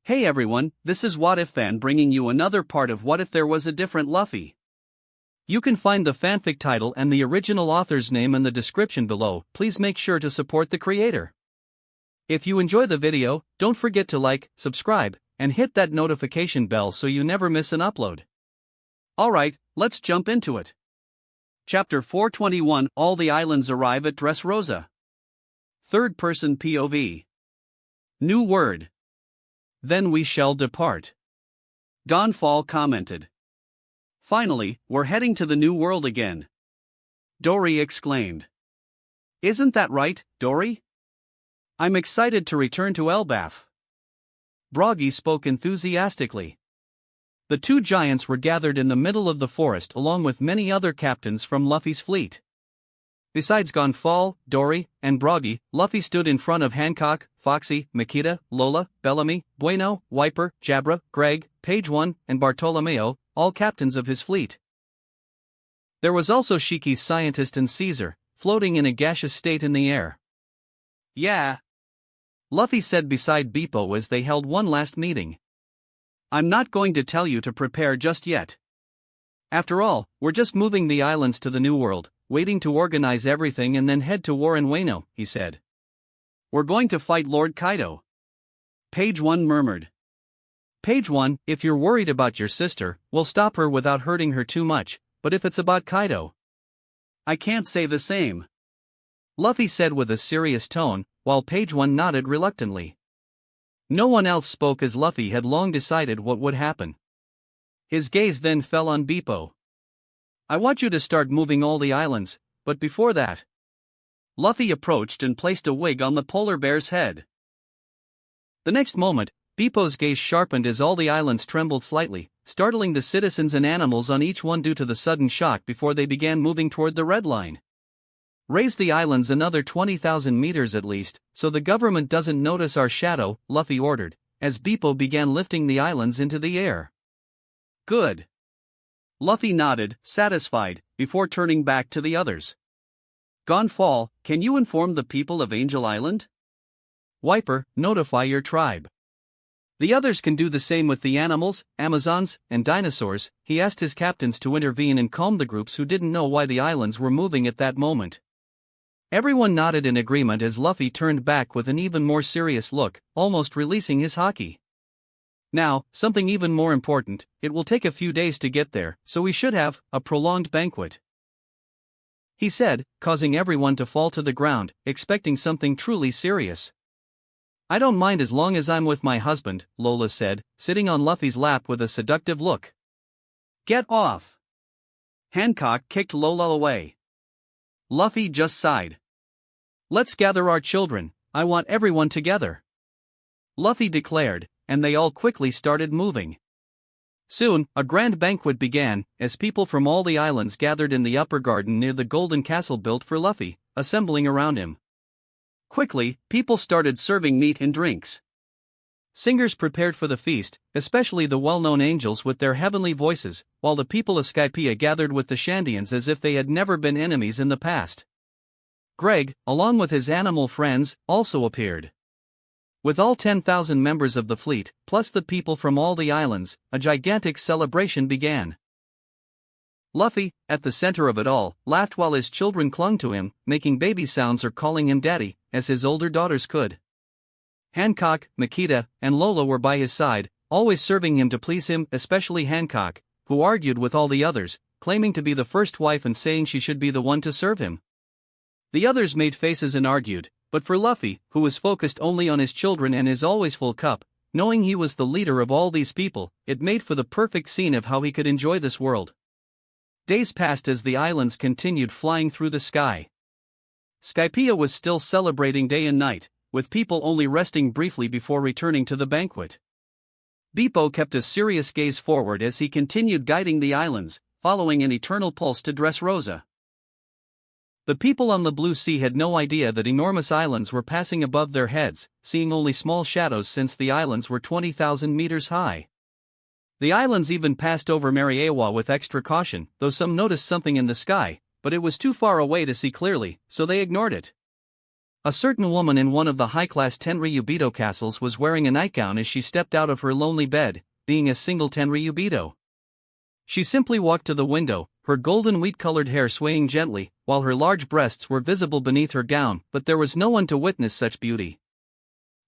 Hey everyone, this is What If Fan bringing you another part of What If There Was a Different Luffy. You can find the fanfic title and the original author's name in the description below. Please make sure to support the creator. If you enjoy the video, don't forget to like, subscribe, and hit that notification bell so you never miss an upload. Alright, let's jump into it. Chapter 421 All the Islands Arrive at Dressrosa. Third person POV. New word. Then we shall depart. Dawnfall commented. Finally, we're heading to the new world again. Dory exclaimed. Isn't that right, Dory? I'm excited to return to Elbaf. Broggy spoke enthusiastically. The two giants were gathered in the middle of the forest along with many other captains from Luffy's fleet. Besides Gonfal, Dory, and Broggy, Luffy stood in front of Hancock, Foxy, Makita, Lola, Bellamy, Bueno, Wiper, Jabra, Greg, Page One, and Bartolomeo, all captains of his fleet. There was also Shiki's scientist and Caesar, floating in a gaseous state in the air. Yeah, Luffy said beside Beepo as they held one last meeting. I'm not going to tell you to prepare just yet. After all, we're just moving the islands to the new world, waiting to organize everything and then head to war in Wano, he said. We're going to fight Lord Kaido. Page One murmured. Page One, if you're worried about your sister, we'll stop her without hurting her too much, but if it's about Kaido, I can't say the same. Luffy said with a serious tone, while Page One nodded reluctantly. No one else spoke as Luffy had long decided what would happen. His gaze then fell on Beepo. I want you to start moving all the islands, but before that. Luffy approached and placed a wig on the polar bear's head. The next moment, Beepo's gaze sharpened as all the islands trembled slightly, startling the citizens and animals on each one due to the sudden shock before they began moving toward the red line. Raise the islands another 20,000 meters at least, so the government doesn't notice our shadow, Luffy ordered, as Beepo began lifting the islands into the air. Good. Luffy nodded, satisfied, before turning back to the others. Gonfal, can you inform the people of Angel Island? Wiper, notify your tribe. The others can do the same with the animals, Amazons, and dinosaurs. He asked his captains to intervene and calm the groups who didn't know why the islands were moving at that moment. Everyone nodded in agreement as Luffy turned back with an even more serious look, almost releasing his haki. Now, something even more important, it will take a few days to get there, so we should have a prolonged banquet, he said, causing everyone to fall to the ground, expecting something truly serious. I don't mind as long as I'm with my husband, Lola said, sitting on Luffy's lap with a seductive look. Get off! Hancock kicked Lola away. Luffy just sighed. Let's gather our children, I want everyone together, Luffy declared, and they all quickly started moving. Soon, a grand banquet began, as people from all the islands gathered in the upper garden near the golden castle built for Luffy, assembling around him. Quickly, people started serving meat and drinks. Singers prepared for the feast, especially the well-known angels with their heavenly voices, while the people of Skypiea gathered with the Shandians as if they had never been enemies in the past. Greg, along with his animal friends, also appeared. With all 10,000 members of the fleet, plus the people from all the islands, a gigantic celebration began. Luffy, at the center of it all, laughed while his children clung to him, making baby sounds or calling him daddy, as his older daughters could. Hancock, Makita, and Lola were by his side, always serving him to please him, especially Hancock, who argued with all the others, claiming to be the first wife and saying she should be the one to serve him. The others made faces and argued, but for Luffy, who was focused only on his children and his always full cup, knowing he was the leader of all these people, it made for the perfect scene of how he could enjoy this world. Days passed as the islands continued flying through the sky. Skypiea was still celebrating day and night, with people only resting briefly before returning to the banquet. Beepo kept a serious gaze forward as he continued guiding the islands, following an eternal pulse to Dressrosa. The people on the blue sea had no idea that enormous islands were passing above their heads, seeing only small shadows since the islands were 20,000 meters high. The islands even passed over Mariewa with extra caution, though some noticed something in the sky, but it was too far away to see clearly, so they ignored it. A certain woman in one of the high-class Tenryubito castles was wearing a nightgown as she stepped out of her lonely bed, being a single Tenryubito. She simply walked to the window, her golden wheat-colored hair swaying gently, while her large breasts were visible beneath her gown, but there was no one to witness such beauty.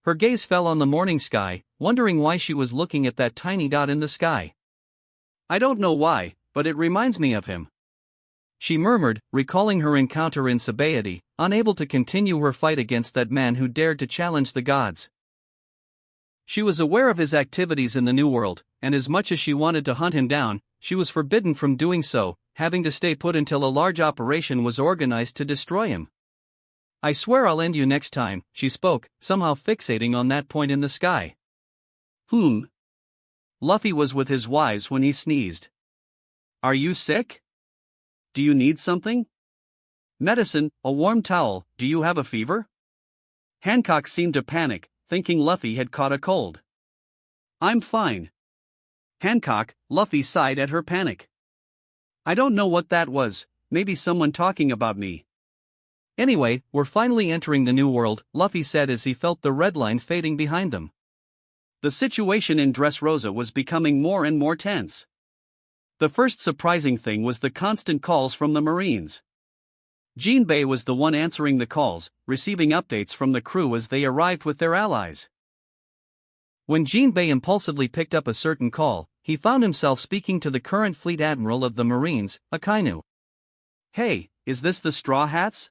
Her gaze fell on the morning sky, wondering why she was looking at that tiny dot in the sky. "I don't know why, but it reminds me of him," she murmured, recalling her encounter in Sabaody, unable to continue her fight against that man who dared to challenge the gods. She was aware of his activities in the New World, and as much as she wanted to hunt him down, she was forbidden from doing so, having to stay put until a large operation was organized to destroy him. "I swear I'll end you next time," she spoke, somehow fixating on that point in the sky. Luffy was with his wives when he sneezed. "Are you sick? Do you need something? Medicine, a warm towel, do you have a fever?" Hancock seemed to panic, thinking Luffy had caught a cold. "I'm fine." "Hancock," Luffy sighed at her panic. "I don't know what that was, maybe someone talking about me." "Anyway, we're finally entering the New World," Luffy said as he felt the red line fading behind them. The situation in Dressrosa was becoming more and more tense. The first surprising thing was the constant calls from the Marines. Jinbei was the one answering the calls, receiving updates from the crew as they arrived with their allies. When Jinbei impulsively picked up a certain call, he found himself speaking to the current fleet admiral of the Marines, Akainu. "Hey, is this the Straw Hats?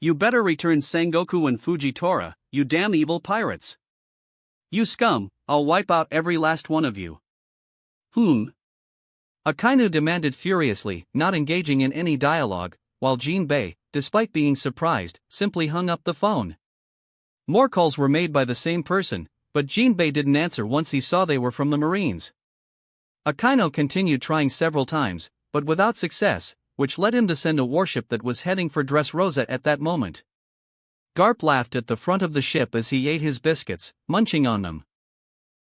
You better return Sengoku and Fujitora, you damn evil pirates. You scum, I'll wipe out every last one of you." Akainu demanded furiously, not engaging in any dialogue, while Jinbei, despite being surprised, simply hung up the phone. More calls were made by the same person, but Jinbei didn't answer once he saw they were from the Marines. Akainu continued trying several times, but without success, which led him to send a warship that was heading for Dressrosa at that moment. Garp laughed at the front of the ship as he ate his biscuits, munching on them.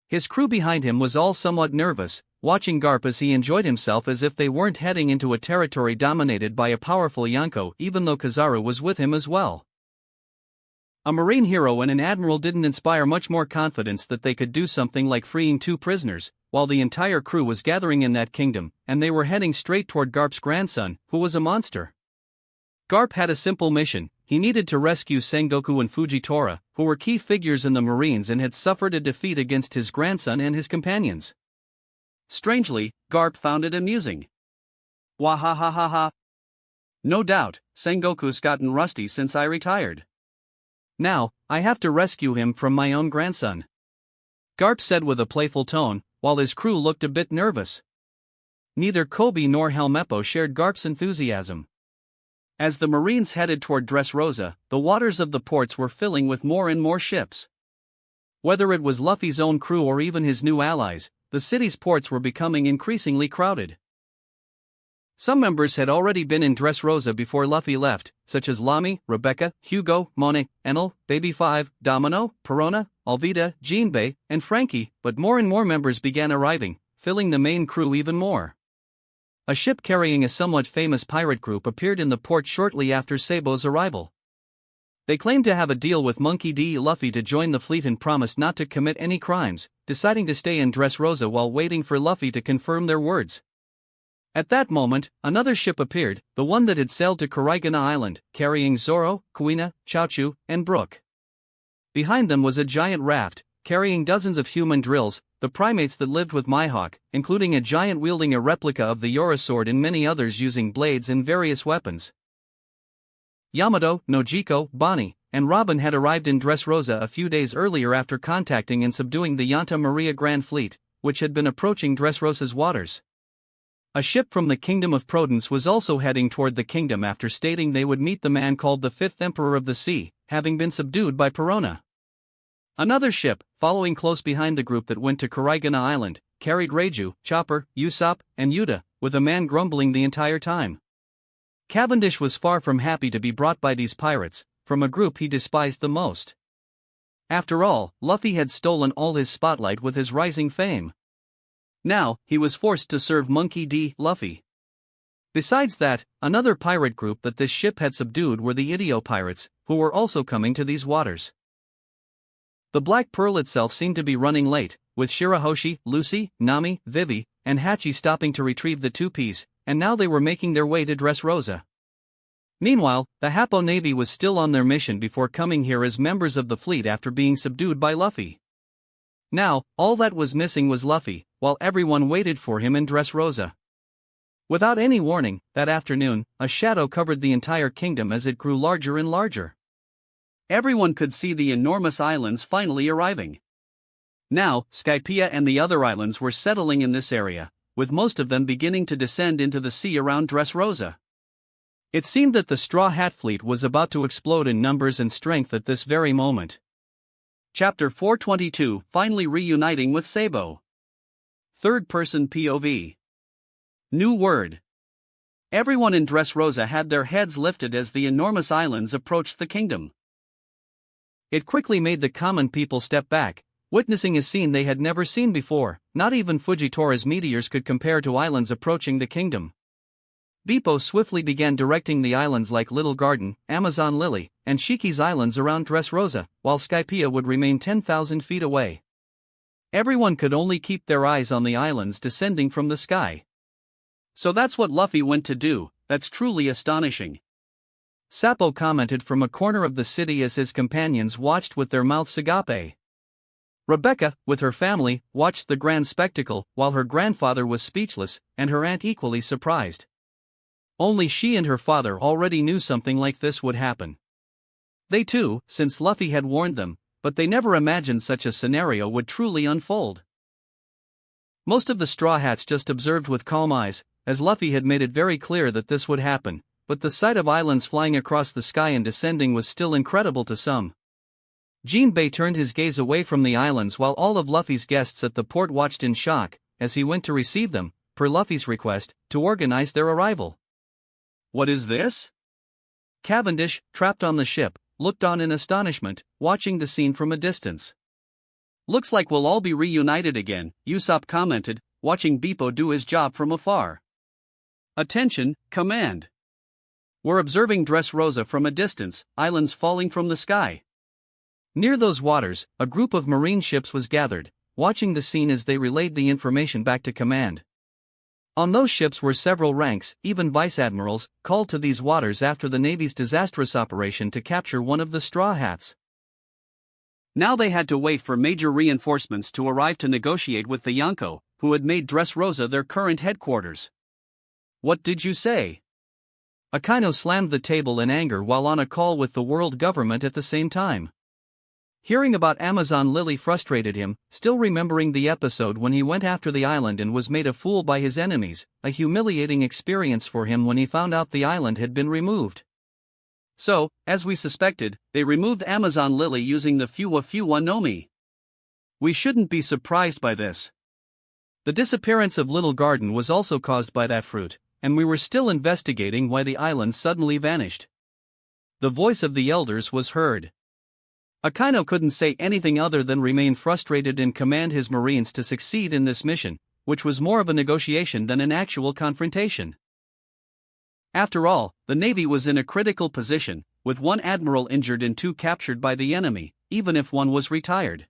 His crew behind him was all somewhat nervous, watching Garp as he enjoyed himself as if they weren't heading into a territory dominated by a powerful Yonko, even though Kizaru was with him as well. A marine hero and an admiral didn't inspire much more confidence that they could do something like freeing 2 prisoners, while the entire crew was gathering in that kingdom, and they were heading straight toward Garp's grandson, who was a monster. Garp had a simple mission. He needed to rescue Sengoku and Fujitora, who were key figures in the Marines and had suffered a defeat against his grandson and his companions. Strangely, Garp found it amusing. "Wahahaha. No doubt, Sengoku's gotten rusty since I retired. Now, I have to rescue him from my own grandson," Garp said with a playful tone, while his crew looked a bit nervous. Neither Kobe nor Helmeppo shared Garp's enthusiasm. As the Marines headed toward Dressrosa, the waters of the ports were filling with more and more ships. Whether it was Luffy's own crew or even his new allies, the city's ports were becoming increasingly crowded. Some members had already been in Dressrosa before Luffy left, such as Lamy, Rebecca, Hugo, Monet, Enel, Baby 5, Domino, Perona, Alvida, Jinbei, and Frankie, but more and more members began arriving, filling the main crew even more. A ship carrying a somewhat famous pirate group appeared in the port shortly after Sabo's arrival. They claimed to have a deal with Monkey D. Luffy to join the fleet and promised not to commit any crimes, deciding to stay in Dressrosa while waiting for Luffy to confirm their words. At that moment, another ship appeared, the one that had sailed to Karaigana Island, carrying Zoro, Kuina, Chaochu, and Brook. Behind them was a giant raft, carrying dozens of human drills, the primates that lived with Mihawk, including a giant wielding a replica of the Yora sword and many others using blades and various weapons. Yamato, Nojiko, Bonnie, and Robin had arrived in Dressrosa a few days earlier after contacting and subduing the Yanta Maria Grand Fleet, which had been approaching Dressrosa's waters. A ship from the Kingdom of Prudence was also heading toward the kingdom after stating they would meet the man called the Fifth Emperor of the Sea, having been subdued by Perona. Another ship, following close behind the group that went to Karaigana Island, carried Reiju, Chopper, Usopp, and Yuta, with a man grumbling the entire time. Cavendish was far from happy to be brought by these pirates, from a group he despised the most. After all, Luffy had stolen all his spotlight with his rising fame. Now, he was forced to serve Monkey D. Luffy. Besides that, another pirate group that this ship had subdued were the Idio pirates, who were also coming to these waters. The Black Pearl itself seemed to be running late, with Shirahoshi, Lucy, Nami, Vivi, and Hachi stopping to retrieve the 2Ps, and now they were making their way to Dressrosa. Meanwhile, the Happo Navy was still on their mission before coming here as members of the fleet after being subdued by Luffy. Now, all that was missing was Luffy, while everyone waited for him in Dressrosa. Without any warning, that afternoon, a shadow covered the entire kingdom as it grew larger and larger. Everyone could see the enormous islands finally arriving. Now, Skypiea and the other islands were settling in this area, with most of them beginning to descend into the sea around Dressrosa. It seemed that the Straw Hat Fleet was about to explode in numbers and strength at this very moment. Chapter 422, Finally Reuniting with Sabo. Third-person POV. New word. Everyone in Dressrosa had their heads lifted as the enormous islands approached the kingdom. It quickly made the common people step back, witnessing a scene they had never seen before. Not even Fujitora's meteors could compare to islands approaching the kingdom. Beppo swiftly began directing the islands like Little Garden, Amazon Lily, and Shiki's islands around Dressrosa, while Skypiea would remain 10,000 feet away. Everyone could only keep their eyes on the islands descending from the sky. So that's what Luffy went to do. That's truly astonishing. Sappo commented from a corner of the city as his companions watched with their mouths agape. Rebecca, with her family, watched the grand spectacle, while her grandfather was speechless, and her aunt equally surprised. Only she and her father already knew something like this would happen. They too, since Luffy had warned them, but they never imagined such a scenario would truly unfold. Most of the Straw Hats just observed with calm eyes, as Luffy had made it very clear that this would happen, but the sight of islands flying across the sky and descending was still incredible to some. Jinbei turned his gaze away from the islands while all of Luffy's guests at the port watched in shock, as he went to receive them, per Luffy's request, to organize their arrival. What is this? Cavendish, trapped on the ship, looked on in astonishment, watching the scene from a distance. Looks like we'll all be reunited again, Usopp commented, watching Beppo do his job from afar. Attention, command. We're observing Dressrosa from a distance, islands falling from the sky. Near those waters, a group of marine ships was gathered, watching the scene as they relayed the information back to command. On those ships were several ranks, even vice-admirals, called to these waters after the Navy's disastrous operation to capture one of the Straw Hats. Now they had to wait for major reinforcements to arrive to negotiate with the Yonko, who had made Dressrosa their current headquarters. What did you say? Akainu slammed the table in anger while on a call with the world government at the same time. Hearing about Amazon Lily frustrated him, still remembering the episode when he went after the island and was made a fool by his enemies, a humiliating experience for him when he found out the island had been removed. So, as we suspected, they removed Amazon Lily using the Fuwa Nomi. We shouldn't be surprised by this. The disappearance of Little Garden was also caused by that fruit, and we were still investigating why the island suddenly vanished. The voice of the elders was heard. Akainu couldn't say anything other than remain frustrated and command his marines to succeed in this mission, which was more of a negotiation than an actual confrontation. After all, the Navy was in a critical position, with one admiral injured and 2 captured by the enemy, even if one was retired.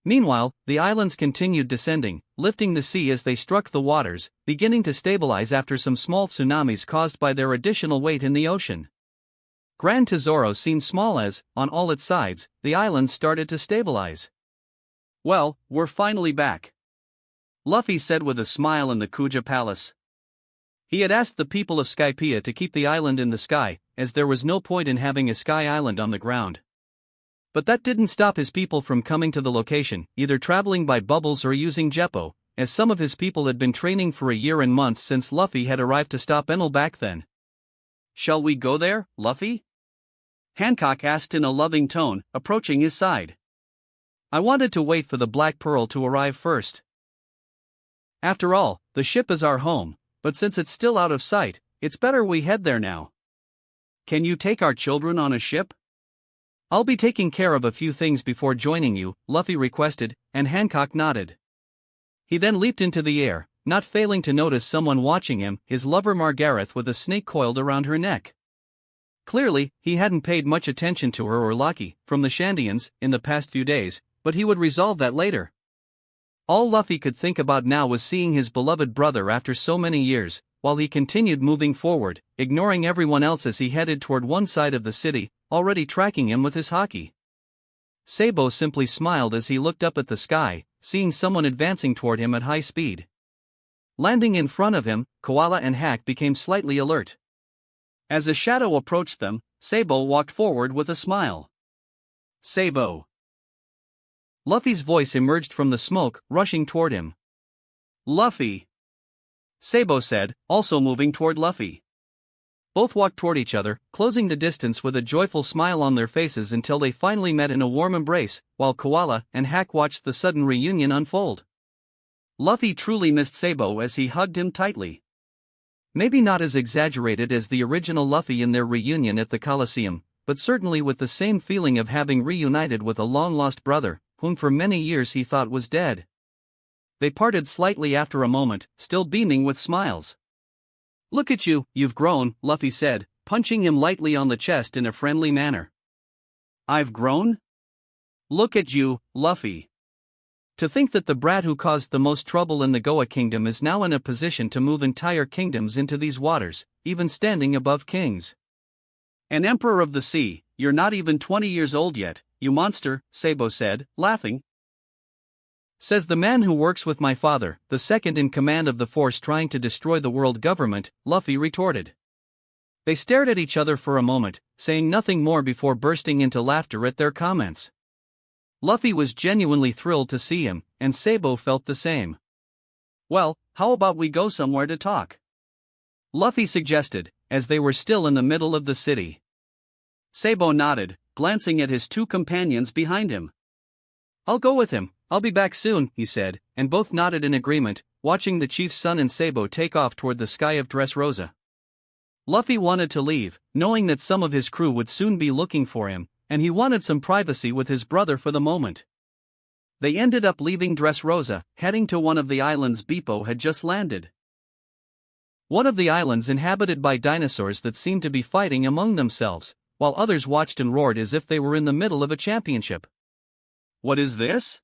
Meanwhile, the islands continued descending, lifting the sea as they struck the waters, beginning to stabilize after some small tsunamis caused by their additional weight in the ocean. Grand Tesoro seemed small as, on all its sides, the islands started to stabilize. Well, we're finally back, Luffy said with a smile in the Kuja Palace. He had asked the people of Skypiea to keep the island in the sky, as there was no point in having a sky island on the ground. But that didn't stop his people from coming to the location, either traveling by bubbles or using Jeppo, as some of his people had been training for a year and months since Luffy had arrived to stop Enel back then. Shall we go there, Luffy? Hancock asked in a loving tone, approaching his side. I wanted to wait for the Black Pearl to arrive first. After all, the ship is our home, but since it's still out of sight, it's better we head there now. Can you take our children on a ship? I'll be taking care of a few things before joining you, Luffy requested, and Hancock nodded. He then leaped into the air, not failing to notice someone watching him, his lover Margareth with a snake coiled around her neck. Clearly, he hadn't paid much attention to her or Lucky, from the Shandians, in the past few days, but he would resolve that later. All Luffy could think about now was seeing his beloved brother after so many years, while he continued moving forward, ignoring everyone else as he headed toward one side of the city, already tracking him with his haki. Sabo simply smiled as he looked up at the sky, seeing someone advancing toward him at high speed. Landing in front of him, Koala and Hack became slightly alert. As a shadow approached them, Sabo walked forward with a smile. Sabo. Luffy's voice emerged from the smoke, rushing toward him. Luffy. Sabo said, also moving toward Luffy. Both walked toward each other, closing the distance with a joyful smile on their faces until they finally met in a warm embrace, while Koala and Hack watched the sudden reunion unfold. Luffy truly missed Sabo as he hugged him tightly. Maybe not as exaggerated as the original Luffy in their reunion at the Colosseum, but certainly with the same feeling of having reunited with a long-lost brother, whom for many years he thought was dead. They parted slightly after a moment, still beaming with smiles. Look at you, you've grown, Luffy said, punching him lightly on the chest in a friendly manner. I've grown? Look at you, Luffy. To think that the brat who caused the most trouble in the Goa Kingdom is now in a position to move entire kingdoms into these waters, even standing above kings. An emperor of the sea, you're not even 20 years old yet, you monster, Sabo said, laughing. Says the man who works with my father, the second in command of the force trying to destroy the world government, Luffy retorted. They stared at each other for a moment, saying nothing more before bursting into laughter at their comments. Luffy was genuinely thrilled to see him, and Sabo felt the same. Well, how about we go somewhere to talk? Luffy suggested, as they were still in the middle of the city. Sabo nodded, glancing at his two companions behind him. I'll go with him, I'll be back soon, he said, and both nodded in agreement, watching the chief's son and Sabo take off toward the sky of Dressrosa. Luffy wanted to leave, knowing that some of his crew would soon be looking for him, and he wanted some privacy with his brother for the moment. They ended up leaving Dressrosa, heading to one of the islands Bepo had just landed. One of the islands inhabited by dinosaurs that seemed to be fighting among themselves, while others watched and roared as if they were in the middle of a championship. What is this?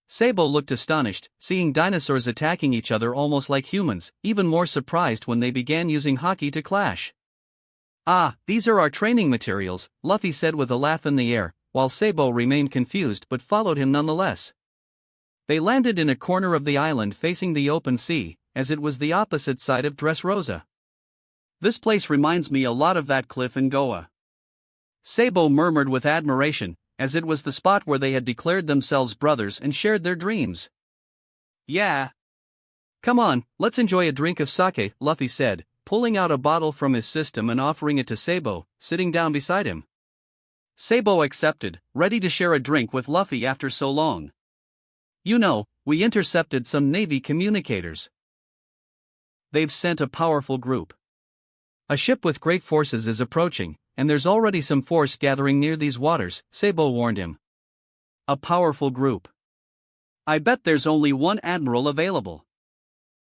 Sabo looked astonished, seeing dinosaurs attacking each other almost like humans, even more surprised when they began using haki to clash. Ah, these are our training materials, Luffy said with a laugh in the air, while Sabo remained confused but followed him nonetheless. They landed in a corner of the island facing the open sea, as it was the opposite side of Dressrosa. This place reminds me a lot of that cliff in Goa. Sabo murmured with admiration, as it was the spot where they had declared themselves brothers and shared their dreams. Yeah. Come on, let's enjoy a drink of sake, Luffy said, pulling out a bottle from his system and offering it to Sabo, sitting down beside him. Sabo accepted, ready to share a drink with Luffy after so long. You know, we intercepted some Navy communicators. They've sent a powerful group. A ship with great forces is approaching, and there's already some force gathering near these waters, Sabo warned him. A powerful group. I bet there's only one admiral available.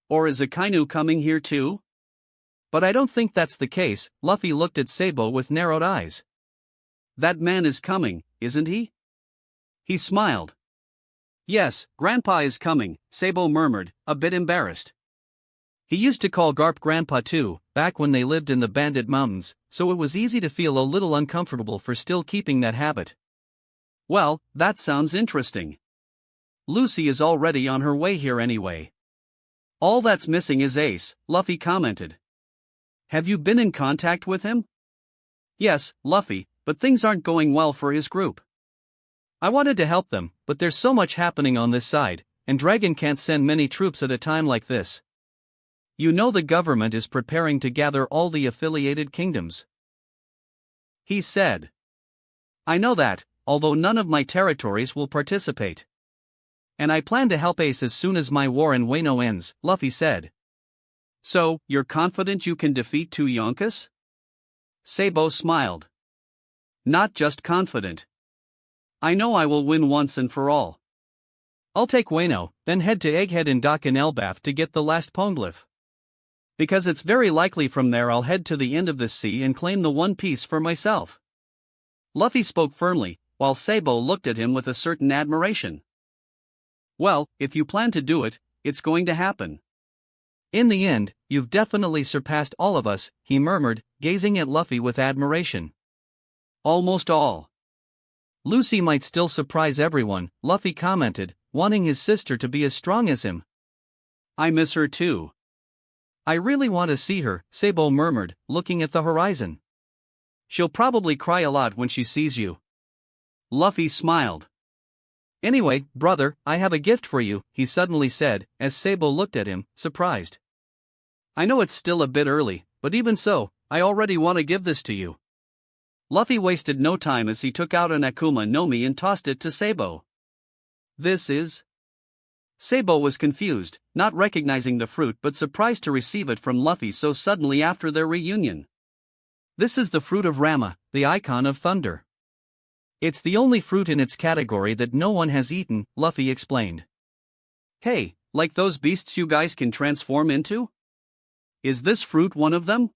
Or is Akainu coming here too? But I don't think that's the case, Luffy looked at Sabo with narrowed eyes. That man is coming, isn't he? He smiled. Yes, Grandpa is coming, Sabo murmured, a bit embarrassed. He used to call Garp Grandpa too, back when they lived in the Bandit Mountains, so it was easy to feel a little uncomfortable for still keeping that habit. Well, that sounds interesting. Lucy is already on her way here anyway. All that's missing is Ace, Luffy commented. Have you been in contact with him? Yes, Luffy, but things aren't going well for his group. I wanted to help them, but there's so much happening on this side, and Dragon can't send many troops at a time like this. You know the government is preparing to gather all the affiliated kingdoms. He said. I know that, although none of my territories will participate. And I plan to help Ace as soon as my war in Wano ends, Luffy said. So, you're confident you can defeat two Yonkas? Sabo smiled. Not just confident. I know I will win once and for all. I'll take Wano, then head to Egghead and dock in Elbaf to get the last poneglyph. Because it's very likely from there I'll head to the end of this sea and claim the One Piece for myself. Luffy spoke firmly, while Sabo looked at him with a certain admiration. Well, if you plan to do it, it's going to happen. In the end, you've definitely surpassed all of us, he murmured, gazing at Luffy with admiration. Almost all. Lucy might still surprise everyone, Luffy commented, wanting his sister to be as strong as him. I miss her too. I really want to see her, Sabo murmured, looking at the horizon. She'll probably cry a lot when she sees you. Luffy smiled. Anyway, brother, I have a gift for you, he suddenly said, as Sabo looked at him, surprised. I know it's still a bit early, but even so, I already want to give this to you. Luffy wasted no time as he took out an Akuma no Mi and tossed it to Sabo. This is? Sabo was confused, not recognizing the fruit but surprised to receive it from Luffy so suddenly after their reunion. This is the fruit of Rama, the icon of thunder. It's the only fruit in its category that no one has eaten, Luffy explained. Hey, like those beasts you guys can transform into? Is this fruit one of them?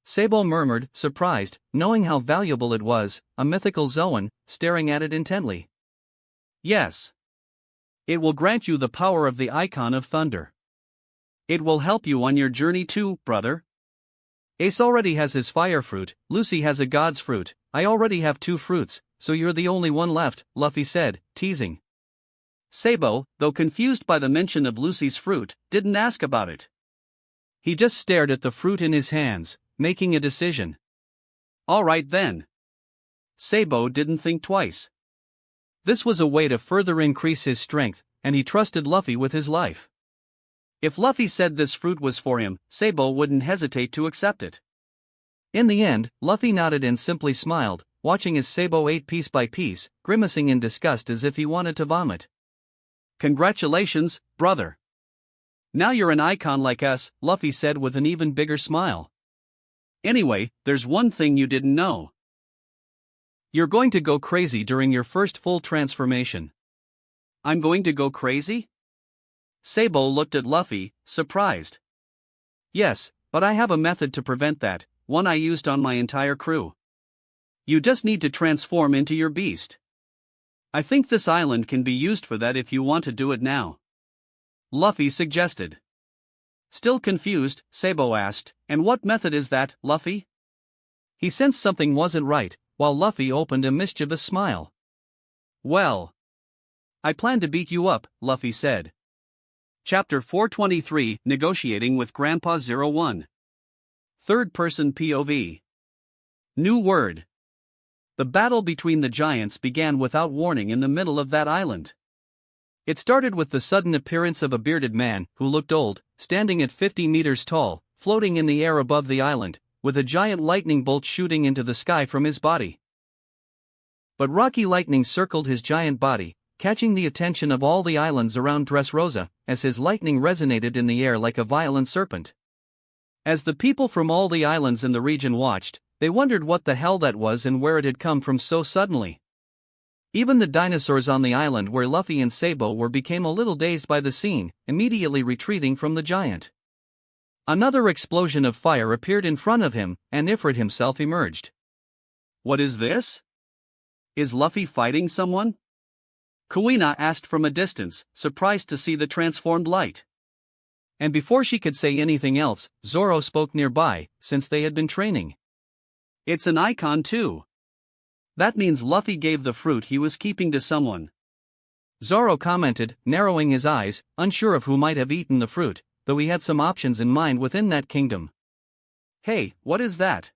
Sabo murmured, surprised, knowing how valuable it was, a mythical Zoan, staring at it intently. Yes. It will grant you the power of the icon of thunder. It will help you on your journey too, brother. Ace already has his fire fruit, Lucy has a god's fruit, I already have 2 fruits, so you're the only one left, Luffy said, teasing. Sabo, though confused by the mention of Lucy's fruit, didn't ask about it. He just stared at the fruit in his hands, making a decision. Alright then. Sabo didn't think twice. This was a way to further increase his strength, and he trusted Luffy with his life. If Luffy said this fruit was for him, Sabo wouldn't hesitate to accept it. In the end, Luffy nodded and simply smiled, watching as Sabo ate piece by piece, grimacing in disgust as if he wanted to vomit. Congratulations, brother. Now you're an icon like us, Luffy said with an even bigger smile. Anyway, there's one thing you didn't know. You're going to go crazy during your first full transformation. I'm going to go crazy? Sabo looked at Luffy, surprised. Yes, but I have a method to prevent that, one I used on my entire crew. You just need to transform into your beast. I think this island can be used for that if you want to do it now. Luffy suggested. Still confused, Sabo asked, and what method is that, Luffy? He sensed something wasn't right, while Luffy opened a mischievous smile. Well, I plan to beat you up, Luffy said. Chapter 423, Negotiating with Grandpa 01. Third-person POV. New word. The battle between the giants began without warning in the middle of that island. It started with the sudden appearance of a bearded man who looked old, standing at 50 meters tall, floating in the air above the island, with a giant lightning bolt shooting into the sky from his body. But rocky lightning circled his giant body, catching the attention of all the islands around Dressrosa, as his lightning resonated in the air like a violent serpent. As the people from all the islands in the region watched, they wondered what the hell that was and where it had come from so suddenly. Even the dinosaurs on the island where Luffy and Sabo were became a little dazed by the scene, immediately retreating from the giant. Another explosion of fire appeared in front of him, and Ifrit himself emerged. What is this? Is Luffy fighting someone? Kuina asked from a distance, surprised to see the transformed light. And before she could say anything else, Zoro spoke nearby, since they had been training. It's an icon too. That means Luffy gave the fruit he was keeping to someone. Zoro commented, narrowing his eyes, unsure of who might have eaten the fruit, though he had some options in mind within that kingdom. Hey, what is that?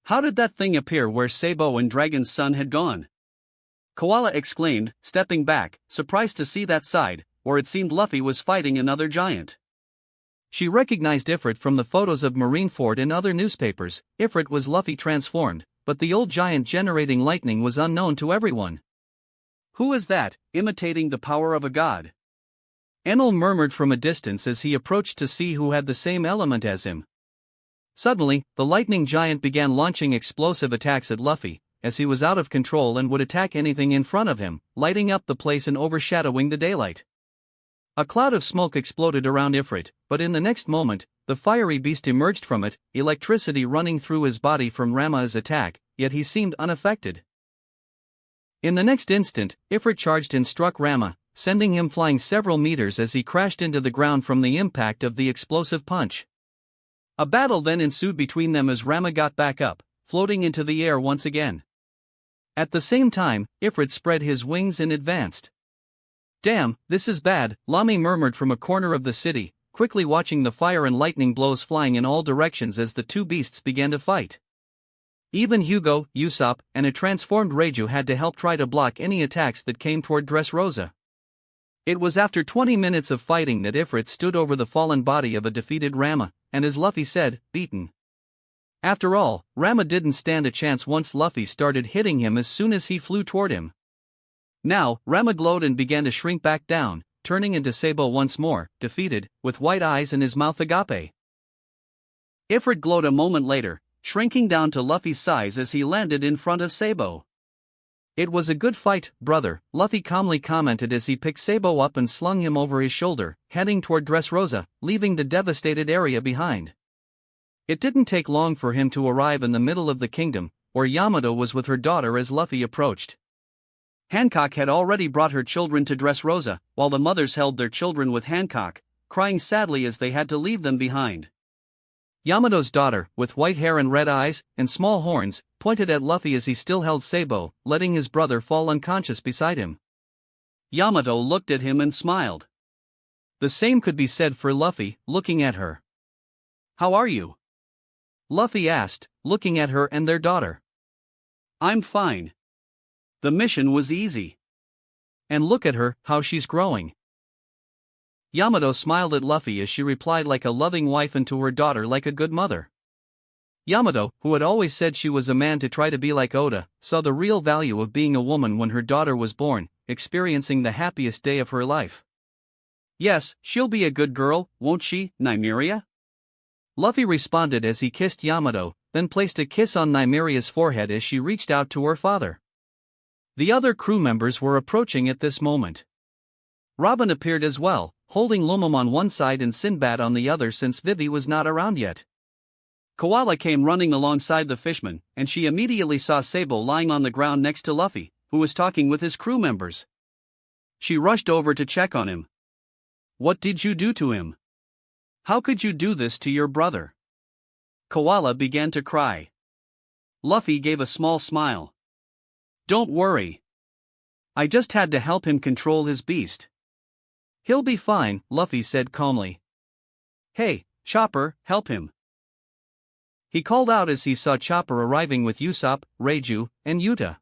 How did that thing appear where Sabo and Dragon's son had gone? Koala exclaimed, stepping back, surprised to see that side, where it seemed Luffy was fighting another giant. She recognized Ifrit from the photos of Marineford and other newspapers. Ifrit was Luffy transformed, but the old giant generating lightning was unknown to everyone. Who is that, imitating the power of a god? Enel murmured from a distance as he approached to see who had the same element as him. Suddenly, the lightning giant began launching explosive attacks at Luffy, as he was out of control and would attack anything in front of him, lighting up the place and overshadowing the daylight. A cloud of smoke exploded around Ifrit, but in the next moment, the fiery beast emerged from it, electricity running through his body from Rama's attack, yet he seemed unaffected. In the next instant, Ifrit charged and struck Rama, sending him flying several meters as he crashed into the ground from the impact of the explosive punch. A battle then ensued between them as Rama got back up, floating into the air once again. At the same time, Ifrit spread his wings and advanced. "Damn, this is bad," Lami murmured from a corner of the city, quickly watching the fire and lightning blows flying in all directions as the two beasts began to fight. Even Hugo, Usopp, and a transformed Reiju had to help try to block any attacks that came toward Dressrosa. It was after 20 minutes of fighting that Ifrit stood over the fallen body of a defeated Rama, and as Luffy said, beaten. After all, Rama didn't stand a chance once Luffy started hitting him as soon as he flew toward him. Now, Rama glowed and began to shrink back down, turning into Sabo once more, defeated, with white eyes and his mouth agape. Ifrit glowed a moment later, shrinking down to Luffy's size as he landed in front of Sabo. "It was a good fight, brother," Luffy calmly commented as he picked Sabo up and slung him over his shoulder, heading toward Dressrosa, leaving the devastated area behind. It didn't take long for him to arrive in the middle of the kingdom, where Yamato was with her daughter as Luffy approached. Hancock had already brought her children to Dressrosa, while the mothers held their children with Hancock, crying sadly as they had to leave them behind. Yamato's daughter, with white hair and red eyes, and small horns, pointed at Luffy as he still held Sabo, letting his brother fall unconscious beside him. Yamato looked at him and smiled. The same could be said for Luffy, looking at her. "How are you?" Luffy asked, looking at her and their daughter. "I'm fine. The mission was easy. And look at her, how she's growing." Yamato smiled at Luffy as she replied like a loving wife and to her daughter like a good mother. Yamato, who had always said she was a man to try to be like Oda, saw the real value of being a woman when her daughter was born, experiencing the happiest day of her life. "Yes, she'll be a good girl, won't she, Nymeria?" Luffy responded as he kissed Yamato, then placed a kiss on Nymeria's forehead as she reached out to her father. The other crew members were approaching at this moment. Robin appeared as well, holding Lumum on one side and Sinbad on the other since Vivi was not around yet. Koala came running alongside the fishman, and she immediately saw Sabo lying on the ground next to Luffy, who was talking with his crew members. She rushed over to check on him. "What did you do to him? How could you do this to your brother?" Koala began to cry. Luffy gave a small smile. "Don't worry. I just had to help him control his beast. He'll be fine," Luffy said calmly. "Hey, Chopper, help him." He called out as he saw Chopper arriving with Usopp, Reiju, and Yuta.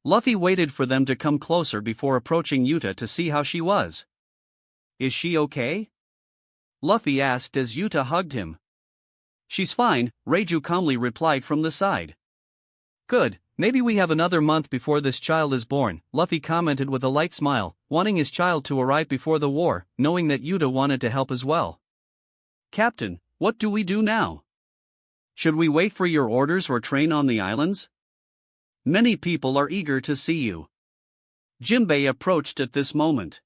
Luffy waited for them to come closer before approaching Yuta to see how she was. "Is she okay?" Luffy asked as Yuta hugged him. "She's fine," Reiju calmly replied from the side. "Good. Maybe we have another month before this child is born," Luffy commented with a light smile, wanting his child to arrive before the war, knowing that Yuta wanted to help as well. "Captain, what do we do now? Should we wait for your orders or train on the islands? Many people are eager to see you." Jinbei approached at this moment.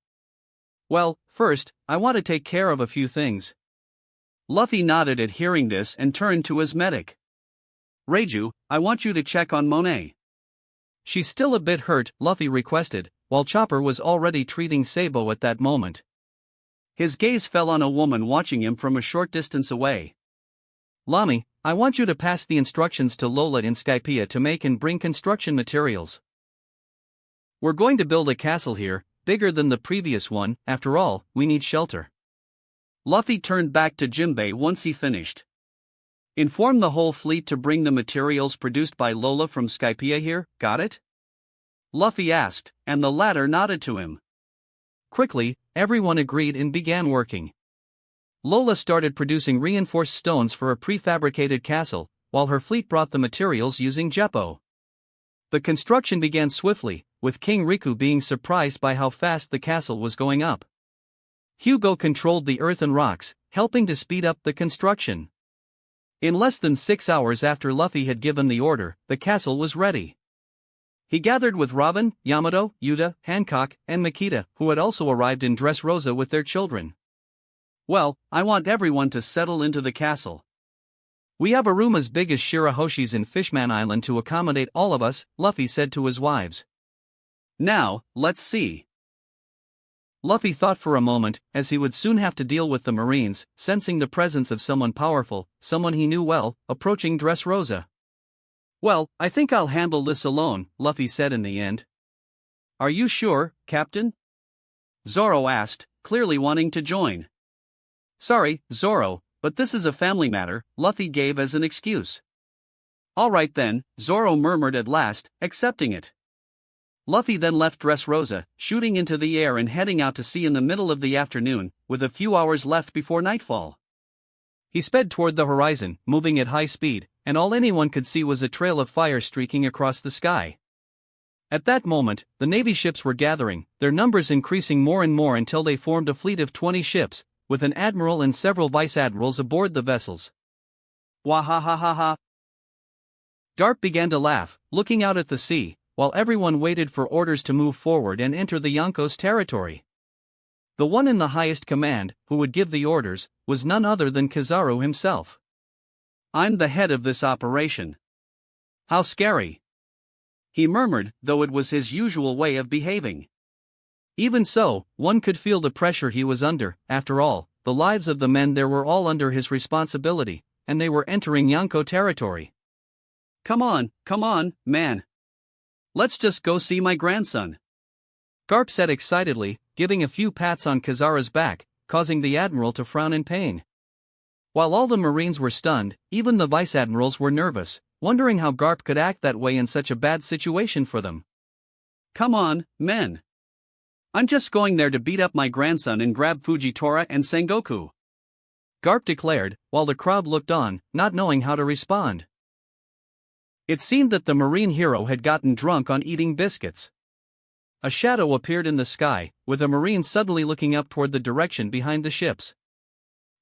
"Well, first, I want to take care of a few things." Luffy nodded at hearing this and turned to his medic. "Reiju, I want you to check on Monet. She's still a bit hurt," Luffy requested, while Chopper was already treating Sabo at that moment. His gaze fell on a woman watching him from a short distance away. "Lami, I want you to pass the instructions to Lola in Skypiea to make and bring construction materials. We're going to build a castle here, bigger than the previous one. After all, we need shelter." Luffy turned back to Jinbei once he finished. "Inform the whole fleet to bring the materials produced by Lola from Skypiea here, got it?" Luffy asked, and the latter nodded to him. Quickly, everyone agreed and began working. Lola started producing reinforced stones for a prefabricated castle, while her fleet brought the materials using Jeppo. The construction began swiftly, with King Riku being surprised by how fast the castle was going up. Hugo controlled the earth and rocks, helping to speed up the construction. In less than 6 hours after Luffy had given the order, the castle was ready. He gathered with Robin, Yamato, Yuta, Hancock, and Makita, who had also arrived in Dressrosa with their children. Well, I want everyone to settle into the castle. We have a room as big as Shirahoshi's in Fishman Island to accommodate all of us, Luffy said to his wives. Now, let's see. Luffy thought for a moment, as he would soon have to deal with the Marines, sensing the presence of someone powerful, someone he knew well, approaching Dressrosa. Well, I think I'll handle this alone, Luffy said in the end. Are you sure, Captain? Zoro asked, clearly wanting to join. Sorry, Zoro, but this is a family matter, Luffy gave as an excuse. All right then, Zoro murmured at last, accepting it. Luffy then left Dressrosa, shooting into the air and heading out to sea in the middle of the afternoon, with a few hours left before nightfall. He sped toward the horizon, moving at high speed, and all anyone could see was a trail of fire streaking across the sky. At that moment, the Navy ships were gathering, their numbers increasing more and more until they formed a fleet of 20 ships, with an admiral and several vice-admirals aboard the vessels. Wahahaha! Garp began to laugh, looking out at the sea, while everyone waited for orders to move forward and enter the Yonkos territory. The one in the highest command, who would give the orders, was none other than Kizaru himself. I'm the head of this operation. How scary! He murmured, though it was his usual way of behaving. Even so, one could feel the pressure he was under. After all, the lives of the men there were all under his responsibility, and they were entering Yonko territory. Come on, man. Let's just go see my grandson. Garp said excitedly, giving a few pats on Kizaru's back, causing the admiral to frown in pain. While all the Marines were stunned, even the vice-admirals were nervous, wondering how Garp could act that way in such a bad situation for them. Come on, men. I'm just going there to beat up my grandson and grab Fujitora and Sengoku. Garp declared, while the crowd looked on, not knowing how to respond. It seemed that the Marine hero had gotten drunk on eating biscuits. A shadow appeared in the sky, with a Marine suddenly looking up toward the direction behind the ships.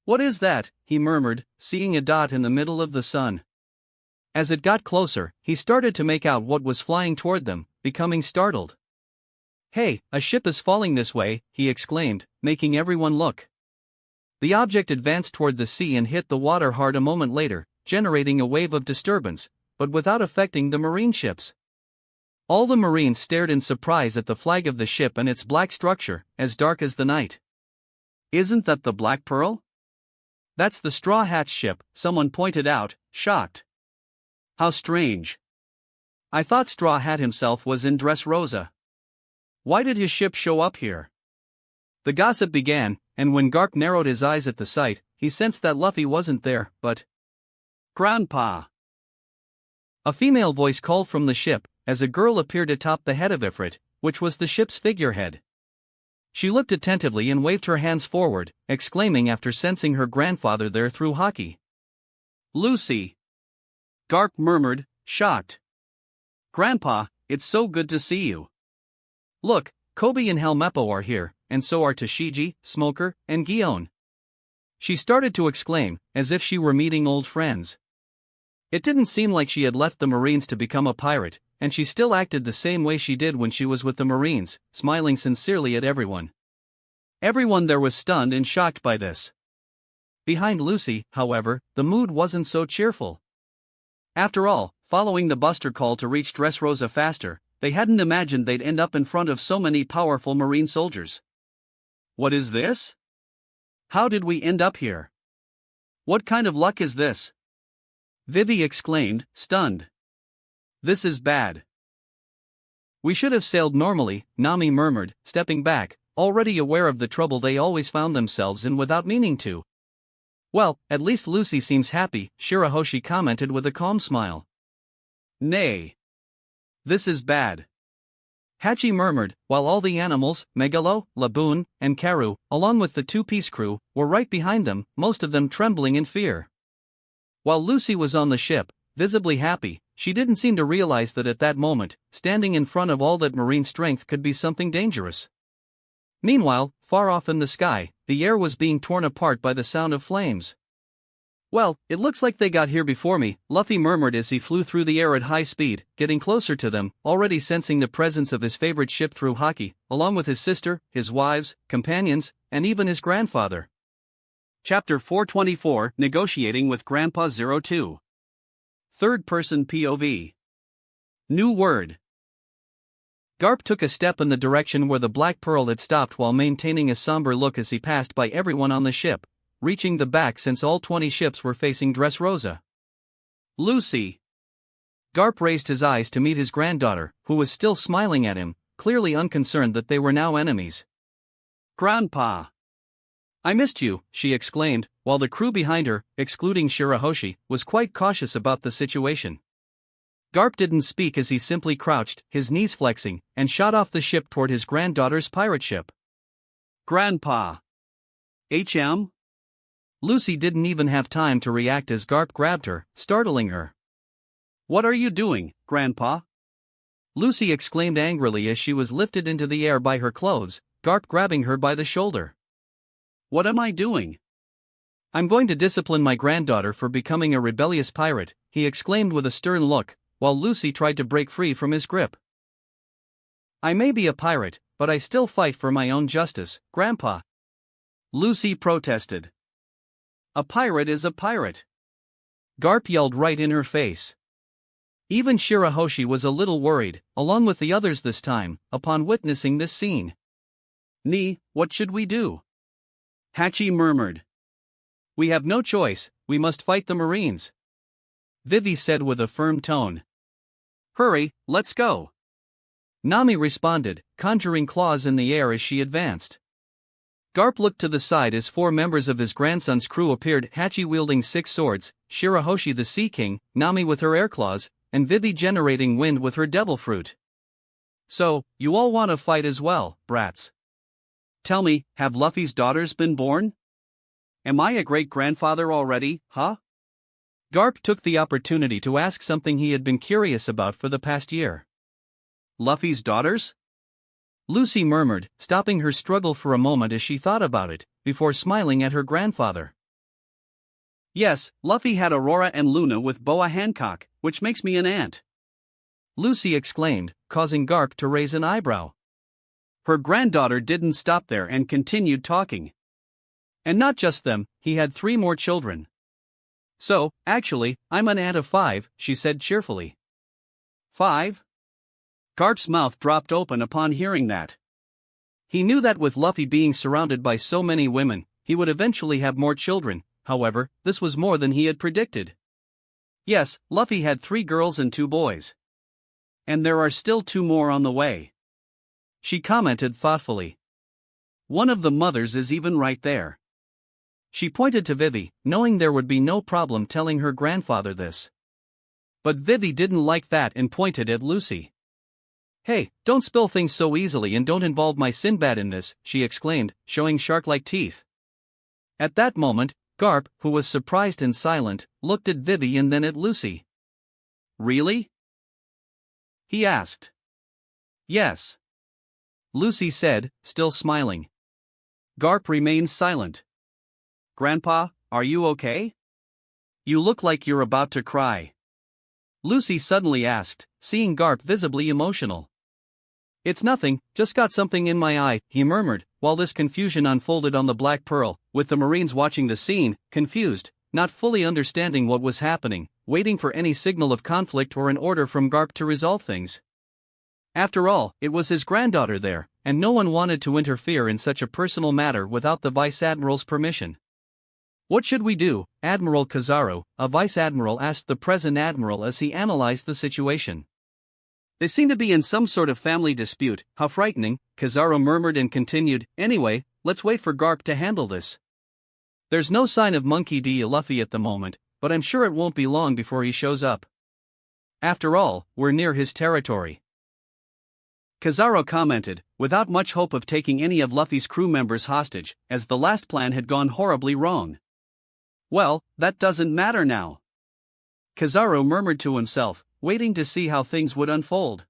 What is that? He murmured, seeing a dot in the middle of the sun. As it got closer, he started to make out what was flying toward them, becoming startled. Hey, a ship is falling this way, he exclaimed, making everyone look. The object advanced toward the sea and hit the water hard a moment later, generating a wave of disturbance, but without affecting the Marine ships. All the Marines stared in surprise at the flag of the ship and its black structure, as dark as the night. Isn't that the Black Pearl? That's the Straw Hat's ship, someone pointed out, shocked. How strange. I thought Straw Hat himself was in Dressrosa. Why did his ship show up here? The gossip began, and when Garp narrowed his eyes at the sight, he sensed that Luffy wasn't there, but... Grandpa! A female voice called from the ship, as a girl appeared atop the head of Ifrit, which was the ship's figurehead. She looked attentively and waved her hands forward, exclaiming after sensing her grandfather there through Haki. Lucy! Garp murmured, shocked. Grandpa, it's so good to see you. Look, Kobe and Helmeppo are here, and so are Tashigi, Smoker, and Gion. She started to exclaim, as if she were meeting old friends. It didn't seem like she had left the Marines to become a pirate, and she still acted the same way she did when she was with the Marines, smiling sincerely at everyone. Everyone there was stunned and shocked by this. Behind Lucy, however, the mood wasn't so cheerful. After all, following the buster call to reach Dressrosa faster, they hadn't imagined they'd end up in front of so many powerful Marine soldiers. What is this? How did we end up here? What kind of luck is this? Vivi exclaimed, stunned. This is bad. We should have sailed normally, Nami murmured, stepping back, already aware of the trouble they always found themselves in without meaning to. Well, at least Lucy seems happy, Shirahoshi commented with a calm smile. Nay. This is bad. Hachi murmured, while all the animals, Megalo, Laboon, and Karu, along with the two-piece crew, were right behind them, most of them trembling in fear. While Lucy was on the ship, visibly happy, she didn't seem to realize that at that moment, standing in front of all that Marine strength could be something dangerous. Meanwhile, far off in the sky, the air was being torn apart by the sound of flames. Well, it looks like they got here before me, Luffy murmured as he flew through the air at high speed, getting closer to them, already sensing the presence of his favorite ship through Haki, along with his sister, his wives, companions, and even his grandfather. Chapter 424, Negotiating with Grandpa 02. Third-person POV. New word. Garp took a step in the direction where the Black Pearl had stopped while maintaining a somber look as he passed by everyone on the ship, reaching the back since all 20 ships were facing Dressrosa. Lucy. Garp raised his eyes to meet his granddaughter, who was still smiling at him, clearly unconcerned that they were now enemies. Grandpa. I missed you, she exclaimed, while the crew behind her, excluding Shirahoshi, was quite cautious about the situation. Garp didn't speak as he simply crouched, his knees flexing, and shot off the ship toward his granddaughter's pirate ship. Grandpa. HM? Lucy didn't even have time to react as Garp grabbed her, startling her. What are you doing, Grandpa? Lucy exclaimed angrily as she was lifted into the air by her clothes, Garp grabbing her by the shoulder. What am I doing? I'm going to discipline my granddaughter for becoming a rebellious pirate, he exclaimed with a stern look, while Lucy tried to break free from his grip. I may be a pirate, but I still fight for my own justice, Grandpa. Lucy protested. A pirate is a pirate. Garp yelled right in her face. Even Shirahoshi was a little worried, along with the others this time, upon witnessing this scene. What should we do? Hachi murmured. We have no choice, we must fight the Marines. Vivi said with a firm tone. Hurry, let's go. Nami responded, conjuring claws in the air as she advanced. Garp looked to the side as 4 members of his grandson's crew appeared, Hachi wielding 6 swords, Shirahoshi the Sea King, Nami with her air claws, and Vivi generating wind with her devil fruit. So, you all want to fight as well, brats. Tell me, have Luffy's daughters been born? Am I a great-grandfather already, huh? Garp took the opportunity to ask something he had been curious about for the past year. Luffy's daughters? Lucy murmured, stopping her struggle for a moment as she thought about it, before smiling at her grandfather. Yes, Luffy had Aurora and Luna with Boa Hancock, which makes me an aunt. Lucy exclaimed, causing Garp to raise an eyebrow. Her granddaughter didn't stop there and continued talking. And not just them, he had 3 more children. So, actually, I'm an aunt of 5, she said cheerfully. 5? Garp's mouth dropped open upon hearing that. He knew that with Luffy being surrounded by so many women, he would eventually have more children, however, this was more than he had predicted. Yes, Luffy had 3 girls and 2 boys. And there are still 2 more on the way. She commented thoughtfully. One of the mothers is even right there. She pointed to Vivi, knowing there would be no problem telling her grandfather this. But Vivi didn't like that and pointed at Lucy. Hey, don't spill things so easily and don't involve my Sinbad in this, she exclaimed, showing shark-like teeth. At that moment, Garp, who was surprised and silent, looked at Vivi and then at Lucy. Really? He asked. Yes. Lucy said, still smiling. Garp remained silent. Grandpa, are you okay? You look like you're about to cry. Lucy suddenly asked, seeing Garp visibly emotional. It's nothing, just got something in my eye, he murmured, while this confusion unfolded on the Black Pearl, with the Marines watching the scene, confused, not fully understanding what was happening, waiting for any signal of conflict or an order from Garp to resolve things. After all, it was his granddaughter there, and no one wanted to interfere in such a personal matter without the Vice Admiral's permission. What should we do, Admiral Kizaru? A Vice Admiral asked the present Admiral as he analyzed the situation. They seem to be in some sort of family dispute, how frightening, Kizaru murmured and continued, anyway, let's wait for Garp to handle this. There's no sign of Monkey D. Luffy at the moment, but I'm sure it won't be long before he shows up. After all, we're near his territory. Kizaru commented, without much hope of taking any of Luffy's crew members hostage, as the last plan had gone horribly wrong. Well, that doesn't matter now. Kizaru murmured to himself, waiting to see how things would unfold.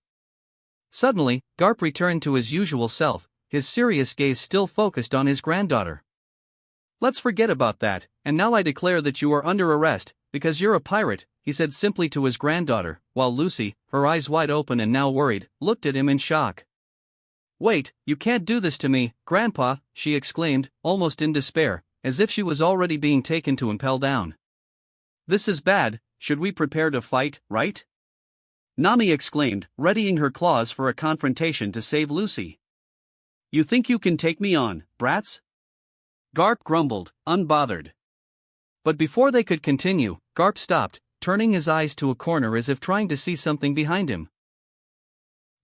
Suddenly, Garp returned to his usual self, his serious gaze still focused on his granddaughter. Let's forget about that, and now I declare that you are under arrest, because you're a pirate," he said simply to his granddaughter, while Lucy, her eyes wide open and now worried, looked at him in shock. "Wait, you can't do this to me, Grandpa," she exclaimed, almost in despair, as if she was already being taken to impel down. "This is bad, should we prepare to fight, right?" Nami exclaimed, readying her claws for a confrontation to save Lucy. "You think you can take me on, brats?" Garp grumbled, unbothered. But before they could continue, Garp stopped, turning his eyes to a corner as if trying to see something behind him.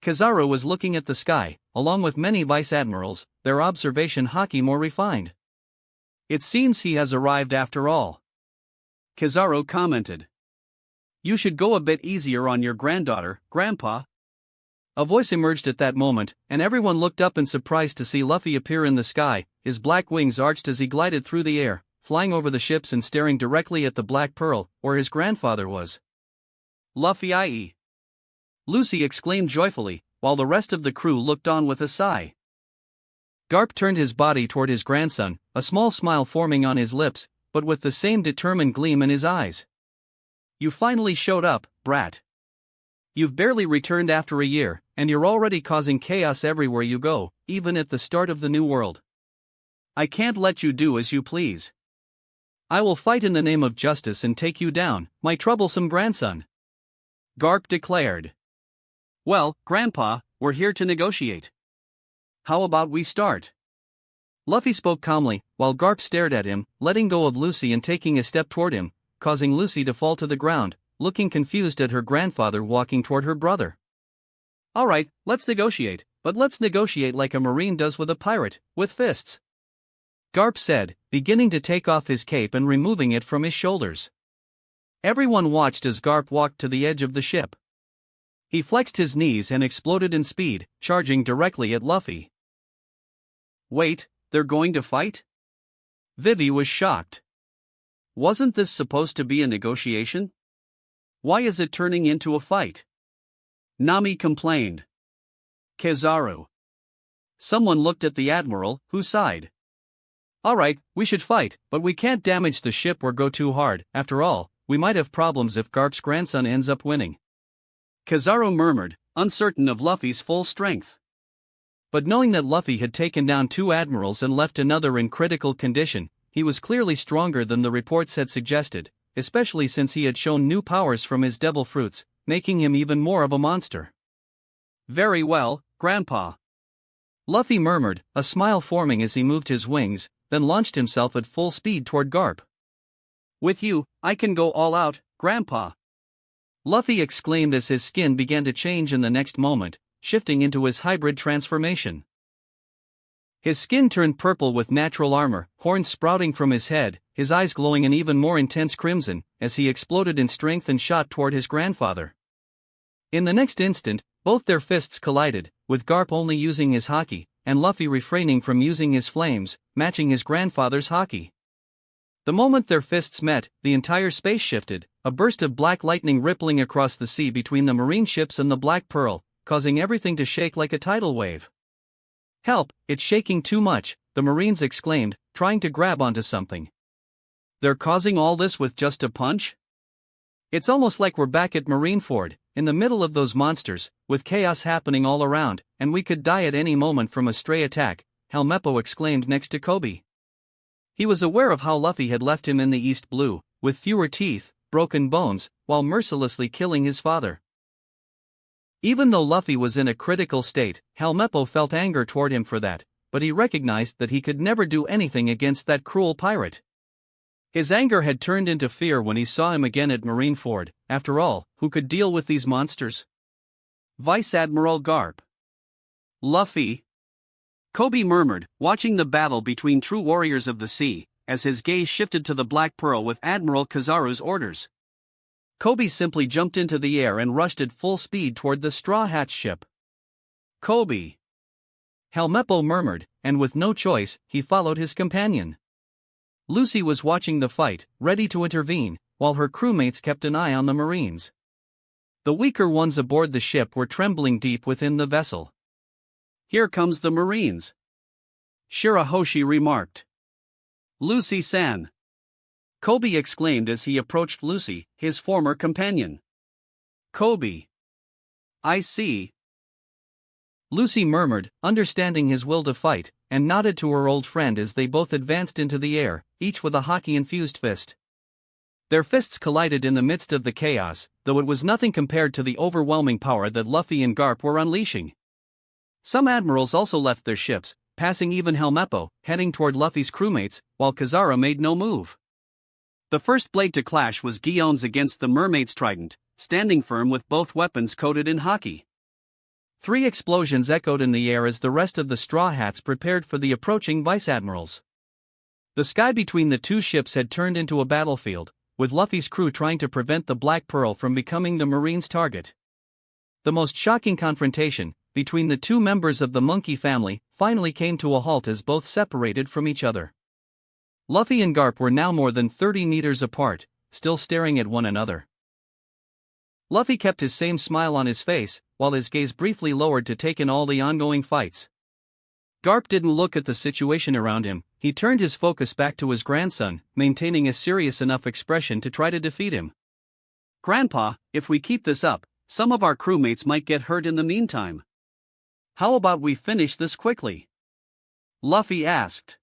Kizaru was looking at the sky, along with many vice admirals, their observation haki more refined. "It seems he has arrived after all," Kizaru commented. "You should go a bit easier on your granddaughter, Grandpa." A voice emerged at that moment, and everyone looked up in surprise to see Luffy appear in the sky, his black wings arched as he glided through the air, flying over the ships and staring directly at the Black Pearl, where his grandfather was. "Luffy ie!" Lucy exclaimed joyfully, while the rest of the crew looked on with a sigh. Garp turned his body toward his grandson, a small smile forming on his lips, but with the same determined gleam in his eyes. "You finally showed up, brat. You've barely returned after a year, and you're already causing chaos everywhere you go, even at the start of the new world. I can't let you do as you please. I will fight in the name of justice and take you down, my troublesome grandson," Garp declared. "Well, Grandpa, we're here to negotiate. How about we start?" Luffy spoke calmly, while Garp stared at him, letting go of Lucy and taking a step toward him, causing Lucy to fall to the ground, looking confused at her grandfather walking toward her brother. "All right, let's negotiate, but let's negotiate like a marine does with a pirate, with fists," Garp said, beginning to take off his cape and removing it from his shoulders. Everyone watched as Garp walked to the edge of the ship. He flexed his knees and exploded in speed, charging directly at Luffy. "Wait, they're going to fight?" Vivi was shocked. "Wasn't this supposed to be a negotiation? Why is it turning into a fight?" Nami complained. "Kizaru." Someone looked at the admiral, who sighed. "All right, we should fight, but we can't damage the ship or go too hard. After all, we might have problems if Garp's grandson ends up winning," Kizaru murmured, uncertain of Luffy's full strength. But knowing that Luffy had taken down 2 admirals and left another in critical condition, he was clearly stronger than the reports had suggested, especially since he had shown new powers from his devil fruits, making him even more of a monster. "Very well, Grandpa," Luffy murmured, a smile forming as he moved his wings, then launched himself at full speed toward Garp. "With you, I can go all out, Grandpa," Luffy exclaimed as his skin began to change in the next moment, shifting into his hybrid transformation. His skin turned purple with natural armor, horns sprouting from his head, his eyes glowing an even more intense crimson, as he exploded in strength and shot toward his grandfather. In the next instant, both their fists collided, with Garp only using his haki, and Luffy refraining from using his flames, matching his grandfather's haki. The moment their fists met, the entire space shifted, a burst of black lightning rippling across the sea between the marine ships and the Black Pearl, causing everything to shake like a tidal wave. "Help, it's shaking too much," the Marines exclaimed, trying to grab onto something. "They're causing all this with just a punch? It's almost like we're back at Marineford, in the middle of those monsters, with chaos happening all around, and we could die at any moment from a stray attack," Helmeppo exclaimed next to Kobe. He was aware of how Luffy had left him in the East Blue, with fewer teeth, broken bones, while mercilessly killing his father. Even though Luffy was in a critical state, Helmeppo felt anger toward him for that, but he recognized that he could never do anything against that cruel pirate. His anger had turned into fear when he saw him again at Marineford. After all, who could deal with these monsters? Vice Admiral Garp. Luffy. Kobe murmured, watching the battle between true warriors of the sea, as his gaze shifted to the Black Pearl with Admiral Kizaru's orders. Kobe simply jumped into the air and rushed at full speed toward the Straw Hat ship. "Kobe!" Helmeppo murmured, and with no choice, he followed his companion. Lucy was watching the fight, ready to intervene, while her crewmates kept an eye on the Marines. The weaker ones aboard the ship were trembling deep within the vessel. "Here comes the Marines," Shirahoshi remarked. "Lucy-san." Kobe exclaimed as he approached Lucy, his former companion. Kobe. I see. Lucy murmured, understanding his will to fight, and nodded to her old friend as they both advanced into the air, each with a hockey-infused fist. Their fists collided in the midst of the chaos, though it was nothing compared to the overwhelming power that Luffy and Garp were unleashing. Some admirals also left their ships, passing even Helmeppo, heading toward Luffy's crewmates, while Kazara made no move. The first blade to clash was Gion's against the mermaid's trident, standing firm with both weapons coated in haki. 3 explosions echoed in the air as the rest of the Straw Hats prepared for the approaching vice-admirals. The sky between the two ships had turned into a battlefield, with Luffy's crew trying to prevent the Black Pearl from becoming the Marine's target. The most shocking confrontation, between the 2 members of the monkey family, finally came to a halt as both separated from each other. Luffy and Garp were now more than 30 meters apart, still staring at one another. Luffy kept his same smile on his face, while his gaze briefly lowered to take in all the ongoing fights. Garp didn't look at the situation around him, he turned his focus back to his grandson, maintaining a serious enough expression to try to defeat him. Grandpa, if we keep this up, some of our crewmates might get hurt in the meantime. How about we finish this quickly? Luffy asked.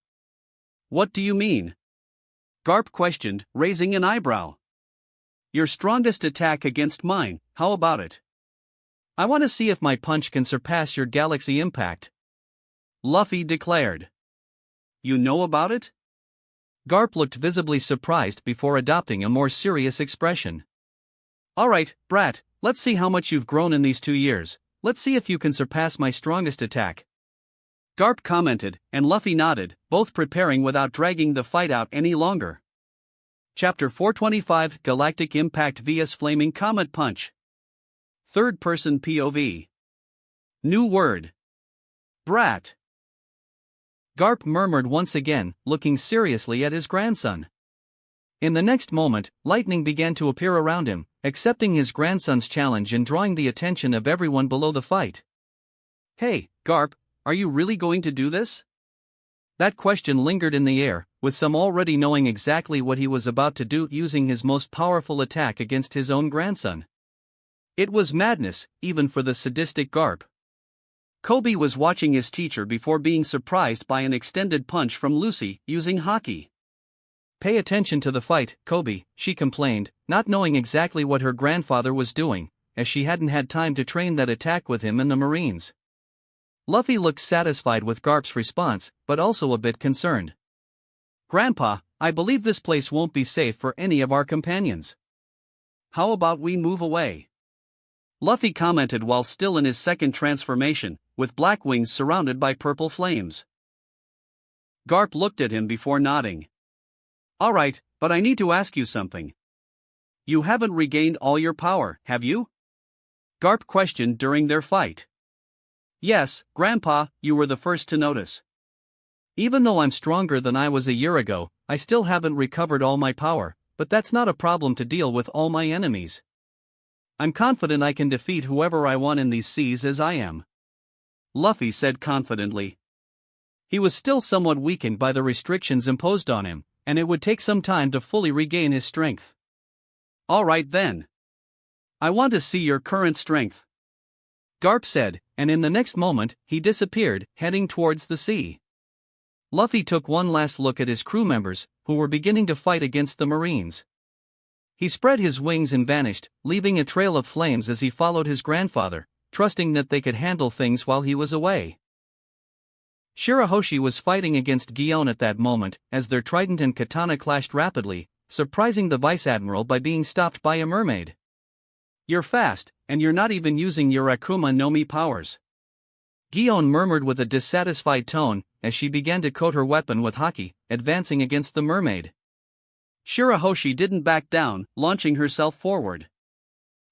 What do you mean? Garp questioned, raising an eyebrow. Your strongest attack against mine, how about it? I want to see if my punch can surpass your galaxy impact. Luffy declared. You know about it? Garp looked visibly surprised before adopting a more serious expression. Alright, brat, let's see how much you've grown in these 2 years, let's see if you can surpass my strongest attack. Garp commented, and Luffy nodded, both preparing without dragging the fight out any longer. Chapter 425 Galactic Impact vs Flaming Comet Punch. Third-person POV. New word. Brat. Garp murmured once again, looking seriously at his grandson. In the next moment, lightning began to appear around him, accepting his grandson's challenge and drawing the attention of everyone below the fight. Hey, Garp, are you really going to do this? That question lingered in the air, with some already knowing exactly what he was about to do using his most powerful attack against his own grandson. It was madness, even for the sadistic Garp. Kobe was watching his teacher before being surprised by an extended punch from Lucy, using haki. Pay attention to the fight, Kobe, she complained, not knowing exactly what her grandfather was doing, as she hadn't had time to train that attack with him in the Marines. Luffy looked satisfied with Garp's response, but also a bit concerned. Grandpa, I believe this place won't be safe for any of our companions. How about we move away? Luffy commented while still in his second transformation, with black wings surrounded by purple flames. Garp looked at him before nodding. Alright, but I need to ask you something. You haven't regained all your power, have you? Garp questioned during their fight. Yes, Grandpa, you were the first to notice. Even though I'm stronger than I was a year ago, I still haven't recovered all my power, but that's not a problem to deal with all my enemies. I'm confident I can defeat whoever I want in these seas as I am. Luffy said confidently. He was still somewhat weakened by the restrictions imposed on him, and it would take some time to fully regain his strength. Alright then. I want to see your current strength. Garp said, and in the next moment, he disappeared, heading towards the sea. Luffy took one last look at his crew members, who were beginning to fight against the Marines. He spread his wings and vanished, leaving a trail of flames as he followed his grandfather, trusting that they could handle things while he was away. Shirahoshi was fighting against Gion at that moment, as their trident and katana clashed rapidly, surprising the vice-admiral by being stopped by a mermaid. You're fast, and you're not even using your Akuma no Mi powers. Gion murmured with a dissatisfied tone, as she began to coat her weapon with haki, advancing against the mermaid. Shirahoshi didn't back down, launching herself forward.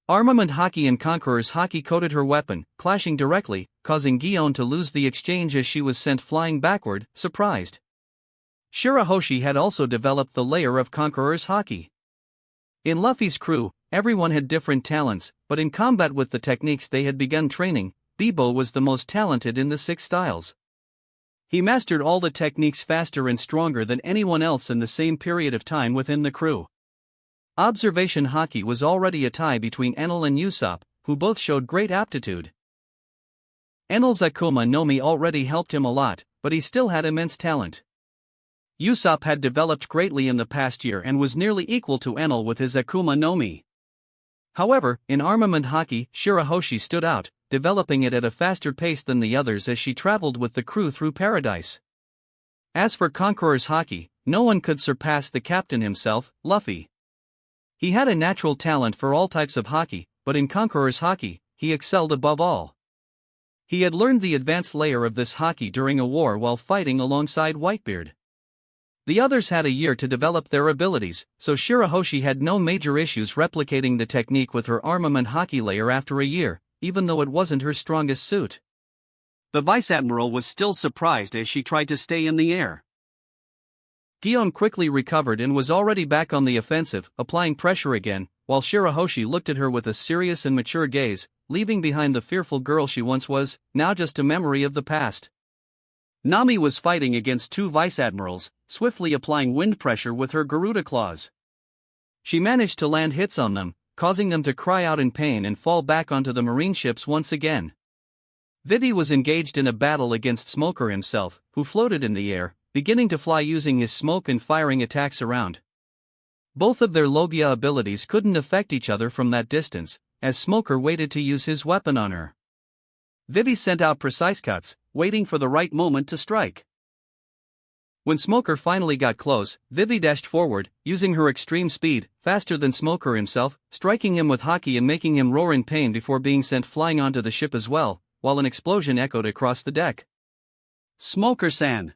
Armament haki and Conqueror's haki coated her weapon, clashing directly, causing Gion to lose the exchange as she was sent flying backward, surprised. Shirahoshi had also developed the layer of Conqueror's haki. In Luffy's crew, everyone had different talents, but in combat with the techniques they had begun training, Bebo was the most talented in the 6 styles. He mastered all the techniques faster and stronger than anyone else in the same period of time within the crew. Observation Haki was already a tie between Enel and Usopp, who both showed great aptitude. Enel's Akuma no Mi already helped him a lot, but he still had immense talent. Usopp had developed greatly in the past year and was nearly equal to Enel with his Akuma no Mi. However, in armament Haki, Shirahoshi stood out, developing it at a faster pace than the others as she traveled with the crew through paradise. As for Conqueror's Haki, no one could surpass the captain himself, Luffy. He had a natural talent for all types of Haki, but in Conqueror's Haki, he excelled above all. He had learned the advanced layer of this Haki during a war while fighting alongside Whitebeard. The others had a year to develop their abilities, so Shirahoshi had no major issues replicating the technique with her armament Haki layer after a year, even though it wasn't her strongest suit. The Vice Admiral was still surprised as she tried to stay in the air. Gion quickly recovered and was already back on the offensive, applying pressure again, while Shirahoshi looked at her with a serious and mature gaze, leaving behind the fearful girl she once was, now just a memory of the past. Nami was fighting against two Vice Admirals, swiftly applying wind pressure with her Garuda claws. She managed to land hits on them, causing them to cry out in pain and fall back onto the marine ships once again. Vivi was engaged in a battle against Smoker himself, who floated in the air, beginning to fly using his smoke and firing attacks around. Both of their Logia abilities couldn't affect each other from that distance, as Smoker waited to use his weapon on her. Vivi sent out precise cuts, waiting for the right moment to strike. When Smoker finally got close, Vivi dashed forward, using her extreme speed, faster than Smoker himself, striking him with Haki and making him roar in pain before being sent flying onto the ship as well, while an explosion echoed across the deck. "Smoker-san!"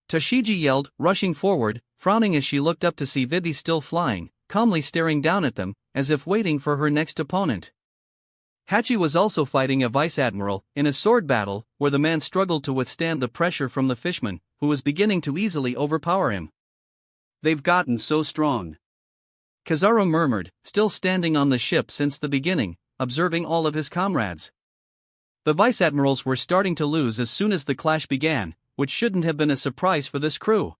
Tashigi yelled, rushing forward, frowning as she looked up to see Vivi still flying, calmly staring down at them, as if waiting for her next opponent. Hachi was also fighting a Vice Admiral, in a sword battle, where the man struggled to withstand the pressure from the fishman, who was beginning to easily overpower him. "They've gotten so strong," Kizaru murmured, still standing on the ship since the beginning, observing all of his comrades. The Vice Admirals were starting to lose as soon as the clash began, which shouldn't have been a surprise for this crew.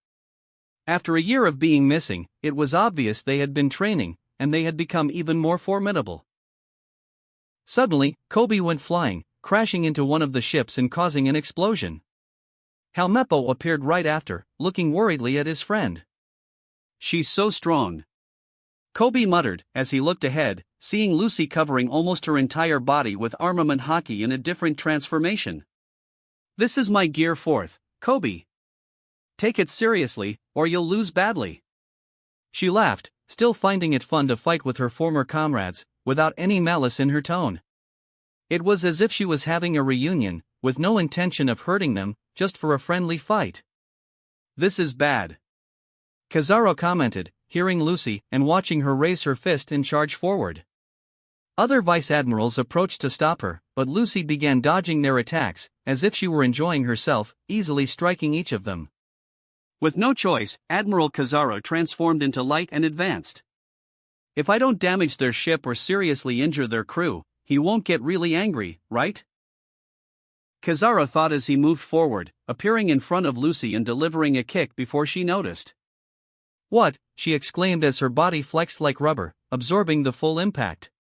After a year of being missing, it was obvious they had been training, and they had become even more formidable. Suddenly, Kobe went flying, crashing into one of the ships and causing an explosion. Helmeppo appeared right after, looking worriedly at his friend. "She's so strong," Kobe muttered, as he looked ahead, seeing Lucy covering almost her entire body with armament Haki in a different transformation. "This is my Gear 4th, Kobe. Take it seriously, or you'll lose badly." She laughed, still finding it fun to fight with her former comrades, without any malice in her tone. It was as if she was having a reunion, with no intention of hurting them, just for a friendly fight. "This is bad," Kizaru commented, hearing Lucy and watching her raise her fist and charge forward. Other Vice Admirals approached to stop her, but Lucy began dodging their attacks, as if she were enjoying herself, easily striking each of them. With no choice, Admiral Kizaru transformed into light and advanced. "If I don't damage their ship or seriously injure their crew, he won't get really angry, right?" Kizaru thought as he moved forward, appearing in front of Lucy and delivering a kick before she noticed. "What?" she exclaimed as her body flexed like rubber, absorbing the full impact.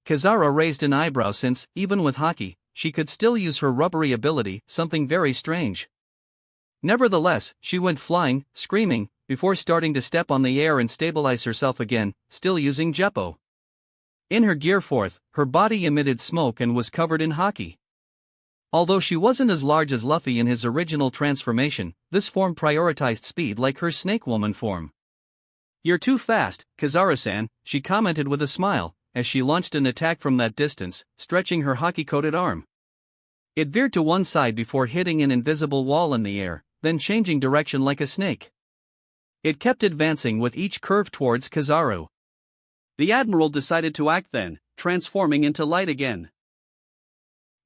Kizaru raised an eyebrow since, even with Haki, she could still use her rubbery ability, something very strange. Nevertheless, she went flying, screaming, before starting to step on the air and stabilize herself again, still using Jeppo. In her Gear 4th, her body emitted smoke and was covered in Haki. Although she wasn't as large as Luffy in his original transformation, this form prioritized speed like her Snake Woman form. "You're too fast, Kizaru-san," she commented with a smile, as she launched an attack from that distance, stretching her Haki-coated arm. It veered to one side before hitting an invisible wall in the air, then changing direction like a snake. It kept advancing with each curve towards Kizaru. The Admiral decided to act then, transforming into light again.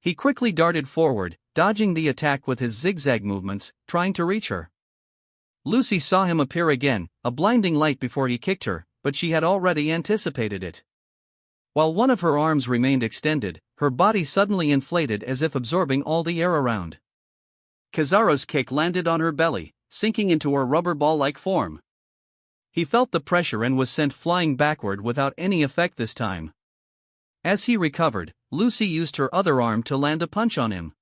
He quickly darted forward, dodging the attack with his zigzag movements, trying to reach her. Lucy saw him appear again, a blinding light before he kicked her, but she had already anticipated it. While one of her arms remained extended, her body suddenly inflated as if absorbing all the air around. Kizaru's kick landed on her belly, sinking into her rubber ball-like form. He felt the pressure and was sent flying backward without any effect this time. As he recovered, Lucy used her other arm to land a punch on him.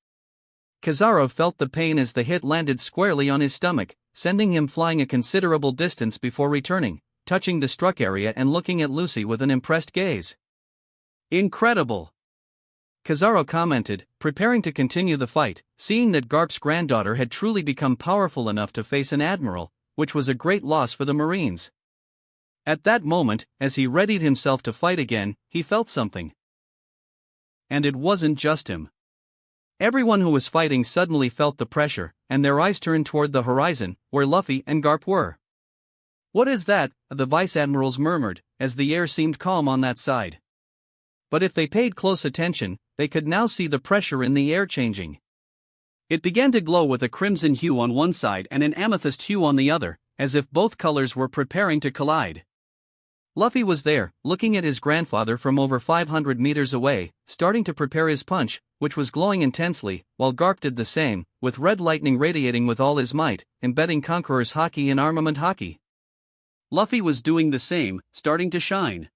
Kizaru felt the pain as the hit landed squarely on his stomach, sending him flying a considerable distance before returning, touching the struck area and looking at Lucy with an impressed gaze. "Incredible!" Kizaru commented, preparing to continue the fight, seeing that Garp's granddaughter had truly become powerful enough to face an admiral, which was a great loss for the Marines. At that moment, as he readied himself to fight again, he felt something. And it wasn't just him. Everyone who was fighting suddenly felt the pressure, and their eyes turned toward the horizon, where Luffy and Garp were. "What is that?" the vice-admirals murmured, as the air seemed calm on that side. But if they paid close attention, they could now see the pressure in the air changing. It began to glow with a crimson hue on one side and an amethyst hue on the other, as if both colors were preparing to collide. Luffy was there, looking at his grandfather from over 500 meters away, starting to prepare his punch, which was glowing intensely, while Garp did the same, with red lightning radiating with all his might, embedding Conqueror's Haki in Armament Haki. Luffy was doing the same, starting to shine.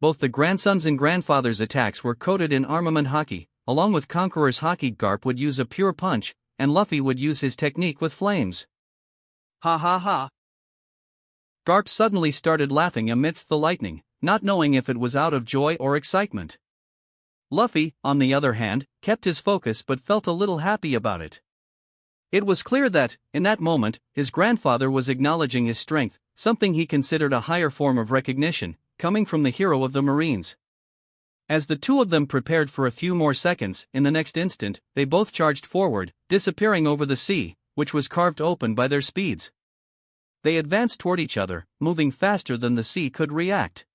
Both the grandson's and grandfather's attacks were coated in Armament Haki, along with Conqueror's Haki. Garp would use a pure punch, and Luffy would use his technique with flames. Ha ha ha! Garp suddenly started laughing amidst the lightning, not knowing if it was out of joy or excitement. Luffy, on the other hand, kept his focus but felt a little happy about it. It was clear that, in that moment, his grandfather was acknowledging his strength, something he considered a higher form of recognition, coming from the hero of the Marines. As the two of them prepared for a few more seconds, in the next instant, they both charged forward, disappearing over the sea, which was carved open by their speeds. They advanced toward each other, moving faster than the sea could react.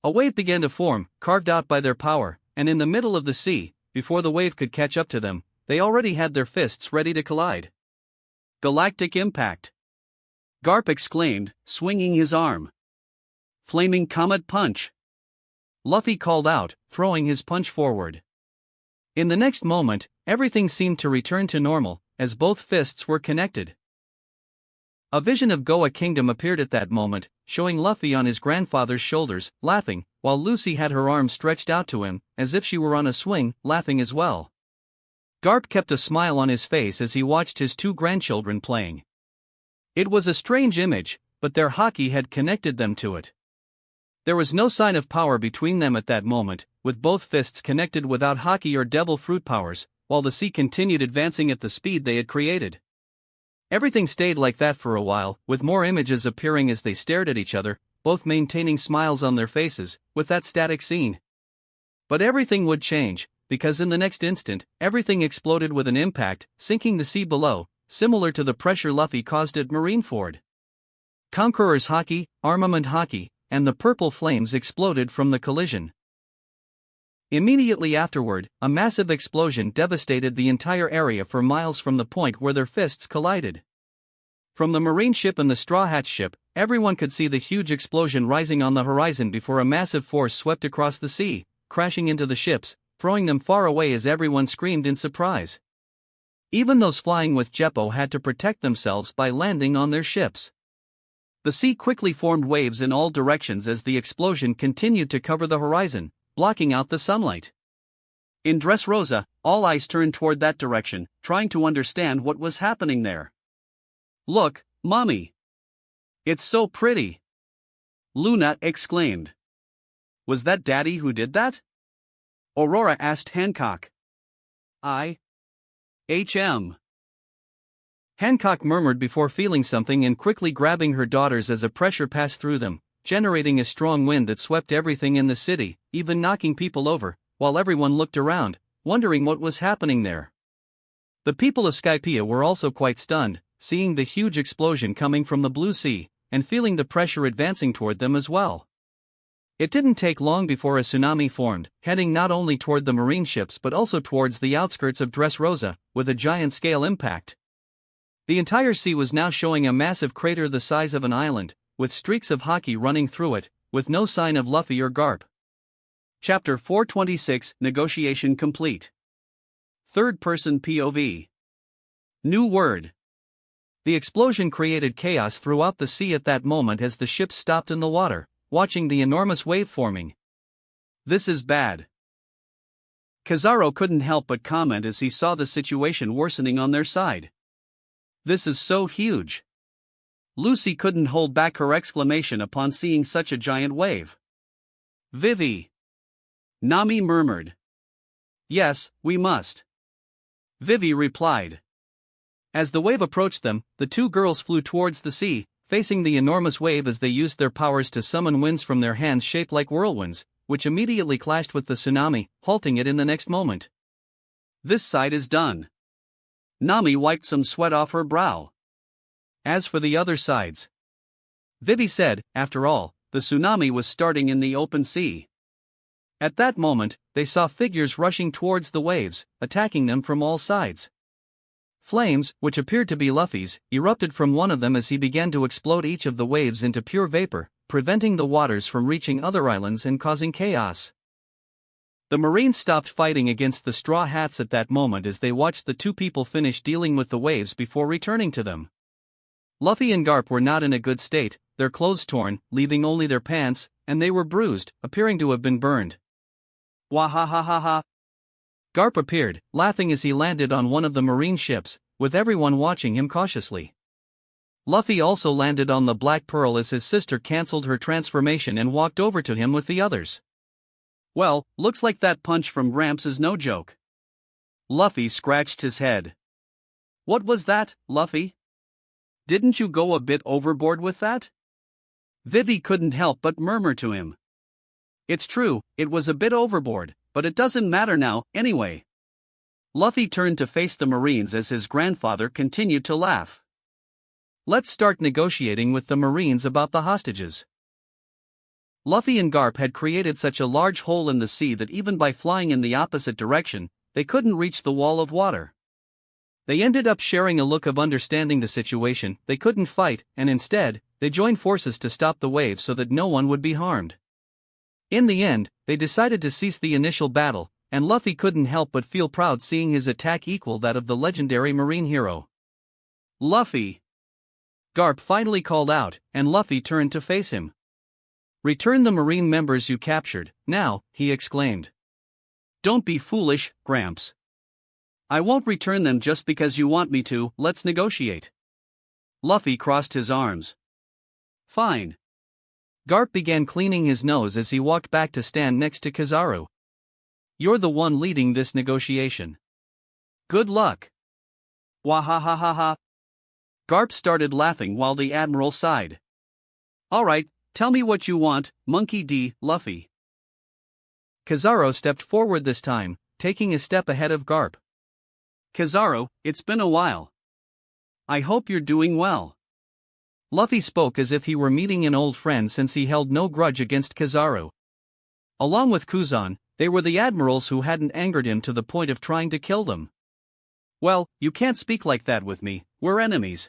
A wave began to form, carved out by their power, and in the middle of the sea, before the wave could catch up to them, they already had their fists ready to collide. Galactic impact! Garp exclaimed, swinging his arm. Flaming Comet Punch! Luffy called out, throwing his punch forward. In the next moment, everything seemed to return to normal, as both fists were connected. A vision of Goa Kingdom appeared at that moment, showing Luffy on his grandfather's shoulders, laughing, while Lucy had her arms stretched out to him, as if she were on a swing, laughing as well. Garp kept a smile on his face as he watched his two grandchildren playing. It was a strange image, but their Haki had connected them to it. There was no sign of power between them at that moment, with both fists connected without Haki or Devil Fruit powers, while the sea continued advancing at the speed they had created. Everything stayed like that for a while, with more images appearing as they stared at each other, both maintaining smiles on their faces, with that static scene. But everything would change, because in the next instant, everything exploded with an impact, sinking the sea below, similar to the pressure Luffy caused at Marineford. Conqueror's Haki, Armament Haki, and the purple flames exploded from the collision. Immediately afterward, a massive explosion devastated the entire area for miles from the point where their fists collided. From the marine ship and the Straw Hat ship, everyone could see the huge explosion rising on the horizon before a massive force swept across the sea, crashing into the ships, throwing them far away as everyone screamed in surprise. Even those flying with Jeppo had to protect themselves by landing on their ships. The sea quickly formed waves in all directions as the explosion continued to cover the horizon, blocking out the sunlight. In Dressrosa, all eyes turned toward that direction, trying to understand what was happening there. "Look, Mommy! It's so pretty!" Luna exclaimed. "Was that Daddy who did that?" Aurora asked Hancock. "HM." Hancock murmured before feeling something and quickly grabbing her daughters as a pressure passed through them, generating a strong wind that swept everything in the city, even knocking people over, while everyone looked around, wondering what was happening there. The people of Skypiea were also quite stunned, seeing the huge explosion coming from the blue sea, and feeling the pressure advancing toward them as well. It didn't take long before a tsunami formed, heading not only toward the marine ships but also towards the outskirts of Dressrosa, with a giant-scale impact. The entire sea was now showing a massive crater the size of an island, with streaks of Haki running through it, with no sign of Luffy or Garp. Chapter 426, Negotiation complete. Third-person POV. New word. The explosion created chaos throughout the sea at that moment as the ship stopped in the water, watching the enormous wave forming. This is bad. Kizaru couldn't help but comment as he saw the situation worsening on their side. This is so huge. Lucy couldn't hold back her exclamation upon seeing such a giant wave. Vivi. Nami murmured. Yes, we must. Vivi replied. As the wave approached them, the two girls flew towards the sea, facing the enormous wave as they used their powers to summon winds from their hands shaped like whirlwinds, which immediately clashed with the tsunami, halting it in the next moment. This side is done. Nami wiped some sweat off her brow. As for the other sides, Vivi said, after all, the tsunami was starting in the open sea. At that moment, they saw figures rushing towards the waves, attacking them from all sides. Flames, which appeared to be Luffy's, erupted from one of them as he began to explode each of the waves into pure vapor, preventing the waters from reaching other islands and causing chaos. The Marines stopped fighting against the Straw Hats at that moment as they watched the two people finish dealing with the waves before returning to them. Luffy and Garp were not in a good state, their clothes torn, leaving only their pants, and they were bruised, appearing to have been burned. Wahahaha! Garp appeared, laughing as he landed on one of the marine ships, with everyone watching him cautiously. Luffy also landed on the Black Pearl as his sister cancelled her transformation and walked over to him with the others. Well, looks like that punch from Gramps is no joke. Luffy scratched his head. What was that, Luffy? Didn't you go a bit overboard with that? Vivi couldn't help but murmur to him. It's true, it was a bit overboard, but it doesn't matter now, anyway. Luffy turned to face the Marines as his grandfather continued to laugh. Let's start negotiating with the Marines about the hostages. Luffy and Garp had created such a large hole in the sea that even by flying in the opposite direction, they couldn't reach the wall of water. They ended up sharing a look of understanding the situation. They couldn't fight, and instead, they joined forces to stop the wave so that no one would be harmed. In the end, they decided to cease the initial battle, and Luffy couldn't help but feel proud seeing his attack equal that of the legendary marine hero. Luffy! Garp finally called out, and Luffy turned to face him. Return the marine members you captured, now, he exclaimed. Don't be foolish, Gramps. I won't return them just because you want me to, let's negotiate. Luffy crossed his arms. Fine. Garp began cleaning his nose as he walked back to stand next to Kizaru. You're the one leading this negotiation. Good luck. Wahahaha. Garp started laughing while the Admiral sighed. Alright, tell me what you want, Monkey D. Luffy. Kizaru stepped forward this time, taking a step ahead of Garp. Kizaru, it's been a while. I hope you're doing well. Luffy spoke as if he were meeting an old friend since he held no grudge against Kizaru. Along with Kuzan, they were the admirals who hadn't angered him to the point of trying to kill them. Well, you can't speak like that with me, we're enemies.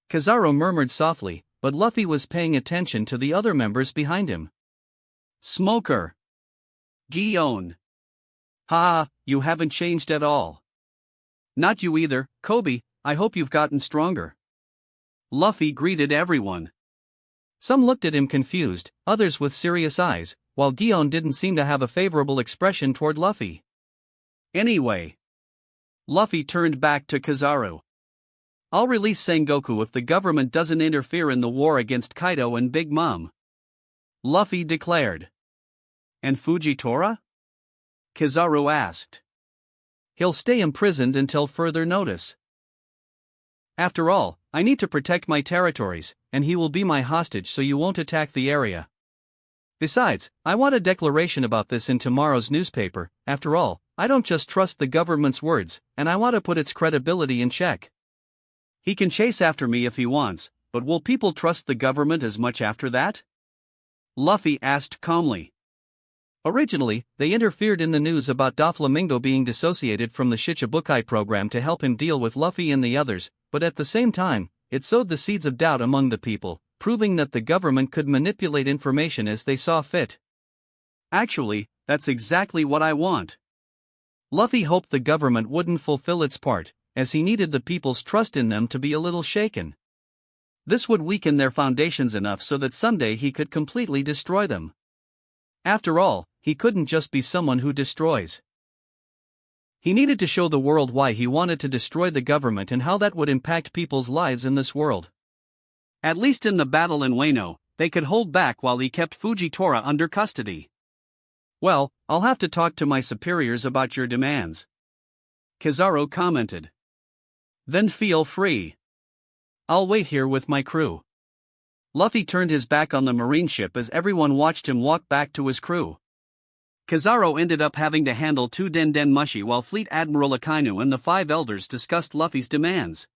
Kizaru murmured softly, but Luffy was paying attention to the other members behind him. Smoker. Gion. Ha, you haven't changed at all. Not you either, Kobe, I hope you've gotten stronger. Luffy greeted everyone. Some looked at him confused, others with serious eyes, while Gion didn't seem to have a favorable expression toward Luffy. Anyway. Luffy turned back to Kizaru. I'll release Sengoku if the government doesn't interfere in the war against Kaido and Big Mom. Luffy declared. And Fujitora? Kizaru asked. He'll stay imprisoned until further notice. After all, I need to protect my territories, and he will be my hostage so you won't attack the area. Besides, I want a declaration about this in tomorrow's newspaper. After all, I don't just trust the government's words, and I want to put its credibility in check. He can chase after me if he wants, but will people trust the government as much after that? Luffy asked calmly. Originally, they interfered in the news about Doflamingo being dissociated from the Shichibukai program to help him deal with Luffy and the others, but at the same time, it sowed the seeds of doubt among the people, proving that the government could manipulate information as they saw fit. Actually, that's exactly what I want. Luffy hoped the government wouldn't fulfill its part, as he needed the people's trust in them to be a little shaken. This would weaken their foundations enough so that someday he could completely destroy them. After all, he couldn't just be someone who destroys. He needed to show the world why he wanted to destroy the government and how that would impact people's lives in this world. At least in the battle in Wano, they could hold back while he kept Fujitora under custody. Well, I'll have to talk to my superiors about your demands, Kizaru commented. Then feel free. I'll wait here with my crew. Luffy turned his back on the marine ship as everyone watched him walk back to his crew. Kizaru ended up having to handle 2 Den Mushi while Fleet Admiral Akainu and the 5 elders discussed Luffy's demands.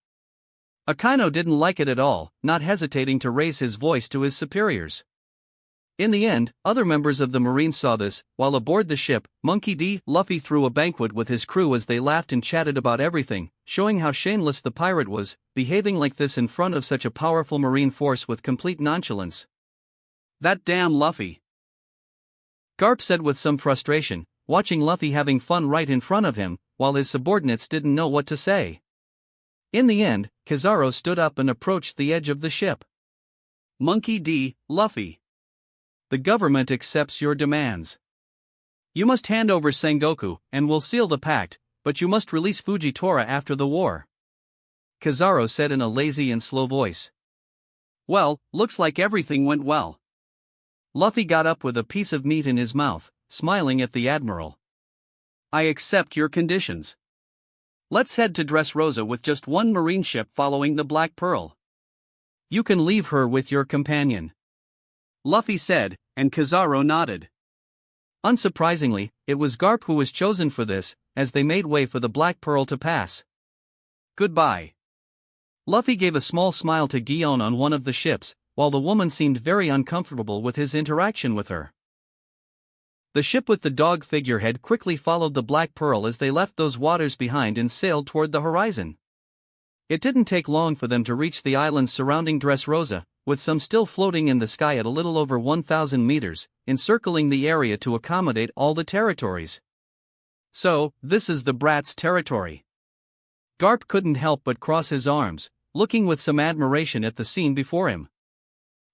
Akainu didn't like it at all, not hesitating to raise his voice to his superiors. In the end, other members of the Marines saw this. While aboard the ship, Monkey D. Luffy threw a banquet with his crew as they laughed and chatted about everything, showing how shameless the pirate was, behaving like this in front of such a powerful Marine force with complete nonchalance. That damn Luffy, Garp said with some frustration, watching Luffy having fun right in front of him, while his subordinates didn't know what to say. In the end, Kizaru stood up and approached the edge of the ship. Monkey D. Luffy, the government accepts your demands. You must hand over Sengoku, and we'll seal the pact, but you must release Fujitora after the war, Kizaru said in a lazy and slow voice. Well, looks like everything went well. Luffy got up with a piece of meat in his mouth, smiling at the admiral. I accept your conditions. Let's head to Dressrosa with just 1 marine ship following the Black Pearl. You can leave her with your companion, Luffy said, and Kizaru nodded. Unsurprisingly, it was Garp who was chosen for this, as they made way for the Black Pearl to pass. Goodbye. Luffy gave a small smile to Gion on one of the ships, while the woman seemed very uncomfortable with his interaction with her. The ship with the dog figurehead quickly followed the Black Pearl as they left those waters behind and sailed toward the horizon. It didn't take long for them to reach the islands surrounding Dressrosa, with some still floating in the sky at a little over 1,000 meters, encircling the area to accommodate all the territories. So, this is the Brat's territory. Garp couldn't help but cross his arms, looking with some admiration at the scene before him.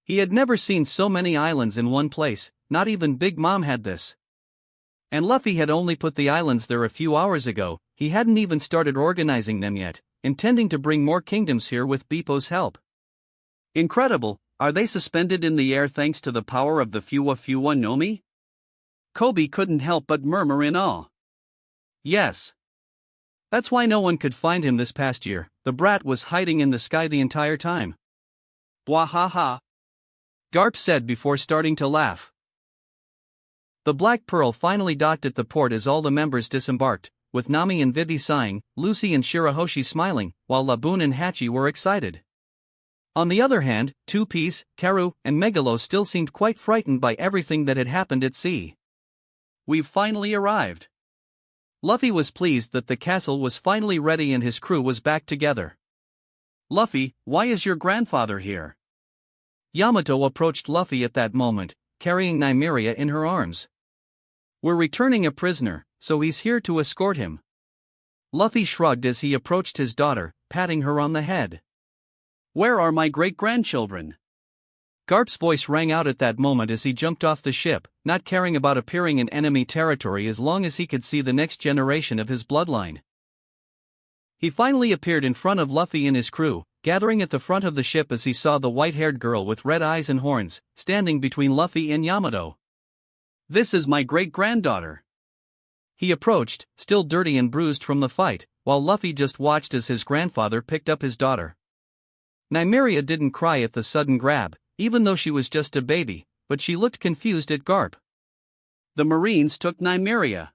He had never seen so many islands in one place, not even Big Mom had this. And Luffy had only put the islands there a few hours ago. He hadn't even started organizing them yet, intending to bring more kingdoms here with Bippo's help. Incredible, are they suspended in the air thanks to the power of the Fuwa no Mi? Kobe couldn't help but murmur in awe. Yes. That's why no one could find him this past year. The Brat was hiding in the sky the entire time. Bwahaha, Garp said before starting to laugh. The Black Pearl finally docked at the port as all the members disembarked, with Nami and Vivi sighing, Lucy and Shirahoshi smiling, while Laboon and Hachi were excited. On the other hand, Two Piece, Karu, and Megalo still seemed quite frightened by everything that had happened at sea. We've finally arrived. Luffy was pleased that the castle was finally ready and his crew was back together. Luffy, why is your grandfather here? Yamato approached Luffy at that moment, carrying Nymeria in her arms. We're returning a prisoner, so he's here to escort him. Luffy shrugged as he approached his daughter, patting her on the head. Where are my great-grandchildren? Garp's voice rang out at that moment as he jumped off the ship, not caring about appearing in enemy territory as long as he could see the next generation of his bloodline. He finally appeared in front of Luffy and his crew, gathering at the front of the ship as he saw the white-haired girl with red eyes and horns, standing between Luffy and Yamato. This is my great-granddaughter. He approached, still dirty and bruised from the fight, while Luffy just watched as his grandfather picked up his daughter. Nymeria didn't cry at the sudden grab, even though she was just a baby, but she looked confused at Garp. The Marines took Nymeria.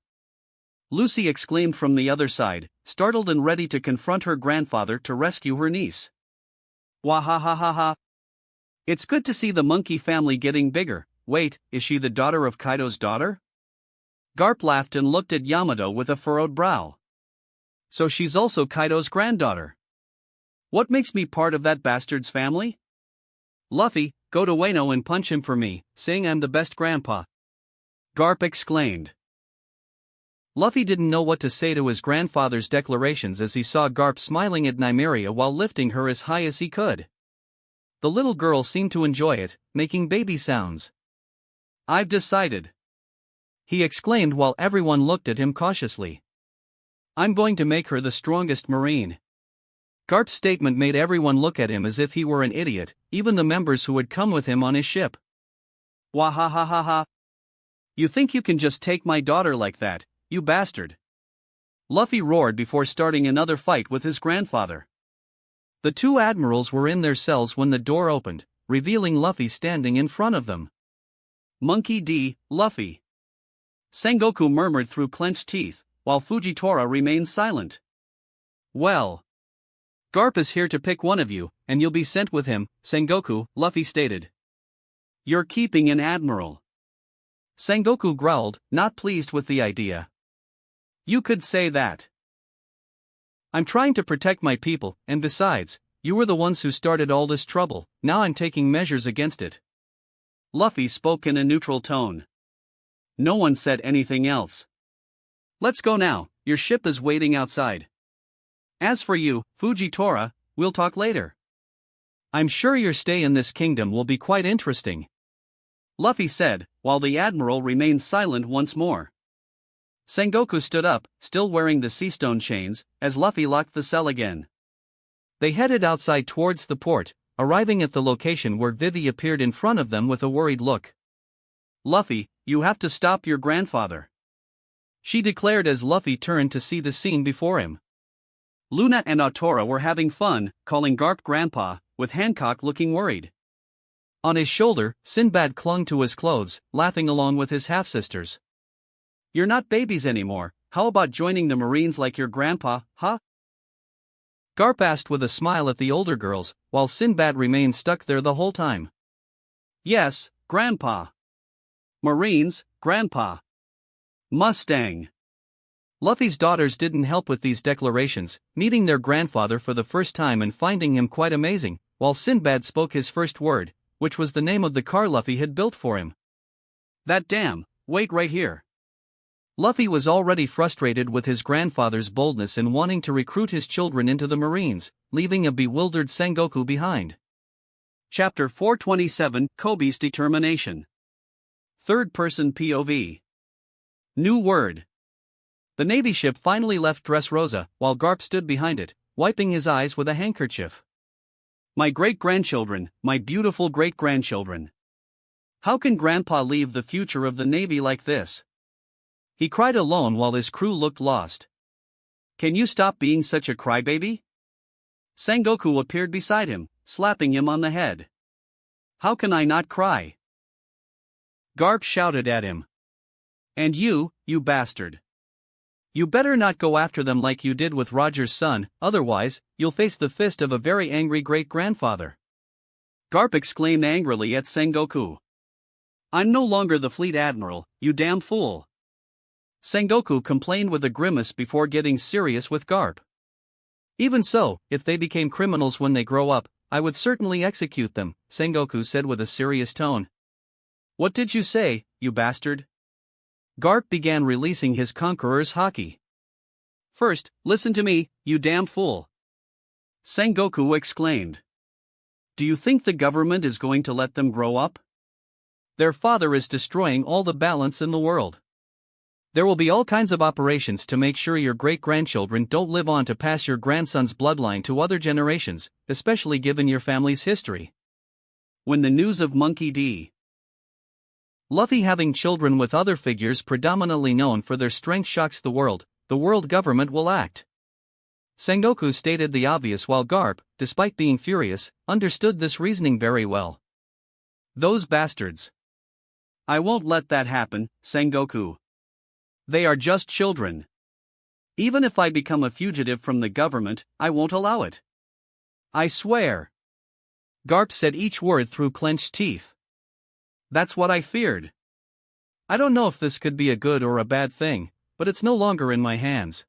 Lucy exclaimed from the other side, startled and ready to confront her grandfather to rescue her niece. Wahahaha. It's good to see the monkey family getting bigger. Wait, is she the daughter of Kaido's daughter? Garp laughed and looked at Yamato with a furrowed brow. So she's also Kaido's granddaughter. What makes me part of that bastard's family? Luffy, go to Wano and punch him for me, saying I'm the best grandpa. Garp exclaimed. Luffy didn't know what to say to his grandfather's declarations as he saw Garp smiling at Nymeria while lifting her as high as he could. The little girl seemed to enjoy it, making baby sounds. "I've decided," he exclaimed while everyone looked at him cautiously. "I'm going to make her the strongest marine." Garp's statement made everyone look at him as if he were an idiot, even the members who had come with him on his ship. "Wahahaha! You think you can just take my daughter like that, you bastard?" Luffy roared before starting another fight with his grandfather. The two admirals were in their cells when the door opened, revealing Luffy standing in front of them. "Monkey D, Luffy," Sengoku murmured through clenched teeth, while Fujitora remained silent. "Well, Garp is here to pick one of you, and you'll be sent with him, Sengoku," Luffy stated. "You're keeping an admiral," Sengoku growled, not pleased with the idea. "You could say that. I'm trying to protect my people, and besides, you were the ones who started all this trouble, now I'm taking measures against it." Luffy spoke in a neutral tone. No one said anything else. "Let's go now, your ship is waiting outside. As for you, Fujitora, we'll talk later. I'm sure your stay in this kingdom will be quite interesting," Luffy said, while the admiral remained silent once more. Sengoku stood up, still wearing the sea stone chains, as Luffy locked the cell again. They headed outside towards the port, arriving at the location where Vivi appeared in front of them with a worried look. "Luffy, you have to stop your grandfather," she declared as Luffy turned to see the scene before him. Luna and Atora were having fun, calling Garp Grandpa, with Hancock looking worried. On his shoulder, Sinbad clung to his clothes, laughing along with his half-sisters. "You're not babies anymore, how about joining the Marines like your grandpa, huh?" Garp asked with a smile at the older girls, while Sinbad remained stuck there the whole time. "Yes, Grandpa. Marines, Grandpa. Mustang." Luffy's daughters didn't help with these declarations, meeting their grandfather for the first time and finding him quite amazing, while Sinbad spoke his first word, which was the name of the car Luffy had built for him. "That damn, wait right here." Luffy was already frustrated with his grandfather's boldness in wanting to recruit his children into the Marines, leaving a bewildered Sengoku behind. Chapter 427, Kobe's Determination. Third-person POV. New word. The Navy ship finally left Dressrosa, while Garp stood behind it, wiping his eyes with a handkerchief. "My great-grandchildren, my beautiful great-grandchildren. How can Grandpa leave the future of the Navy like this?" He cried alone while his crew looked lost. "Can you stop being such a crybaby?" Sengoku appeared beside him, slapping him on the head. "How can I not cry?" Garp shouted at him. "And you bastard. You better not go after them like you did with Roger's son, otherwise, you'll face the fist of a very angry great-grandfather." Garp exclaimed angrily at Sengoku. "I'm no longer the fleet admiral, you damn fool." Sengoku complained with a grimace before getting serious with Garp. "Even so, if they became criminals when they grow up, I would certainly execute them," Sengoku said with a serious tone. "What did you say, you bastard?" Garp began releasing his conqueror's haki. "First, listen to me, you damn fool," Sengoku exclaimed. "Do you think the government is going to let them grow up? Their father is destroying all the balance in the world. There will be all kinds of operations to make sure your great-grandchildren don't live on to pass your grandson's bloodline to other generations, especially given your family's history." When the news of Monkey D. Luffy having children with other figures predominantly known for their strength shocks the world government will act. Sengoku stated the obvious while Garp, despite being furious, understood this reasoning very well. "Those bastards. I won't let that happen, Sengoku. They are just children. Even if I become a fugitive from the government, I won't allow it. I swear." Garp said each word through clenched teeth. "That's what I feared. I don't know if this could be a good or a bad thing, but it's no longer in my hands.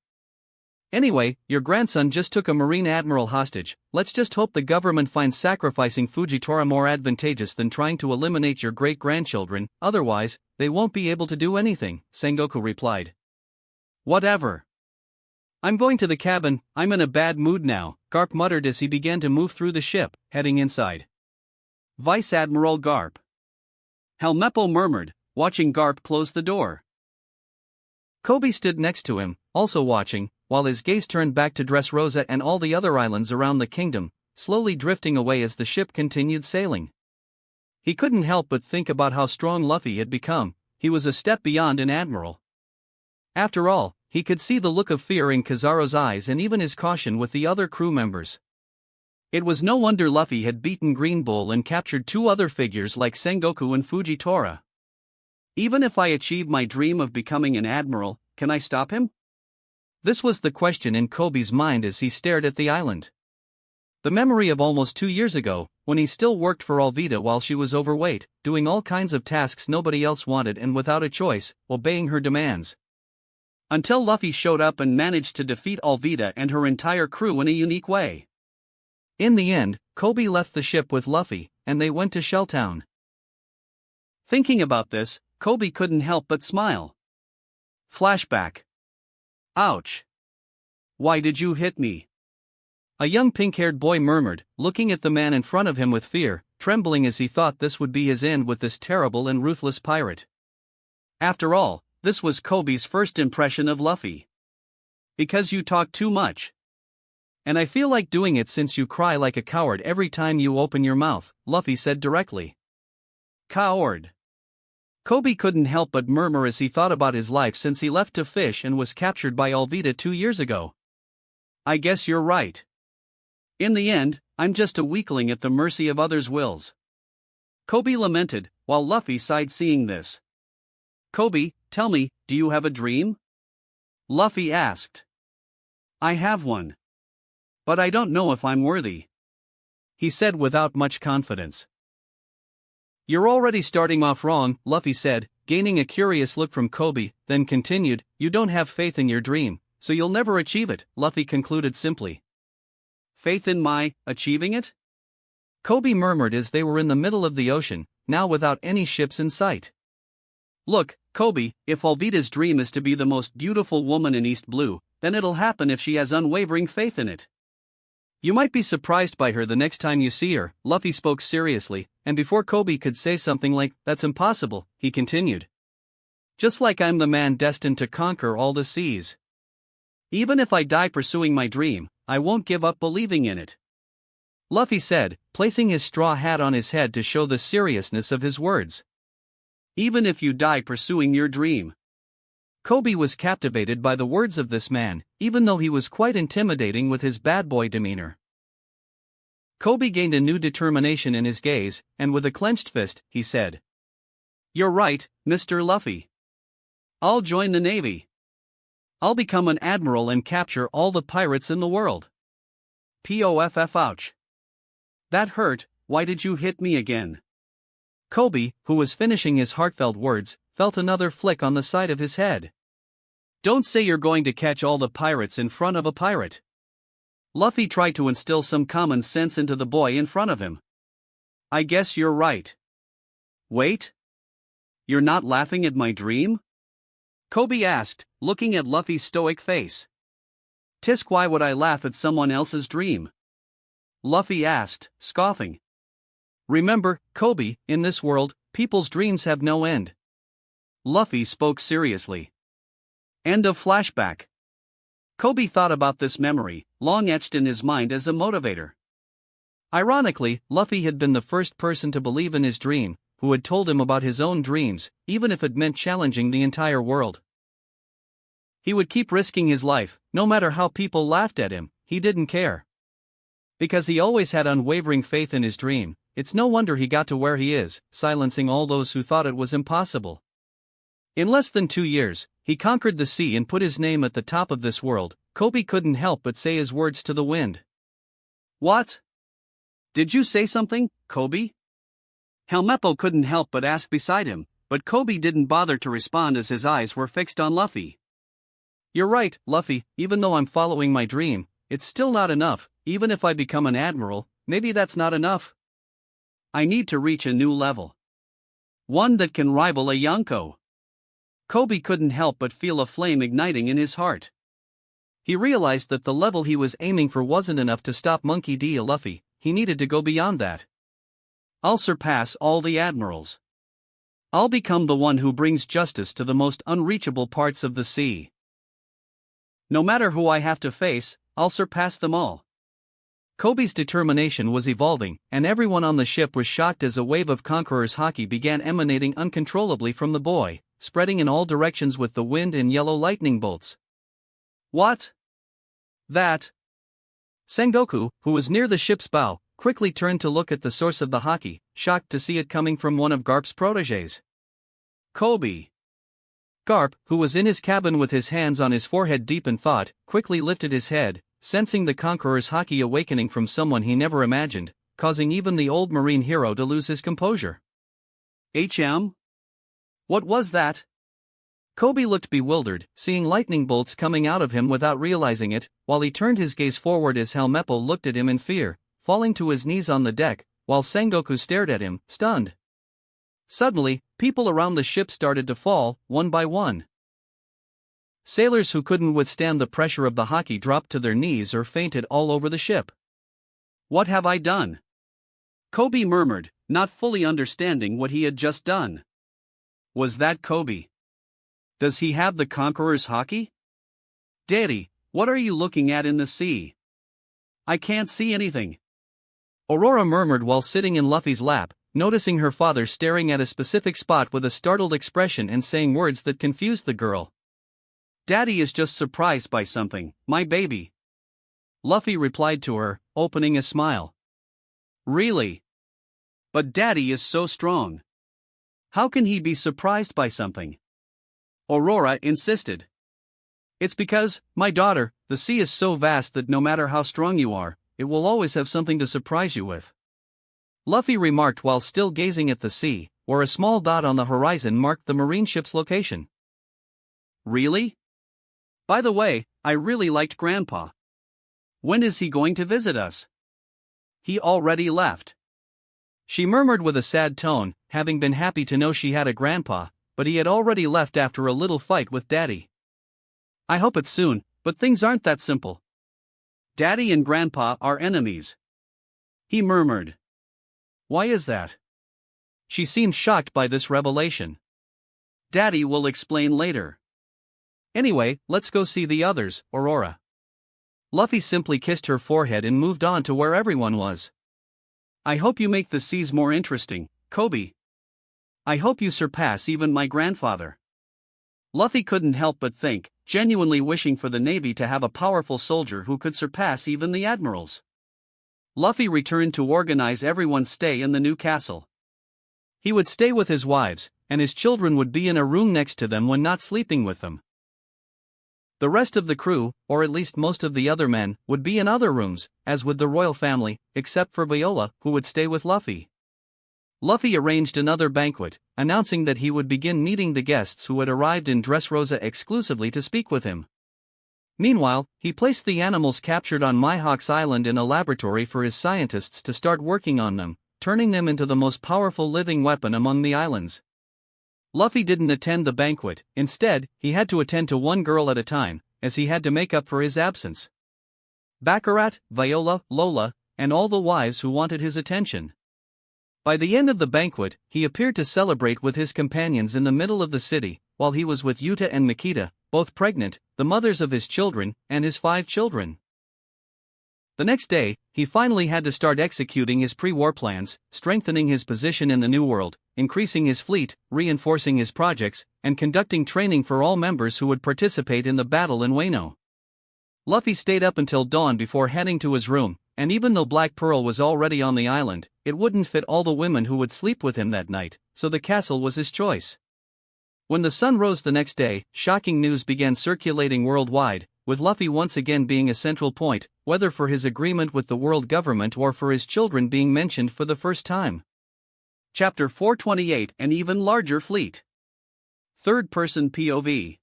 Anyway, your grandson just took a Marine admiral hostage. Let's just hope the government finds sacrificing Fujitora more advantageous than trying to eliminate your great-grandchildren, otherwise, they won't be able to do anything," Sengoku replied. Whatever. I'm going to the cabin, I'm in a bad mood now, Garp muttered as he began to move through the ship, heading inside. Vice Admiral Garp. Helmeppo murmured, watching Garp close the door. Kobe stood next to him, also watching, while his gaze turned back to Dressrosa and all the other islands around the kingdom, slowly drifting away as the ship continued sailing. He couldn't help but think about how strong Luffy had become. He was a step beyond an admiral. After all, he could see the look of fear in Kizaru's eyes and even his caution with the other crew members. It was no wonder Luffy had beaten Green Bull and captured two other figures like Sengoku and Fujitora. Even if I achieve my dream of becoming an admiral, can I stop him? This was the question in Kobe's mind as he stared at the island. The memory of almost 2 years ago, when he still worked for Alvida while she was overweight, doing all kinds of tasks nobody else wanted and without a choice, obeying her demands. Until Luffy showed up and managed to defeat Alvida and her entire crew in a unique way. In the end, Kobe left the ship with Luffy, and they went to Shelltown. Thinking about this, Kobe couldn't help but smile. Flashback. Ouch. Why did you hit me? A young pink-haired boy murmured, looking at the man in front of him with fear, trembling as he thought this would be his end with this terrible and ruthless pirate. After all, this was Kobe's first impression of Luffy. Because you talk too much. And I feel like doing it since you cry like a coward every time you open your mouth, Luffy said directly. Coward. Kobe couldn't help but murmur as he thought about his life since he left to fish and was captured by Alvida 2 years ago. I guess you're right. In the end, I'm just a weakling at the mercy of others' wills. Kobe lamented, while Luffy sighed seeing this. Kobe, tell me, do you have a dream? Luffy asked. I have one. But I don't know if I'm worthy. He said without much confidence. You're already starting off wrong, Luffy said, gaining a curious look from Kobe, then continued, you don't have faith in your dream, so you'll never achieve it, Luffy concluded simply. Faith in my achieving it? Kobe murmured as they were in the middle of the ocean, now without any ships in sight. Look, Kobe, if Alvida's dream is to be the most beautiful woman in East Blue, then it'll happen if she has unwavering faith in it. You might be surprised by her the next time you see her, Luffy spoke seriously, and before Kobe could say something like, that's impossible, he continued. Just like I'm the man destined to conquer all the seas. Even if I die pursuing my dream, I won't give up believing in it. Luffy said, placing his straw hat on his head to show the seriousness of his words. Even if you die pursuing your dream. Kobe was captivated by the words of this man, even though he was quite intimidating with his bad boy demeanor. Kobe gained a new determination in his gaze, and with a clenched fist, he said. You're right, Mr. Luffy. I'll join the Navy. I'll become an admiral and capture all the pirates in the world. Poff ouch. That hurt, why did you hit me again? Kobe, who was finishing his heartfelt words, felt another flick on the side of his head. Don't say you're going to catch all the pirates in front of a pirate. Luffy tried to instill some common sense into the boy in front of him. I guess you're right. Wait? You're not laughing at my dream? Kobe asked, looking at Luffy's stoic face. Tisk, why would I laugh at someone else's dream? Luffy asked, scoffing. Remember, Kobe, in this world, people's dreams have no end. Luffy spoke seriously. End of flashback. Kobe thought about this memory, long etched in his mind as a motivator. Ironically, Luffy had been the first person to believe in his dream, who had told him about his own dreams, even if it meant challenging the entire world. He would keep risking his life, no matter how people laughed at him, he didn't care. Because he always had unwavering faith in his dream, it's no wonder he got to where he is, silencing all those who thought it was impossible. In less than 2 years, he conquered the sea and put his name at the top of this world. Kobe couldn't help but say his words to the wind. What? Did you say something, Kobe? Helmeppo couldn't help but ask beside him, but Kobe didn't bother to respond as his eyes were fixed on Luffy. You're right, Luffy, even though I'm following my dream, it's still not enough. Even if I become an admiral, maybe that's not enough. I need to reach a new level. One that can rival a Yonko. Kobe couldn't help but feel a flame igniting in his heart. He realized that the level he was aiming for wasn't enough to stop Monkey D. Luffy, he needed to go beyond that. I'll surpass all the admirals. I'll become the one who brings justice to the most unreachable parts of the sea. No matter who I have to face, I'll surpass them all. Kobe's determination was evolving, and everyone on the ship was shocked as a wave of conqueror's haki began emanating uncontrollably from the boy, spreading in all directions with the wind and yellow lightning bolts. What? That? Sengoku, who was near the ship's bow, quickly turned to look at the source of the haki, shocked to see it coming from one of Garp's protégés. Kobe. Garp, who was in his cabin with his hands on his forehead deep in thought, quickly lifted his head, sensing the conqueror's haki awakening from someone he never imagined, causing even the old marine hero to lose his composure. What was that? Kobe looked bewildered, seeing lightning bolts coming out of him without realizing it, while he turned his gaze forward as Helmeppo looked at him in fear, falling to his knees on the deck, while Sengoku stared at him, stunned. Suddenly, people around the ship started to fall, one by one. Sailors who couldn't withstand the pressure of the haki dropped to their knees or fainted all over the ship. What have I done? Kobe murmured, not fully understanding what he had just done. Was that Kobe? Does he have the conqueror's haki? Daddy, what are you looking at in the sea? I can't see anything. Aurora murmured while sitting in Luffy's lap, noticing her father staring at a specific spot with a startled expression and saying words that confused the girl. Daddy is just surprised by something, my baby. Luffy replied to her, opening a smile. Really? But Daddy is so strong. How can he be surprised by something? Aurora insisted. It's because, my daughter, the sea is so vast that no matter how strong you are, it will always have something to surprise you with. Luffy remarked while still gazing at the sea, where a small dot on the horizon marked the marine ship's location. Really? By the way, I really liked Grandpa. When is he going to visit us? He already left. She murmured with a sad tone, having been happy to know she had a grandpa, but he had already left after a little fight with Daddy. I hope it's soon, but things aren't that simple. Daddy and Grandpa are enemies. He murmured. Why is that? She seemed shocked by this revelation. Daddy will explain later. Anyway, let's go see the others, Aurora. Luffy simply kissed her forehead and moved on to where everyone was. I hope you make the seas more interesting, Kobe. I hope you surpass even my grandfather. Luffy couldn't help but think, genuinely wishing for the Navy to have a powerful soldier who could surpass even the admirals. Luffy returned to organize everyone's stay in the new castle. He would stay with his wives, and his children would be in a room next to them when not sleeping with them. The rest of the crew, or at least most of the other men, would be in other rooms, as with the royal family, except for Viola, who would stay with Luffy. Luffy arranged another banquet, announcing that he would begin meeting the guests who had arrived in Dressrosa exclusively to speak with him. Meanwhile, he placed the animals captured on Mihawk's Island in a laboratory for his scientists to start working on them, turning them into the most powerful living weapon among the islands. Luffy didn't attend the banquet, instead, he had to attend to one girl at a time, as he had to make up for his absence. Baccarat, Viola, Lola, and all the wives who wanted his attention. By the end of the banquet, he appeared to celebrate with his companions in the middle of the city, while he was with Yuta and Makita, both pregnant, the mothers of his children, and his 5 children. The next day, he finally had to start executing his pre-war plans, strengthening his position in the New World, increasing his fleet, reinforcing his projects, and conducting training for all members who would participate in the battle in Wano. Luffy stayed up until dawn before heading to his room, and even though Black Pearl was already on the island, it wouldn't fit all the women who would sleep with him that night, so the castle was his choice. When the sun rose the next day, shocking news began circulating worldwide, with Luffy once again being a central point, whether for his agreement with the world government or for his children being mentioned for the first time. Chapter 428 An Even Larger Fleet. Third-person POV.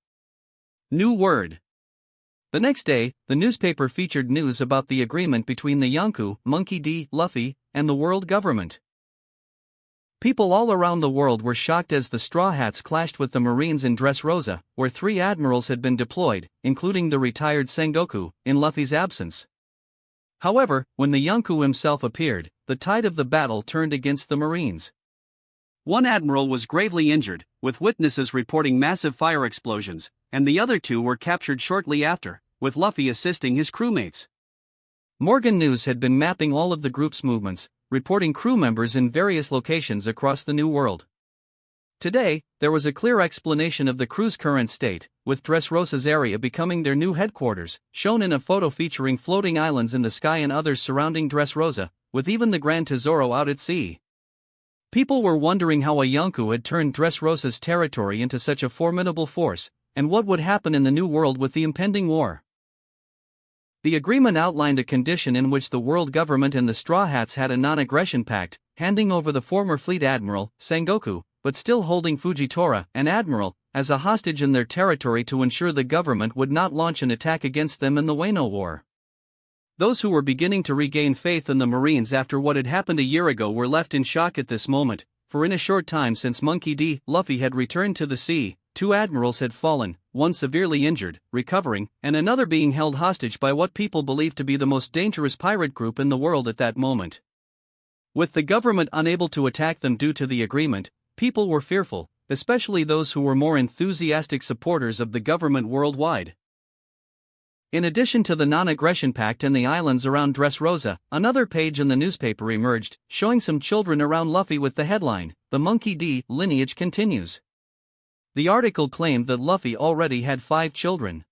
New word. The next day, the newspaper featured news about the agreement between the Yonko, Monkey D. Luffy, and the world government. People all around the world were shocked as the Straw Hats clashed with the Marines in Dressrosa, where 3 admirals had been deployed, including the retired Sengoku, in Luffy's absence. However, when the Yonko himself appeared, the tide of the battle turned against the Marines. One admiral was gravely injured, with witnesses reporting massive fire explosions, and the other 2 were captured shortly after, with Luffy assisting his crewmates. Morgan News had been mapping all of the group's movements, reporting crew members in various locations across the New World. Today, there was a clear explanation of the crew's current state, with Dressrosa's area becoming their new headquarters, shown in a photo featuring floating islands in the sky and others surrounding Dressrosa, with even the Grand Tesoro out at sea. People were wondering how a Yonko had turned Dressrosa's territory into such a formidable force, and what would happen in the New World with the impending war. The agreement outlined a condition in which the world government and the Straw Hats had a non-aggression pact, handing over the former fleet admiral, Sengoku, but still holding Fujitora, an admiral, as a hostage in their territory to ensure the government would not launch an attack against them in the Wano War. Those who were beginning to regain faith in the Marines after what had happened a year ago were left in shock at this moment, for in a short time since Monkey D. Luffy had returned to the sea, 2 admirals had fallen, one severely injured, recovering, and another being held hostage by what people believed to be the most dangerous pirate group in the world at that moment. With the government unable to attack them due to the agreement, people were fearful, especially those who were more enthusiastic supporters of the government worldwide. In addition to the non-aggression pact and the islands around Dressrosa, another page in the newspaper emerged, showing some children around Luffy with the headline, "The Monkey D. lineage continues." The article claimed that Luffy already had 5 children.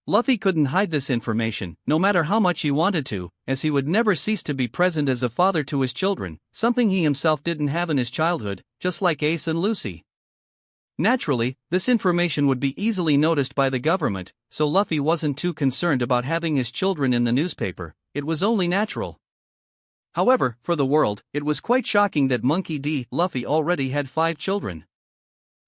Luffy couldn't hide this information, no matter how much he wanted to, as he would never cease to be present as a father to his children, something he himself didn't have in his childhood, just like Ace and Lucy. Naturally, this information would be easily noticed by the government, so Luffy wasn't too concerned about having his children in the newspaper, it was only natural. However, for the world, it was quite shocking that Monkey D. Luffy already had 5 children.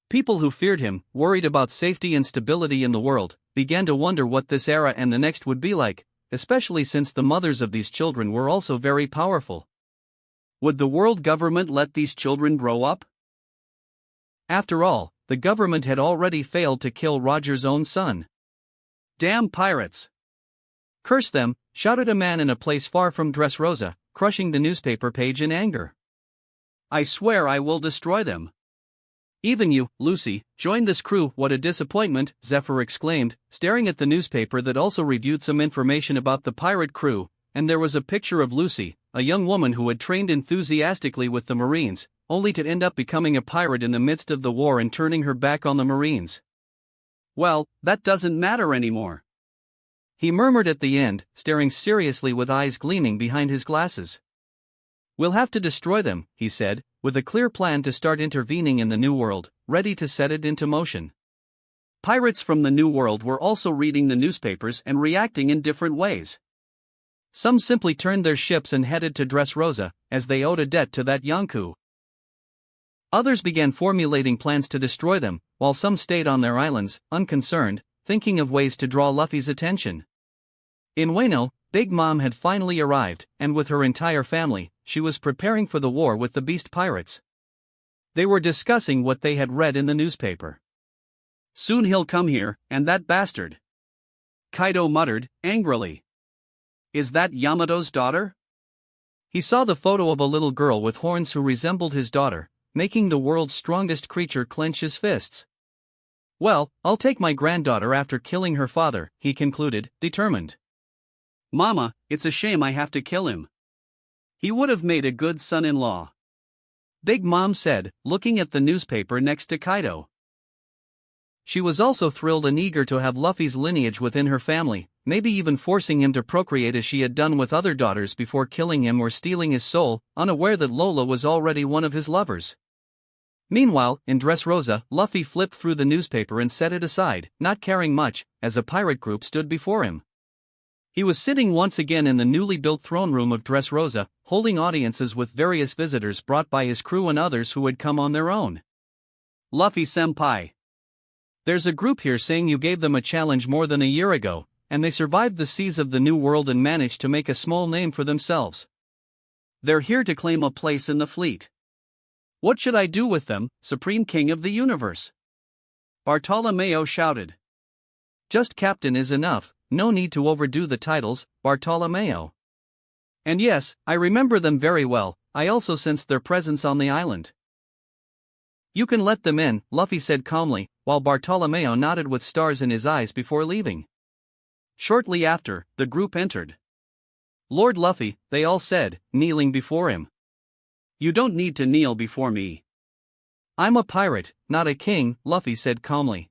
People who feared him, worried about safety and stability in the world, began to wonder what this era and the next would be like, especially since the mothers of these children were also very powerful. Would the world government let these children grow up? After all, the government had already failed to kill Roger's own son. Damn pirates! Curse them, shouted a man in a place far from Dressrosa, crushing the newspaper page in anger. I swear I will destroy them. Even you, Lucy, joined this crew. What a disappointment, Zephyr exclaimed, staring at the newspaper that also reviewed some information about the pirate crew, and there was a picture of Lucy, a young woman who had trained enthusiastically with the Marines, only to end up becoming a pirate in the midst of the war and turning her back on the Marines. Well, that doesn't matter anymore, he murmured at the end, staring seriously with eyes gleaming behind his glasses. We'll have to destroy them, he said, with a clear plan to start intervening in the New World, ready to set it into motion. Pirates from the New World were also reading the newspapers and reacting in different ways. Some simply turned their ships and headed to Dressrosa, as they owed a debt to that Yonko. Others began formulating plans to destroy them, while some stayed on their islands, unconcerned, thinking of ways to draw Luffy's attention. In Wano, Big Mom had finally arrived, and with her entire family, she was preparing for the war with the Beast Pirates. They were discussing what they had read in the newspaper. Soon he'll come here, and that bastard, Kaido muttered, angrily. Is that Yamato's daughter? He saw the photo of a little girl with horns who resembled his daughter, making the world's strongest creature clench his fists. Well, I'll take my granddaughter after killing her father, he concluded, determined. Mama, it's a shame I have to kill him. He would have made a good son-in-law, Big Mom said, looking at the newspaper next to Kaido. She was also thrilled and eager to have Luffy's lineage within her family, maybe even forcing him to procreate as she had done with other daughters before killing him or stealing his soul, unaware that Lola was already one of his lovers. Meanwhile, in Dressrosa, Luffy flipped through the newspaper and set it aside, not caring much, as a pirate group stood before him. He was sitting once again in the newly built throne room of Dressrosa, holding audiences with various visitors brought by his crew and others who had come on their own. Luffy-senpai. There's a group here saying you gave them a challenge more than a year ago, and they survived the seas of the New World and managed to make a small name for themselves. They're here to claim a place in the fleet. What should I do with them, Supreme King of the Universe? Bartolomeo shouted. Just captain is enough, no need to overdo the titles, Bartolomeo. And yes, I remember them very well, I also sensed their presence on the island. You can let them in, Luffy said calmly, while Bartolomeo nodded with stars in his eyes before leaving. Shortly after, the group entered. Lord Luffy, they all said, kneeling before him. You don't need to kneel before me. I'm a pirate, not a king, Luffy said calmly.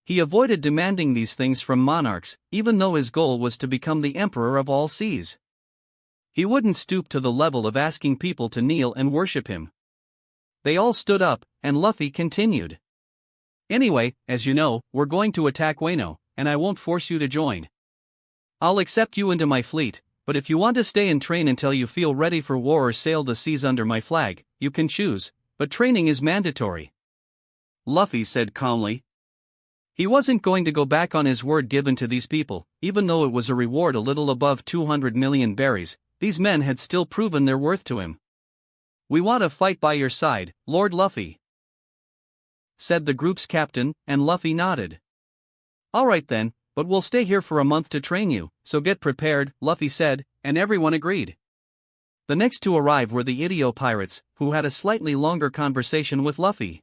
He avoided demanding these things from monarchs, even though his goal was to become the emperor of all seas. He wouldn't stoop to the level of asking people to kneel and worship him. They all stood up, and Luffy continued. Anyway, as you know, we're going to attack Wano, and I won't force you to join. I'll accept you into my fleet, but if you want to stay and train until you feel ready for war or sail the seas under my flag, you can choose, but training is mandatory. Luffy said calmly. He wasn't going to go back on his word given to these people, even though it was a reward a little above 200 million berries. These men had still proven their worth to him. We want to fight by your side, Lord Luffy, said the group's captain, and Luffy nodded. Alright then, but we'll stay here for a month to train you, so get prepared, Luffy said, and everyone agreed. The next to arrive were the Idio pirates, who had a slightly longer conversation with Luffy.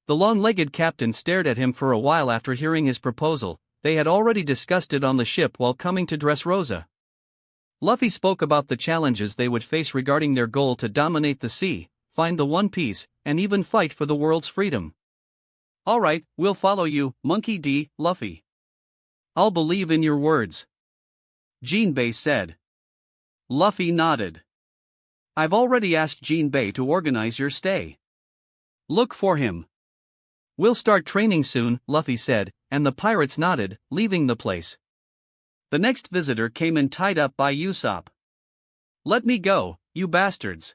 The long-legged captain stared at him for a while after hearing his proposal. They had already discussed it on the ship while coming to Dressrosa. Luffy spoke about the challenges they would face regarding their goal to dominate the sea, find the One Piece, and even fight for the world's freedom. Alright, we'll follow you, Monkey D. Luffy. I'll believe in your words, Jinbei said. Luffy nodded. I've already asked Jinbei to organize your stay. Look for him. We'll start training soon, Luffy said, and the pirates nodded, leaving the place. The next visitor came in tied up by Usopp. Let me go, you bastards.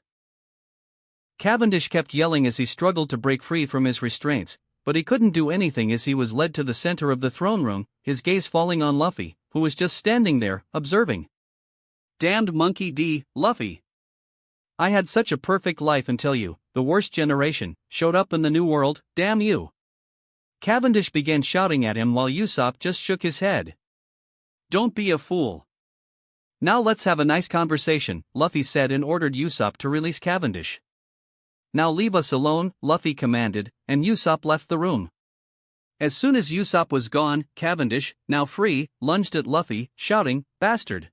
Cavendish kept yelling as he struggled to break free from his restraints, but he couldn't do anything as he was led to the center of the throne room, his gaze falling on Luffy, who was just standing there, observing. Damned Monkey D. Luffy. I had such a perfect life until you, the worst generation, showed up in the new world, damn you. Cavendish began shouting at him while Usopp just shook his head. Don't be a fool. Now let's have a nice conversation, Luffy said and ordered Usopp to release Cavendish. Now leave us alone, Luffy commanded, and Usopp left the room. As soon as Usopp was gone, Cavendish, now free, lunged at Luffy, shouting, bastard.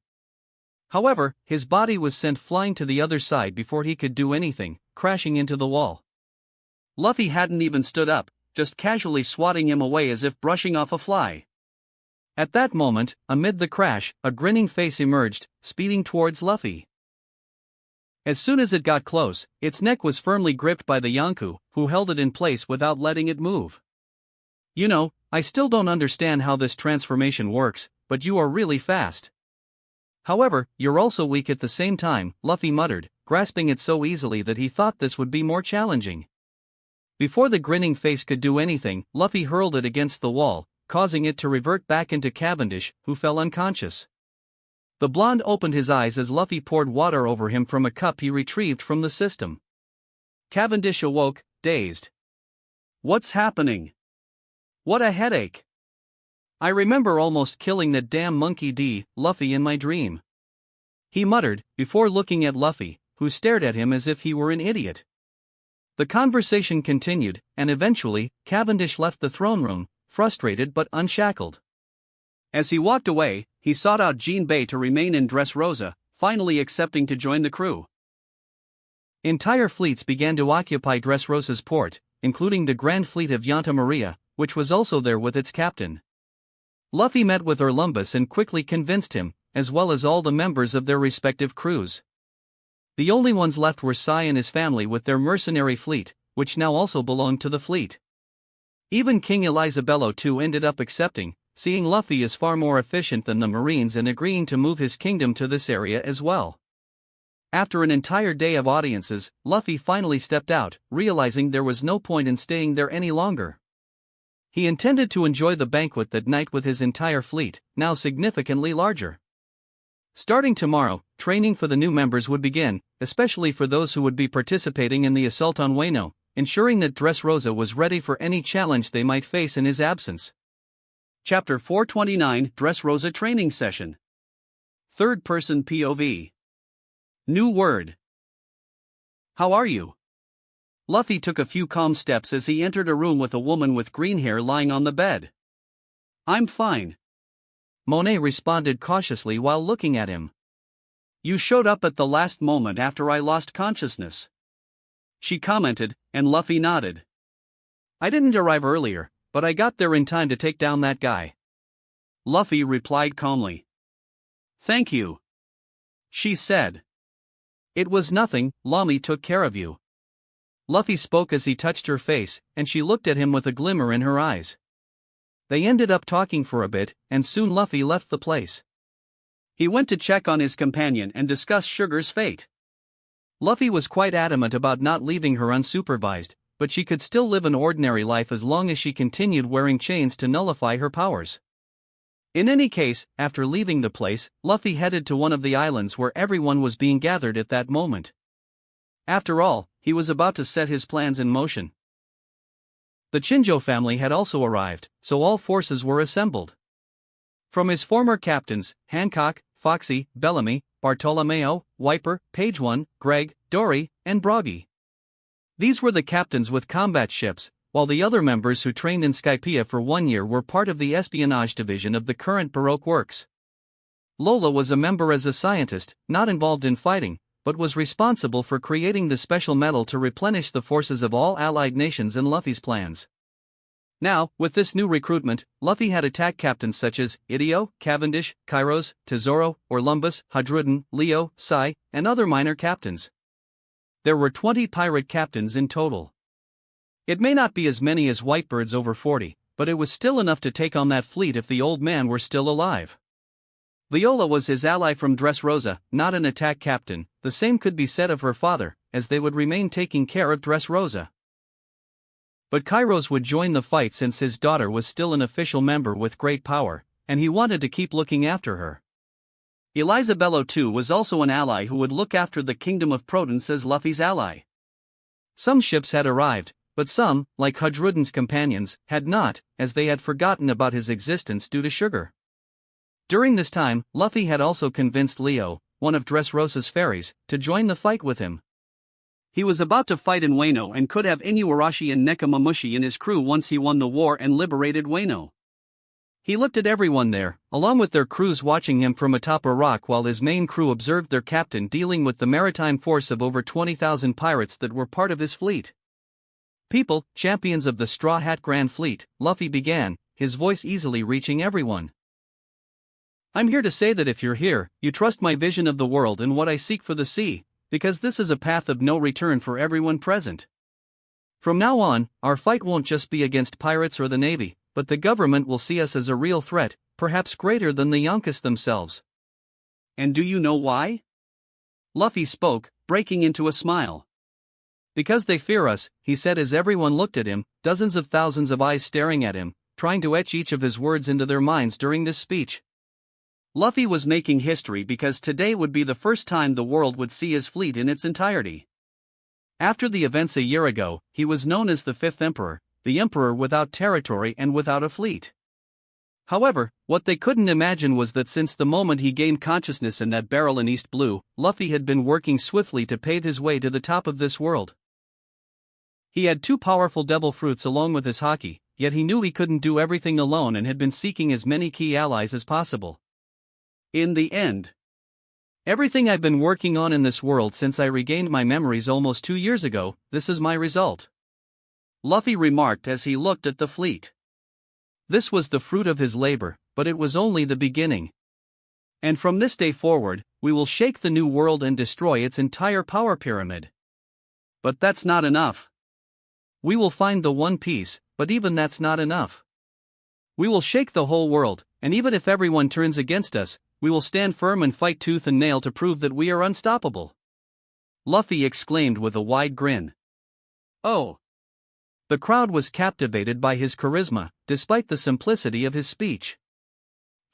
However, his body was sent flying to the other side before he could do anything, crashing into the wall. Luffy hadn't even stood up, just casually swatting him away as if brushing off a fly. At that moment, amid the crash, a grinning face emerged, speeding towards Luffy. As soon as it got close, its neck was firmly gripped by the Yonko, who held it in place without letting it move. You know, I still don't understand how this transformation works, but you are really fast. However, you're also weak at the same time, Luffy muttered, grasping it so easily that he thought this would be more challenging. Before the grinning face could do anything, Luffy hurled it against the wall, causing it to revert back into Cavendish, who fell unconscious. The blonde opened his eyes as Luffy poured water over him from a cup he retrieved from the system. Cavendish awoke, dazed. What's happening? What a headache. I remember almost killing that damn Monkey D. Luffy in my dream. He muttered, before looking at Luffy, who stared at him as if he were an idiot. The conversation continued, and eventually, Cavendish left the throne room, frustrated but unshackled. As he walked away, he sought out Jinbei to remain in Dressrosa, finally accepting to join the crew. Entire fleets began to occupy Dressrosa's port, including the Grand Fleet of Yanta Maria, which was also there with its captain. Luffy met with Orlumbus and quickly convinced him, as well as all the members of their respective crews. The only ones left were Sai and his family with their mercenary fleet, which now also belonged to the fleet. Even King Elizabello too ended up accepting, seeing Luffy as far more efficient than the Marines and agreeing to move his kingdom to this area as well. After an entire day of audiences, Luffy finally stepped out, realizing there was no point in staying there any longer. He intended to enjoy the banquet that night with his entire fleet, now significantly larger. Starting tomorrow, training for the new members would begin, especially for those who would be participating in the assault on Wano, ensuring that Dressrosa was ready for any challenge they might face in his absence. Chapter 429 Dressrosa Training Session. Third Person POV. New Word. How are you? Luffy took a few calm steps as he entered a room with a woman with green hair lying on the bed. I'm fine. Monet responded cautiously while looking at him. You showed up at the last moment after I lost consciousness. She commented, and Luffy nodded. I didn't arrive earlier, but I got there in time to take down that guy. Luffy replied calmly. Thank you. She said. It was nothing, Lami took care of you. Luffy spoke as he touched her face, and she looked at him with a glimmer in her eyes. They ended up talking for a bit, and soon Luffy left the place. He went to check on his companion and discuss Sugar's fate. Luffy was quite adamant about not leaving her unsupervised, but she could still live an ordinary life as long as she continued wearing chains to nullify her powers. In any case, after leaving the place, Luffy headed to one of the islands where everyone was being gathered at that moment. After all, he was about to set his plans in motion. The Chinjo family had also arrived, so all forces were assembled. From his former captains, Hancock, Foxy, Bellamy, Bartolomeo, Wiper, Page One, Greg, Dory, and Broggy. These were the captains with combat ships, while the other members who trained in Skypiea for 1 year were part of the espionage division of the current Baroque works. Lola was a member as a scientist, not involved in fighting, but was responsible for creating the special metal to replenish the forces of all allied nations in Luffy's plans. Now, with this new recruitment, Luffy had attack captains such as Idio, Cavendish, Kairos, Tesoro, Orlumbus, Hadrudin, Leo, Sai, and other minor captains. There were 20 pirate captains in total. It may not be as many as Whitebird's over 40, but it was still enough to take on that fleet if the old man were still alive. Viola was his ally from Dressrosa, not an attack captain. The same could be said of her father, as they would remain taking care of Dressrosa. But Kairos would join the fight since his daughter was still an official member with great power, and he wanted to keep looking after her. Elizabello too was also an ally who would look after the Kingdom of Prudence as Luffy's ally. Some ships had arrived, but some, like Hadrudin's companions, had not, as they had forgotten about his existence due to Sugar. During this time, Luffy had also convinced Leo, one of Dressrosa's fairies, to join the fight with him. He was about to fight in Wano and could have Inuarashi and Nekomamushi in his crew once he won the war and liberated Wano. He looked at everyone there, along with their crews watching him from atop a rock while his main crew observed their captain dealing with the maritime force of over 20,000 pirates that were part of his fleet. People, champions of the Straw Hat Grand Fleet, Luffy began, his voice easily reaching everyone. I'm here to say that if you're here, you trust my vision of the world and what I seek for the sea, because this is a path of no return for everyone present. From now on, our fight won't just be against pirates or the Navy, but the government will see us as a real threat, perhaps greater than the Yonkers themselves. And do you know why? Luffy spoke, breaking into a smile. Because they fear us, he said as everyone looked at him, dozens of thousands of eyes staring at him, trying to etch each of his words into their minds during this speech. Luffy was making history because today would be the first time the world would see his fleet in its entirety. After the events a year ago, he was known as the Fifth Emperor, the emperor without territory and without a fleet. However, what they couldn't imagine was that since the moment he gained consciousness in that barrel in East Blue, Luffy had been working swiftly to pave his way to the top of this world. He had 2 powerful devil fruits along with his haki, yet he knew he couldn't do everything alone and had been seeking as many key allies as possible. In the end, everything I've been working on in this world since I regained my memories almost 2 years ago, this is my result. Luffy remarked as he looked at the fleet. This was the fruit of his labor, but it was only the beginning. And from this day forward, we will shake the new world and destroy its entire power pyramid. But that's not enough. We will find the One Piece, but even that's not enough. We will shake the whole world, and even if everyone turns against us, we will stand firm and fight tooth and nail to prove that we are unstoppable. Luffy exclaimed with a wide grin. Oh! The crowd was captivated by his charisma, despite the simplicity of his speech.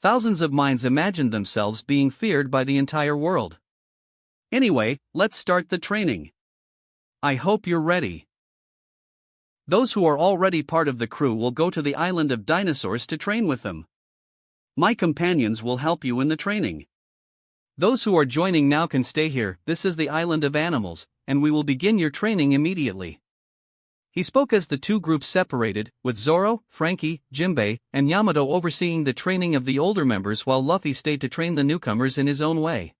Thousands of minds imagined themselves being feared by the entire world. Anyway, let's start the training. I hope you're ready. Those who are already part of the crew will go to the island of dinosaurs to train with them. My companions will help you in the training. Those who are joining now can stay here. This is the island of animals, and we will begin your training immediately. He spoke as the two groups separated, with Zoro, Frankie, Jinbei, and Yamato overseeing the training of the older members while Luffy stayed to train the newcomers in his own way.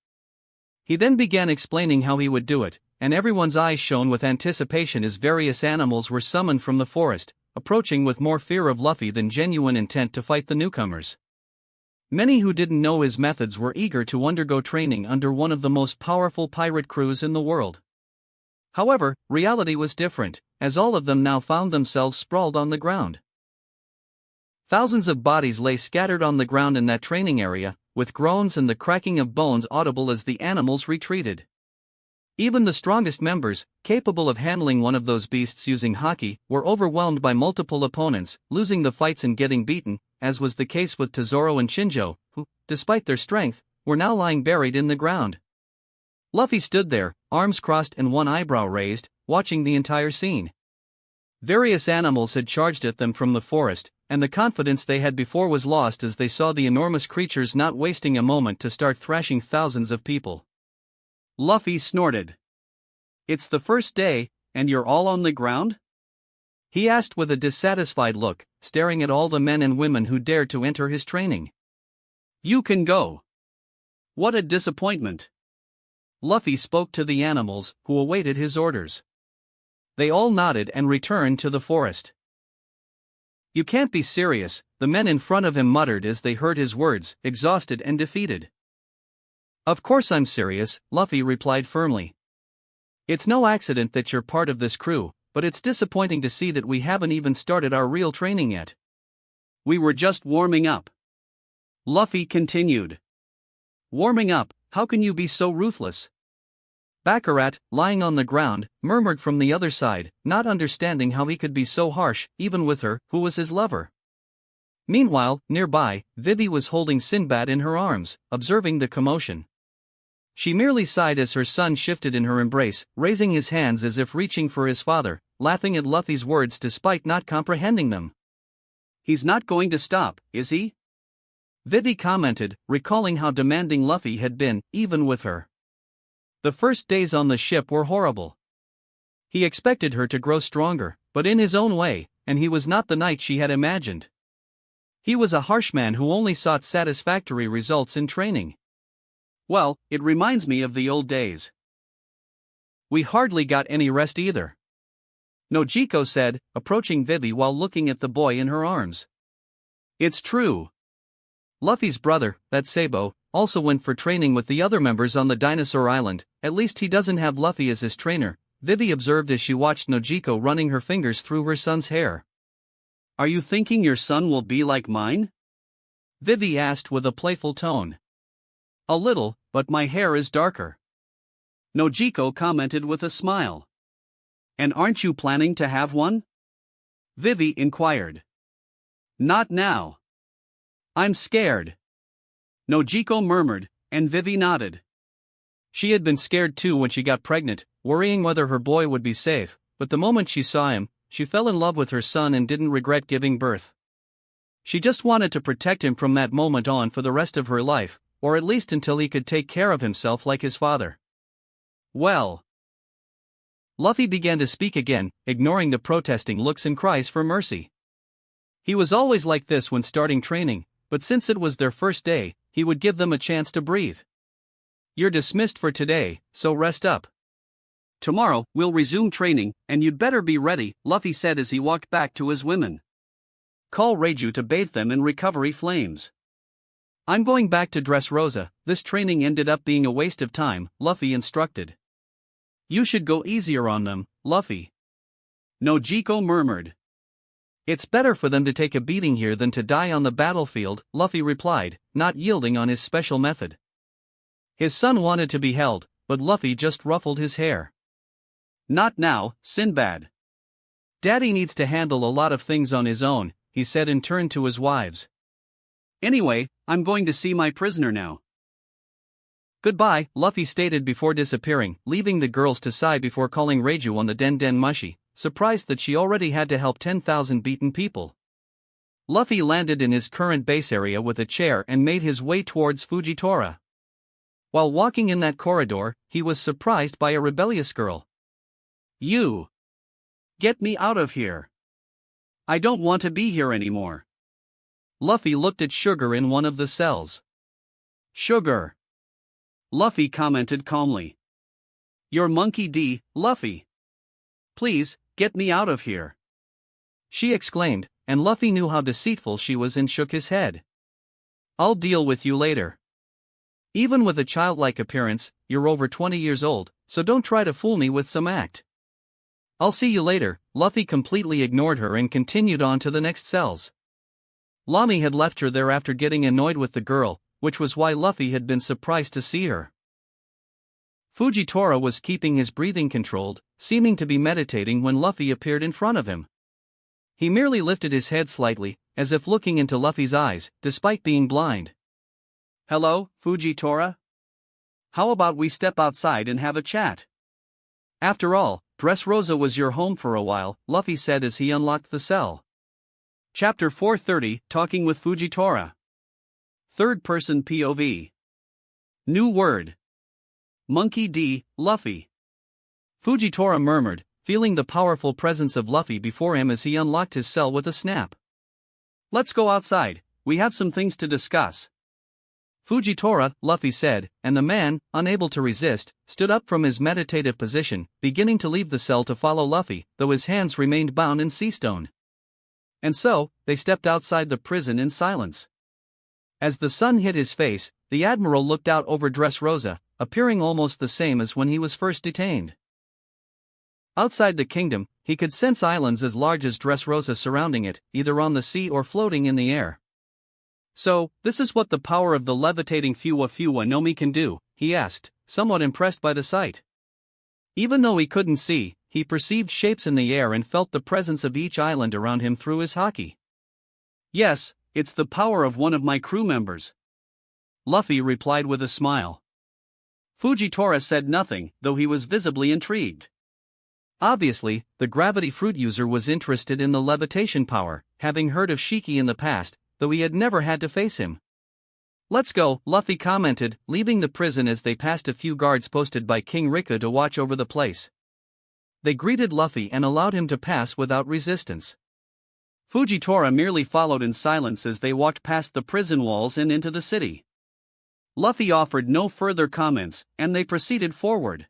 He then began explaining how he would do it, and everyone's eyes shone with anticipation as various animals were summoned from the forest, approaching with more fear of Luffy than genuine intent to fight the newcomers. Many who didn't know his methods were eager to undergo training under one of the most powerful pirate crews in the world. However, reality was different, as all of them now found themselves sprawled on the ground. Thousands of bodies lay scattered on the ground in that training area, with groans and the cracking of bones audible as the animals retreated. Even the strongest members, capable of handling one of those beasts using haki, were overwhelmed by multiple opponents, losing the fights and getting beaten, as was the case with Tezoro and Shinjo, who, despite their strength, were now lying buried in the ground. Luffy stood there, arms crossed and one eyebrow raised, watching the entire scene. Various animals had charged at them from the forest, and the confidence they had before was lost as they saw the enormous creatures not wasting a moment to start thrashing thousands of people. Luffy snorted. "It's the first day, and you're all on the ground?" he asked with a dissatisfied look, staring at all the men and women who dared to enter his training. "You can go." "What a disappointment." Luffy spoke to the animals, who awaited his orders. They all nodded and returned to the forest. "You can't be serious," the men in front of him muttered as they heard his words, exhausted and defeated. "Of course I'm serious," Luffy replied firmly. "It's no accident that you're part of this crew, but it's disappointing to see that we haven't even started our real training yet." "We were just warming up," Luffy continued. "Warming up? How can you be so ruthless?" Baccarat, lying on the ground, murmured from the other side, not understanding how he could be so harsh, even with her, who was his lover. Meanwhile, nearby, Vivi was holding Sinbad in her arms, observing the commotion. She merely sighed as her son shifted in her embrace, raising his hands as if reaching for his father, laughing at Luffy's words despite not comprehending them. "He's not going to stop, is he?" Vivi commented, recalling how demanding Luffy had been, even with her. The first days on the ship were horrible. He expected her to grow stronger, but in his own way, and he was not the knight she had imagined. He was a harsh man who only sought satisfactory results in training. "Well, it reminds me of the old days. We hardly got any rest either," Nojiko said, approaching Vivi while looking at the boy in her arms. "It's true." Luffy's brother, that Sabo, also went for training with the other members on the dinosaur island. "At least he doesn't have Luffy as his trainer," Vivi observed as she watched Nojiko running her fingers through her son's hair. "Are you thinking your son will be like mine?" Vivi asked with a playful tone. "A little, but my hair is darker," Nojiko commented with a smile. "And aren't you planning to have one?" Vivi inquired. "Not now. I'm scared," Nojiko murmured, and Vivi nodded. She had been scared too when she got pregnant, worrying whether her boy would be safe, but the moment she saw him, she fell in love with her son and didn't regret giving birth. She just wanted to protect him from that moment on for the rest of her life, or at least until he could take care of himself like his father. "Well," Luffy began to speak again, ignoring the protesting looks and cries for mercy. He was always like this when starting training, but since it was their first day, he would give them a chance to breathe. "You're dismissed for today, so rest up. Tomorrow, we'll resume training, and you'd better be ready," Luffy said as he walked back to his women. "Call Reiju to bathe them in recovery flames. I'm going back to Dressrosa. This training ended up being a waste of time," Luffy instructed. "You should go easier on them, Luffy," Nojiko murmured. "It's better for them to take a beating here than to die on the battlefield," Luffy replied, not yielding on his special method. His son wanted to be held, but Luffy just ruffled his hair. "Not now, Sinbad. Daddy needs to handle a lot of things on his own," he said and turned to his wives. "Anyway, I'm going to see my prisoner now." Goodbye, Luffy stated before disappearing, leaving the girls to sigh before calling Reiju on the Den Den Mushi, surprised that she already had to help 10,000 beaten people. Luffy landed in his current base area with a chair and made his way towards Fujitora. While walking in that corridor, he was surprised by a rebellious girl. "You! Get me out of here! I don't want to be here anymore." Luffy looked at Sugar in one of the cells. "Sugar," Luffy commented calmly. "You're Monkey D, Luffy. Please, get me out of here," she exclaimed, and Luffy knew how deceitful she was and shook his head. "I'll deal with you later. Even with a childlike appearance, you're over 20 years old, so don't try to fool me with some act. I'll see you later." Luffy completely ignored her and continued on to the next cells. Lami had left her there after getting annoyed with the girl, which was why Luffy had been surprised to see her. Fujitora was keeping his breathing controlled, seeming to be meditating when Luffy appeared in front of him. He merely lifted his head slightly, as if looking into Luffy's eyes, despite being blind. "Hello, Fujitora? How about we step outside and have a chat? After all, Dressrosa was your home for a while," Luffy said as he unlocked the cell. Chapter 430, Talking with Fujitora. Third-person POV. New word. Monkey D, Luffy. Fujitora murmured, feeling the powerful presence of Luffy before him as he unlocked his cell with a snap. "Let's go outside, we have some things to discuss." "Fujitora," Luffy said, and the man, unable to resist, stood up from his meditative position, beginning to leave the cell to follow Luffy, though his hands remained bound in sea stone. And so, they stepped outside the prison in silence. As the sun hit his face, the Admiral looked out over Dressrosa, appearing almost the same as when he was first detained. Outside the kingdom, he could sense islands as large as Dressrosa surrounding it, either on the sea or floating in the air. "So, this is what the power of the levitating Fuwa Nomi can do?" he asked, somewhat impressed by the sight. Even though he couldn't see, he perceived shapes in the air and felt the presence of each island around him through his haki. "Yes, it's the power of one of my crew members," Luffy replied with a smile. Fujitora said nothing, though he was visibly intrigued. Obviously, the gravity fruit user was interested in the levitation power, having heard of Shiki in the past, though he had never had to face him. "Let's go," Luffy commented, leaving the prison as they passed a few guards posted by King Rika to watch over the place. They greeted Luffy and allowed him to pass without resistance. Fujitora merely followed in silence as they walked past the prison walls and into the city. Luffy offered no further comments, and they proceeded forward.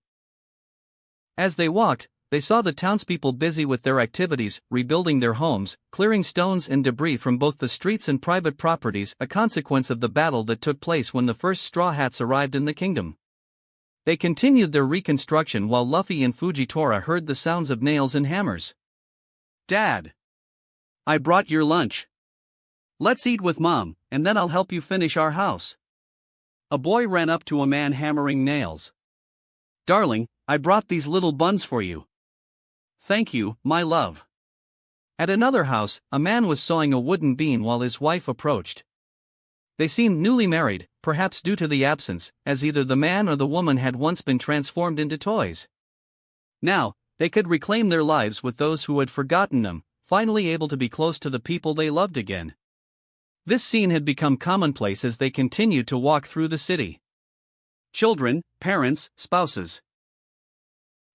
As they walked, they saw the townspeople busy with their activities, rebuilding their homes, clearing stones and debris from both the streets and private properties, a consequence of the battle that took place when the first Straw Hats arrived in the kingdom. They continued their reconstruction while Luffy and Fujitora heard the sounds of nails and hammers. "Dad, I brought your lunch. Let's eat with Mom, and then I'll help you finish our house." A boy ran up to a man hammering nails. "Darling, I brought these little buns for you." "Thank you, my love." At another house, a man was sawing a wooden beam while his wife approached. They seemed newly married, perhaps due to the absence, as either the man or the woman had once been transformed into toys. Now, they could reclaim their lives with those who had forgotten them, finally able to be close to the people they loved again. This scene had become commonplace as they continued to walk through the city. Children, parents, spouses,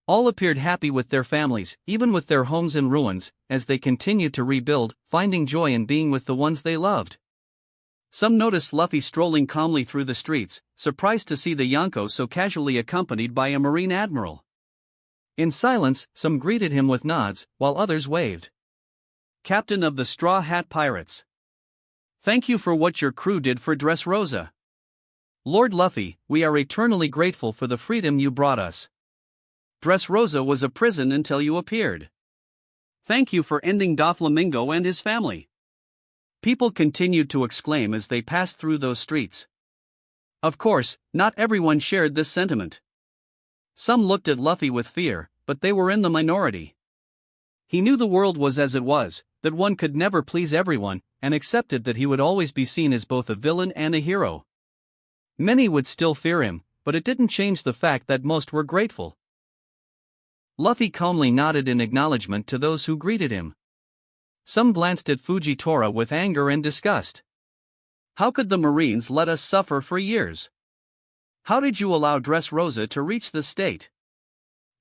all appeared happy with their families, even with their homes in ruins, as they continued to rebuild, finding joy in being with the ones they loved. Some noticed Luffy strolling calmly through the streets, surprised to see the Yonko so casually accompanied by a Marine Admiral. In silence, some greeted him with nods, while others waved. "Captain of the Straw Hat Pirates. Thank you for what your crew did for Dressrosa. Lord Luffy, we are eternally grateful for the freedom you brought us. Dressrosa was a prison until you appeared. Thank you for ending Doflamingo and his family." People continued to exclaim as they passed through those streets. Of course, not everyone shared this sentiment. Some looked at Luffy with fear, but they were in the minority. He knew the world was as it was, that one could never please everyone, and accepted that he would always be seen as both a villain and a hero. Many would still fear him, but it didn't change the fact that most were grateful. Luffy calmly nodded in acknowledgement to those who greeted him. Some glanced at Fujitora with anger and disgust. How could the Marines let us suffer for years? How did you allow Dressrosa to reach this state?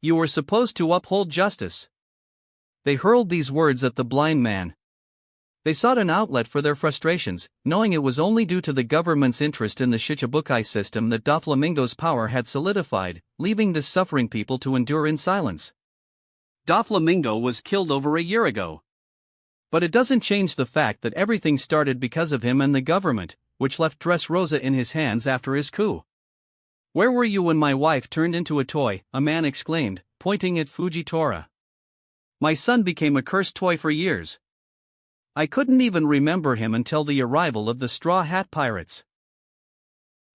You were supposed to uphold justice. They hurled these words at the blind man. They sought an outlet for their frustrations, knowing it was only due to the government's interest in the Shichibukai system that Doflamingo's power had solidified, leaving this suffering people to endure in silence. Doflamingo was killed over a year ago. But it doesn't change the fact that everything started because of him and the government, which left Dressrosa in his hands after his coup. Where were you when my wife turned into a toy? A man exclaimed, pointing at Fujitora. My son became a cursed toy for years. I couldn't even remember him until the arrival of the Straw Hat Pirates.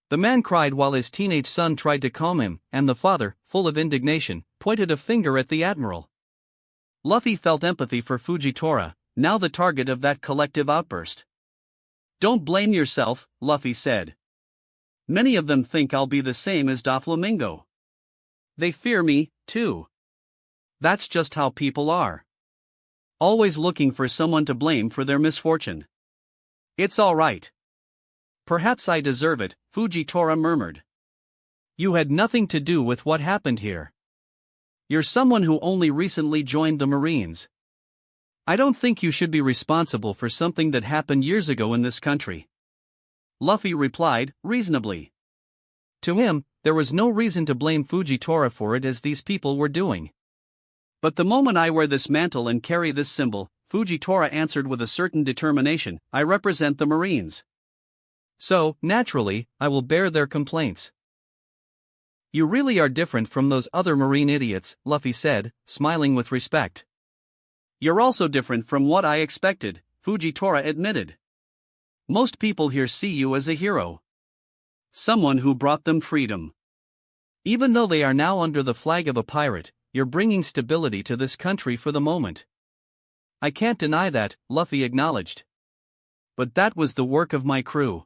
The man cried while his teenage son tried to calm him, and the father, full of indignation, pointed a finger at the admiral. Luffy felt empathy for Fujitora, now the target of that collective outburst. Don't blame yourself, Luffy said. Many of them think I'll be the same as Doflamingo. They fear me, too. That's just how people are. Always looking for someone to blame for their misfortune. It's all right. Perhaps I deserve it, Fujitora murmured. You had nothing to do with what happened here. You're someone who only recently joined the Marines. I don't think you should be responsible for something that happened years ago in this country. Luffy replied, reasonably. To him, there was no reason to blame Fujitora for it as these people were doing. But the moment I wear this mantle and carry this symbol, Fujitora answered with a certain determination, I represent the Marines. So, naturally, I will bear their complaints. You really are different from those other Marine idiots, Luffy said, smiling with respect. You're also different from what I expected, Fujitora admitted. Most people here see you as a hero. Someone who brought them freedom. Even though they are now under the flag of a pirate, you're bringing stability to this country for the moment. I can't deny that, Luffy acknowledged. But that was the work of my crew.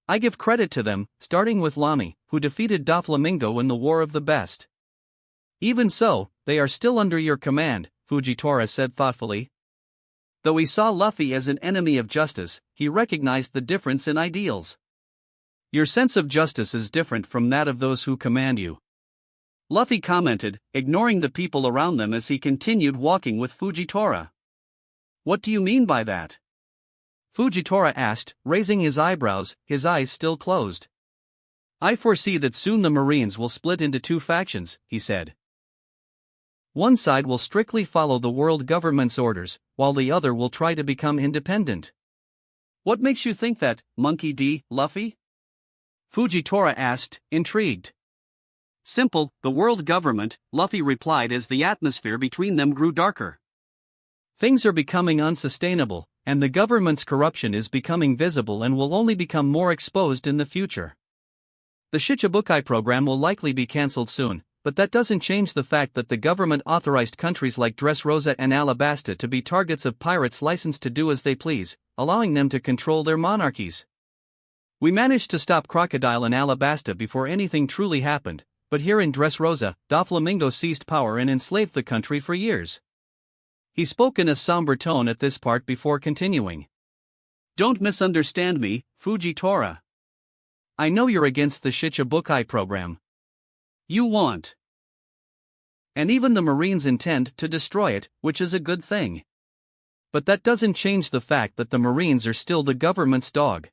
I give credit to them, starting with Lami, who defeated Doflamingo in the War of the Best. Even so, they are still under your command, Fujitora said thoughtfully. Though he saw Luffy as an enemy of justice, he recognized the difference in ideals. Your sense of justice is different from that of those who command you. Luffy commented, ignoring the people around them as he continued walking with Fujitora. What do you mean by that? Fujitora asked, raising his eyebrows, his eyes still closed. I foresee that soon the Marines will split into two factions, he said. One side will strictly follow the world government's orders, while the other will try to become independent. What makes you think that, Monkey D., Luffy? Fujitora asked, intrigued. Simple, the world government, Luffy replied as the atmosphere between them grew darker. Things are becoming unsustainable, and the government's corruption is becoming visible and will only become more exposed in the future. The Shichibukai program will likely be cancelled soon, but that doesn't change the fact that the government authorized countries like Dressrosa and Alabasta to be targets of pirates licensed to do as they please, allowing them to control their monarchies. We managed to stop Crocodile in Alabasta before anything truly happened, but here in Dressrosa, Doflamingo seized power and enslaved the country for years. He spoke in a somber tone at this part before continuing. Don't misunderstand me, Fujitora. I know you're against the Shichibukai program. You want. And even the Marines intend to destroy it, which is a good thing. But that doesn't change the fact that the Marines are still the government's dog.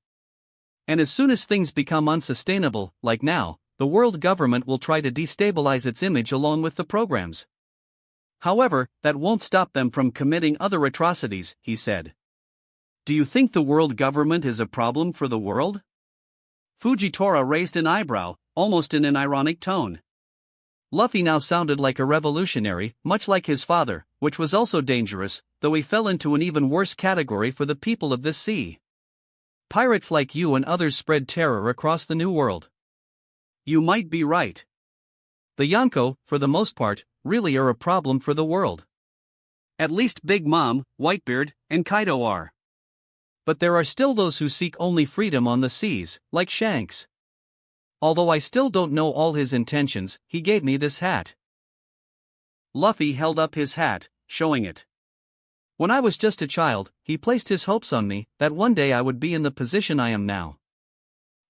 And as soon as things become unsustainable, like now, the world government will try to destabilize its image along with the programs. However, that won't stop them from committing other atrocities, he said. Do you think the world government is a problem for the world? Fujitora raised an eyebrow, almost in an ironic tone. Luffy now sounded like a revolutionary, much like his father, which was also dangerous, though he fell into an even worse category for the people of this sea. Pirates like you and others spread terror across the New World. You might be right. The Yonko, for the most part, really are a problem for the world. At least Big Mom, Whitebeard, and Kaido are. But there are still those who seek only freedom on the seas, like Shanks. Although I still don't know all his intentions, he gave me this hat. Luffy held up his hat, showing it. When I was just a child, he placed his hopes on me, that one day I would be in the position I am now.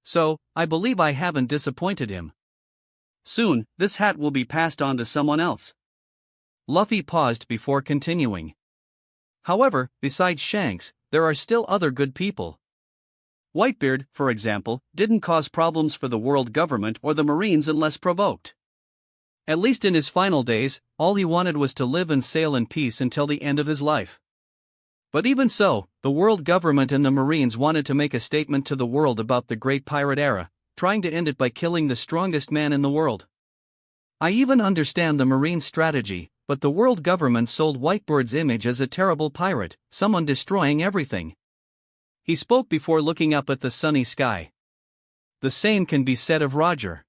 So, I believe I haven't disappointed him. Soon, this hat will be passed on to someone else. Luffy paused before continuing. However, besides Shanks, there are still other good people. Whitebeard, for example, didn't cause problems for the world government or the Marines unless provoked. At least in his final days, all he wanted was to live and sail in peace until the end of his life. But even so, the world government and the Marines wanted to make a statement to the world about the Great Pirate Era, trying to end it by killing the strongest man in the world. I even understand the Marine strategy, but the world government sold Whitebeard's image as a terrible pirate, someone destroying everything. He spoke before looking up at the sunny sky. The same can be said of Roger.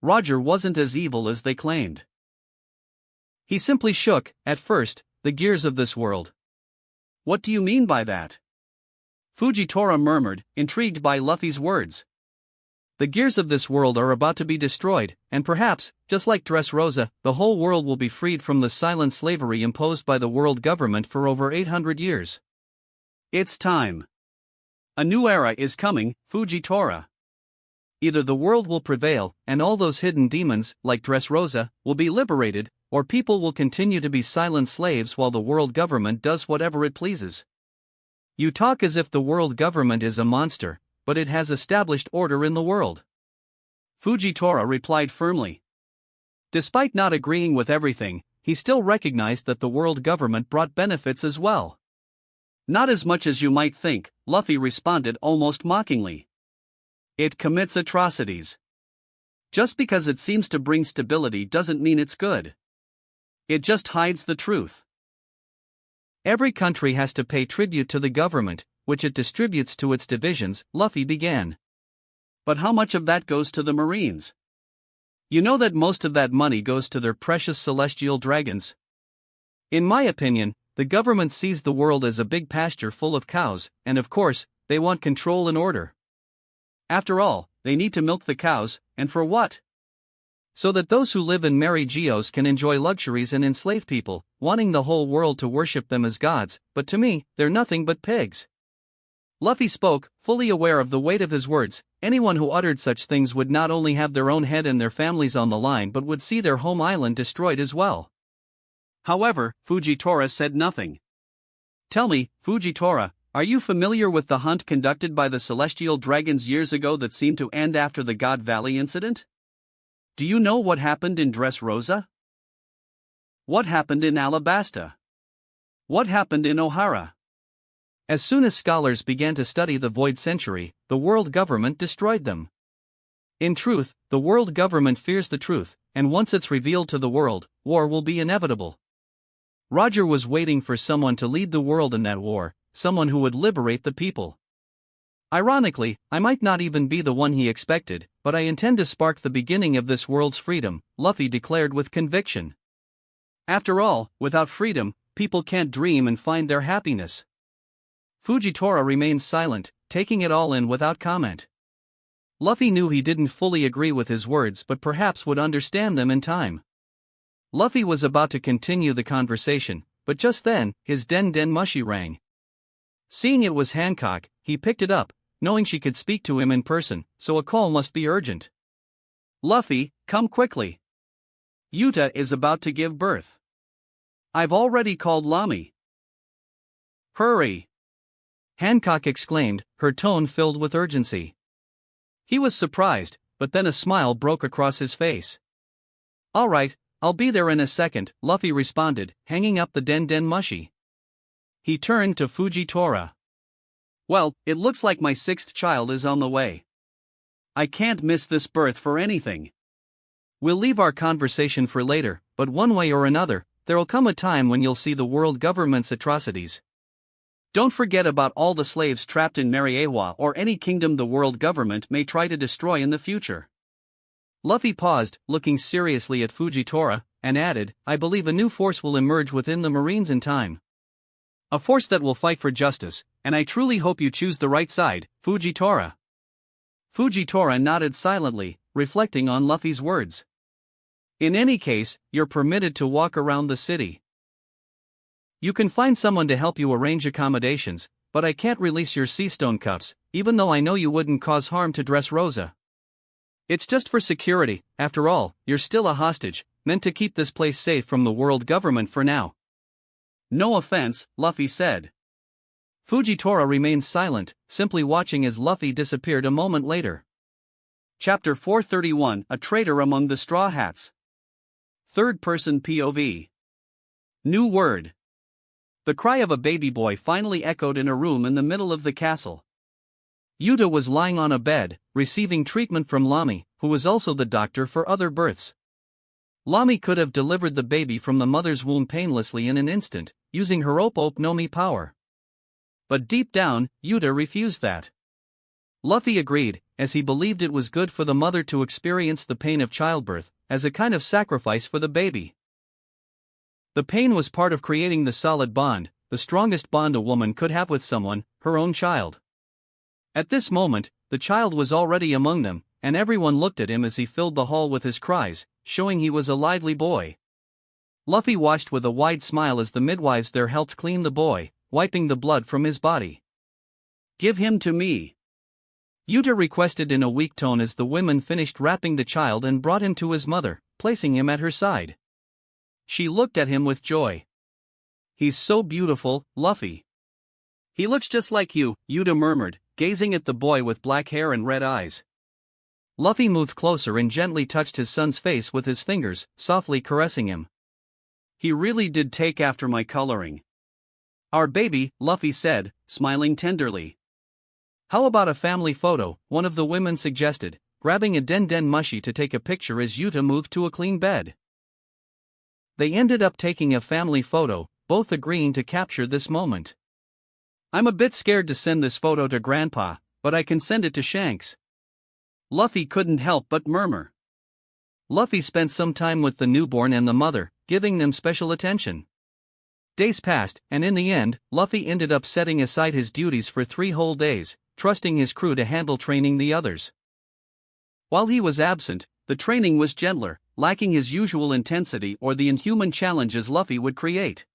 Roger wasn't as evil as they claimed. He simply shook, at first, the gears of this world. What do you mean by that? Fujitora murmured, intrigued by Luffy's words. The gears of this world are about to be destroyed, and perhaps, just like Dressrosa, the whole world will be freed from the silent slavery imposed by the world government for over 800 years. It's time. A new era is coming, Fujitora. Either the world will prevail, and all those hidden demons, like Dressrosa, will be liberated, or people will continue to be silent slaves while the world government does whatever it pleases. You talk as if the world government is a monster, but it has established order in the world. Fujitora replied firmly. Despite not agreeing with everything, he still recognized that the world government brought benefits as well. Not as much as you might think, Luffy responded almost mockingly. It commits atrocities. Just because it seems to bring stability doesn't mean it's good. It just hides the truth. Every country has to pay tribute to the government, which it distributes to its divisions, Luffy began. But how much of that goes to the Marines? You know that most of that money goes to their precious celestial dragons. In my opinion, the government sees the world as a big pasture full of cows, and of course, they want control and order. After all, they need to milk the cows, and for what? So that those who live in merry geos can enjoy luxuries and enslave people, wanting the whole world to worship them as gods, but to me, they're nothing but pigs. Luffy spoke, fully aware of the weight of his words. Anyone who uttered such things would not only have their own head and their families on the line but would see their home island destroyed as well. However, Fujitora said nothing. Tell me, Fujitora, are you familiar with the hunt conducted by the celestial dragons years ago that seemed to end after the God Valley incident? Do you know what happened in Dressrosa? What happened in Alabasta? What happened in Ohara? As soon as scholars began to study the Void Century, the world government destroyed them. In truth, the world government fears the truth, and once it's revealed to the world, war will be inevitable. Roger was waiting for someone to lead the world in that war, someone who would liberate the people. Ironically, I might not even be the one he expected, but I intend to spark the beginning of this world's freedom, Luffy declared with conviction. After all, without freedom, people can't dream and find their happiness. Fujitora remained silent, taking it all in without comment. Luffy knew he didn't fully agree with his words but perhaps would understand them in time. Luffy was about to continue the conversation, but just then, his Den Mushi rang. Seeing it was Hancock, he picked it up, knowing she could speak to him in person, so a call must be urgent. Luffy, come quickly. Yuta is about to give birth. I've already called Lamy. Hurry! Hancock exclaimed, her tone filled with urgency. He was surprised, but then a smile broke across his face. All right, I'll be there in a second, Luffy responded, hanging up the Den Mushi. He turned to Fujitora. Well, it looks like my sixth child is on the way. I can't miss this birth for anything. We'll leave our conversation for later, but one way or another, there'll come a time when you'll see the world government's atrocities. Don't forget about all the slaves trapped in Mariewa or any kingdom the world government may try to destroy in the future. Luffy paused, looking seriously at Fujitora, and added, I believe a new force will emerge within the Marines in time. A force that will fight for justice, and I truly hope you choose the right side, Fujitora. Fujitora nodded silently, reflecting on Luffy's words. In any case, you're permitted to walk around the city. You can find someone to help you arrange accommodations, but I can't release your sea stone cuffs, even though I know you wouldn't cause harm to Dressrosa. It's just for security. After all, you're still a hostage, meant to keep this place safe from the world government for now. No offense, Luffy said. Fujitora remained silent, simply watching as Luffy disappeared a moment later. Chapter 431, A Traitor Among the Straw Hats. Third-person POV. New word. The cry of a baby boy finally echoed in a room in the middle of the castle. Yuta was lying on a bed, receiving treatment from Lami, who was also the doctor for other births. Lami could have delivered the baby from the mother's womb painlessly in an instant, using her Op no Mi power. But deep down, Yuta refused that. Luffy agreed, as he believed it was good for the mother to experience the pain of childbirth, as a kind of sacrifice for the baby. The pain was part of creating the solid bond, the strongest bond a woman could have with someone, her own child. At this moment, the child was already among them, and everyone looked at him as he filled the hall with his cries, showing he was a lively boy. Luffy watched with a wide smile as the midwives there helped clean the boy, wiping the blood from his body. Give him to me. Yuta requested in a weak tone as the women finished wrapping the child and brought him to his mother, placing him at her side. She looked at him with joy. He's so beautiful, Luffy. He looks just like you, Yuta murmured, gazing at the boy with black hair and red eyes. Luffy moved closer and gently touched his son's face with his fingers, softly caressing him. He really did take after my coloring. Our baby, Luffy said, smiling tenderly. How about a family photo, one of the women suggested, grabbing a den mushi to take a picture as Yuta moved to a clean bed. They ended up taking a family photo, both agreeing to capture this moment. I'm a bit scared to send this photo to Grandpa, but I can send it to Shanks. Luffy couldn't help but murmur. Luffy spent some time with the newborn and the mother, giving them special attention. Days passed, and in the end, Luffy ended up setting aside his duties for 3 whole days, trusting his crew to handle training the others. While he was absent, the training was gentler, lacking his usual intensity or the inhuman challenges Luffy would create.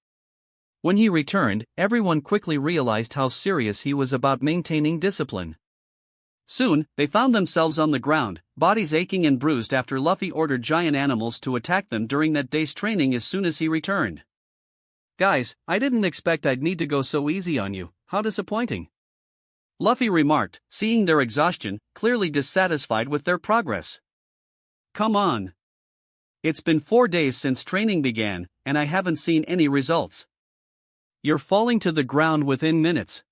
When he returned, everyone quickly realized how serious he was about maintaining discipline. Soon, they found themselves on the ground, bodies aching and bruised after Luffy ordered giant animals to attack them during that day's training as soon as he returned. Guys, I didn't expect I'd need to go so easy on you, how disappointing. Luffy remarked, seeing their exhaustion, clearly dissatisfied with their progress. Come on. It's been 4 days since training began, and I haven't seen any results. You're falling to the ground within minutes.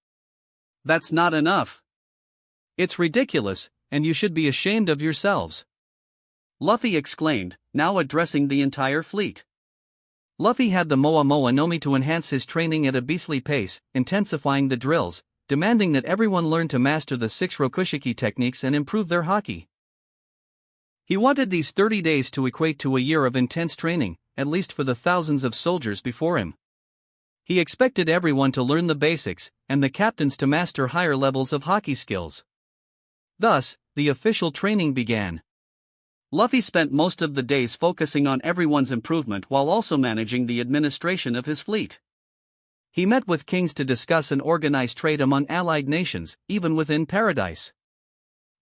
That's not enough. It's ridiculous, and you should be ashamed of yourselves. Luffy exclaimed, now addressing the entire fleet. Luffy had the Moa no Mi to enhance his training at a beastly pace, intensifying the drills, demanding that everyone learn to master the 6 Rokushiki techniques and improve their haki. He wanted these 30 days to equate to a year of intense training, at least for the thousands of soldiers before him. He expected everyone to learn the basics, and the captains to master higher levels of haki skills. Thus, the official training began. Luffy spent most of the days focusing on everyone's improvement while also managing the administration of his fleet. He met with kings to discuss and organize trade among allied nations, even within Paradise.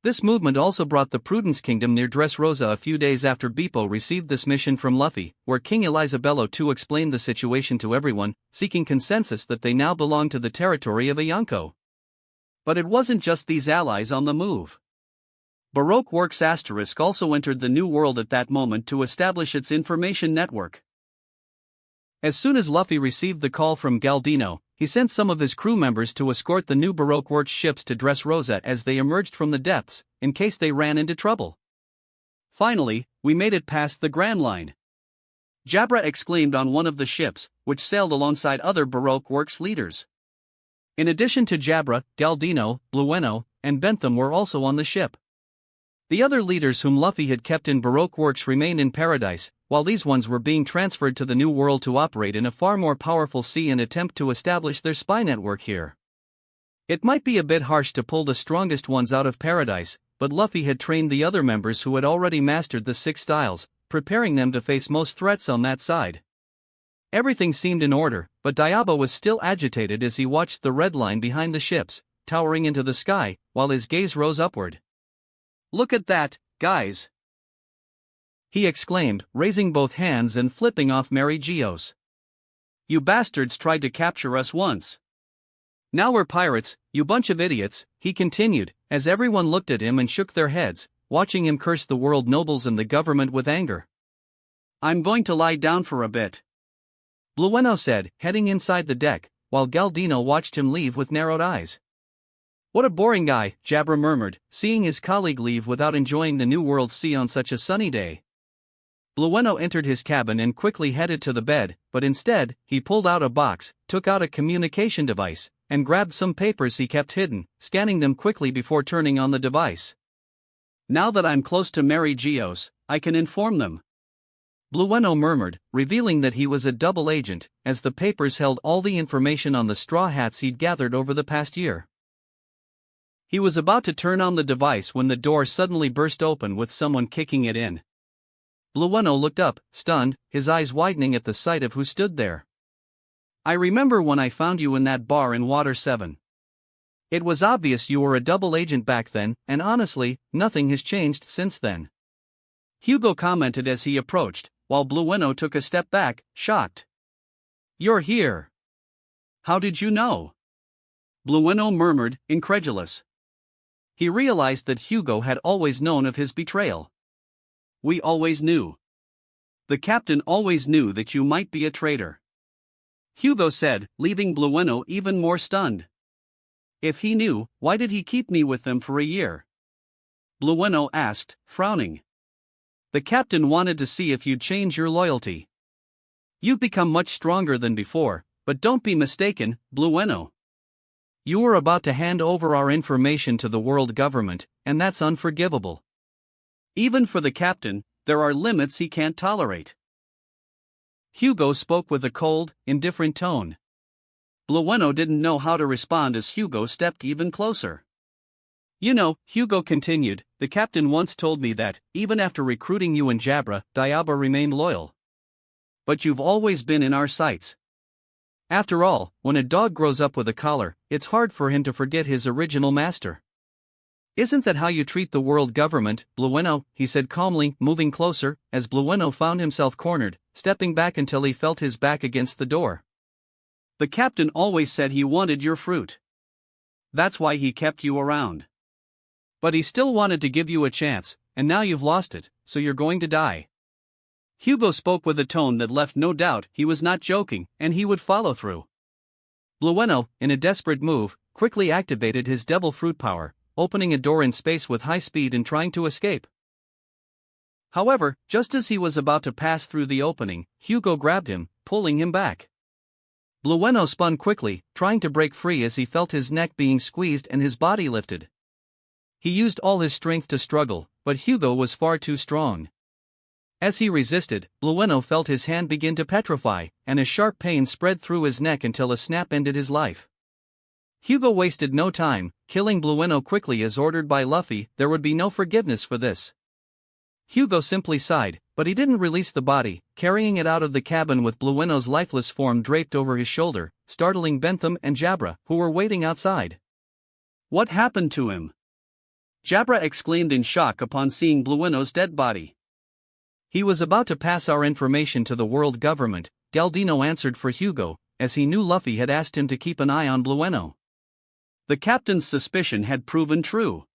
This movement also brought the Prudence Kingdom near Dressrosa a few days after Bippo received this mission from Luffy, where King Elizabello II explained the situation to everyone, seeking consensus that they now belonged to the territory of Ianko. But it wasn't just these allies on the move. Baroque Works Asterisk also entered the New World at that moment to establish its information network. As soon as Luffy received the call from Galdino, he sent some of his crew members to escort the new Baroque Works ships to Dressrosa as they emerged from the depths, in case they ran into trouble. Finally, we made it past the Grand Line. Jabra exclaimed on one of the ships, which sailed alongside other Baroque Works leaders. In addition to Jabra, Galdino, Blueno, and Bentham were also on the ship. The other leaders whom Luffy had kept in Baroque Works remained in Paradise, while these ones were being transferred to the New World to operate in a far more powerful sea and attempt to establish their spy network here. It might be a bit harsh to pull the strongest ones out of Paradise, but Luffy had trained the other members who had already mastered the 6 styles, preparing them to face most threats on that side. Everything seemed in order, but Diabo was still agitated as he watched the red line behind the ships, towering into the sky, while his gaze rose upward. "Look at that, guys!" he exclaimed, raising both hands and flipping off Mary Geos. "You bastards tried to capture us once. Now we're pirates, you bunch of idiots," he continued, as everyone looked at him and shook their heads, watching him curse the world nobles and the government with anger. "I'm going to lie down for a bit," Blueno said, heading inside the deck, while Galdino watched him leave with narrowed eyes. "What a boring guy," Jabra murmured, seeing his colleague leave without enjoying the new world sea on such a sunny day. Blueno entered his cabin and quickly headed to the bed, but instead, he pulled out a box, took out a communication device, and grabbed some papers he kept hidden, scanning them quickly before turning on the device. "Now that I'm close to Mary Geos, I can inform them," Blueno murmured, revealing that he was a double agent, as the papers held all the information on the straw hats he'd gathered over the past year. He was about to turn on the device when the door suddenly burst open with someone kicking it in. Blueno looked up, stunned, his eyes widening at the sight of who stood there. "I remember when I found you in that bar in Water 7. It was obvious you were a double agent back then, and honestly, nothing has changed since then," Hugo commented as he approached, while Blueno took a step back, shocked. "You're here. How did you know?" Blueno murmured, incredulous. He realized that Hugo had always known of his betrayal. "We always knew. The captain always knew that you might be a traitor," Hugo said, leaving Blueno even more stunned. "If he knew, why did he keep me with them for a year?" Blueno asked, frowning. "The captain wanted to see if you'd change your loyalty. You've become much stronger than before, but don't be mistaken, Blueno. You were about to hand over our information to the world government, and that's unforgivable. Even for the captain, there are limits he can't tolerate." Hugo spoke with a cold, indifferent tone. Blueno didn't know how to respond as Hugo stepped even closer. "You know," Hugo continued, "the captain once told me that, even after recruiting you and Jabra, Diabo remained loyal. But you've always been in our sights. After all, when a dog grows up with a collar, it's hard for him to forget his original master. Isn't that how you treat the world government, Blueno?" he said calmly, moving closer, as Blueno found himself cornered, stepping back until he felt his back against the door. "The captain always said he wanted your fruit. That's why he kept you around. But he still wanted to give you a chance, and now you've lost it, so you're going to die." Hugo spoke with a tone that left no doubt he was not joking, and he would follow through. Blueno, in a desperate move, quickly activated his devil fruit power, opening a door in space with high speed and trying to escape. However, just as he was about to pass through the opening, Hugo grabbed him, pulling him back. Blueno spun quickly, trying to break free as he felt his neck being squeezed and his body lifted. He used all his strength to struggle, but Hugo was far too strong. As he resisted, Blueno felt his hand begin to petrify, and a sharp pain spread through his neck until a snap ended his life. Hugo wasted no time, killing Blueno quickly as ordered by Luffy. There would be no forgiveness for this. Hugo simply sighed, but he didn't release the body, carrying it out of the cabin with Blueno's lifeless form draped over his shoulder, startling Bentham and Jabra, who were waiting outside. "What happened to him?" Jabra exclaimed in shock upon seeing Blueno's dead body. "He was about to pass our information to the world government," Galdino answered for Hugo, as he knew Luffy had asked him to keep an eye on Blueno. The captain's suspicion had proven true.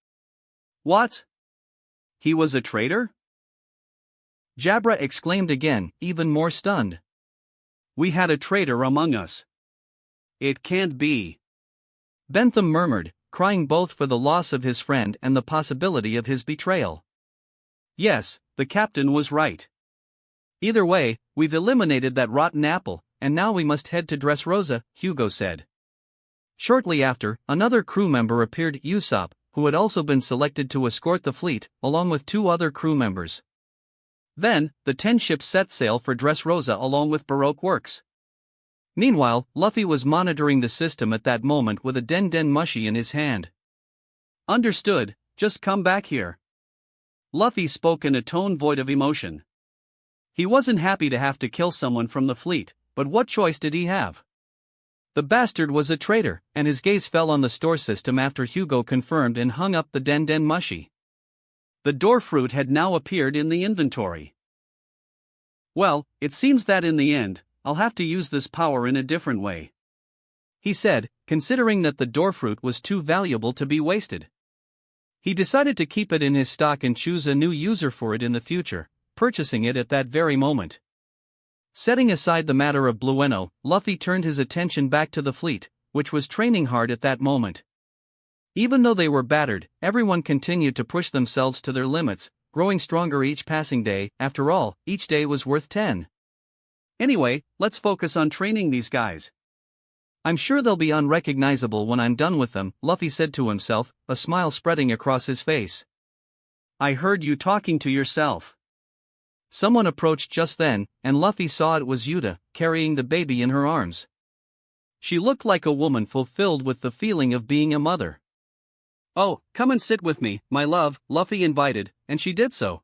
"What? He was a traitor?" Jabra exclaimed again, even more stunned. "We had a traitor among us. It can't be." Bentham murmured, crying both for the loss of his friend and the possibility of his betrayal. "Yes, the captain was right. Either way, we've eliminated that rotten apple, and now we must head to Dressrosa," Hugo said. Shortly after, another crew member appeared, Usopp, who had also been selected to escort the fleet, along with 2 other crew members. Then, the 10 ships set sail for Dressrosa along with Baroque Works. Meanwhile, Luffy was monitoring the system at that moment with a Den Den Mushi in his hand. "Understood," just come back here. Luffy spoke in a tone void of emotion. He wasn't happy to have to kill someone from the fleet, but what choice did he have? The bastard was a traitor, and his gaze fell on the store system after Hugo confirmed and hung up the Den Den mushi. The door fruit had now appeared in the inventory. Well, it seems that in the end, I'll have to use this power in a different way, he said, considering that the door fruit was too valuable to be wasted. He decided to keep it in his stock and choose a new user for it in the future, purchasing it at that very moment. Setting aside the matter of Blueno, Luffy turned his attention back to the fleet, which was training hard at that moment. Even though they were battered, everyone continued to push themselves to their limits, growing stronger each passing day. After all, each day was worth 10. Anyway, let's focus on training these guys. I'm sure they'll be unrecognizable when I'm done with them, Luffy said to himself, a smile spreading across his face. I heard you talking to yourself. Someone approached just then, and Luffy saw it was Yuta, carrying the baby in her arms. She looked like a woman fulfilled with the feeling of being a mother. Oh, come and sit with me, my love, Luffy invited, and she did so.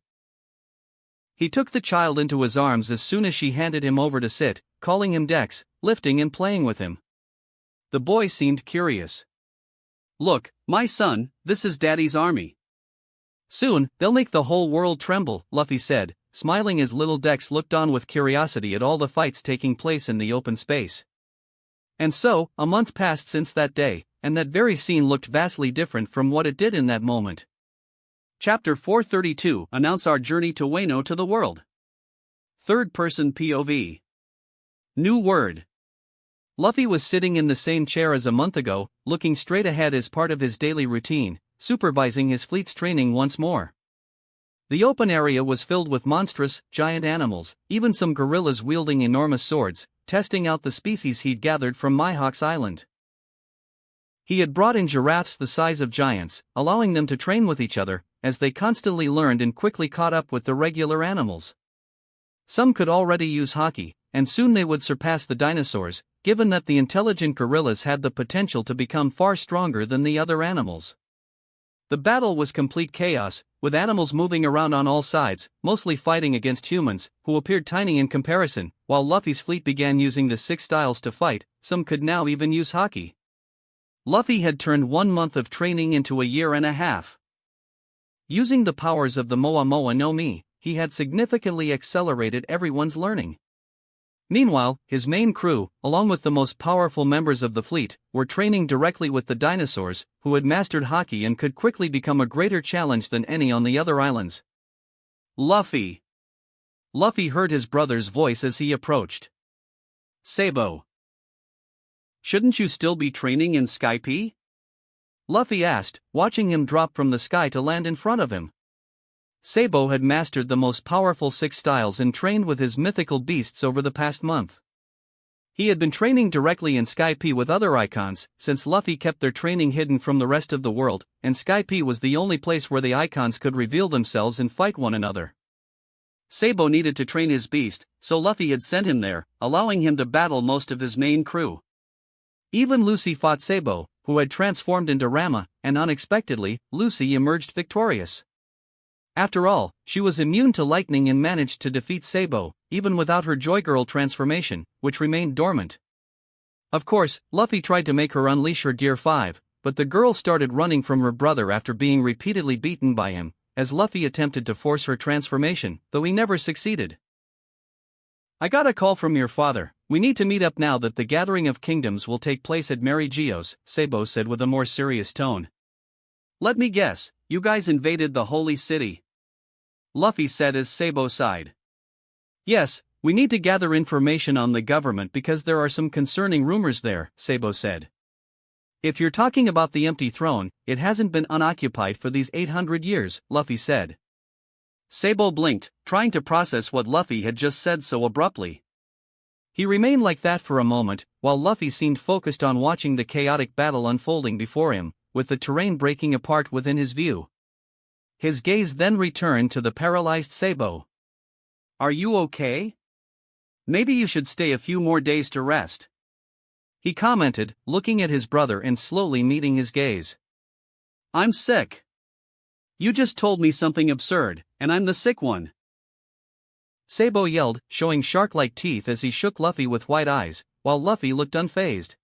He took the child into his arms as soon as she handed him over to sit, calling him Dex, lifting and playing with him. The boy seemed curious. Look, my son, this is Daddy's army. Soon, they'll make the whole world tremble, Luffy said, smiling as little Dex looked on with curiosity at all the fights taking place in the open space. And so, a month passed since that day, and that very scene looked vastly different from what it did in that moment. Chapter 432 Announce our journey to Wano to the world. Third-person POV. New word. Luffy was sitting in the same chair as a month ago, looking straight ahead as part of his daily routine, supervising his fleet's training once more. The open area was filled with monstrous, giant animals, even some gorillas wielding enormous swords, testing out the species he'd gathered from Mihawk's Island. He had brought in giraffes the size of giants, allowing them to train with each other, as they constantly learned and quickly caught up with the regular animals. Some could already use haki, and soon they would surpass the dinosaurs, given that the intelligent gorillas had the potential to become far stronger than the other animals. The battle was complete chaos, with animals moving around on all sides, mostly fighting against humans, who appeared tiny in comparison. While Luffy's fleet began using the 6 styles to fight, some could now even use haki. Luffy had turned 1 month of training into a year and a half. Using the powers of the Moa Moa no Mi, he had significantly accelerated everyone's learning. Meanwhile, his main crew, along with the most powerful members of the fleet, were training directly with the dinosaurs, who had mastered haki and could quickly become a greater challenge than any on the other islands. Luffy. Luffy heard his brother's voice as he approached. Sabo. Shouldn't you still be training in Skype? Luffy asked, watching him drop from the sky to land in front of him. Sabo had mastered the most powerful 6 styles and trained with his mythical beasts over the past month. He had been training directly in Skype with other icons, since Luffy kept their training hidden from the rest of the world, and Skype was the only place where the icons could reveal themselves and fight one another. Sabo needed to train his beast, so Luffy had sent him there, allowing him to battle most of his main crew. Even Lucy fought Sabo, who had transformed into Rama, and unexpectedly, Lucy emerged victorious. After all, she was immune to lightning and managed to defeat Sabo, even without her Joy Girl transformation, which remained dormant. Of course, Luffy tried to make her unleash her Gear 5, but the girl started running from her brother after being repeatedly beaten by him, as Luffy attempted to force her transformation, though he never succeeded. I got a call from your father. We need to meet up now that the Gathering of Kingdoms will take place at Mary Geo's, Sabo said with a more serious tone. Let me guess, you guys invaded the Holy City. Luffy said as Sabo sighed. Yes, we need to gather information on the government because there are some concerning rumors there, Sabo said. If you're talking about the empty throne, it hasn't been unoccupied for these 800 years, Luffy said. Sabo blinked, trying to process what Luffy had just said so abruptly. He remained like that for a moment, while Luffy seemed focused on watching the chaotic battle unfolding before him, with the terrain breaking apart within his view. His gaze then returned to the paralyzed Sabo. Are you okay? Maybe you should stay a few more days to rest. He commented, looking at his brother and slowly meeting his gaze. I'm sick. You just told me something absurd, and I'm the sick one. Sabo yelled, showing shark-like teeth as he shook Luffy with wide eyes, while Luffy looked unfazed.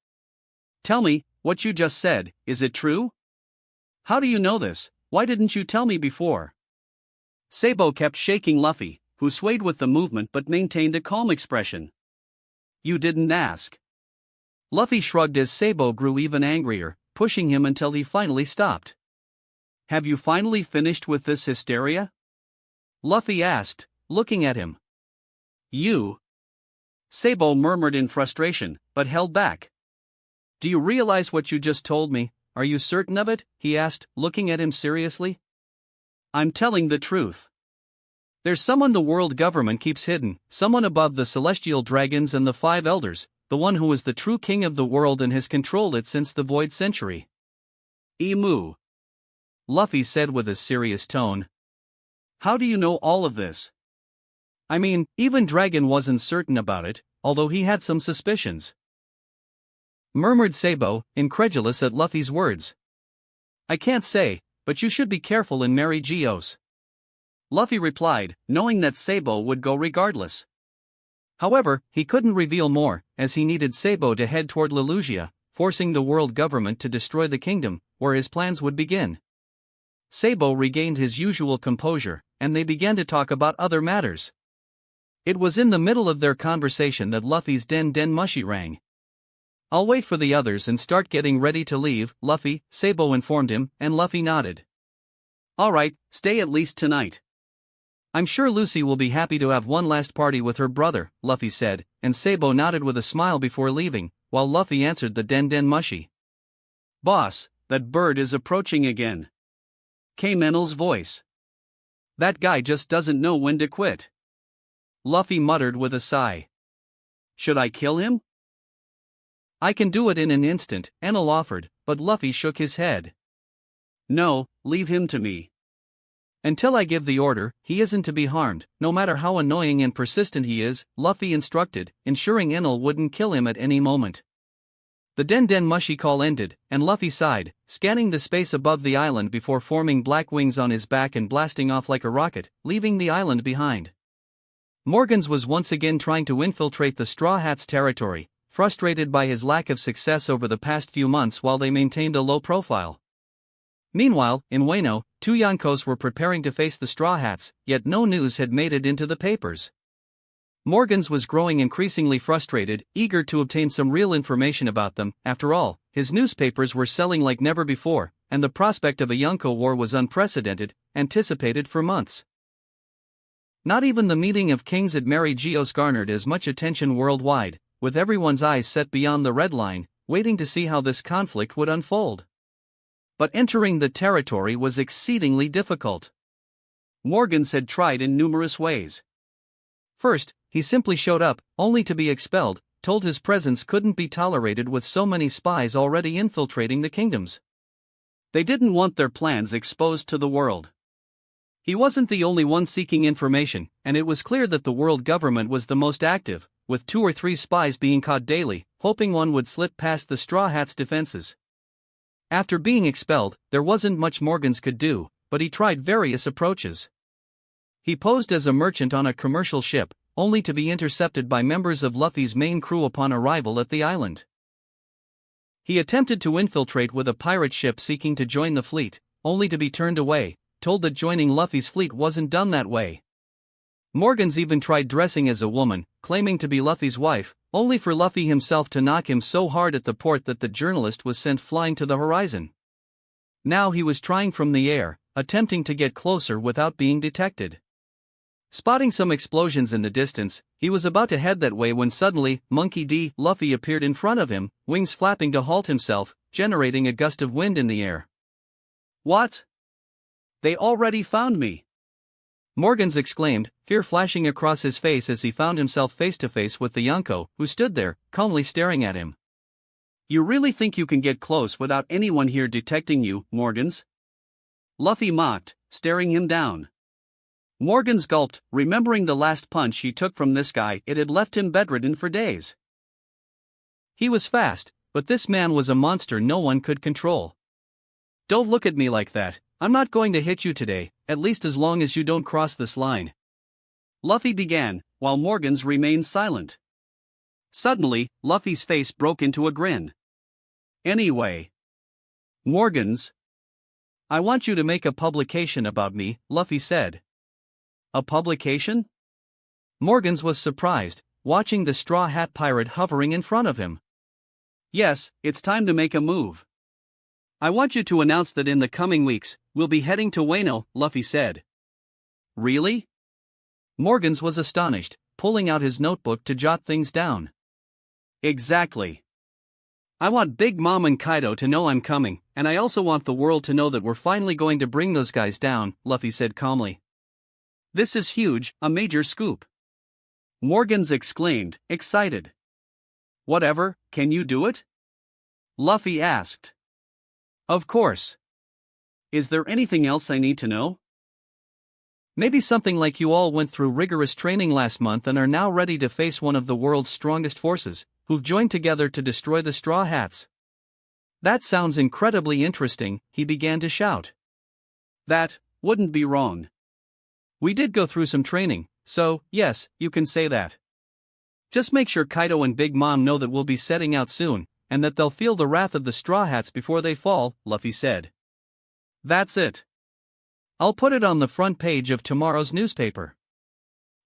Tell me, what you just said, is it true? How do you know this? Why didn't you tell me before? Sabo kept shaking Luffy, who swayed with the movement but maintained a calm expression. You didn't ask. Luffy shrugged as Sabo grew even angrier, pushing him until he finally stopped. Have you finally finished with this hysteria? Luffy asked, looking at him. You? Sabo murmured in frustration, but held back. Do you realize what you just told me? Are you certain of it? He asked, looking at him seriously. I'm telling the truth. There's someone the world government keeps hidden, someone above the celestial dragons and the 5 elders, the one who is the true king of the world and has controlled it since the Void Century. Emu. Luffy said with a serious tone. How do you know all of this? I mean, even Dragon wasn't certain about it, although he had some suspicions. Murmured Sabo, incredulous at Luffy's words. I can't say, but you should be careful in Mary Geos. Luffy replied, knowing that Sabo would go regardless. However, he couldn't reveal more, as he needed Sabo to head toward Lelougia, forcing the world government to destroy the kingdom, where his plans would begin. Sabo regained his usual composure, and they began to talk about other matters. It was in the middle of their conversation that Luffy's Den Mushi rang. I'll wait for the others and start getting ready to leave, Luffy, Sabo informed him, and Luffy nodded. Alright, stay at least tonight. I'm sure Lucy will be happy to have one last party with her brother, Luffy said, and Sabo nodded with a smile before leaving, while Luffy answered the Den Mushi. Boss, that bird is approaching again. Came Enel's voice. That guy just doesn't know when to quit. Luffy muttered with a sigh. Should I kill him? I can do it in an instant, Enel offered, but Luffy shook his head. No, leave him to me. Until I give the order, he isn't to be harmed, no matter how annoying and persistent he is, Luffy instructed, ensuring Enel wouldn't kill him at any moment. The Den Mushi call ended, and Luffy sighed, scanning the space above the island before forming black wings on his back and blasting off like a rocket, leaving the island behind. Morgans was once again trying to infiltrate the Straw Hats' territory, frustrated by his lack of success over the past few months while they maintained a low profile. Meanwhile, in Wano, 2 Yonkos were preparing to face the Straw Hats, yet no news had made it into the papers. Morgans was growing increasingly frustrated, eager to obtain some real information about them. After all, his newspapers were selling like never before, and the prospect of a Yonko war was unprecedented, anticipated for months. Not even the meeting of kings at Mary Geos garnered as much attention worldwide, with everyone's eyes set beyond the red line, waiting to see how this conflict would unfold. But entering the territory was exceedingly difficult. Morgans had tried in numerous ways. First, he simply showed up, only to be expelled, told his presence couldn't be tolerated with so many spies already infiltrating the kingdoms. They didn't want their plans exposed to the world. He wasn't the only one seeking information, and it was clear that the world government was the most active, with 2 or 3 spies being caught daily, hoping one would slip past the Straw Hats' defenses. After being expelled, there wasn't much Morgans could do, but he tried various approaches. He posed as a merchant on a commercial ship, only to be intercepted by members of Luffy's main crew upon arrival at the island. He attempted to infiltrate with a pirate ship seeking to join the fleet, only to be turned away, told that joining Luffy's fleet wasn't done that way. Morgans even tried dressing as a woman, claiming to be Luffy's wife, only for Luffy himself to knock him so hard at the port that the journalist was sent flying to the horizon. Now he was trying from the air, attempting to get closer without being detected. Spotting some explosions in the distance, he was about to head that way when suddenly, Monkey D. Luffy appeared in front of him, wings flapping to halt himself, generating a gust of wind in the air. What? They already found me! Morgans exclaimed, fear flashing across his face as he found himself face to face with the Yonko, who stood there, calmly staring at him. You really think you can get close without anyone here detecting you, Morgans? Luffy mocked, staring him down. Morgans gulped, remembering the last punch he took from this guy. It had left him bedridden for days. He was fast, but this man was a monster no one could control. Don't look at me like that, I'm not going to hit you today, at least as long as you don't cross this line. Luffy began, while Morgans remained silent. Suddenly, Luffy's face broke into a grin. Anyway. Morgans. I want you to make a publication about me, Luffy said. A publication? Morgans was surprised, watching the Straw Hat Pirate hovering in front of him. Yes, it's time to make a move. I want you to announce that in the coming weeks, we'll be heading to Wano, Luffy said. Really? Morgans was astonished, pulling out his notebook to jot things down. Exactly. I want Big Mom and Kaido to know I'm coming, and I also want the world to know that we're finally going to bring those guys down, Luffy said calmly. This is huge, a major scoop. Morgans exclaimed, excited. Whatever, can you do it? Luffy asked. Of course. Is there anything else I need to know? Maybe something like you all went through rigorous training last month and are now ready to face one of the world's strongest forces, who've joined together to destroy the Straw Hats. That sounds incredibly interesting, he began to shout. That wouldn't be wrong. We did go through some training, so, yes, you can say that. Just make sure Kaido and Big Mom know that we'll be setting out soon, and that they'll feel the wrath of the Straw Hats before they fall, Luffy said. That's it. I'll put it on the front page of tomorrow's newspaper.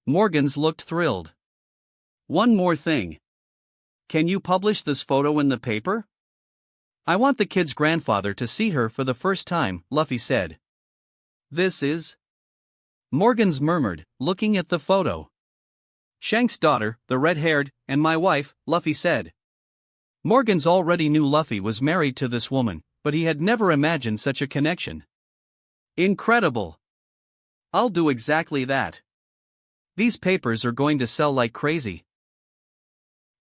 Morgans looked thrilled. One more thing. Can you publish this photo in the paper? I want the kid's grandfather to see her for the first time, Luffy said. This is? Morgans murmured, looking at the photo. Shank's daughter, the red-haired, and my wife, Luffy said. Morgans already knew Luffy was married to this woman, but he had never imagined such a connection. Incredible! I'll do exactly that. These papers are going to sell like crazy.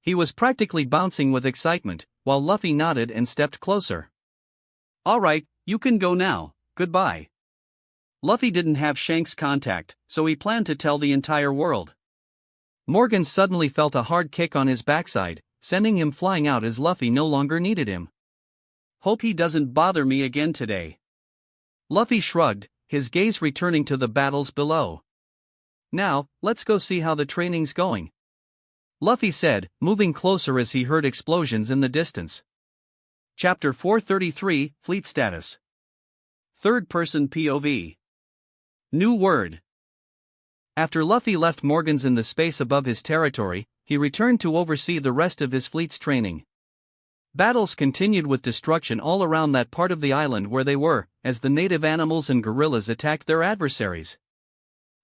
He was practically bouncing with excitement, while Luffy nodded and stepped closer. All right, you can go now, goodbye. Luffy didn't have Shank's contact, so he planned to tell the entire world. Morgan suddenly felt a hard kick on his backside, sending him flying out as Luffy no longer needed him. Hope he doesn't bother me again today. Luffy shrugged, his gaze returning to the battles below. Now, let's go see how the training's going. Luffy said, moving closer as he heard explosions in the distance. Chapter 433, Fleet Status. Third-person POV. New word. After Luffy left Morgans in the space above his territory, he returned to oversee the rest of his fleet's training. Battles continued with destruction all around that part of the island where they were, as the native animals and gorillas attacked their adversaries.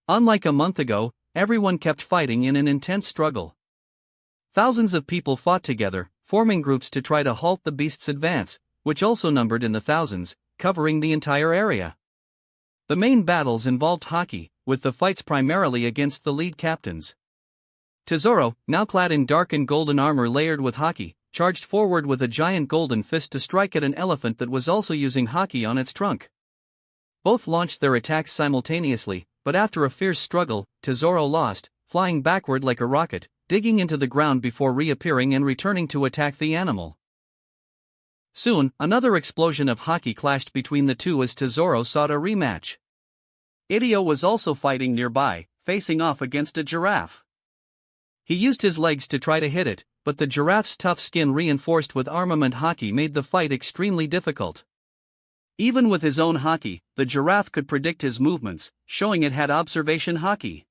Unlike a month ago, everyone kept fighting in an intense struggle. Thousands of people fought together, forming groups to try to halt the beasts' advance, which also numbered in the thousands, covering the entire area. The main battles involved hockey, with the fights primarily against the lead captains. Tesoro, now clad in dark and golden armor layered with hockey, charged forward with a giant golden fist to strike at an elephant that was also using hockey on its trunk. Both launched their attacks simultaneously, but after a fierce struggle, Tesoro lost, flying backward like a rocket, digging into the ground before reappearing and returning to attack the animal. Soon, another explosion of hockey clashed between the two as Tesoro sought a rematch. Idio was also fighting nearby, facing off against a giraffe. He used his legs to try to hit it, but the giraffe's tough skin reinforced with armament hockey made the fight extremely difficult. Even with his own hockey, the giraffe could predict his movements, showing it had observation hockey.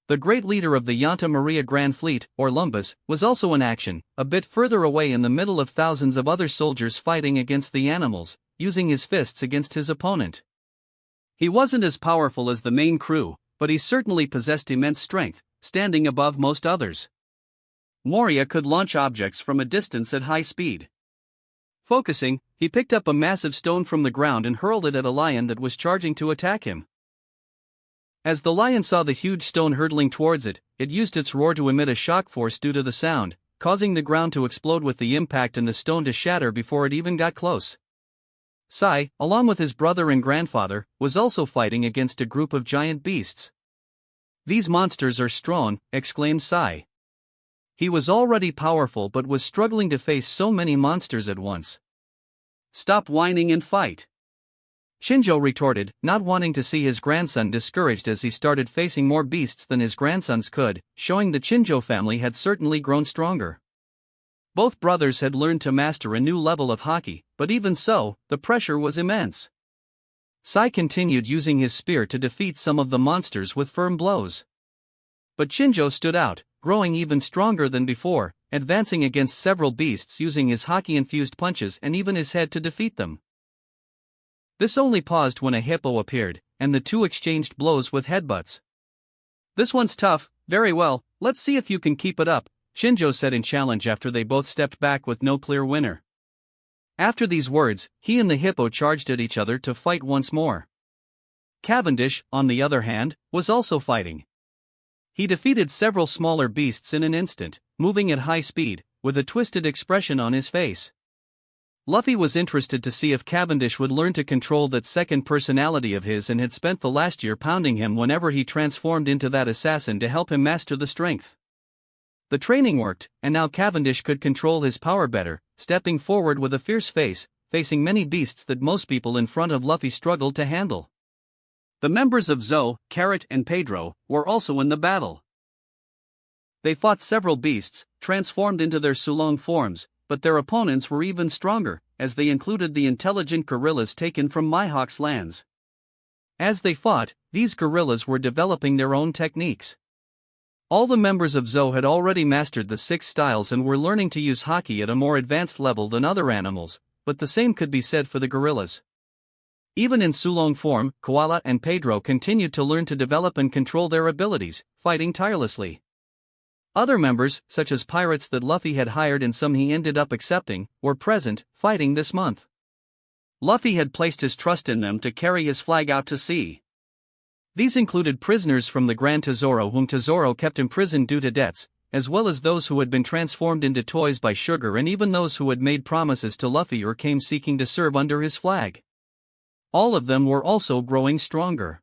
The great leader of the Yanta Maria Grand Fleet, or Lumbus, was also in action, a bit further away in the middle of thousands of other soldiers fighting against the animals, using his fists against his opponent. He wasn't as powerful as the main crew, but he certainly possessed immense strength, standing above most others. Moria could launch objects from a distance at high speed. Focusing, he picked up a massive stone from the ground and hurled it at a lion that was charging to attack him. As the lion saw the huge stone hurtling towards it, it used its roar to emit a shock force due to the sound, causing the ground to explode with the impact and the stone to shatter before it even got close. Sai, along with his brother and grandfather, was also fighting against a group of giant beasts. "These monsters are strong," exclaimed Sai. He was already powerful but was struggling to face so many monsters at once. "Stop whining and fight." Shinjo retorted, not wanting to see his grandson discouraged as he started facing more beasts than his grandsons could, showing the Shinjo family had certainly grown stronger. Both brothers had learned to master a new level of haki, but even so, the pressure was immense. Sai continued using his spear to defeat some of the monsters with firm blows. But Shinjo stood out, growing even stronger than before, advancing against several beasts using his haki-infused punches and even his head to defeat them. This only paused when a hippo appeared, and the two exchanged blows with headbutts. "This one's tough, very well, let's see if you can keep it up," Shinjo said in challenge after they both stepped back with no clear winner. After these words, he and the hippo charged at each other to fight once more. Cavendish, on the other hand, was also fighting. He defeated several smaller beasts in an instant, moving at high speed, with a twisted expression on his face. Luffy was interested to see if Cavendish would learn to control that second personality of his and had spent the last year pounding him whenever he transformed into that assassin to help him master the strength. The training worked, and now Cavendish could control his power better, stepping forward with a fierce face, facing many beasts that most people in front of Luffy struggled to handle. The members of Zou, Carrot and Pedro were also in the battle. They fought several beasts, transformed into their Sulong forms, but their opponents were even stronger, as they included the intelligent gorillas taken from Mihawk's lands. As they fought, these gorillas were developing their own techniques. All the members of Zou had already mastered the 6 styles and were learning to use haki at a more advanced level than other animals, but the same could be said for the gorillas. Even in Sulong form, Koala and Pedro continued to learn to develop and control their abilities, fighting tirelessly. Other members, such as pirates that Luffy had hired and some he ended up accepting, were present, fighting this month. Luffy had placed his trust in them to carry his flag out to sea. These included prisoners from the Grand Tesoro whom Tesoro kept imprisoned due to debts, as well as those who had been transformed into toys by Sugar and even those who had made promises to Luffy or came seeking to serve under his flag. All of them were also growing stronger.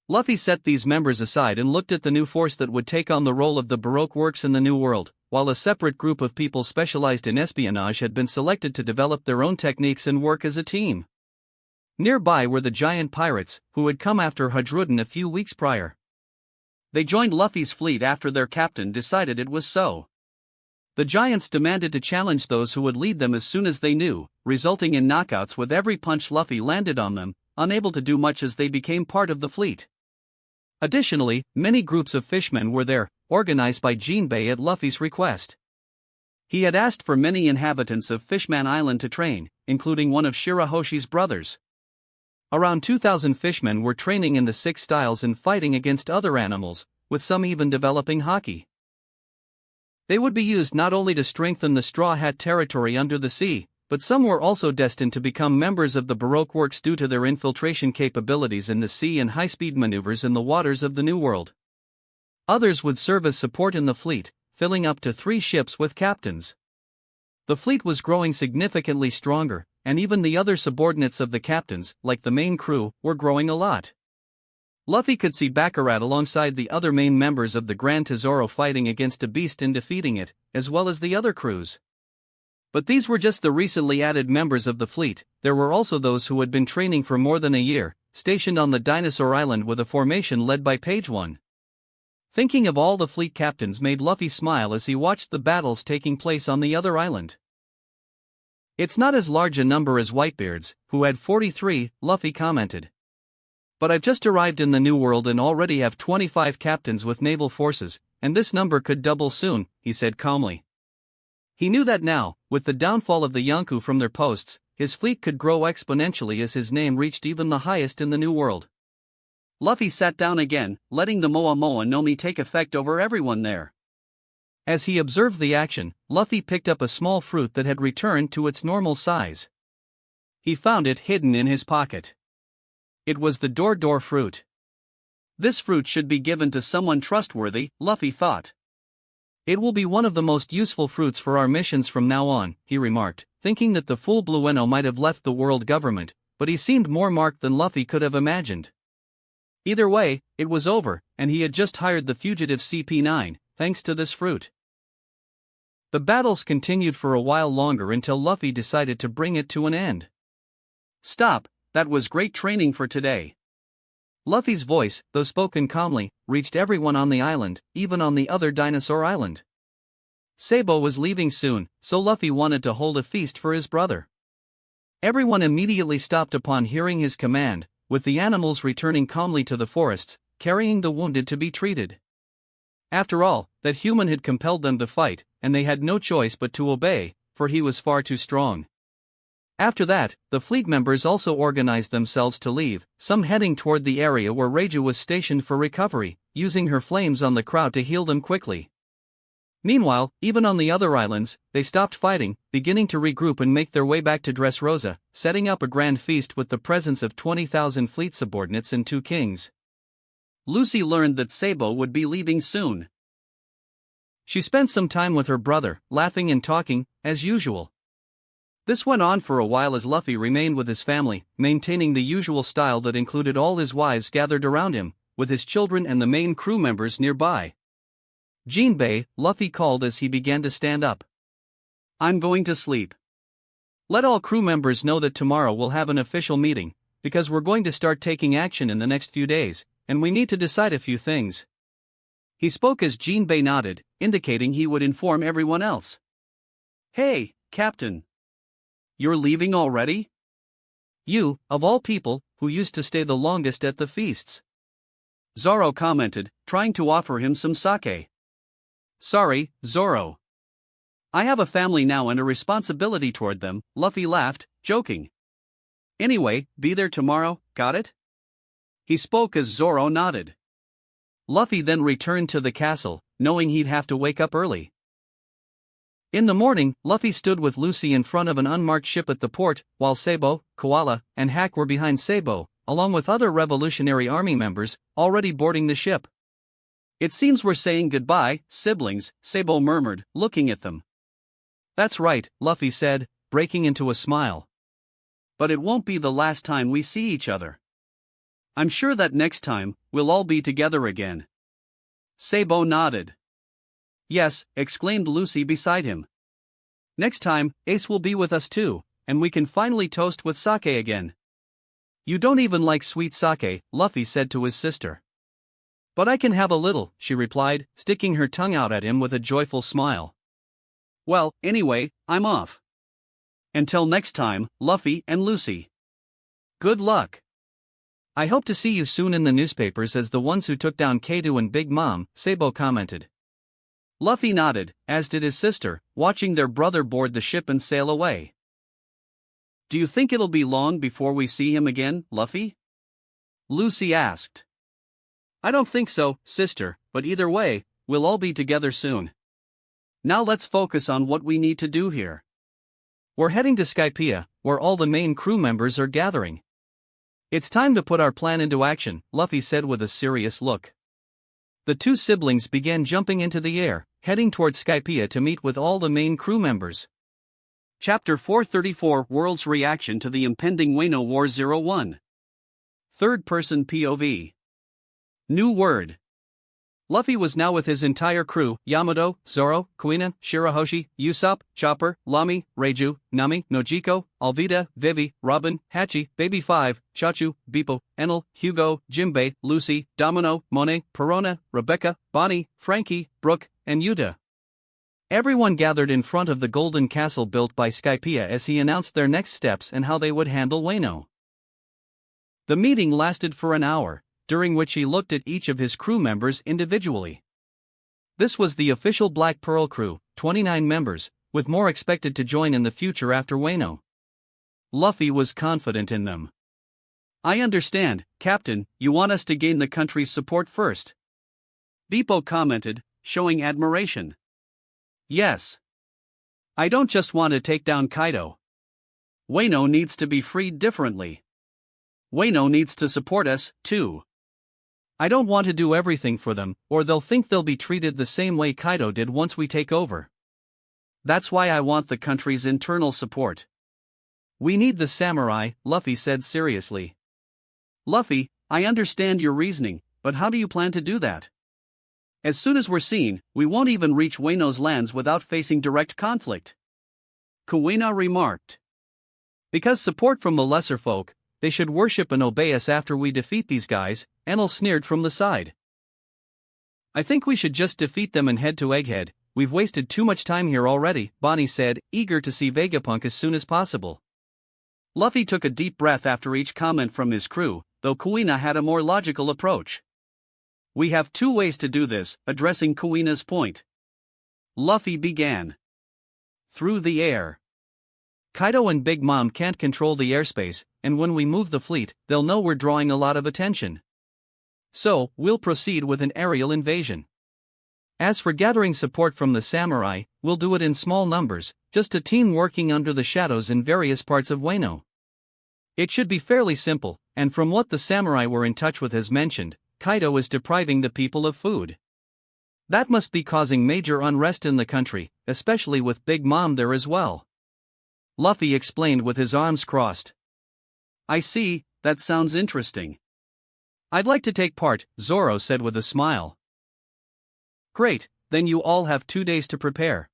Luffy set these members aside and looked at the new force that would take on the role of the Baroque works in the New World, while a separate group of people specialized in espionage had been selected to develop their own techniques and work as a team. Nearby were the giant pirates, who had come after Hadrudin a few weeks prior. They joined Luffy's fleet after their captain decided it was so. The giants demanded to challenge those who would lead them as soon as they knew, resulting in knockouts with every punch Luffy landed on them, unable to do much as they became part of the fleet. Additionally, many groups of fishmen were there, organized by Jinbei at Luffy's request. He had asked for many inhabitants of Fishman Island to train, including one of Shirahoshi's brothers. Around 2,000 fishmen were training in the 6 styles and fighting against other animals, with some even developing haki. They would be used not only to strengthen the Straw Hat territory under the sea, but some were also destined to become members of the Baroque works due to their infiltration capabilities in the sea and high-speed maneuvers in the waters of the New World. Others would serve as support in the fleet, filling up to 3 ships with captains. The fleet was growing significantly stronger, and even the other subordinates of the captains, like the main crew, were growing a lot. Luffy could see Baccarat alongside the other main members of the Grand Tesoro fighting against a beast and defeating it, as well as the other crews. But these were just the recently added members of the fleet. There were also those who had been training for more than a year, stationed on the Dinosaur Island with a formation led by Page 1. Thinking of all the fleet captains made Luffy smile as he watched the battles taking place on the other island. "It's not as large a number as Whitebeard's, who had 43, Luffy commented. But I've just arrived in the New World and already have 25 captains with naval forces, and this number could double soon," he said calmly. He knew that now, with the downfall of the Yonko from their posts, his fleet could grow exponentially as his name reached even the highest in the New World. Luffy sat down again, letting the Moa Moa no Mi take effect over everyone there. As he observed the action, Luffy picked up a small fruit that had returned to its normal size. He found it hidden in his pocket. It was the Dor fruit. This fruit should be given to someone trustworthy, Luffy thought. "It will be one of the most useful fruits for our missions from now on," he remarked, thinking that the fool Blueno might have left the world government, but he seemed more marked than Luffy could have imagined. Either way, it was over, and he had just hired the fugitive CP9, thanks to this fruit. The battles continued for a while longer until Luffy decided to bring it to an end. "Stop, that was great training for today. Luffy's voice, though spoken calmly, reached everyone on the island, even on the other dinosaur island. Sabo was leaving soon, so Luffy wanted to hold a feast for his brother. Everyone immediately stopped upon hearing his command, with the animals returning calmly to the forests, carrying the wounded to be treated. After all, that human had compelled them to fight, and they had no choice but to obey, for he was far too strong. After that, the fleet members also organized themselves to leave, some heading toward the area where Reiju was stationed for recovery, using her flames on the crowd to heal them quickly. Meanwhile, even on the other islands, they stopped fighting, beginning to regroup and make their way back to Dressrosa, setting up a grand feast with the presence of 20,000 fleet subordinates and 2 kings. Lucy learned that Sabo would be leaving soon. She spent some time with her brother, laughing and talking, as usual. This went on for a while as Luffy remained with his family, maintaining the usual style that included all his wives gathered around him, with his children and the main crew members nearby. Jinbei, Luffy called as he began to stand up. I'm going to sleep. Let all crew members know that tomorrow we'll have an official meeting, because we're going to start taking action in the next few days, and we need to decide a few things. He spoke as Jinbei nodded, indicating he would inform everyone else. Hey, Captain. You're leaving already? You, of all people, who used to stay the longest at the feasts. Zoro commented, trying to offer him some sake. Sorry, Zoro. I have a family now and a responsibility toward them, Luffy laughed, joking. Anyway, be there tomorrow, got it? He spoke as Zoro nodded. Luffy then returned to the castle, knowing he'd have to wake up early. In the morning, Luffy stood with Lucy in front of an unmarked ship at the port, while Sabo, Koala, and Hack were behind Sabo, along with other Revolutionary Army members, already boarding the ship. It seems we're saying goodbye, siblings, Sabo murmured, looking at them. That's right, Luffy said, breaking into a smile. But it won't be the last time we see each other. I'm sure that next time, we'll all be together again. Sabo nodded. Yes, exclaimed Lucy beside him. Next time, Ace will be with us too, and we can finally toast with sake again. You don't even like sweet sake, Luffy said to his sister. But I can have a little, she replied, sticking her tongue out at him with a joyful smile. Well, anyway, I'm off. Until next time, Luffy and Lucy. Good luck. I hope to see you soon in the newspapers as the ones who took down Kaido and Big Mom, Sabo commented. Luffy nodded, as did his sister, watching their brother board the ship and sail away. Do you think it'll be long before we see him again, Luffy? Lucy asked. I don't think so, sister, but either way, we'll all be together soon. Now let's focus on what we need to do here. We're heading to Skypiea, where all the main crew members are gathering. It's time to put our plan into action, Luffy said with a serious look. The 2 siblings began jumping into the air, heading toward Skypiea to meet with all the main crew members. Chapter 434 World's Reaction to the Impending Wano War 01. Third-person POV. New word. Luffy was now with his entire crew, Yamato, Zoro, Kuina, Shirahoshi, Usopp, Chopper, Lamy, Reiju, Nami, Nojiko, Alvida, Vivi, Robin, Hachi, Baby 5, Chachu, Bippo, Enel, Hugo, Jinbei, Lucy, Domino, Monet, Perona, Rebecca, Bonnie, Frankie, Brooke, and Yuta. Everyone gathered in front of the golden castle built by Skypiea as he announced their next steps and how they would handle Wano. The meeting lasted for an hour, during which he looked at each of his crew members individually. This was the official Black Pearl crew, 29 members, with more expected to join in the future after Wano. Luffy was confident in them. I understand, Captain, you want us to gain the country's support first. Bippo commented, showing admiration. Yes. I don't just want to take down Kaido. Wano needs to be freed differently. Wano needs to support us, too. I don't want to do everything for them, or they'll think they'll be treated the same way Kaido did once we take over. That's why I want the country's internal support. We need the samurai, Luffy said seriously. Luffy, I understand your reasoning, but how do you plan to do that? As soon as we're seen, we won't even reach Wano's lands without facing direct conflict. Kuina remarked. Because support from the lesser folk, they should worship and obey us after we defeat these guys, Enel sneered from the side. I think we should just defeat them and head to Egghead. We've wasted too much time here already, Bonnie said, eager to see Vegapunk as soon as possible. Luffy took a deep breath after each comment from his crew, though Kuina had a more logical approach. We have two ways to do this, addressing Kuina's point. Luffy began. Through the air. Kaido and Big Mom can't control the airspace, and when we move the fleet, they'll know we're drawing a lot of attention. So, we'll proceed with an aerial invasion. As for gathering support from the samurai, we'll do it in small numbers, just a team working under the shadows in various parts of Wano. It should be fairly simple, and from what the samurai we're in touch with has mentioned, Kaido is depriving the people of food. That must be causing major unrest in the country, especially with Big Mom there as well. Luffy explained with his arms crossed. I see, that sounds interesting. I'd like to take part, Zoro said with a smile. Great, then you all have 2 days to prepare.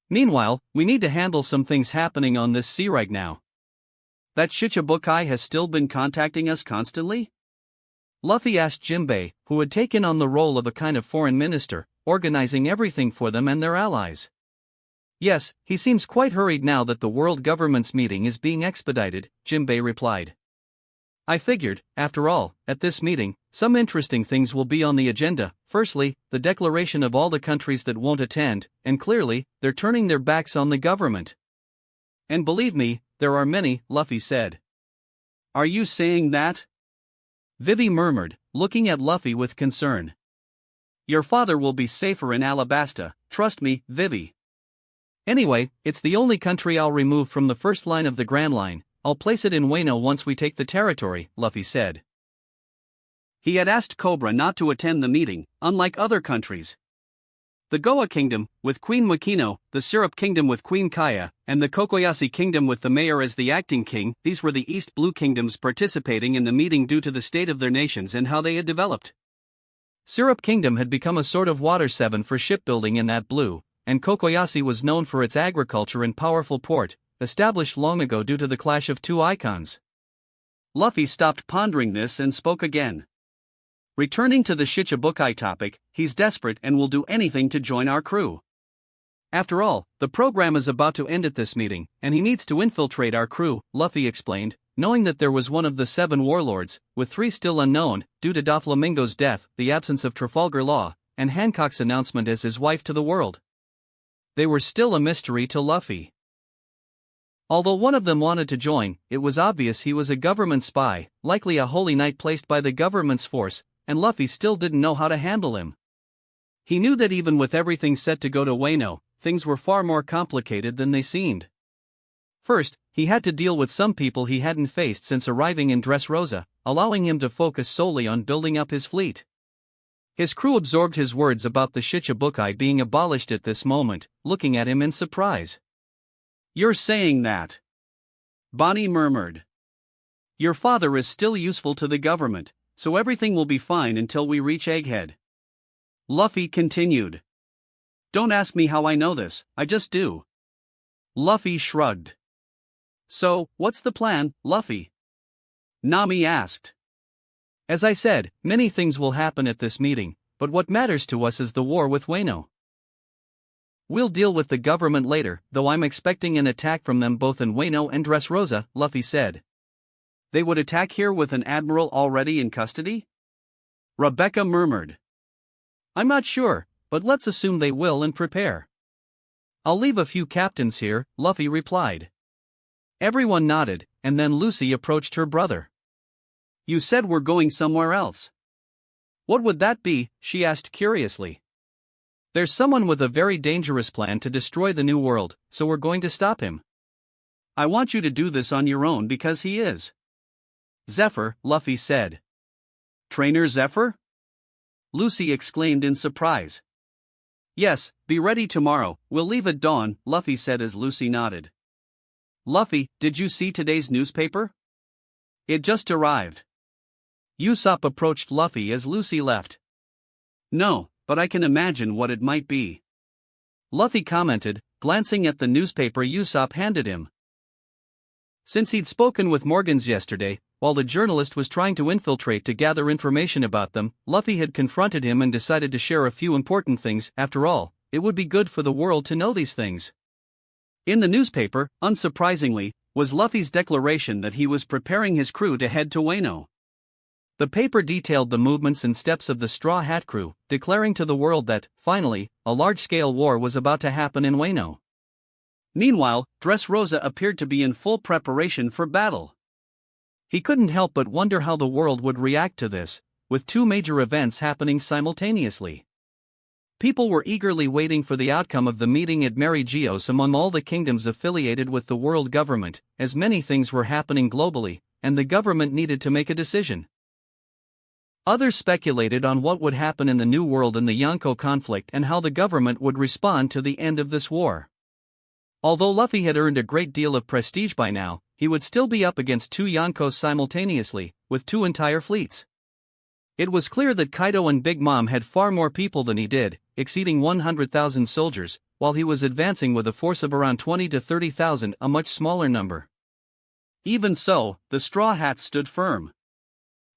Meanwhile, we need to handle some things happening on this sea right now. That Shichibukai has still been contacting us constantly? Luffy asked Jinbei, who had taken on the role of a kind of foreign minister, organizing everything for them and their allies. Yes, he seems quite hurried now that the world government's meeting is being expedited, Jinbei replied. I figured, after all, at this meeting, some interesting things will be on the agenda. Firstly, the declaration of all the countries that won't attend, and clearly, they're turning their backs on the government. And believe me, there are many, Luffy said. Are you saying that? Vivi murmured, looking at Luffy with concern. Your father will be safer in Alabasta, trust me, Vivi. Anyway, it's the only country I'll remove from the first line of the Grand Line. I'll place it in Wano once we take the territory, Luffy said. He had asked Cobra not to attend the meeting, unlike other countries. The Goa Kingdom, with Queen Makino, the Syrup Kingdom with Queen Kaya, and the Kokoyasi Kingdom with the mayor as the acting king, these were the East Blue Kingdoms participating in the meeting due to the state of their nations and how they had developed. Syrup Kingdom had become a sort of water 7 for shipbuilding in that blue, and Kokoyasi was known for its agriculture and powerful port, established long ago due to the clash of two icons. Luffy stopped pondering this and spoke again. Returning to the Shichibukai topic, he's desperate and will do anything to join our crew. After all, the program is about to end at this meeting, and he needs to infiltrate our crew, Luffy explained, knowing that there was one of the 7 warlords, with 3 still unknown, due to Doflamingo's death, the absence of Trafalgar Law, and Hancock's announcement as his wife to the world. They were still a mystery to Luffy. Although one of them wanted to join, it was obvious he was a government spy, likely a holy knight placed by the government's force, and Luffy still didn't know how to handle him. He knew that even with everything set to go to Wano, things were far more complicated than they seemed. First, he had to deal with some people he hadn't faced since arriving in Dressrosa, allowing him to focus solely on building up his fleet. His crew absorbed his words about the Shichibukai being abolished at this moment, looking at him in surprise. You're saying that? Bonnie murmured. Your father is still useful to the government, so everything will be fine until we reach Egghead. Luffy continued. Don't ask me how I know this, I just do. Luffy shrugged. So, what's the plan, Luffy? Nami asked. As I said, many things will happen at this meeting, but what matters to us is the war with Wano. We'll deal with the government later, though I'm expecting an attack from them both in Wano and Dressrosa, Luffy said. They would attack here with an admiral already in custody? Rebecca murmured. I'm not sure, but let's assume they will and prepare. I'll leave a few captains here, Luffy replied. Everyone nodded, and then Lucy approached her brother. You said we're going somewhere else. What would that be? She asked curiously. There's someone with a very dangerous plan to destroy the New World, so we're going to stop him. I want you to do this on your own because he is. Zephyr, Luffy said. Trainer Zephyr? Lucy exclaimed in surprise. Yes, be ready tomorrow, we'll leave at dawn, Luffy said as Lucy nodded. Luffy, did you see today's newspaper? It just arrived. Usopp approached Luffy as Lucy left. No, but I can imagine what it might be. Luffy commented, glancing at the newspaper Usopp handed him. Since he'd spoken with Morgans yesterday, while the journalist was trying to infiltrate to gather information about them, Luffy had confronted him and decided to share a few important things. After all, it would be good for the world to know these things. In the newspaper, unsurprisingly, was Luffy's declaration that he was preparing his crew to head to Wano. The paper detailed the movements and steps of the Straw Hat crew, declaring to the world that, finally, a large-scale war was about to happen in Wano. Meanwhile, Dressrosa appeared to be in full preparation for battle. He couldn't help but wonder how the world would react to this, with two major events happening simultaneously. People were eagerly waiting for the outcome of the meeting at Merigios among all the kingdoms affiliated with the world government, as many things were happening globally, and the government needed to make a decision. Others speculated on what would happen in the New World in the Yonko conflict and how the government would respond to the end of this war. Although Luffy had earned a great deal of prestige by now, he would still be up against two Yonkos simultaneously, with two entire fleets. It was clear that Kaido and Big Mom had far more people than he did, exceeding 100,000 soldiers, while he was advancing with a force of around 20 to 30,000, a much smaller number. Even so, the Straw Hats stood firm.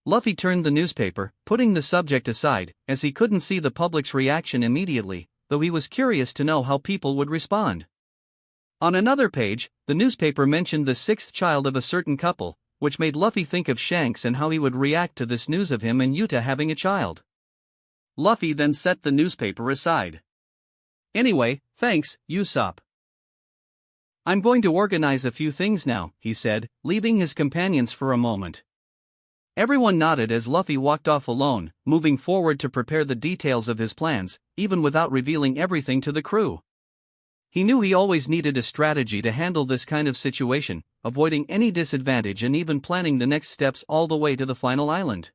Luffy turned the newspaper, putting the subject aside, as he couldn't see the public's reaction immediately, though he was curious to know how people would respond. On another page, the newspaper mentioned the sixth child of a certain couple, which made Luffy think of Shanks and how he would react to this news of him and Yuta having a child. Luffy then set the newspaper aside. "Anyway, thanks, Usopp. I'm going to organize a few things now," he said, leaving his companions for a moment. Everyone nodded as Luffy walked off alone, moving forward to prepare the details of his plans, even without revealing everything to the crew. He knew he always needed a strategy to handle this kind of situation, avoiding any disadvantage and even planning the next steps all the way to the final island.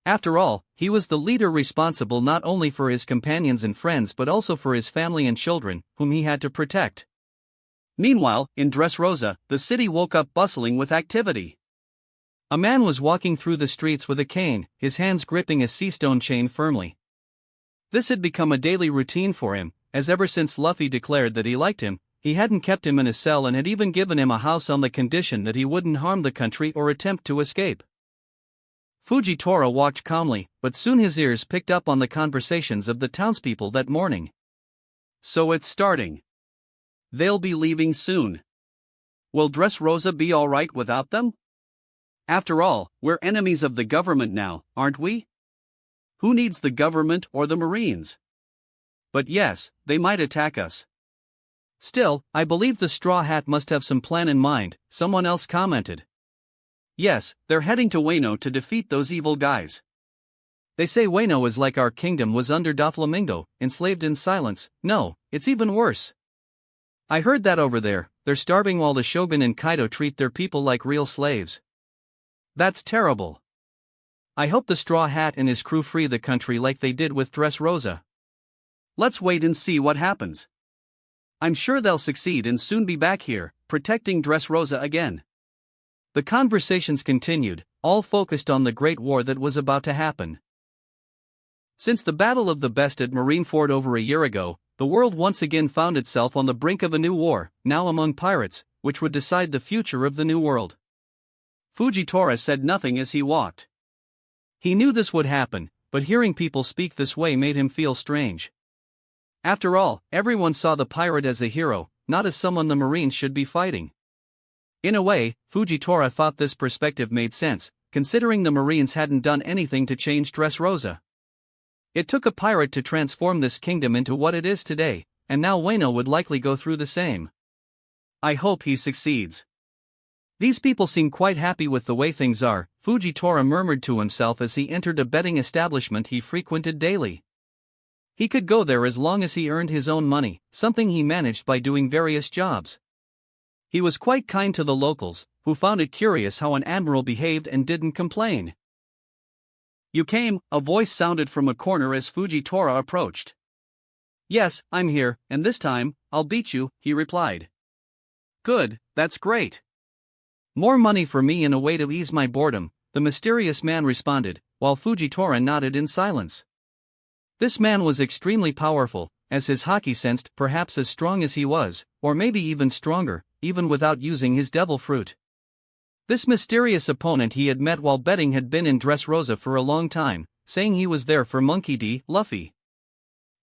After all, he was the leader responsible not only for his companions and friends but also for his family and children, whom he had to protect. Meanwhile, in Dressrosa, the city woke up bustling with activity. A man was walking through the streets with a cane, his hands gripping a seastone chain firmly. This had become a daily routine for him, as ever since Luffy declared that he liked him, he hadn't kept him in a cell and had even given him a house on the condition that he wouldn't harm the country or attempt to escape. Fujitora walked calmly, but soon his ears picked up on the conversations of the townspeople that morning. "So it's starting. They'll be leaving soon. Will Dressrosa be alright without them? After all, we're enemies of the government now, aren't we? Who needs the government or the Marines? But yes, they might attack us. Still, I believe the Straw Hat must have some plan in mind," someone else commented. "Yes, they're heading to Wano to defeat those evil guys. They say Wano is like our kingdom was under Doflamingo, enslaved in silence. No, it's even worse. I heard that over there, they're starving while the Shogun and Kaido treat their people like real slaves. That's terrible. I hope the Straw Hat and his crew free the country like they did with Dressrosa. Let's wait and see what happens. I'm sure they'll succeed and soon be back here, protecting Dressrosa again." The conversations continued, all focused on the great war that was about to happen. Since the Battle of the Best at Marineford over a year ago, the world once again found itself on the brink of a new war, now among pirates, which would decide the future of the New World. Fujitora said nothing as he walked. He knew this would happen, but hearing people speak this way made him feel strange. After all, everyone saw the pirate as a hero, not as someone the Marines should be fighting. In a way, Fujitora thought this perspective made sense, considering the Marines hadn't done anything to change Dressrosa. It took a pirate to transform this kingdom into what it is today, and now Wano would likely go through the same. I hope he succeeds. These people seem quite happy with the way things are, Fujitora murmured to himself as he entered a betting establishment he frequented daily. He could go there as long as he earned his own money, something he managed by doing various jobs. He was quite kind to the locals, who found it curious how an admiral behaved and didn't complain. "You came," a voice sounded from a corner as Fujitora approached. "Yes, I'm here, and this time, I'll beat you," he replied. "Good, that's great. More money for me and a way to ease my boredom," the mysterious man responded, while Fujitora nodded in silence. This man was extremely powerful, as his haki sensed, perhaps as strong as he was, or maybe even stronger, even without using his devil fruit. This mysterious opponent he had met while betting had been in Dressrosa for a long time, saying he was there for Monkey D. Luffy.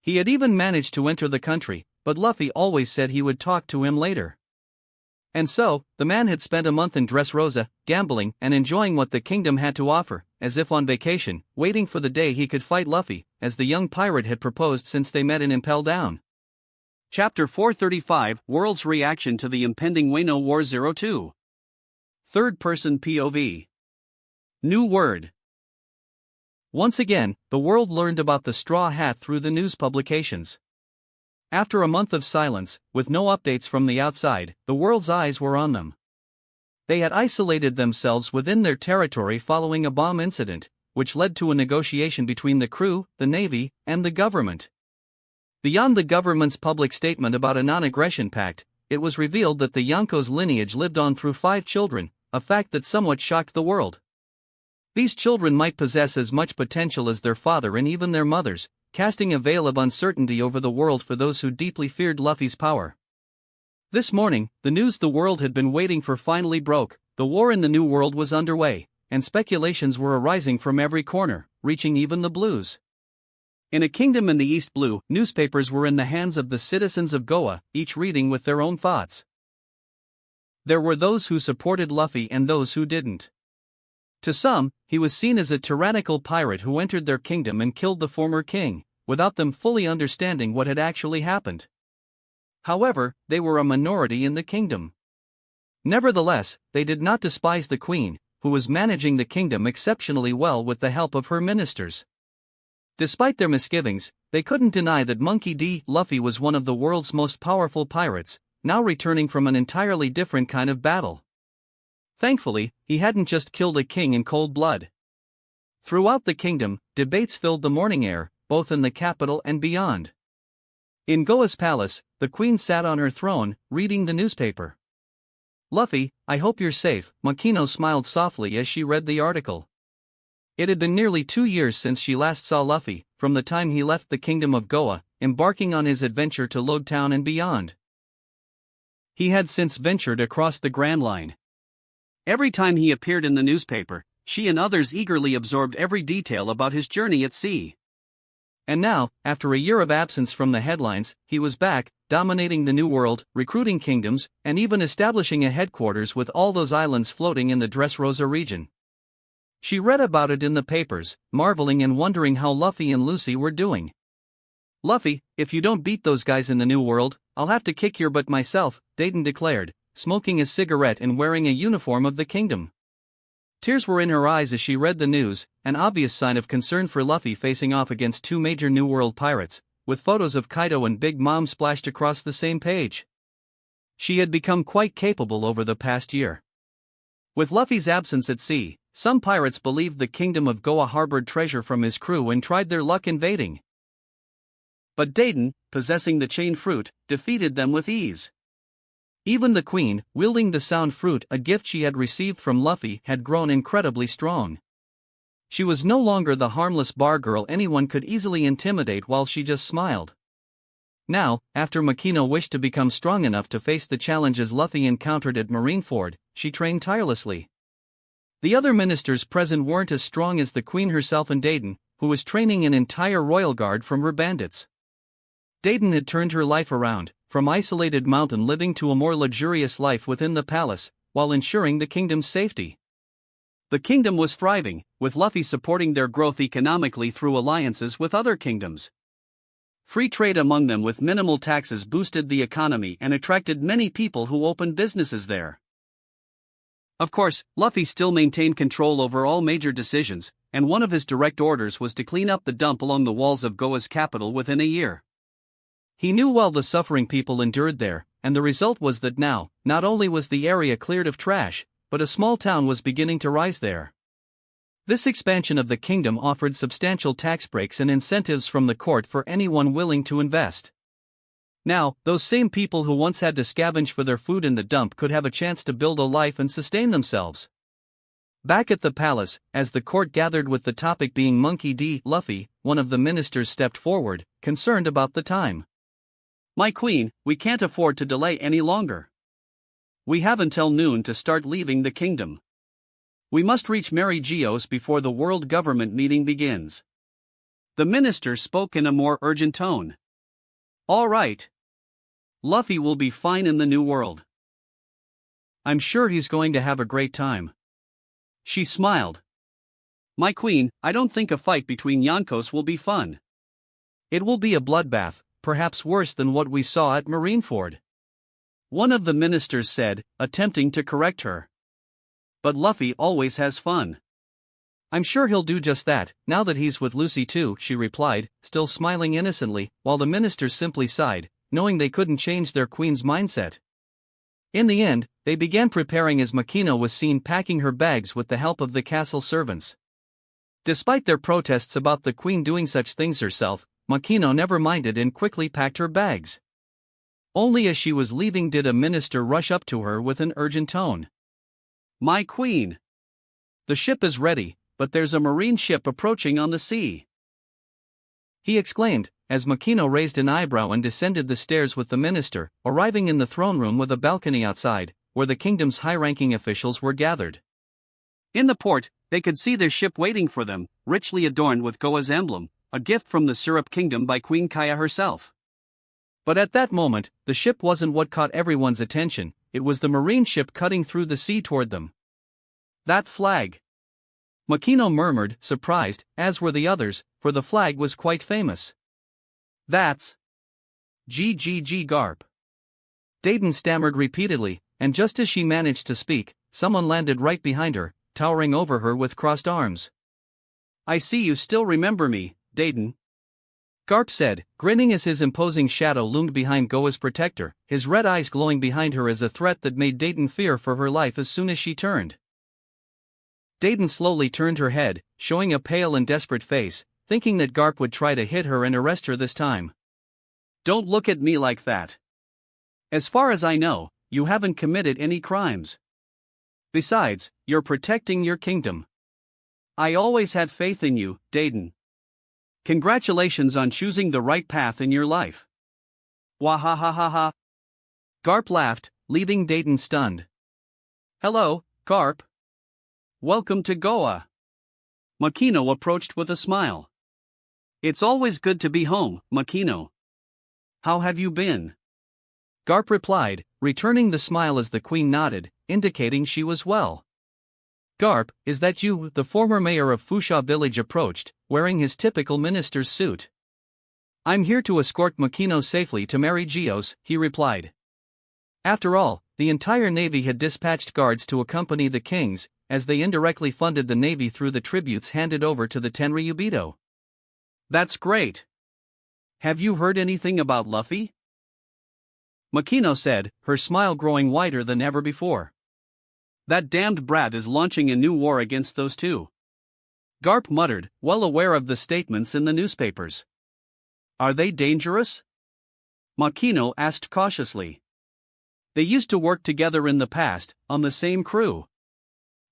He had even managed to enter the country, but Luffy always said he would talk to him later. And so, the man had spent a month in Dressrosa, gambling and enjoying what the kingdom had to offer, as if on vacation, waiting for the day he could fight Luffy, as the young pirate had proposed since they met in Impel Down. Chapter 435, World's Reaction to the Impending Wano War 02. Third-person POV. New word. Once again, the world learned about the Straw Hat through the news publications. After a month of silence, with no updates from the outside, the world's eyes were on them. They had isolated themselves within their territory following a bomb incident, which led to a negotiation between the crew, the Navy, and the government. Beyond the government's public statement about a non-aggression pact, it was revealed that the Yonko's lineage lived on through 5 children, a fact that somewhat shocked the world. These children might possess as much potential as their father and even their mothers, casting a veil of uncertainty over the world for those who deeply feared Luffy's power. This morning, the news the world had been waiting for finally broke. The war in the New World was underway, and speculations were arising from every corner, reaching even the Blues. In a kingdom in the East Blue, newspapers were in the hands of the citizens of Goa, each reading with their own thoughts. There were those who supported Luffy and those who didn't. To some, he was seen as a tyrannical pirate who entered their kingdom and killed the former king, without them fully understanding what had actually happened. However, they were a minority in the kingdom. Nevertheless, they did not despise the queen, who was managing the kingdom exceptionally well with the help of her ministers. Despite their misgivings, they couldn't deny that Monkey D. Luffy was one of the world's most powerful pirates, now returning from an entirely different kind of battle. Thankfully, he hadn't just killed a king in cold blood. Throughout the kingdom, debates filled the morning air, both in the capital and beyond. In Goa's palace, the queen sat on her throne, reading the newspaper. "Luffy, I hope you're safe," Makino smiled softly as she read the article. It had been nearly 2 years since she last saw Luffy, from the time he left the kingdom of Goa, embarking on his adventure to Lode Town and beyond. He had since ventured across the Grand Line. Every time he appeared in the newspaper, she and others eagerly absorbed every detail about his journey at sea. And now, after a year of absence from the headlines, he was back, dominating the New World, recruiting kingdoms, and even establishing a headquarters with all those islands floating in the Dressrosa region. She read about it in the papers, marveling and wondering how Luffy and Lucy were doing. "Luffy, if you don't beat those guys in the New World, I'll have to kick your butt myself," Dayton declared, smoking a cigarette and wearing a uniform of the kingdom. Tears were in her eyes as she read the news, an obvious sign of concern for Luffy facing off against 2 major New World pirates, with photos of Kaido and Big Mom splashed across the same page. She had become quite capable over the past year. With Luffy's absence at sea, some pirates believed the kingdom of Goa harbored treasure from his crew and tried their luck invading. But Dayton, possessing the chain fruit, defeated them with ease. Even the queen, wielding the sound fruit, a gift she had received from Luffy, had grown incredibly strong. She was no longer the harmless bar girl anyone could easily intimidate while she just smiled. Now, after Makino wished to become strong enough to face the challenges Luffy encountered at Marineford, she trained tirelessly. The other ministers present weren't as strong as the queen herself and Dayton, who was training an entire royal guard from her bandits. Dayton had turned her life around, from isolated mountain living to a more luxurious life within the palace, while ensuring the kingdom's safety. The kingdom was thriving, with Luffy supporting their growth economically through alliances with other kingdoms. Free trade among them with minimal taxes boosted the economy and attracted many people who opened businesses there. Of course, Luffy still maintained control over all major decisions, and one of his direct orders was to clean up the dump along the walls of Goa's capital within a year. He knew well the suffering people endured there, and the result was that now, not only was the area cleared of trash, but a small town was beginning to rise there. This expansion of the kingdom offered substantial tax breaks and incentives from the court for anyone willing to invest. Now, those same people who once had to scavenge for their food in the dump could have a chance to build a life and sustain themselves. Back at the palace, as the court gathered with the topic being Monkey D. Luffy, one of the ministers stepped forward, concerned about the time. "My queen, we can't afford to delay any longer. We have until noon to start leaving the kingdom. We must reach Mary Geos before the world government meeting begins. The minister spoke in a more urgent tone. All right. Luffy will be fine in the new world. I'm sure he's going to have a great time. She smiled. My queen, I don't think a fight between Yonkos will be fun. It will be a bloodbath, perhaps worse than what we saw at Marineford. One of the ministers said, attempting to correct her. But Luffy always has fun. I'm sure he'll do just that, now that he's with Lucy too, she replied, still smiling innocently, while the ministers simply sighed, knowing they couldn't change their queen's mindset. In the end, they began preparing as Makino was seen packing her bags with the help of the castle servants. Despite their protests about the queen doing such things herself, Makino never minded and quickly packed her bags. Only as she was leaving did a minister rush up to her with an urgent tone. My queen! The ship is ready, but there's a marine ship approaching on the sea. He exclaimed, as Makino raised an eyebrow and descended the stairs with the minister, arriving in the throne room with a balcony outside, where the kingdom's high-ranking officials were gathered. In the port, they could see their ship waiting for them, richly adorned with Goa's emblem, a gift from the Syrup Kingdom by Queen Kaya herself. But at that moment, the ship wasn't what caught everyone's attention, it was the marine ship cutting through the sea toward them. That flag! Makino murmured, surprised, as were the others, for the flag was quite famous. That's GGG Garp. Dayton stammered repeatedly, and just as she managed to speak, someone landed right behind her, towering over her with crossed arms. I see you still remember me, Dayton. Garp said, grinning as his imposing shadow loomed behind Goa's protector, his red eyes glowing behind her as a threat that made Dayton fear for her life as soon as she turned. Dayton slowly turned her head, showing a pale and desperate face, thinking that Garp would try to hit her and arrest her this time. Don't look at me like that. As far as I know, you haven't committed any crimes. Besides, you're protecting your kingdom. I always had faith in you, Dayton. Congratulations on choosing the right path in your life. Wahahaha. Garp laughed, leaving Dayton stunned. Hello, Garp. Welcome to Goa. Makino approached with a smile. It's always good to be home, Makino. How have you been? Garp replied, returning the smile as the queen nodded, indicating she was well. Garp, is that you? The former mayor of Fusha village approached, wearing his typical minister's suit. I'm here to escort Makino safely to Mary Geos, he replied. After all, the entire navy had dispatched guards to accompany the kings, as they indirectly funded the navy through the tributes handed over to the Tenryubito. That's great. Have you heard anything about Luffy? Makino said, her smile growing wider than ever before. That damned brat is launching a new war against those two. Garp muttered, well aware of the statements in the newspapers. Are they dangerous? Makino asked cautiously. They used to work together in the past, on the same crew.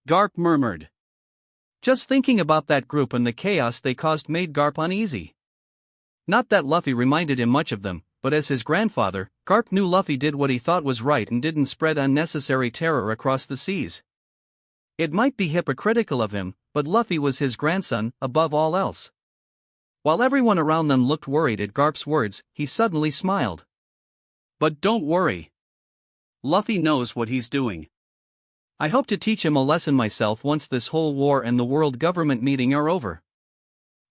Garp murmured. Just thinking about that group and the chaos they caused made Garp uneasy. Not that Luffy reminded him much of them, but as his grandfather, Garp knew Luffy did what he thought was right and didn't spread unnecessary terror across the seas. It might be hypocritical of him, but Luffy was his grandson, above all else. While everyone around them looked worried at Garp's words, he suddenly smiled. But don't worry. Luffy knows what he's doing. I hope to teach him a lesson myself once this whole war and the world government meeting are over.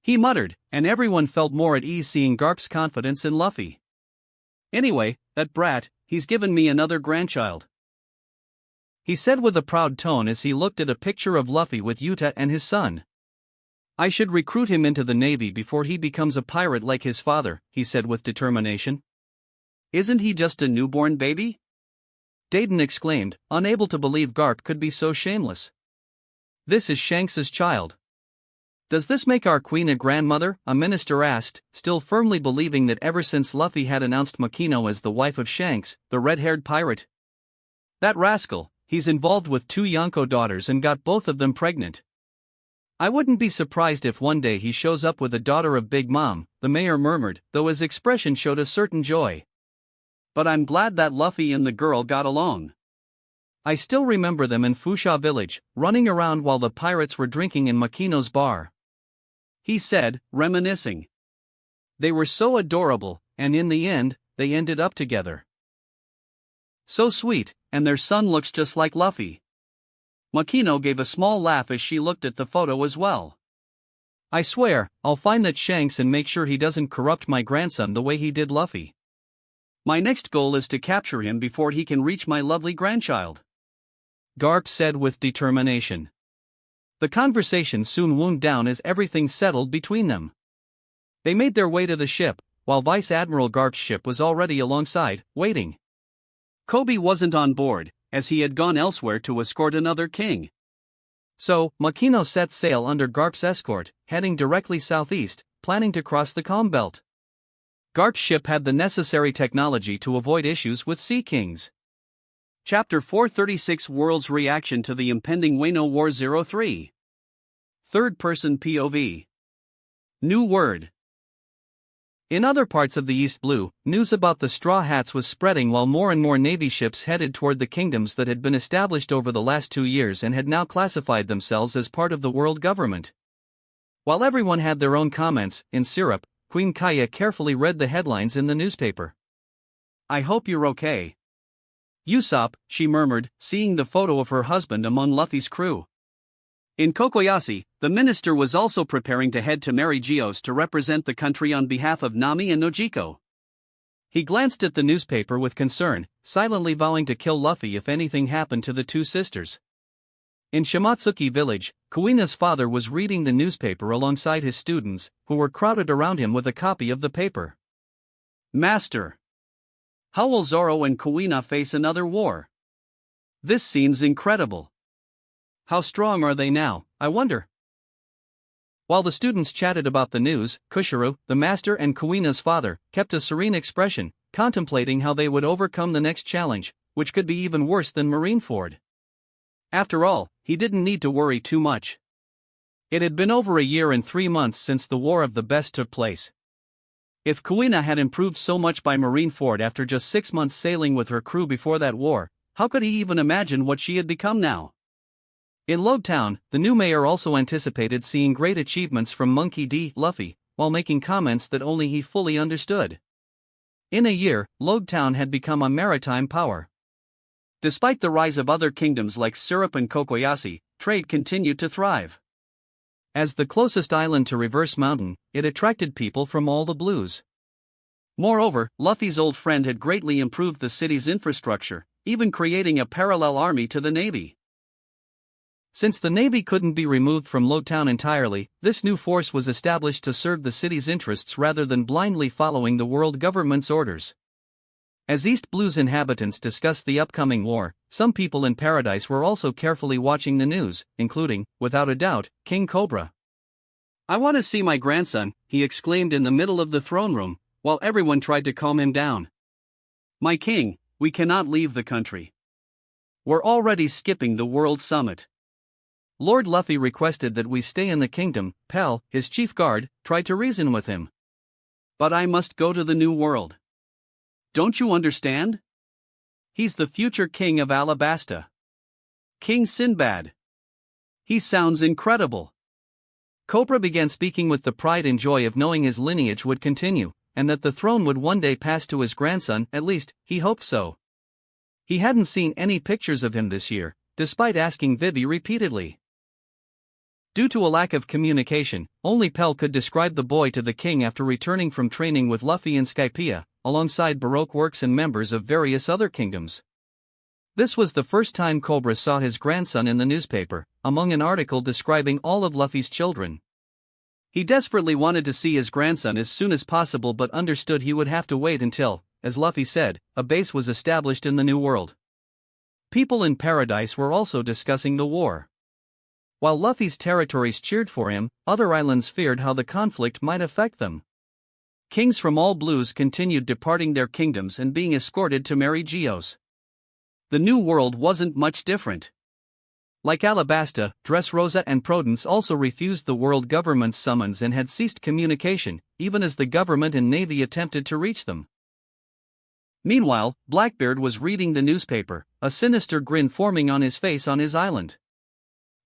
He muttered, and everyone felt more at ease seeing Garp's confidence in Luffy. Anyway, that brat, he's given me another grandchild. He said with a proud tone as he looked at a picture of Luffy with Yuta and his son. I should recruit him into the navy before he becomes a pirate like his father, he said with determination. Isn't he just a newborn baby? Dayton exclaimed, unable to believe Garp could be so shameless. This is Shanks's child. Does this make our queen a grandmother? A minister asked, still firmly believing that ever since Luffy had announced Makino as the wife of Shanks, the red-haired pirate. That rascal, he's involved with 2 Yonko daughters and got both of them pregnant. I wouldn't be surprised if one day he shows up with a daughter of Big Mom, the mayor murmured, though his expression showed a certain joy. But I'm glad that Luffy and the girl got along. I still remember them in Fusha village, running around while the pirates were drinking in Makino's bar," he said, reminiscing. "They were so adorable, and in the end, they ended up together. So sweet, and their son looks just like Luffy." Makino gave a small laugh as she looked at the photo as well. "I swear, I'll find that Shanks and make sure he doesn't corrupt my grandson the way he did Luffy. My next goal is to capture him before he can reach my lovely grandchild," Garp said with determination. The conversation soon wound down as everything settled between them. They made their way to the ship, while Vice Admiral Garp's ship was already alongside, waiting. Kobe wasn't on board, as he had gone elsewhere to escort another king. So, Makino set sail under Garp's escort, heading directly southeast, planning to cross the calm belt. Garp's ship had the necessary technology to avoid issues with Sea Kings. Chapter 436 World's Reaction to the Impending Wano War 03. Third-person POV. New word. In other parts of the East Blue, news about the Straw Hats was spreading while more and more Navy ships headed toward the kingdoms that had been established over the last 2 years and had now classified themselves as part of the world government. While everyone had their own comments, in syrup, Queen Kaya carefully read the headlines in the newspaper. "I hope you're okay, Usopp," she murmured, seeing the photo of her husband among Luffy's crew. In Kokoyashi, the minister was also preparing to head to Mary Geo's to represent the country on behalf of Nami and Nojiko. He glanced at the newspaper with concern, silently vowing to kill Luffy if anything happened to the two sisters. In Shimatsuki village, Kuina's father was reading the newspaper alongside his students, who were crowded around him with a copy of the paper. "Master, how will Zoro and Kuina face another war? This seems incredible. How strong are they now, I wonder?" While the students chatted about the news, Kushiro, the master and Kuina's father, kept a serene expression, contemplating how they would overcome the next challenge, which could be even worse than Marineford. After all, he didn't need to worry too much. It had been over a year and 3 months since the War of the Best took place. If Kuina had improved so much by Marineford after just 6 months sailing with her crew before that war, how could he even imagine what she had become now? In Log Town, the new mayor also anticipated seeing great achievements from Monkey D. Luffy, while making comments that only he fully understood. In a year, Log Town had become a maritime power. Despite the rise of other kingdoms like Syrup and Kokoyashi, trade continued to thrive. As the closest island to Reverse Mountain, it attracted people from all the blues. Moreover, Luffy's old friend had greatly improved the city's infrastructure, even creating a parallel army to the Navy. Since the Navy couldn't be removed from Log Town entirely, this new force was established to serve the city's interests rather than blindly following the world government's orders. As East Blue's inhabitants discussed the upcoming war, some people in Paradise were also carefully watching the news, including, without a doubt, King Cobra. "I want to see my grandson," he exclaimed in the middle of the throne room, while everyone tried to calm him down. "My king, we cannot leave the country. We're already skipping the World Summit. Lord Luffy requested that we stay in the kingdom." Pell, his chief guard, tried to reason with him. "But I must go to the New World. Don't you understand? He's the future king of Alabasta. King Sinbad. He sounds incredible." Cobra began speaking with the pride and joy of knowing his lineage would continue, and that the throne would one day pass to his grandson, at least, he hoped so. He hadn't seen any pictures of him this year, despite asking Vivi repeatedly. Due to a lack of communication, only Pell could describe the boy to the king after returning from training with Luffy in Skypiea, alongside Baroque works and members of various other kingdoms. This was the first time Cobra saw his grandson in the newspaper, among an article describing all of Luffy's children. He desperately wanted to see his grandson as soon as possible but understood he would have to wait until, as Luffy said, a base was established in the New World. People in Paradise were also discussing the war. While Luffy's territories cheered for him, other islands feared how the conflict might affect them. Kings from all blues continued departing their kingdoms and being escorted to Mary Geo's. The New World wasn't much different. Like Alabasta, Dressrosa and Prudence also refused the world government's summons and had ceased communication, even as the government and navy attempted to reach them. Meanwhile, Blackbeard was reading the newspaper, a sinister grin forming on his face on his island.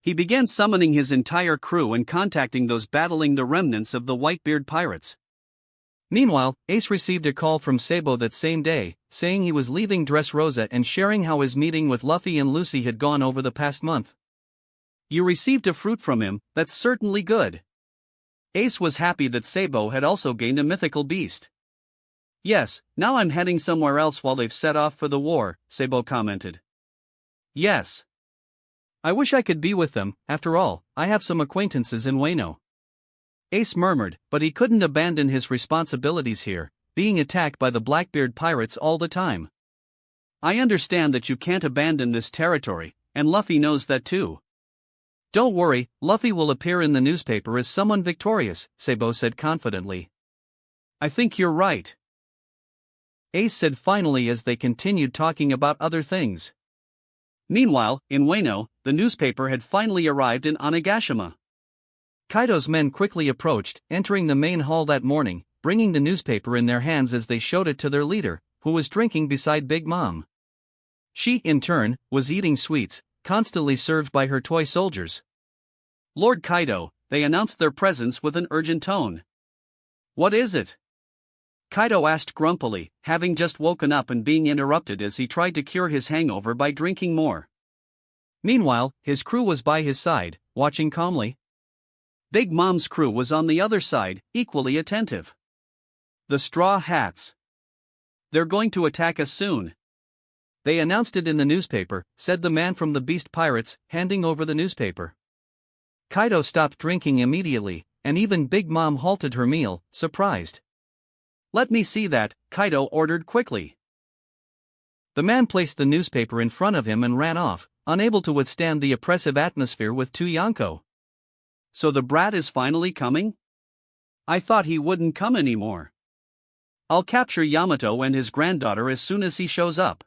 He began summoning his entire crew and contacting those battling the remnants of the Whitebeard pirates. Meanwhile, Ace received a call from Sabo that same day, saying he was leaving Dressrosa and sharing how his meeting with Luffy and Lucy had gone over the past month. "You received a fruit from him, that's certainly good." Ace was happy that Sabo had also gained a mythical beast. "Yes, now I'm heading somewhere else while they've set off for the war," Sabo commented. "Yes. I wish I could be with them, after all, I have some acquaintances in Wano." Ace murmured, but he couldn't abandon his responsibilities here, being attacked by the Blackbeard pirates all the time. "I understand that you can't abandon this territory, and Luffy knows that too." "Don't worry, Luffy will appear in the newspaper as someone victorious," Sabo said confidently. "I think you're right," Ace said finally as they continued talking about other things. Meanwhile, in Wano, the newspaper had finally arrived in Onigashima. Kaido's men quickly approached, entering the main hall that morning, bringing the newspaper in their hands as they showed it to their leader, who was drinking beside Big Mom. She, in turn, was eating sweets, constantly served by her toy soldiers. "Lord Kaido," they announced their presence with an urgent tone. "What is it?" Kaido asked grumpily, having just woken up and being interrupted as he tried to cure his hangover by drinking more. Meanwhile, his crew was by his side, watching calmly. Big Mom's crew was on the other side, equally attentive. "The Straw Hats. They're going to attack us soon. They announced it in the newspaper," said the man from the Beast Pirates, handing over the newspaper. Kaido stopped drinking immediately, and even Big Mom halted her meal, surprised. "Let me see that," Kaido ordered quickly. The man placed the newspaper in front of him and ran off, unable to withstand the oppressive atmosphere with 2 Yonko. "So the brat is finally coming? I thought he wouldn't come anymore. I'll capture Yamato and his granddaughter as soon as he shows up,"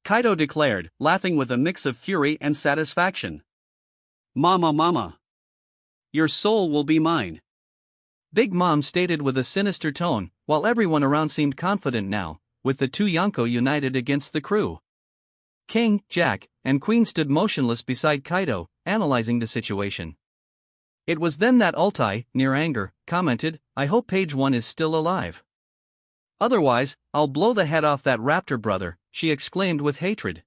Kaido declared, laughing with a mix of fury and satisfaction. Mama. Your soul will be mine," Big Mom stated with a sinister tone, while everyone around seemed confident now, with the 2 Yonko united against the crew. King, Jack, and Queen stood motionless beside Kaido, analyzing the situation. It was then that Altai, near anger, commented, "I hope Page 1 is still alive. Otherwise, I'll blow the head off that raptor brother," she exclaimed with hatred.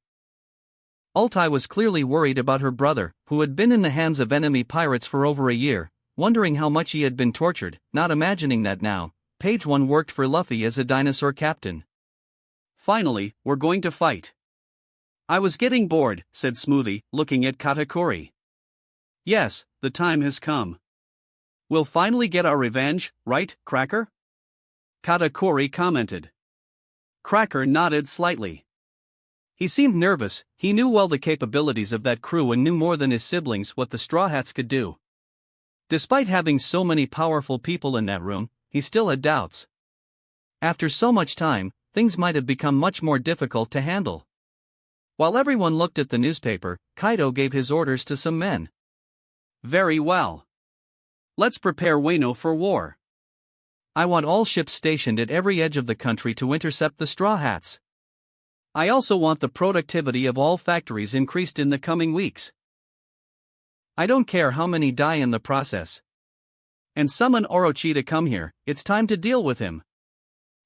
Altai was clearly worried about her brother, who had been in the hands of enemy pirates for over a year, wondering how much he had been tortured, not imagining that now, Page 1 worked for Luffy as a dinosaur captain. "Finally, we're going to fight. I was getting bored," said Smoothie, looking at Katakuri. "Yes, the time has come. We'll finally get our revenge, right, Cracker?" Katakuri commented. Cracker nodded slightly. He seemed nervous. He knew well the capabilities of that crew and knew more than his siblings what the Straw Hats could do. Despite having so many powerful people in that room, he still had doubts. After so much time, things might have become much more difficult to handle. While everyone looked at the newspaper, Kaido gave his orders to some men. "Very well. Let's prepare Wano for war. I want all ships stationed at every edge of the country to intercept the Straw Hats. I also want the productivity of all factories increased in the coming weeks. I don't care how many die in the process. And summon Orochi to come here, it's time to deal with him."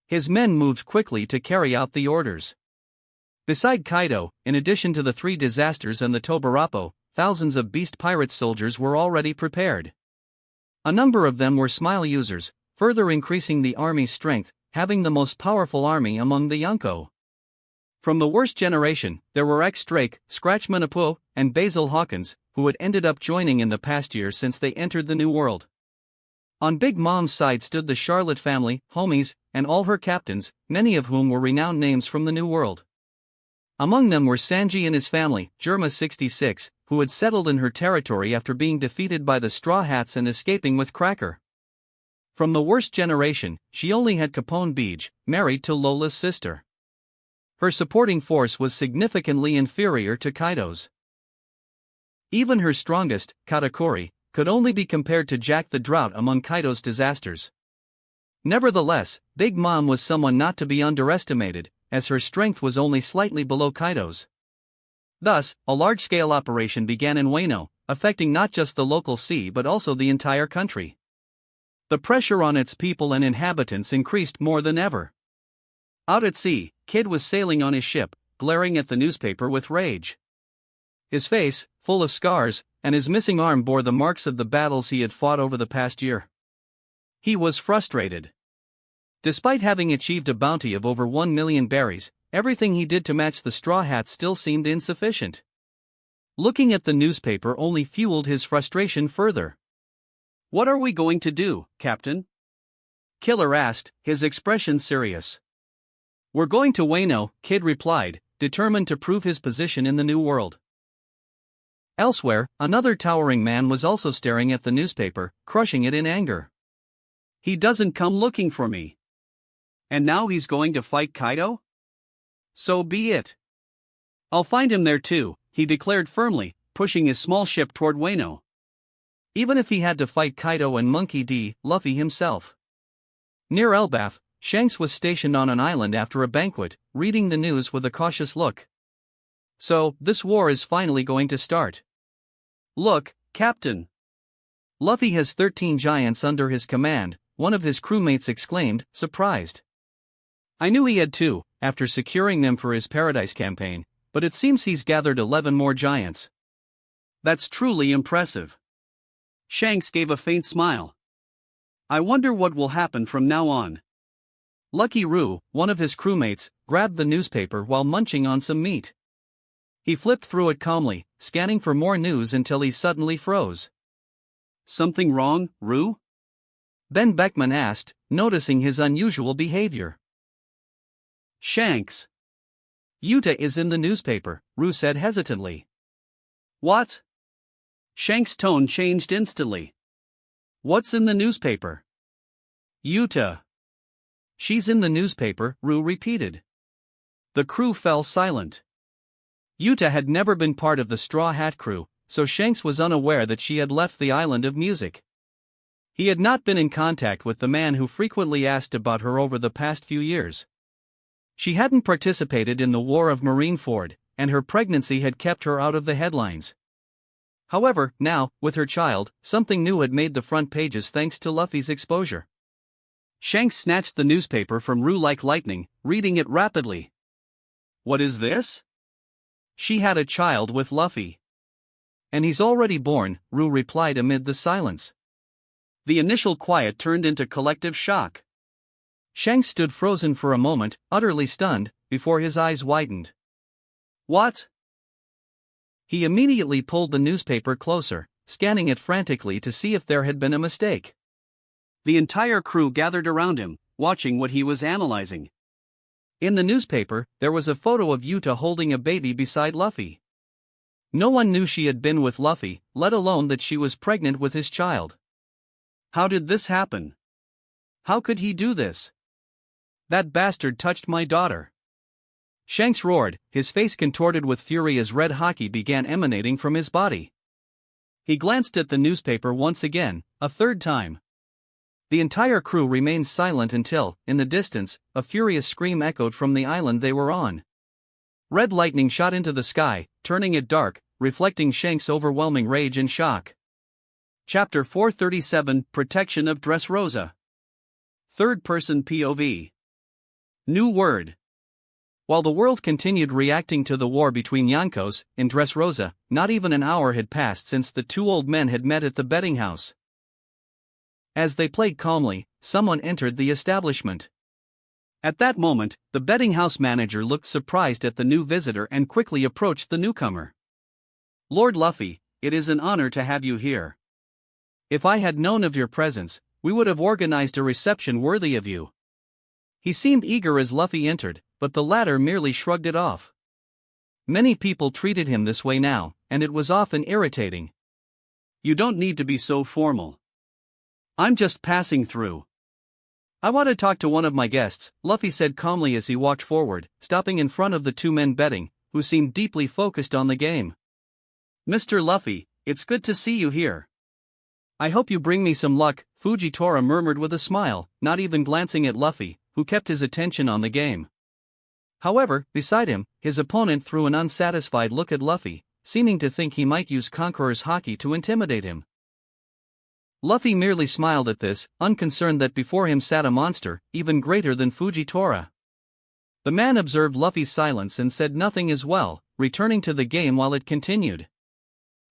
His men moved quickly to carry out the orders. Beside Kaido, in addition to the 3 disasters and the Tobarapo, thousands of Beast Pirate soldiers were already prepared. A number of them were Smile users, further increasing the army's strength, having the most powerful army among the Yonko. From the worst generation, there were X-Drake, Scratch Manapo, and Basil Hawkins, who had ended up joining in the past year since they entered the New World. On Big Mom's side stood the Charlotte family, homies, and all her captains, many of whom were renowned names from the New World. Among them were Sanji and his family, Germa 66, who had settled in her territory after being defeated by the Straw Hats and escaping with Cracker. From the worst generation, she only had Capone Beach, married to Lola's sister. Her supporting force was significantly inferior to Kaido's. Even her strongest, Katakuri, could only be compared to Jack the Drought among Kaido's disasters. Nevertheless, Big Mom was someone not to be underestimated, as her strength was only slightly below Kaido's. Thus, a large-scale operation began in Wano, affecting not just the local sea but also the entire country. The pressure on its people and inhabitants increased more than ever. Out at sea, Kid was sailing on his ship, glaring at the newspaper with rage. His face, full of scars, and his missing arm bore the marks of the battles he had fought over the past year. He was frustrated. Despite having achieved a bounty of over 1 million berries, everything he did to match the Straw Hats still seemed insufficient. Looking at the newspaper only fueled his frustration further. "What are we going to do, Captain?" Killer asked, his expression serious. "We're going to Wano," Kid replied, determined to prove his position in the new world. Elsewhere, another towering man was also staring at the newspaper, crushing it in anger. "He doesn't come looking for me. And now he's going to fight Kaido? So be it. I'll find him there too," he declared firmly, pushing his small ship toward Wano. Even if he had to fight Kaido and Monkey D. Luffy himself. Near Elbaf, Shanks was stationed on an island after a banquet, reading the news with a cautious look. So, this war is finally going to start. "Look, Captain. Luffy has 13 giants under his command," one of his crewmates exclaimed, surprised. "I knew he had 2, after securing them for his Paradise campaign, but it seems he's gathered 11 more giants. That's truly impressive." Shanks gave a faint smile. "I wonder what will happen from now on." Lucky Roo, one of his crewmates, grabbed the newspaper while munching on some meat. He flipped through it calmly, scanning for more news until he suddenly froze. "Something wrong, Roo?" Ben Beckman asked, noticing his unusual behavior. "Shanks. Yuta is in the newspaper," Roo said hesitantly. "What?" Shanks' tone changed instantly. "What's in the newspaper?" "Yuta. She's in the newspaper," Roo repeated. The crew fell silent. Yuta had never been part of the Straw Hat crew, so Shanks was unaware that she had left the island of music. He had not been in contact with the man who frequently asked about her over the past few years. She hadn't participated in the War of Marineford, and her pregnancy had kept her out of the headlines. However, now, with her child, something new had made the front pages thanks to Luffy's exposure. Shanks snatched the newspaper from Roo like lightning, reading it rapidly. "What is this?" "She had a child with Luffy. And he's already born," Roo replied amid the silence. The initial quiet turned into collective shock. Shanks stood frozen for a moment, utterly stunned, before his eyes widened. "What?" He immediately pulled the newspaper closer, scanning it frantically to see if there had been a mistake. The entire crew gathered around him, watching what he was analyzing. In the newspaper, there was a photo of Yuta holding a baby beside Luffy. No one knew she had been with Luffy, let alone that she was pregnant with his child. How did this happen? How could he do this? That bastard touched my daughter. Shanks roared, his face contorted with fury as red hockey began emanating from his body. He glanced at the newspaper once again, a third time. The entire crew remained silent until, in the distance, a furious scream echoed from the island they were on. Red lightning shot into the sky, turning it dark, reflecting Shanks' overwhelming rage and shock. Chapter 437 Protection of Dressrosa. Third-person POV. New word. While the world continued reacting to the war between Yonkos and Dressrosa, not even an hour had passed since the two old men had met at the betting house. As they played calmly, someone entered the establishment. At that moment, the betting house manager looked surprised at the new visitor and quickly approached the newcomer. "Lord Luffy, it is an honor to have you here. If I had known of your presence, we would have organized a reception worthy of you." He seemed eager as Luffy entered, but the latter merely shrugged it off. Many people treated him this way now, and it was often irritating. "You don't need to be so formal. I'm just passing through. I want to talk to one of my guests," Luffy said calmly as he walked forward, stopping in front of the two men betting, who seemed deeply focused on the game. "Mr. Luffy, it's good to see you here. I hope you bring me some luck," Fujitora murmured with a smile, not even glancing at Luffy, who kept his attention on the game. However, beside him, his opponent threw an unsatisfied look at Luffy, seeming to think he might use Conqueror's haki to intimidate him. Luffy merely smiled at this, unconcerned that before him sat a monster, even greater than Fujitora. The man observed Luffy's silence and said nothing as well, returning to the game while it continued.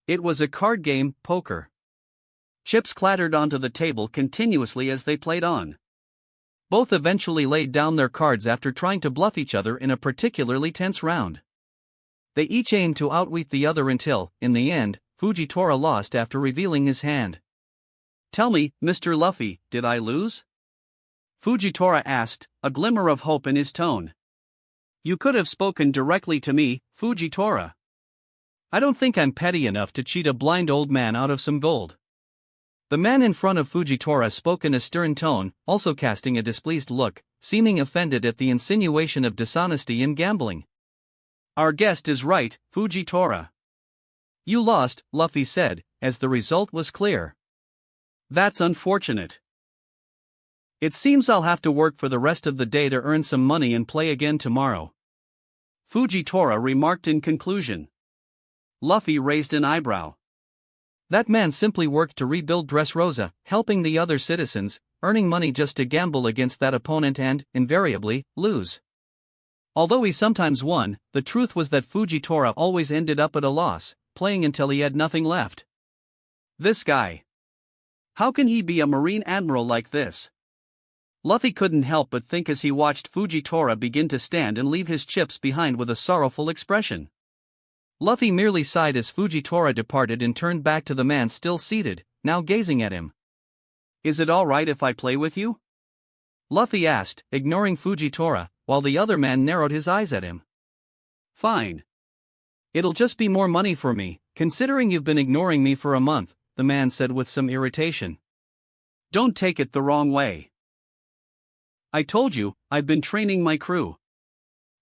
It was a card game, poker. Chips clattered onto the table continuously as they played on. Both eventually laid down their cards after trying to bluff each other in a particularly tense round. They each aimed to outwit the other until, in the end, Fujitora lost after revealing his hand. "Tell me, Mr. Luffy, did I lose?" Fujitora asked, a glimmer of hope in his tone. "You could have spoken directly to me, Fujitora. I don't think I'm petty enough to cheat a blind old man out of some gold." The man in front of Fujitora spoke in a stern tone, also casting a displeased look, seeming offended at the insinuation of dishonesty in gambling. "Our guest is right, Fujitora. You lost," Luffy said, as the result was clear. "That's unfortunate. It seems I'll have to work for the rest of the day to earn some money and play again tomorrow," Fujitora remarked in conclusion. Luffy raised an eyebrow. That man simply worked to rebuild Dressrosa, helping the other citizens, earning money just to gamble against that opponent and, invariably, lose. Although he sometimes won, the truth was that Fujitora always ended up at a loss, playing until he had nothing left. This guy. How can he be a Marine Admiral like this? Luffy couldn't help but think as he watched Fujitora begin to stand and leave his chips behind with a sorrowful expression. Luffy merely sighed as Fujitora departed and turned back to the man still seated, now gazing at him. "Is it alright if I play with you?" Luffy asked, ignoring Fujitora, while the other man narrowed his eyes at him. "Fine. It'll just be more money for me, considering you've been ignoring me for a month," the man said with some irritation. "Don't take it the wrong way. I told you, I've been training my crew.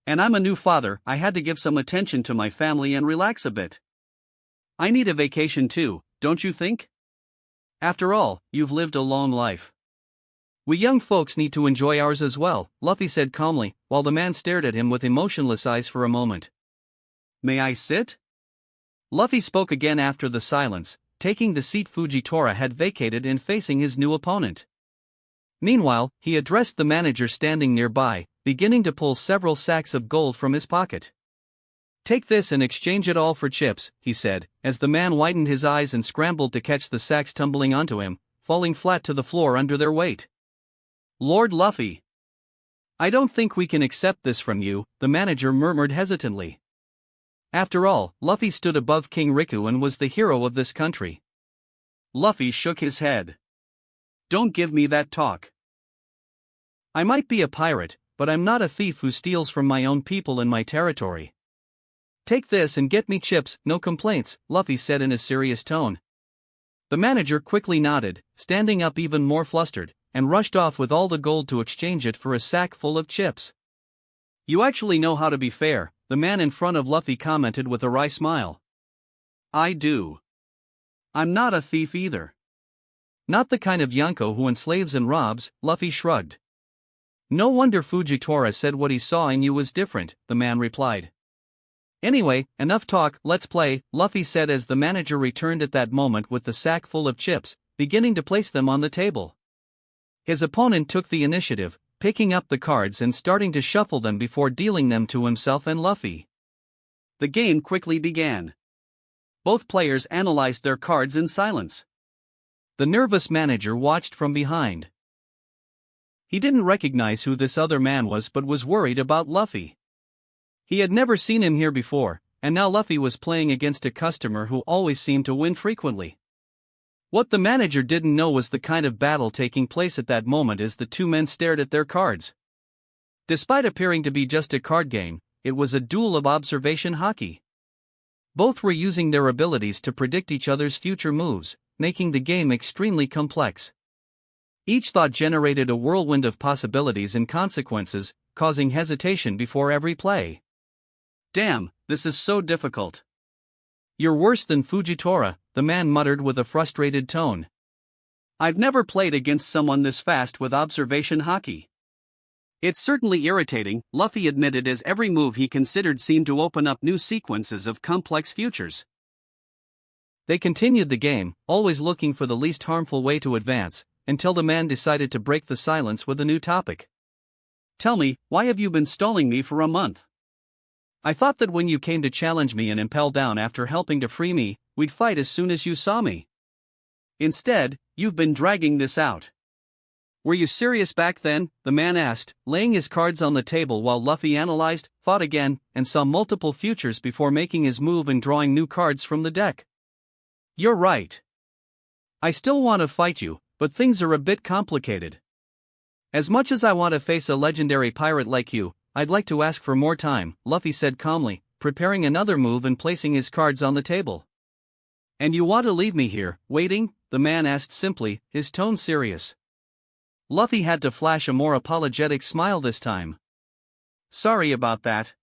And I'm a new father, I had to give some attention to my family and relax a bit. I need a vacation too, don't you think? After all, you've lived a long life. We young folks need to enjoy ours as well," Luffy said calmly, while the man stared at him with emotionless eyes for a moment. "May I sit?" Luffy spoke again after the silence, taking the seat Fujitora had vacated and facing his new opponent. Meanwhile, he addressed the manager standing nearby, beginning to pull several sacks of gold from his pocket. "Take this and exchange it all for chips," he said, as the man widened his eyes and scrambled to catch the sacks tumbling onto him, falling flat to the floor under their weight. "Lord Luffy, I don't think we can accept this from you," the manager murmured hesitantly. After all, Luffy stood above King Riku and was the hero of this country. Luffy shook his head. "Don't give me that talk. I might be a pirate, but I'm not a thief who steals from my own people in my territory. Take this and get me chips, no complaints," Luffy said in a serious tone. The manager quickly nodded, standing up even more flustered, and rushed off with all the gold to exchange it for a sack full of chips. "You actually know how to be fair," the man in front of Luffy commented with a wry smile. "I do. I'm not a thief either." "Not the kind of Yonko who enslaves and robs," Luffy shrugged. "No wonder Fujitora said what he saw in you was different," the man replied. "Anyway, enough talk, let's play," Luffy said as the manager returned at that moment with the sack full of chips, beginning to place them on the table. His opponent took the initiative, picking up the cards and starting to shuffle them before dealing them to himself and Luffy. The game quickly began. Both players analyzed their cards in silence. The nervous manager watched from behind. He didn't recognize who this other man was but was worried about Luffy. He had never seen him here before, and now Luffy was playing against a customer who always seemed to win frequently. What the manager didn't know was the kind of battle taking place at that moment as the two men stared at their cards. Despite appearing to be just a card game, it was a duel of observation hockey. Both were using their abilities to predict each other's future moves, making the game extremely complex. Each thought generated a whirlwind of possibilities and consequences, causing hesitation before every play. "Damn, this is so difficult." "You're worse than Fujitora," the man muttered with a frustrated tone. "I've never played against someone this fast with observation hockey." It's certainly irritating, Luffy admitted as every move he considered seemed to open up new sequences of complex futures. They continued the game, always looking for the least harmful way to advance, until the man decided to break the silence with a new topic. Tell me, why have you been stalling me for a month? I thought that when you came to challenge me and Impel Down after helping to free me, we'd fight as soon as you saw me. Instead, you've been dragging this out. Were you serious back then? The man asked, laying his cards on the table while Luffy analyzed, thought again, and saw multiple futures before making his move and drawing new cards from the deck. You're right. I still want to fight you, but things are a bit complicated. As much as I want to face a legendary pirate like you, I'd like to ask for more time, Luffy said calmly, preparing another move and placing his cards on the table. And you want to leave me here, waiting? The man asked simply, his tone serious. Luffy had to flash a more apologetic smile this time. Sorry about that.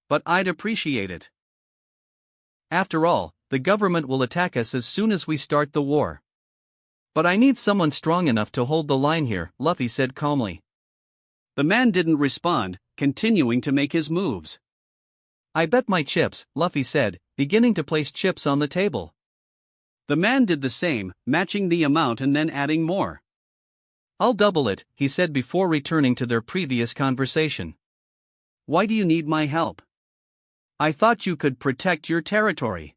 But I'd appreciate it. After all, the government will attack us as soon as we start the war. But I need someone strong enough to hold the line here, Luffy said calmly. The man didn't respond, continuing to make his moves. I bet my chips, Luffy said, beginning to place chips on the table. The man did the same, matching the amount and then adding more. I'll double it, he said before returning to their previous conversation. Why do you need my help? I thought you could protect your territory.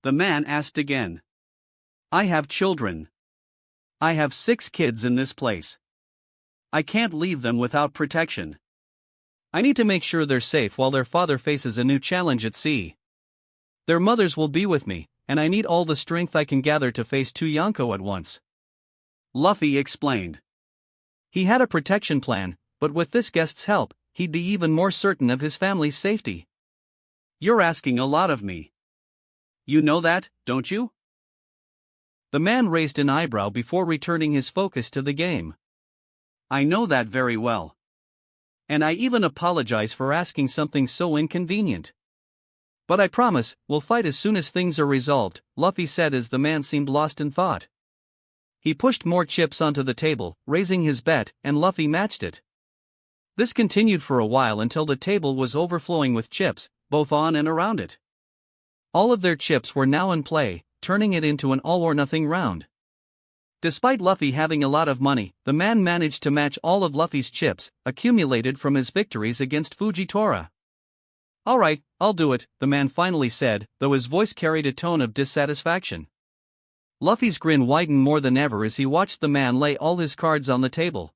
The man asked again. I have children. I have 6 kids in this place. I can't leave them without protection. I need to make sure they're safe while their father faces a new challenge at sea. Their mothers will be with me, and I need all the strength I can gather to face 2 Yonko at once. Luffy explained. He had a protection plan, but with this guest's help, he'd be even more certain of his family's safety. You're asking a lot of me. You know that, don't you? The man raised an eyebrow before returning his focus to the game. I know that very well. And I even apologize for asking something so inconvenient. But I promise, we'll fight as soon as things are resolved, Luffy said as the man seemed lost in thought. He pushed more chips onto the table, raising his bet, and Luffy matched it. This continued for a while until the table was overflowing with chips, both on and around it. All of their chips were now in play, turning it into an all-or-nothing round. Despite Luffy having a lot of money, the man managed to match all of Luffy's chips, accumulated from his victories against Fujitora. Alright, I'll do it, the man finally said, though his voice carried a tone of dissatisfaction. Luffy's grin widened more than ever as he watched the man lay all his cards on the table.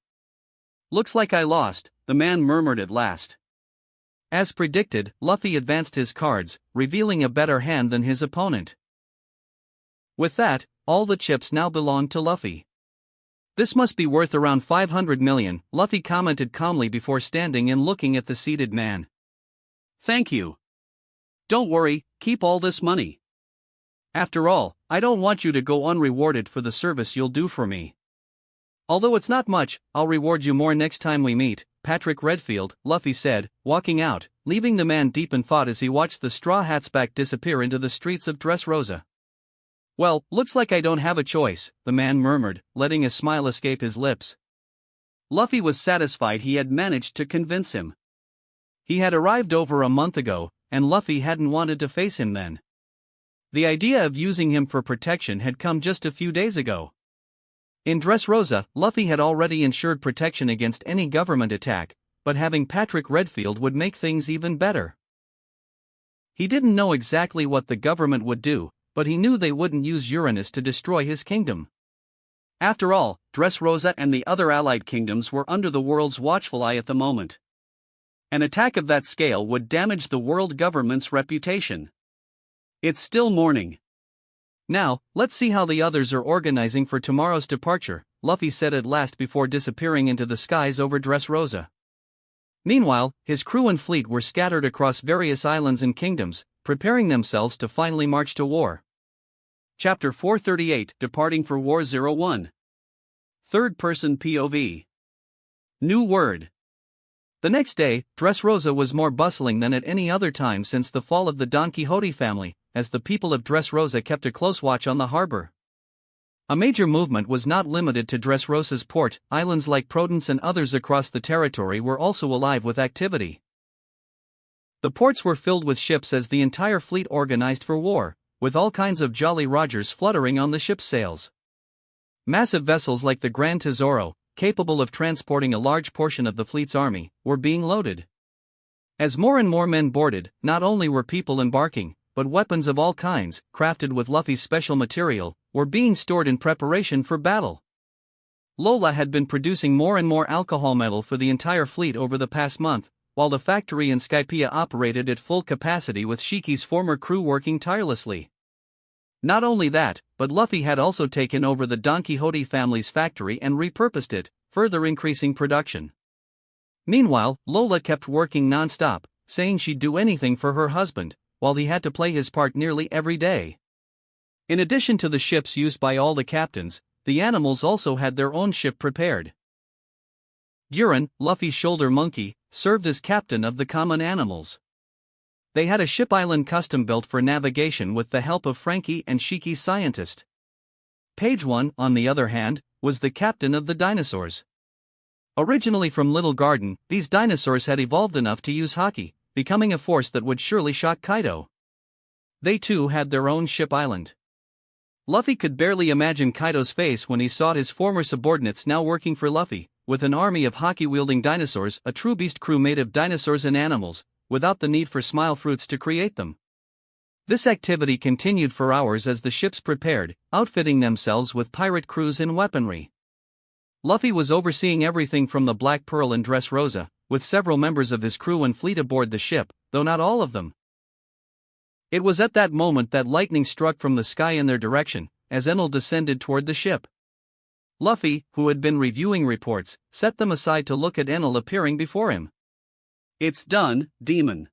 Looks like I lost, the man murmured at last. As predicted, Luffy advanced his cards, revealing a better hand than his opponent. With that, all the chips now belonged to Luffy. This must be worth around 500 million, Luffy commented calmly before standing and looking at the seated man. Thank you. Don't worry, keep all this money. After all, I don't want you to go unrewarded for the service you'll do for me. Although it's not much, I'll reward you more next time we meet, Patrick Redfield, Luffy said, walking out, leaving the man deep in thought as he watched the Straw Hat's back disappear into the streets of Dressrosa. Well, looks like I don't have a choice, the man murmured, letting a smile escape his lips. Luffy was satisfied he had managed to convince him. He had arrived over a month ago, and Luffy hadn't wanted to face him then. The idea of using him for protection had come just a few days ago. In Dressrosa, Luffy had already ensured protection against any government attack, but having Patrick Redfield would make things even better. He didn't know exactly what the government would do, but he knew they wouldn't use Uranus to destroy his kingdom. After all, Dressrosa and the other allied kingdoms were under the world's watchful eye at the moment. An attack of that scale would damage the world government's reputation. It's still morning. Now, let's see how the others are organizing for tomorrow's departure, Luffy said at last before disappearing into the skies over Dressrosa. Meanwhile, his crew and fleet were scattered across various islands and kingdoms, preparing themselves to finally march to war. Chapter 438, Departing for War 01. Third-person POV. New word. The next day, Dressrosa was more bustling than at any other time since the fall of the Don Quixote family, as the people of Dressrosa kept a close watch on the harbor. A major movement was not limited to Dressrosa's port. Islands like Prudence and others across the territory were also alive with activity. The ports were filled with ships as the entire fleet organized for war, with all kinds of Jolly Rogers fluttering on the ship's sails. Massive vessels like the Grand Tesoro, capable of transporting a large portion of the fleet's army, were being loaded. As more and more men boarded, not only were people embarking, but weapons of all kinds, crafted with Luffy's special material, were being stored in preparation for battle. Lola had been producing more and more alcohol metal for the entire fleet over the past month, while the factory in Skypiea operated at full capacity with Shiki's former crew working tirelessly. Not only that, but Luffy had also taken over the Don Quixote family's factory and repurposed it, further increasing production. Meanwhile, Lola kept working non-stop, saying she'd do anything for her husband, while he had to play his part nearly every day. In addition to the ships used by all the captains, the animals also had their own ship prepared. Buran, Luffy's shoulder monkey, served as captain of the common animals. They had a ship island custom built for navigation with the help of Frankie and Shiki's scientist. Page 1, on the other hand, was the captain of the dinosaurs. Originally from Little Garden, these dinosaurs had evolved enough to use haki, becoming a force that would surely shock Kaido. They too had their own ship island. Luffy could barely imagine Kaido's face when he saw his former subordinates now working for Luffy, with an army of haki-wielding dinosaurs, a true beast crew made of dinosaurs and animals, without the need for smile fruits to create them. This activity continued for hours as the ships prepared, outfitting themselves with pirate crews and weaponry. Luffy was overseeing everything from the Black Pearl and Dressrosa, with several members of his crew and fleet aboard the ship, though not all of them. It was at that moment that lightning struck from the sky in their direction, as Enel descended toward the ship. Luffy, who had been reviewing reports, set them aside to look at Enel appearing before him. "It's done, demon.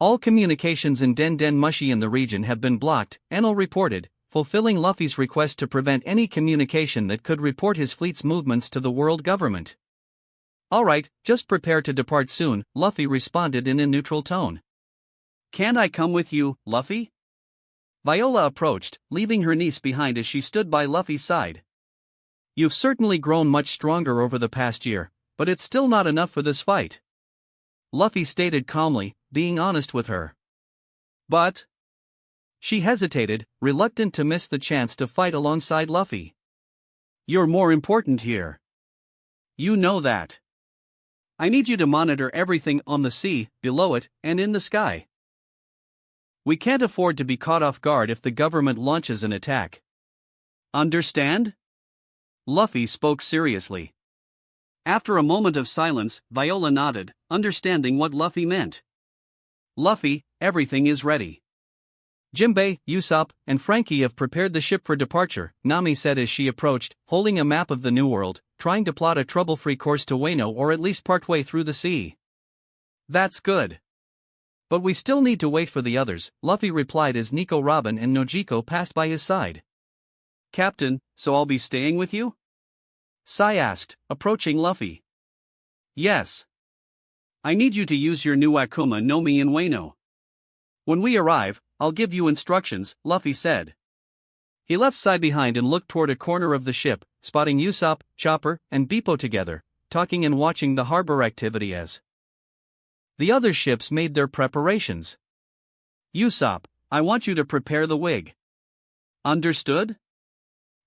All communications in Den Den Mushi in the region have been blocked," Enel reported, fulfilling Luffy's request to prevent any communication that could report his fleet's movements to the world government. "Alright, just prepare to depart soon," Luffy responded in a neutral tone. "Can't I come with you, Luffy?" Viola approached, leaving her niece behind as she stood by Luffy's side. "You've certainly grown much stronger over the past year, but it's still not enough for this fight," Luffy stated calmly, being honest with her. "But..." She hesitated, reluctant to miss the chance to fight alongside Luffy. "You're more important here. You know that. I need you to monitor everything on the sea, below it, and in the sky. We can't afford to be caught off guard if the government launches an attack. Understand?" Luffy spoke seriously. After a moment of silence, Viola nodded, understanding what Luffy meant. "Luffy, everything is ready. Jinbei, Usopp, and Frankie have prepared the ship for departure," Nami said as she approached, holding a map of the New World, trying to plot a trouble-free course to Wano or at least partway through the sea. "That's good. But we still need to wait for the others," Luffy replied as Nico Robin and Nojiko passed by his side. "Captain, so I'll be staying with you?" Sai asked, approaching Luffy. "Yes. I need you to use your new Akuma no Mi in Wano. When we arrive, I'll give you instructions," Luffy said. He left Sai behind and looked toward a corner of the ship, spotting Usopp, Chopper, and Bippo together, talking and watching the harbor activity as the other ships made their preparations. "Usopp, I want you to prepare the wig." "Understood?"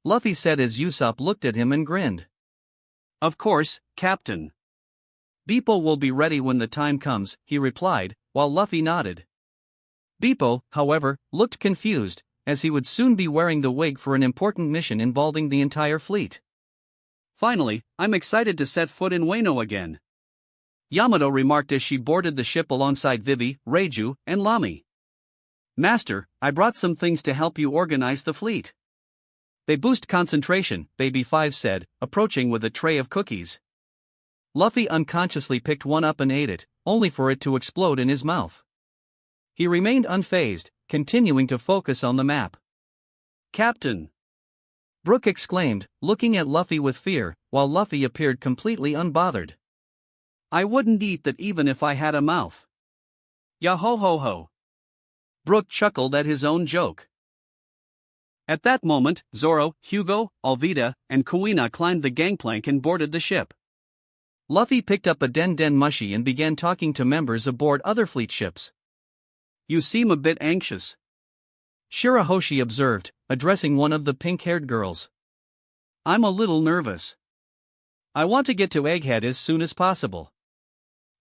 Luffy said as Usopp looked at him and grinned. "Of course, Captain." "Bippo will be ready when the time comes," he replied, while Luffy nodded. Bippo, however, looked confused, as he would soon be wearing the wig for an important mission involving the entire fleet. "Finally, I'm excited to set foot in Wano again," Yamato remarked as she boarded the ship alongside Vivi, Reiju, and Lami. "Master, I brought some things to help you organize the fleet. They boost concentration," Baby 5 said, approaching with a tray of cookies. Luffy unconsciously picked one up and ate it, only for it to explode in his mouth. He remained unfazed, continuing to focus on the map. "Captain!" Brook exclaimed, looking at Luffy with fear, while Luffy appeared completely unbothered. "I wouldn't eat that even if I had a mouth." "Ya ho ho ho." Brook chuckled at his own joke. At that moment, Zoro, Hugo, Alvida, and Kuina climbed the gangplank and boarded the ship. Luffy picked up a Den Den Mushi and began talking to members aboard other fleet ships. "You seem a bit anxious," Shirahoshi observed, addressing one of the pink-haired girls. "I'm a little nervous. I want to get to Egghead as soon as possible,"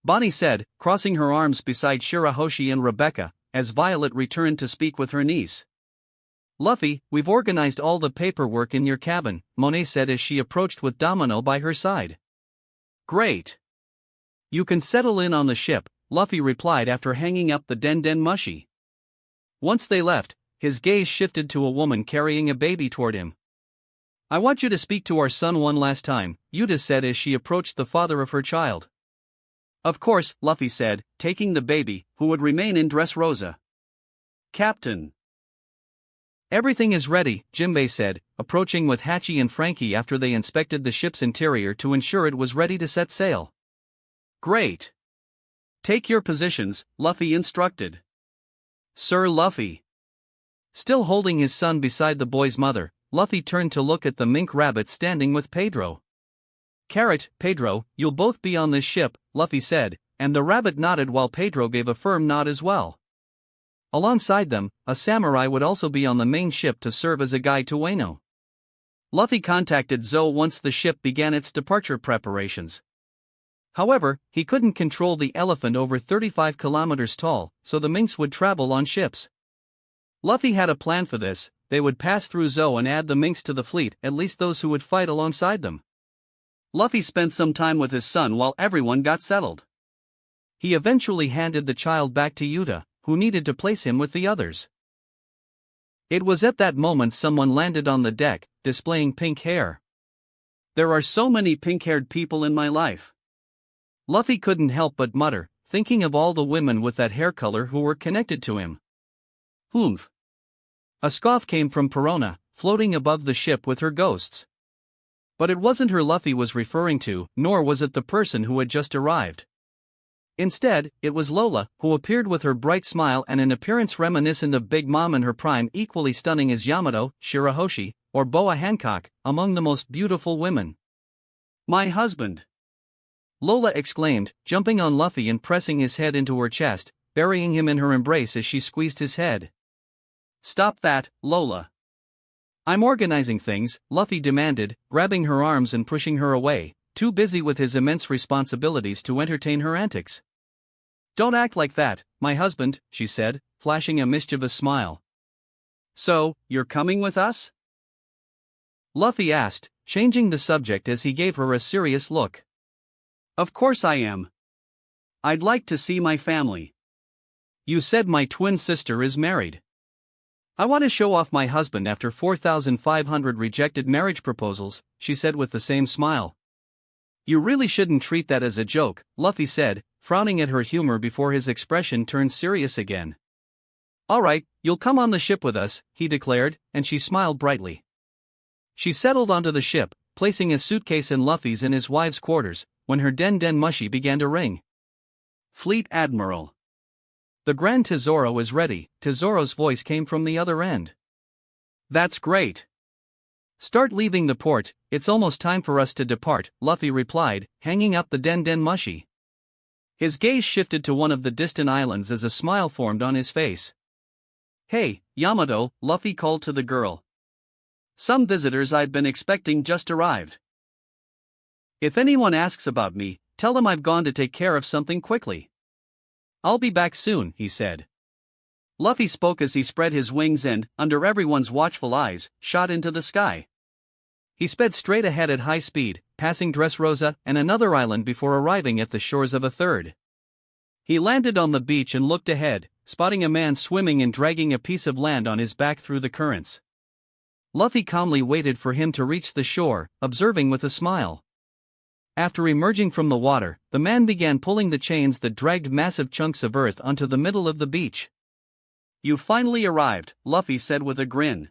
Bonnie said, crossing her arms beside Shirahoshi and Rebecca, as Violet returned to speak with her niece. "Luffy, we've organized all the paperwork in your cabin," Monet said as she approached with Domino by her side. "Great. You can settle in on the ship," Luffy replied after hanging up the Den Den Mushi. Once they left, his gaze shifted to a woman carrying a baby toward him. "I want you to speak to our son one last time," Yuta said as she approached the father of her child. "Of course," Luffy said, taking the baby, who would remain in Dressrosa. "Captain." "Everything is ready," Jinbei said, approaching with Hachi and Frankie after they inspected the ship's interior to ensure it was ready to set sail. "Great. Take your positions," Luffy instructed. "Sir Luffy." Still holding his son beside the boy's mother, Luffy turned to look at the mink rabbit standing with Pedro. "Carrot, Pedro, you'll both be on this ship," Luffy said, and the rabbit nodded while Pedro gave a firm nod as well. Alongside them, a samurai would also be on the main ship to serve as a guide to Wano. Luffy contacted Zou once the ship began its departure preparations. However, he couldn't control the elephant over 35 kilometers tall, so the minks would travel on ships. Luffy had a plan for this: they would pass through Zou and add the minks to the fleet, at least those who would fight alongside them. Luffy spent some time with his son while everyone got settled. He eventually handed the child back to Yuta, who needed to place him with the others. It was at that moment someone landed on the deck, displaying pink hair. "There are so many pink-haired people in my life," Luffy couldn't help but mutter, thinking of all the women with that hair color who were connected to him. "Humph." A scoff came from Perona, floating above the ship with her ghosts. But it wasn't her Luffy was referring to, nor was it the person who had just arrived. Instead, it was Lola, who appeared with her bright smile and an appearance reminiscent of Big Mom in her prime, equally stunning as Yamato, Shirahoshi, or Boa Hancock, among the most beautiful women. "My husband!" Lola exclaimed, jumping on Luffy and pressing his head into her chest, burying him in her embrace as she squeezed his head. "Stop that, Lola." "I'm organizing things," Luffy demanded, grabbing her arms and pushing her away, too busy with his immense responsibilities to entertain her antics. "Don't act like that, my husband," she said, flashing a mischievous smile. "So, you're coming with us?" Luffy asked, changing the subject as he gave her a serious look. "Of course I am. I'd like to see my family." "You said my twin sister is married." "I want to show off my husband after 4,500 rejected marriage proposals," she said with the same smile. "You really shouldn't treat that as a joke," Luffy said, frowning at her humor before his expression turned serious again. "All right, you'll come on the ship with us," he declared, and she smiled brightly. She settled onto the ship, placing a suitcase and Luffy's in his wife's quarters, when her Den Den Mushi began to ring. "Fleet Admiral." "The Grand Tesoro is ready," Tesoro's voice came from the other end. "That's great. Start leaving the port, it's almost time for us to depart," Luffy replied, hanging up the Den Den Mushi. His gaze shifted to one of the distant islands as a smile formed on his face. "Hey, Yamato," Luffy called to the girl. "Some visitors I've been expecting just arrived. If anyone asks about me, tell them I've gone to take care of something quickly. I'll be back soon," he said. Luffy spoke as he spread his wings and, under everyone's watchful eyes, shot into the sky. He sped straight ahead at high speed, passing Dressrosa and another island before arriving at the shores of a third. He landed on the beach and looked ahead, spotting a man swimming and dragging a piece of land on his back through the currents. Luffy calmly waited for him to reach the shore, observing with a smile. After emerging from the water, the man began pulling the chains that dragged massive chunks of earth onto the middle of the beach. "You finally arrived," Luffy said with a grin.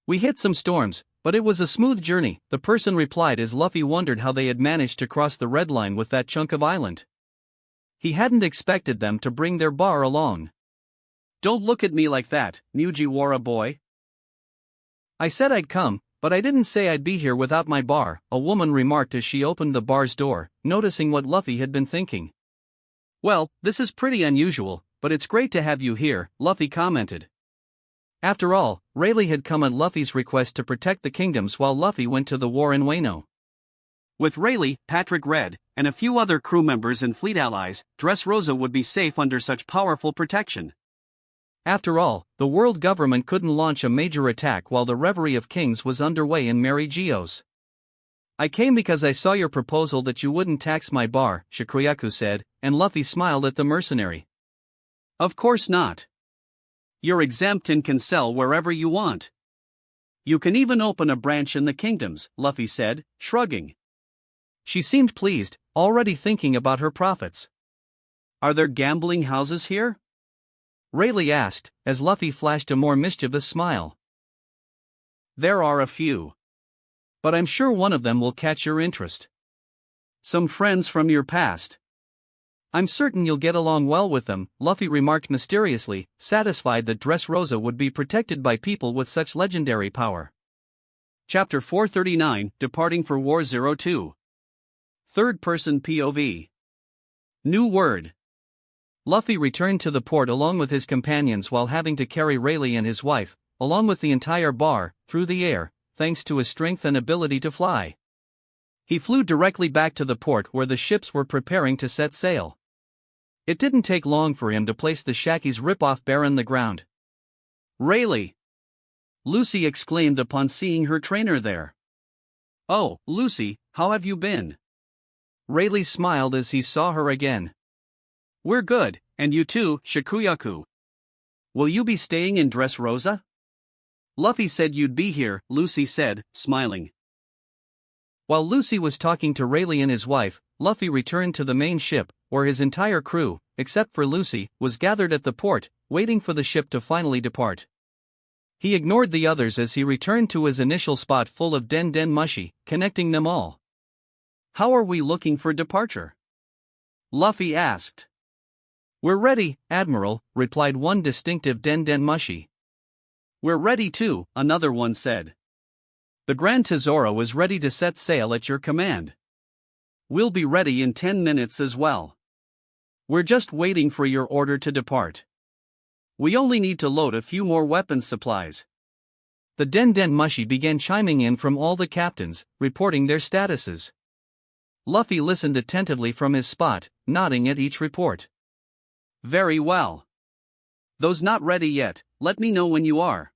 "We hit some storms, but it was a smooth journey," the person replied as Luffy wondered how they had managed to cross the red line with that chunk of island. He hadn't expected them to bring their bar along. "Don't look at me like that, Mujiwara boy. I said I'd come, but I didn't say I'd be here without my bar, a woman remarked as she opened the bar's door, noticing what Luffy had been thinking. Well, this is pretty unusual, but it's great to have you here, Luffy commented. After all, Rayleigh had come at Luffy's request to protect the kingdoms while Luffy went to the war in Wano. With Rayleigh, Patrick Red, and a few other crew members and fleet allies, Dressrosa would be safe under such powerful protection. After all, the world government couldn't launch a major attack while the Reverie of Kings was underway in Mary Geo's. I came because I saw your proposal that you wouldn't tax my bar, Shikuyaku said, and Luffy smiled at the mercenary. Of course not. You're exempt and can sell wherever you want. You can even open a branch in the kingdoms, Luffy said, shrugging. She seemed pleased, already thinking about her profits. Are there gambling houses here? Rayleigh asked, as Luffy flashed a more mischievous smile. There are a few. But I'm sure one of them will catch your interest. Some friends from your past. I'm certain you'll get along well with them, Luffy remarked mysteriously, satisfied that Dressrosa would be protected by people with such legendary power. Chapter 439, Departing for War 02. Third-person POV. New word. Luffy returned to the port along with his companions while having to carry Rayleigh and his wife, along with the entire bar, through the air, thanks to his strength and ability to fly. He flew directly back to the port where the ships were preparing to set sail. It didn't take long for him to place the Shaki's rip-off bear on the ground. Rayleigh! Lucy exclaimed upon seeing her trainer there. Oh, Lucy, how have you been? Rayleigh smiled as he saw her again. We're good, and you too, Shikuyaku. Will you be staying in Dressrosa? Luffy said you'd be here, Lucy said, smiling. While Lucy was talking to Rayleigh and his wife, Luffy returned to the main ship, where his entire crew, except for Lucy, was gathered at the port, waiting for the ship to finally depart. He ignored the others as he returned to his initial spot full of Den Den Mushi, connecting them all. How are we looking for departure? Luffy asked. We're ready, Admiral, replied one distinctive Den Den Mushi. We're ready too, another one said. The Grand Tesoro is ready to set sail at your command. We'll be ready in 10 minutes as well. We're just waiting for your order to depart. We only need to load a few more weapons supplies. The Den Den Mushi began chiming in from all the captains, reporting their statuses. Luffy listened attentively from his spot, nodding at each report. Very well. Those not ready yet, let me know when you are.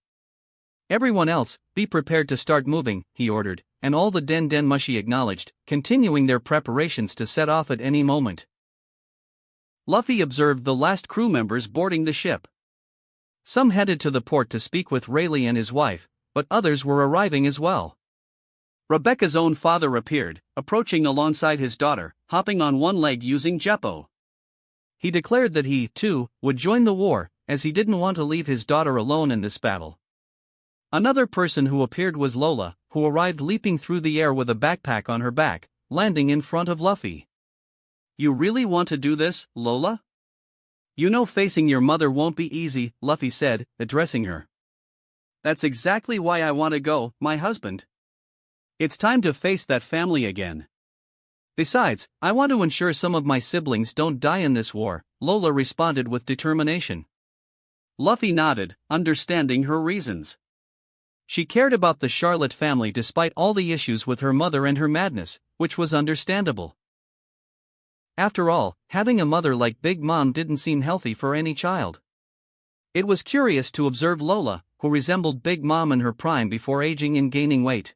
Everyone else, be prepared to start moving, he ordered, and all the Den Den Mushi acknowledged, continuing their preparations to set off at any moment. Luffy observed the last crew members boarding the ship. Some headed to the port to speak with Rayleigh and his wife, but others were arriving as well. Rebecca's own father appeared, approaching alongside his daughter, hopping on one leg using Jeppo. He declared that he, too, would join the war, as he didn't want to leave his daughter alone in this battle. Another person who appeared was Lola, who arrived leaping through the air with a backpack on her back, landing in front of Luffy. You really want to do this, Lola? You know facing your mother won't be easy, Luffy said, addressing her. That's exactly why I want to go, my husband. It's time to face that family again. Besides, I want to ensure some of my siblings don't die in this war, Lola responded with determination. Luffy nodded, understanding her reasons. She cared about the Charlotte family despite all the issues with her mother and her madness, which was understandable. After all, having a mother like Big Mom didn't seem healthy for any child. It was curious to observe Lola, who resembled Big Mom in her prime before aging and gaining weight.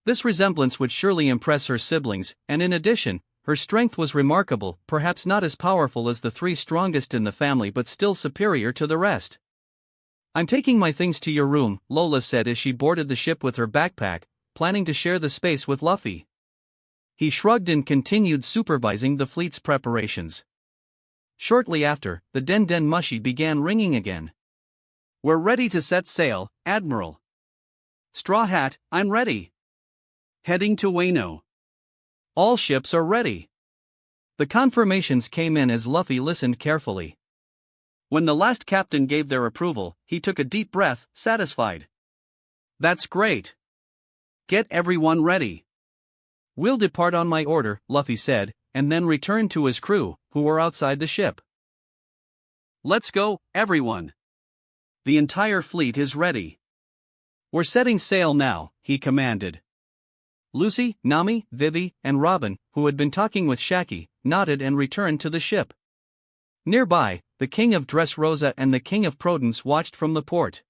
This resemblance would surely impress her siblings, and in addition, her strength was remarkable, perhaps not as powerful as the three strongest in the family but still superior to the rest. I'm taking my things to your room, Lola said as she boarded the ship with her backpack, planning to share the space with Luffy. He shrugged and continued supervising the fleet's preparations. Shortly after, the Den Den Mushi began ringing again. We're ready to set sail, Admiral. Straw Hat, I'm ready. Heading to Wano. All ships are ready. The confirmations came in as Luffy listened carefully. When the last captain gave their approval, he took a deep breath, satisfied. That's great. Get everyone ready. We'll depart on my order, Luffy said, and then returned to his crew, who were outside the ship. Let's go, everyone. The entire fleet is ready. We're setting sail now, he commanded. Lucy, Nami, Vivi, and Robin, who had been talking with Shaki, nodded and returned to the ship. Nearby, the King of Dressrosa and the King of Prudence watched from the port.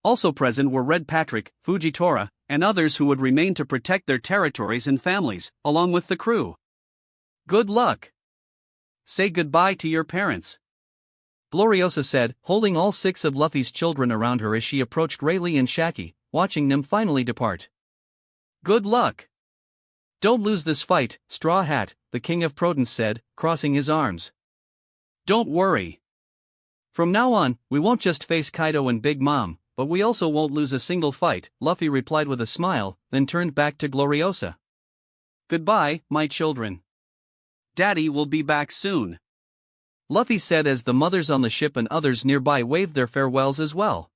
Also present were Red Patrick, Fujitora, and others who would remain to protect their territories and families, along with the crew. Good luck. Say goodbye to your parents. Gloriosa said, holding all 6 of Luffy's children around her as she approached Rayleigh and Shaki, watching them finally depart. Good luck. Don't lose this fight, Straw Hat, the King of Prudence said, crossing his arms. Don't worry. From now on, we won't just face Kaido and Big Mom, but we also won't lose a single fight, Luffy replied with a smile, then turned back to Gloriosa. Goodbye, my children. Daddy will be back soon. Luffy said as the mothers on the ship and others nearby waved their farewells as well.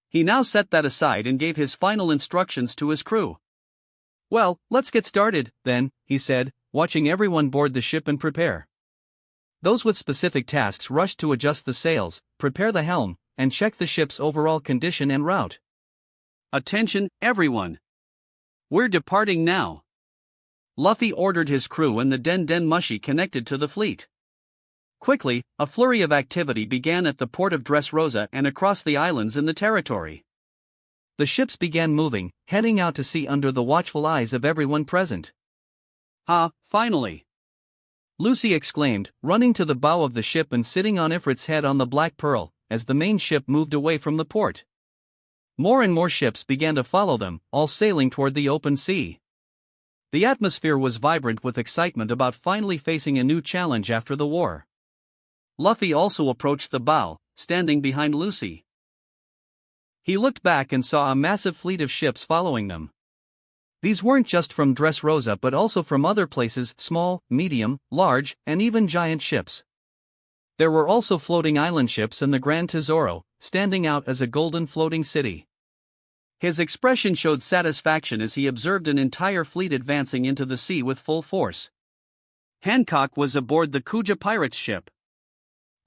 He now set that aside and gave his final instructions to his crew. Well, let's get started, then, he said, watching everyone board the ship and prepare. Those with specific tasks rushed to adjust the sails, prepare the helm, and check the ship's overall condition and route. Attention, everyone! We're departing now. Luffy ordered his crew and the Den Den Mushi connected to the fleet. Quickly, a flurry of activity began at the port of Dressrosa and across the islands in the territory. The ships began moving, heading out to sea under the watchful eyes of everyone present. Ah, finally! Lucy exclaimed, running to the bow of the ship and sitting on Ifrit's head on the Black Pearl, as the main ship moved away from the port. More and more ships began to follow them, all sailing toward the open sea. The atmosphere was vibrant with excitement about finally facing a new challenge after the war. Luffy also approached the bow, standing behind Lucy. He looked back and saw a massive fleet of ships following them. These weren't just from Dressrosa but also from other places, small, medium, large, and even giant ships. There were also floating island ships and the Grand Tesoro, standing out as a golden floating city. His expression showed satisfaction as he observed an entire fleet advancing into the sea with full force. Hancock was aboard the Kuja pirates ship.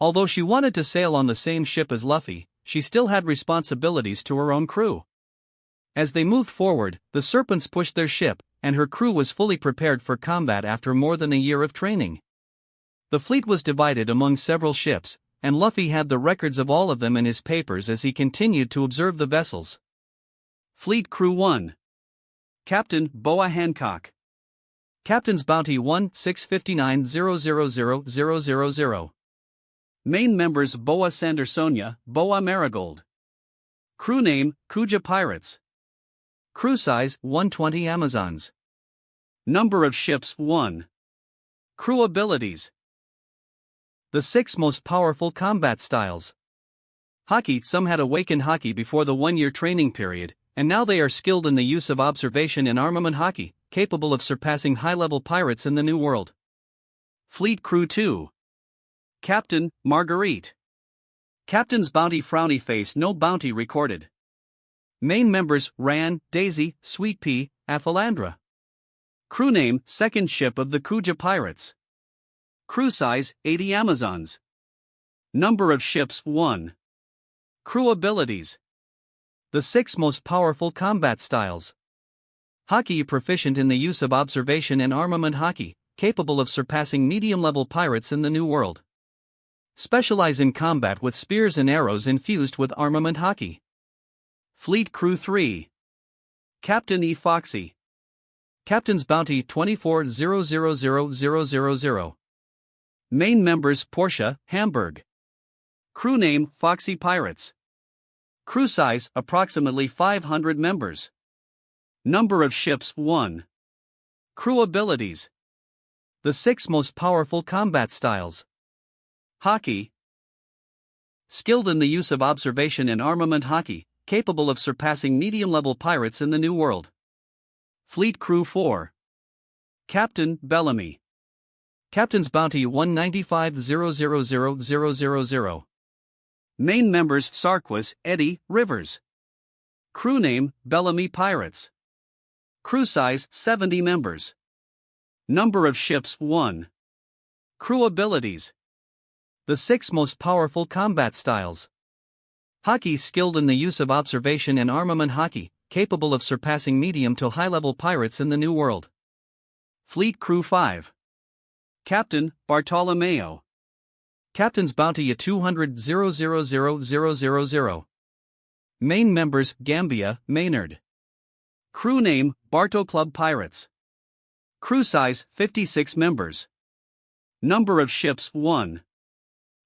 Although she wanted to sail on the same ship as Luffy, she still had responsibilities to her own crew. As they moved forward, the Serpents pushed their ship, and her crew was fully prepared for combat after more than a year of training. The fleet was divided among several ships, and Luffy had the records of all of them in his papers as he continued to observe the vessels. Fleet Crew 1. Captain Boa Hancock. Captain's Bounty 1-659-000-000. Main members Boa Sandersonia, Boa Marigold. Crew name, Kuja Pirates. Crew size, 120 Amazons. Number of ships, 1. Crew abilities. The 6 most powerful combat styles. Haki. Some had awakened Haki before the 1-year training period, and now they are skilled in the use of observation and armament Haki, capable of surpassing high-level pirates in the New World. Fleet Crew 2. Captain, Marguerite. Captain's Bounty Frowny Face. No bounty recorded. Main members, Ran, Daisy, Sweet Pea, Aphilandra. Crew name, Second Ship of the Kuja Pirates. Crew size, 80 Amazons. Number of ships, 1. Crew abilities. The 6 most powerful combat styles. Haki. Proficient in the use of observation and armament Haki, capable of surpassing medium-level pirates in the New World. Specialize in combat with spears and arrows infused with armament Haki. Fleet Crew 3. Captain E. Foxy. Captain's Bounty 24000000. Main members Portia, Hamburg. Crew name, Foxy Pirates. Crew size, approximately 500 members. Number of ships, 1. Crew abilities. The 6 most powerful combat styles. Haki. Skilled in the use of observation and armament Haki, capable of surpassing medium-level pirates in the New World. Fleet Crew 4. Captain, Bellamy. Captain's Bounty 195000000. Main members Sarquis, Eddie, Rivers. Crew name, Bellamy Pirates. Crew size, 70 members. Number of ships, 1. Crew abilities. The 6 most powerful combat styles. Haki skilled in the use of observation and armament haki, capable of surpassing medium to high-level pirates in the New World. Fleet Crew 5. Captain, Bartolomeo. Captain's Bounty at 200,000,000. Main members, Gambia, Maynard. Crew name, Barto Club Pirates. Crew size, 56 members. Number of ships, 1.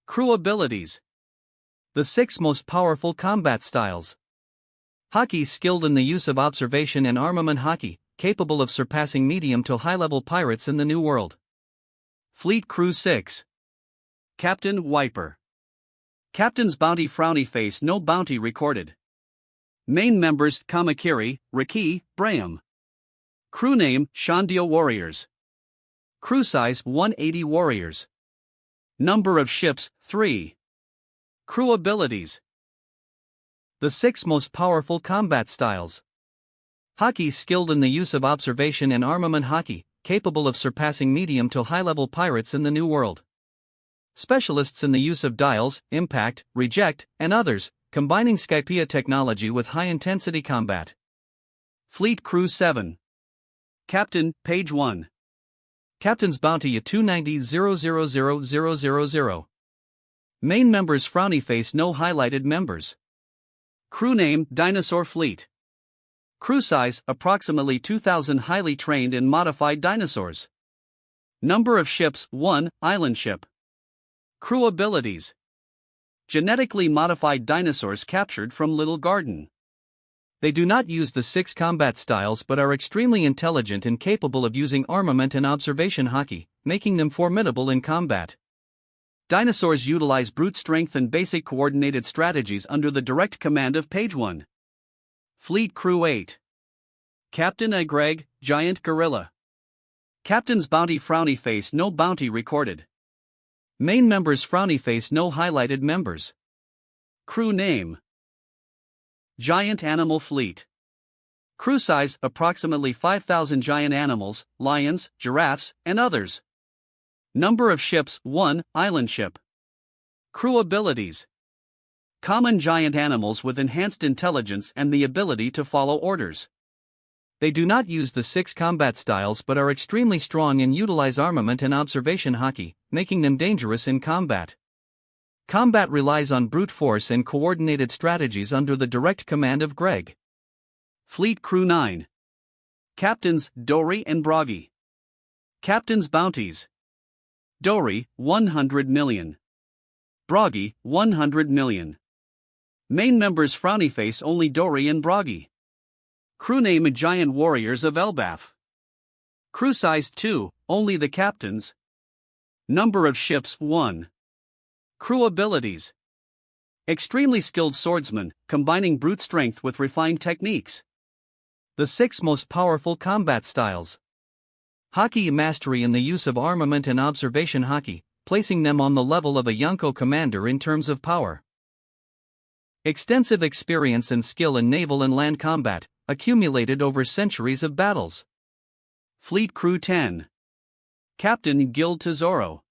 Crew abilities. The 6 most powerful combat styles. Haki skilled in the use of observation and armament haki, capable of surpassing medium to high-level pirates in the New World. Fleet Crew 6. Captain, Wiper. Captain's Bounty Frowny Face, no bounty recorded. Main members, Kamakiri, Riki, Braham. Crew name, Shandio Warriors. Crew size, 180 warriors. Number of ships, 3. Crew abilities. The 6 most powerful combat styles. Haki skilled in the use of observation and armament haki, capable of surpassing medium to high-level pirates in the New World. Specialists in the use of dials, impact, reject, and others, combining Skypea technology with high-intensity combat. Fleet Crew 7. Captain, Page 1. Captain's Bounty at 290,000,000. Main members, Frowny Face, no highlighted members. Crew name, Dinosaur Fleet. Crew size, approximately 2,000 highly trained and modified dinosaurs. Number of ships, 1, island ship. Crew abilities. Genetically modified dinosaurs captured from Little Garden. They do not use the 6 combat styles but are extremely intelligent and capable of using armament and observation haki, making them formidable in combat. Dinosaurs utilize brute strength and basic coordinated strategies under the direct command of Page 1. Fleet Crew 8. Captain Agreg, Giant Gorilla. Captain's Bounty Frowny Face, no bounty recorded. Main members, Frowny Face, no highlighted members. Crew name, Giant Animal Fleet. Crew size, approximately 5,000 giant animals, lions, giraffes, and others. Number of ships, 1, island ship. Crew abilities. Common giant animals with enhanced intelligence and the ability to follow orders. They do not use the 6 combat styles but are extremely strong and utilize armament and observation haki, making them dangerous in combat. Combat relies on brute force and coordinated strategies under the direct command of Greg. Fleet Crew 9. Captains, Dory and Broggy. Captain's Bounties. Dory, 100 million. Broggy, 100 million. Main members, Frowny Face, only Dory and Broggy. Crew name, Giant Warriors of Elbaf. Crew size, 2, only the captains. Number of ships, 1. Crew abilities. Extremely skilled swordsman, combining brute strength with refined techniques. The 6 most powerful combat styles. Haki mastery in the use of armament and observation haki, placing them on the level of a Yonko commander in terms of power. Extensive experience and skill in naval and land combat, accumulated over centuries of battles. Fleet Crew 10. Captain Guild Tesoro.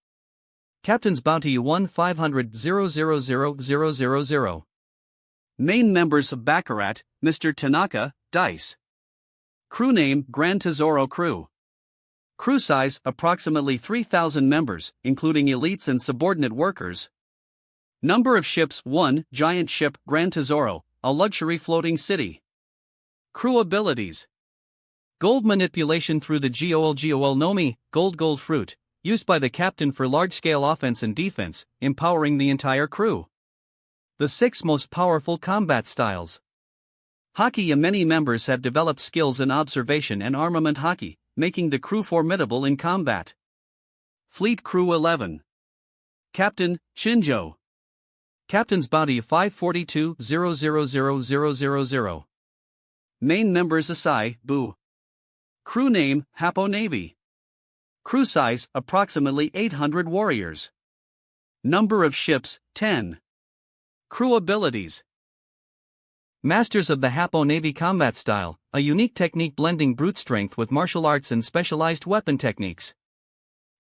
Captain's Bounty 1,500,000,000. Main members, Baccarat, Mr. Tanaka, Dice. Crew name, Grand Tesoro Crew. Crew size, approximately 3,000 members, including elites and subordinate workers. Number of ships, 1, giant ship, Grand Tesoro, a luxury floating city. Crew abilities. Gold manipulation through the GOL Nomi, gold fruit, used by the captain for large-scale offense and defense, empowering the entire crew. The 6 most powerful combat styles. Haki. Many members have developed skills in observation and armament haki, making the crew formidable in combat. Fleet Crew 11. Captain, Shinjo. Captain's Bounty 542,000,000. Main members, Asai, Bu. Crew name, Hapo Navy. Crew size, approximately 800 warriors. Number of ships, 10. Crew abilities. Masters of the Happo Navy combat style, a unique technique blending brute strength with martial arts and specialized weapon techniques.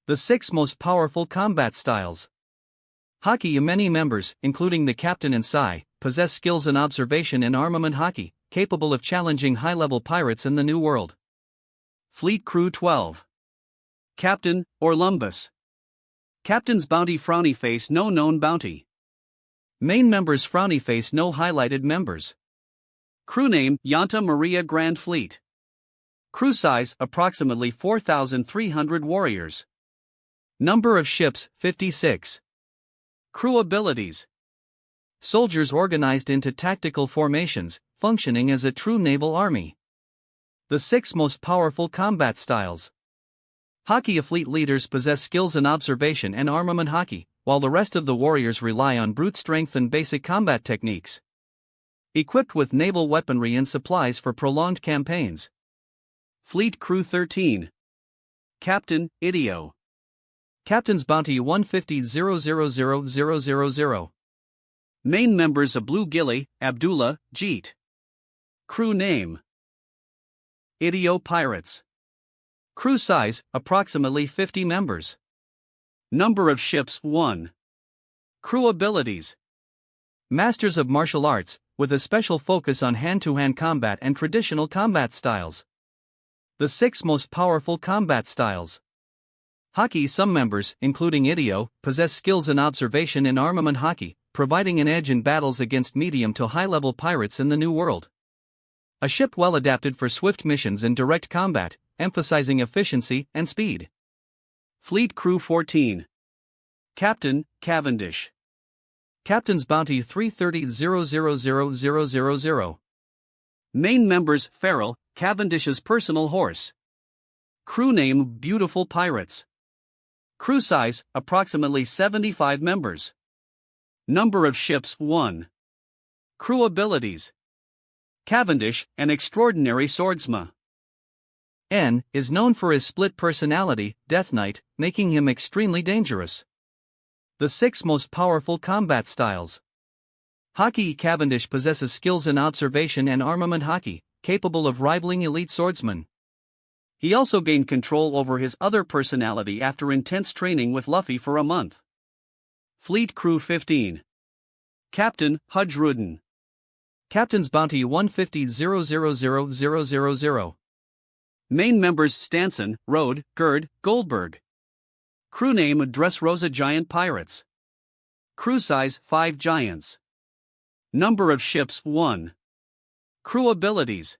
The 6 most powerful combat styles. Haki. Many members, including the captain and Sai, possess skills in observation and armament haki, capable of challenging high-level pirates in the New World. Fleet Crew 12. Captain, Orlumbus. Captain's Bounty. Frowny Face. No known bounty. Main members. Frowny Face. No highlighted members. Crew name, Yanta Maria Grand Fleet. Crew size, approximately 4,300 warriors. Number of ships, 56. Crew abilities. Soldiers organized into tactical formations, functioning as a true naval army. The 6 most powerful combat styles. Haki. Fleet leaders possess skills in observation and armament haki, while the rest of the warriors rely on brute strength and basic combat techniques. Equipped with naval weaponry and supplies for prolonged campaigns. Fleet Crew 13. Captain, Idio. Captain's Bounty. 150,000,000. Main members. Blue Gilly, Abdullah, Jeet. Crew name, Idio Pirates. Crew size, approximately 50 members. Number of ships, 1. Crew abilities. Masters of martial arts, with a special focus on hand-to-hand combat and traditional combat styles. The 6 most powerful combat styles. Haki. Some members, including Idio, possess skills in observation and armament haki, providing an edge in battles against medium to high-level pirates in the New World. A ship well adapted for swift missions and direct combat, emphasizing efficiency and speed. Fleet Crew 14. Captain, Cavendish. Captain's Bounty. 330,000,000. Main members. Farrell, Cavendish's personal horse. Crew name, Beautiful Pirates. Crew size, approximately 75 members. Number of ships, 1. Crew abilities. Cavendish, an extraordinary swordsman. N is known for his split personality, Death Knight, making him extremely dangerous. The 6 most powerful combat styles. Haki. Cavendish possesses skills in observation and armament haki, capable of rivaling elite swordsmen. He also gained control over his other personality after intense training with Luffy for a month. Fleet Crew 15. Captain, Hudruden. Captain's Bounty. 150,000,000. Main members. Stanson, Rode, Gerd, Goldberg. Crew name, Dressrosa Giant Pirates. Crew size, 5 giants. Number of ships, 1. Crew abilities.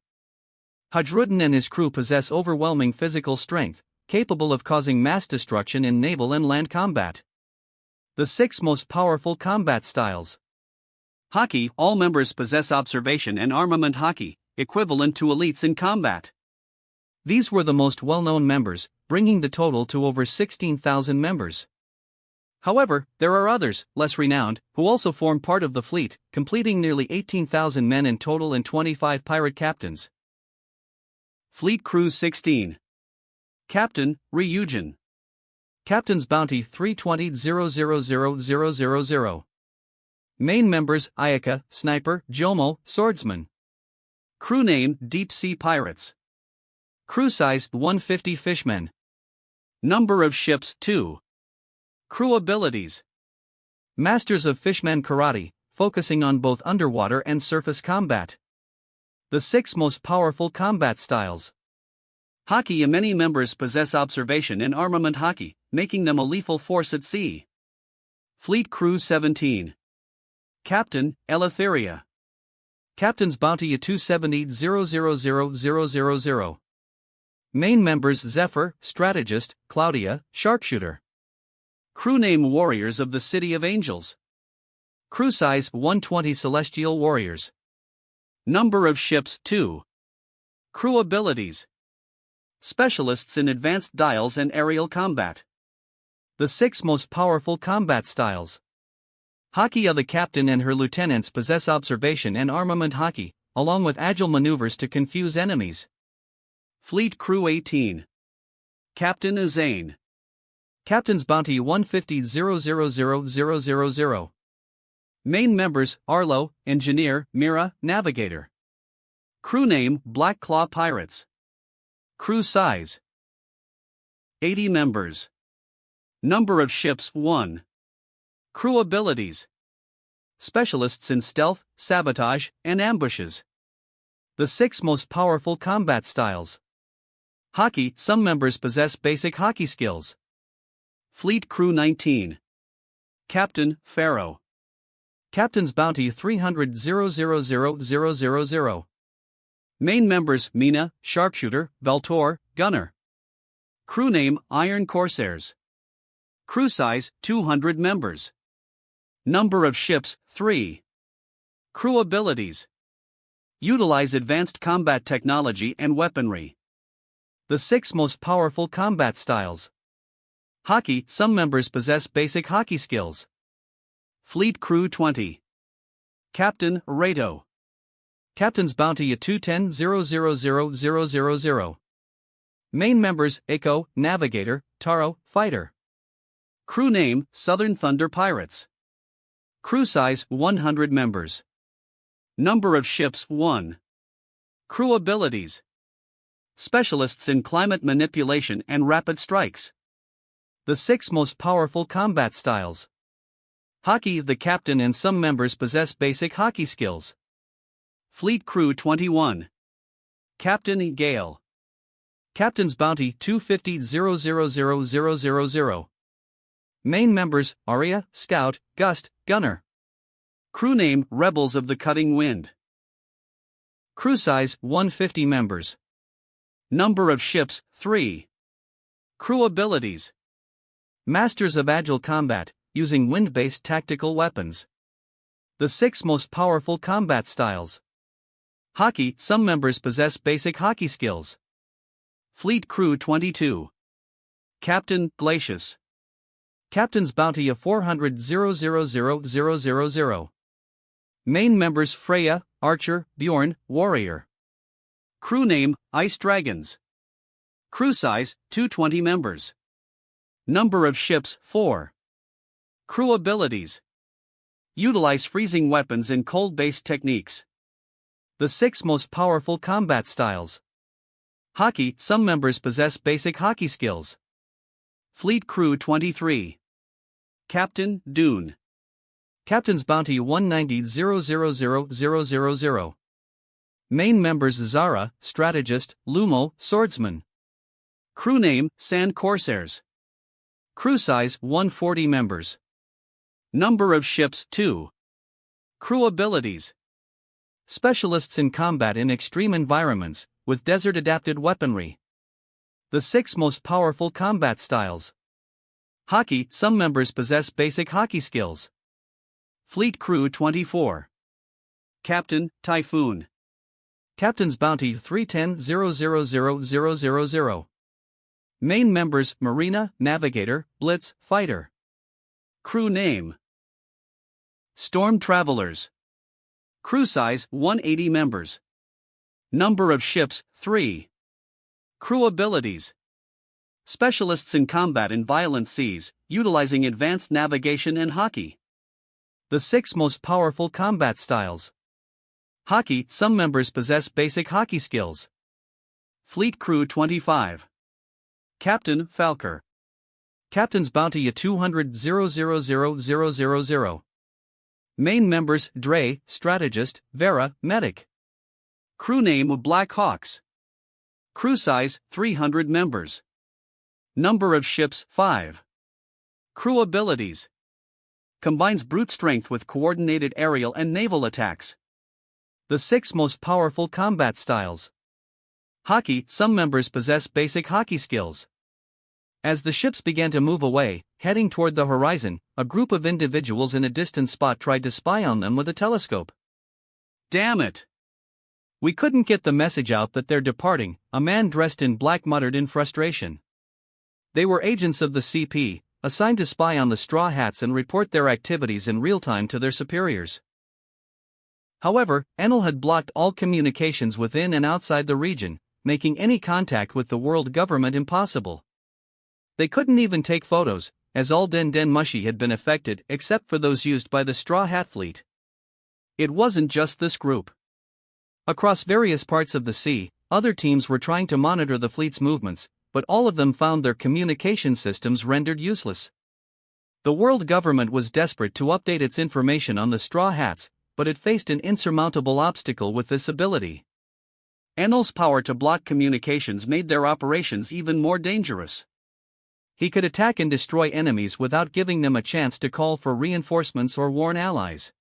Hudruden and his crew possess overwhelming physical strength, capable of causing mass destruction in naval and land combat. The 6 most powerful combat styles. Haki. All members possess observation and armament haki, equivalent to elites in combat. These were the most well-known members, bringing the total to over 16,000 members. However, there are others, less renowned, who also form part of the fleet, completing nearly 18,000 men in total and 25 pirate captains. Fleet Crew 16. Captain, Ryujin. Captain's Bounty. 320,000,000. Main members. Ayaka, Sniper, Jomo, Swordsman. Crew name, Deep Sea Pirates. Crew size, 150 fishmen. Number of ships, 2. Crew abilities. Masters of Fishman Karate, focusing on both underwater and surface combat. The 6 most powerful combat styles. Haki. Many members possess observation and armament haki, making them a lethal force at sea. Fleet Crew 17. Captain, Eleutheria. Captain's Bounty. 270,000,000. Main members. Zephyr, Strategist, Claudia, Sharpshooter. Crew name, Warriors of the City of Angels. Crew size, 120 Celestial Warriors. Number of ships, 2. Crew abilities. Specialists in advanced dials and aerial combat. The 6 most powerful combat styles. Haki. The captain and her lieutenants possess observation and armament haki, along with agile maneuvers to confuse enemies. Fleet Crew 18. Captain Azane. Captain's Bounty. 150,000,000. Main members: Arlo, Engineer, Mira, Navigator. Crew name: Black Claw Pirates. Crew size: 80 members. Number of ships: 1. Crew abilities: specialists in stealth, sabotage, and ambushes. The 6 most powerful combat styles. Hockey: some members possess basic hockey skills. Fleet Crew 19. Captain: Pharaoh. Captain's Bounty 300,000,000. Main members: Mina, Sharpshooter, Veltor, Gunner. Crew name: Iron Corsairs. Crew size: 200 members. Number of ships: 3. Crew abilities: utilize advanced combat technology and weaponry. The 6 most powerful combat styles. Hockey: some members possess basic hockey skills. Fleet Crew 20. Captain: Rato. Captain's Bounty 210,000,000. Main members: Echo, Navigator, Taro, Fighter. Crew name: Southern Thunder Pirates. Crew size: 100 members. Number of ships: 1. Crew abilities: specialists in climate manipulation and rapid strikes. The 6 most powerful combat styles. Hockey: the captain and some members possess basic hockey skills. Fleet Crew 21. Captain: Gale. Captain's Bounty 250,000,000. Main members: Arya, Scout, Gust, Gunner. Crew name: Rebels of the Cutting Wind. Crew size: 150 members. Number of ships: 3. Crew abilities: masters of agile combat, using wind-based tactical weapons. The 6 most powerful combat styles. Hockey: some members possess basic hockey skills. Fleet Crew 22. Captain: Glacius. Captain's Bounty 400,000,000. Main members: Freya, Archer, Bjorn, Warrior. Crew name: Ice Dragons. Crew size: 220 members. Number of ships: 4. Crew abilities: utilize freezing weapons and cold-based techniques. The 6 most powerful combat styles. Hockey: some members possess basic hockey skills. Fleet Crew 23. Captain: Dune. Captain's Bounty 190,000,000. Main members: Zara, Strategist, Lumo, Swordsman. Crew name: Sand Corsairs. Crew size: 140 members. Number of ships: 2. Crew abilities: specialists in combat in extreme environments, with desert-adapted weaponry. The 6 most powerful combat styles. Hockey: some members possess basic hockey skills. Fleet Crew 24. Captain: Typhoon. Captain's Bounty 310,000,000. Main members: Marina, Navigator, Blitz, Fighter. Crew name: Storm Travelers. Crew size: 180 members. Number of ships: 3. Crew abilities: specialists in combat in violent seas, utilizing advanced navigation and hockey. The 6 most powerful combat styles. Hockey: some members possess basic hockey skills. Fleet Crew 25. Captain: Falker. Captain's Bounty 200,000,000. Main members: Dre, Strategist, Vera, Medic. Crew name: Black Hawks. Crew size: 300 members. Number of ships: 5. Crew abilities: combines brute strength with coordinated aerial and naval attacks. The 6 most powerful combat styles. Hockey: some members possess basic hockey skills. As the ships began to move away, heading toward the horizon, a group of individuals in a distant spot tried to spy on them with a telescope. "Damn it! We couldn't get the message out that they're departing," a man dressed in black muttered in frustration. They were agents of the CP, assigned to spy on the Straw Hats and report their activities in real time to their superiors. However, Enel had blocked all communications within and outside the region, making any contact with the world government impossible. They couldn't even take photos, as all Den Den Mushi had been affected except for those used by the Straw Hat Fleet. It wasn't just this group. Across various parts of the sea, other teams were trying to monitor the fleet's movements, but all of them found their communication systems rendered useless. The world government was desperate to update its information on the Straw Hats, but it faced an insurmountable obstacle with this ability. Enel's power to block communications made their operations even more dangerous. He could attack and destroy enemies without giving them a chance to call for reinforcements or warn allies.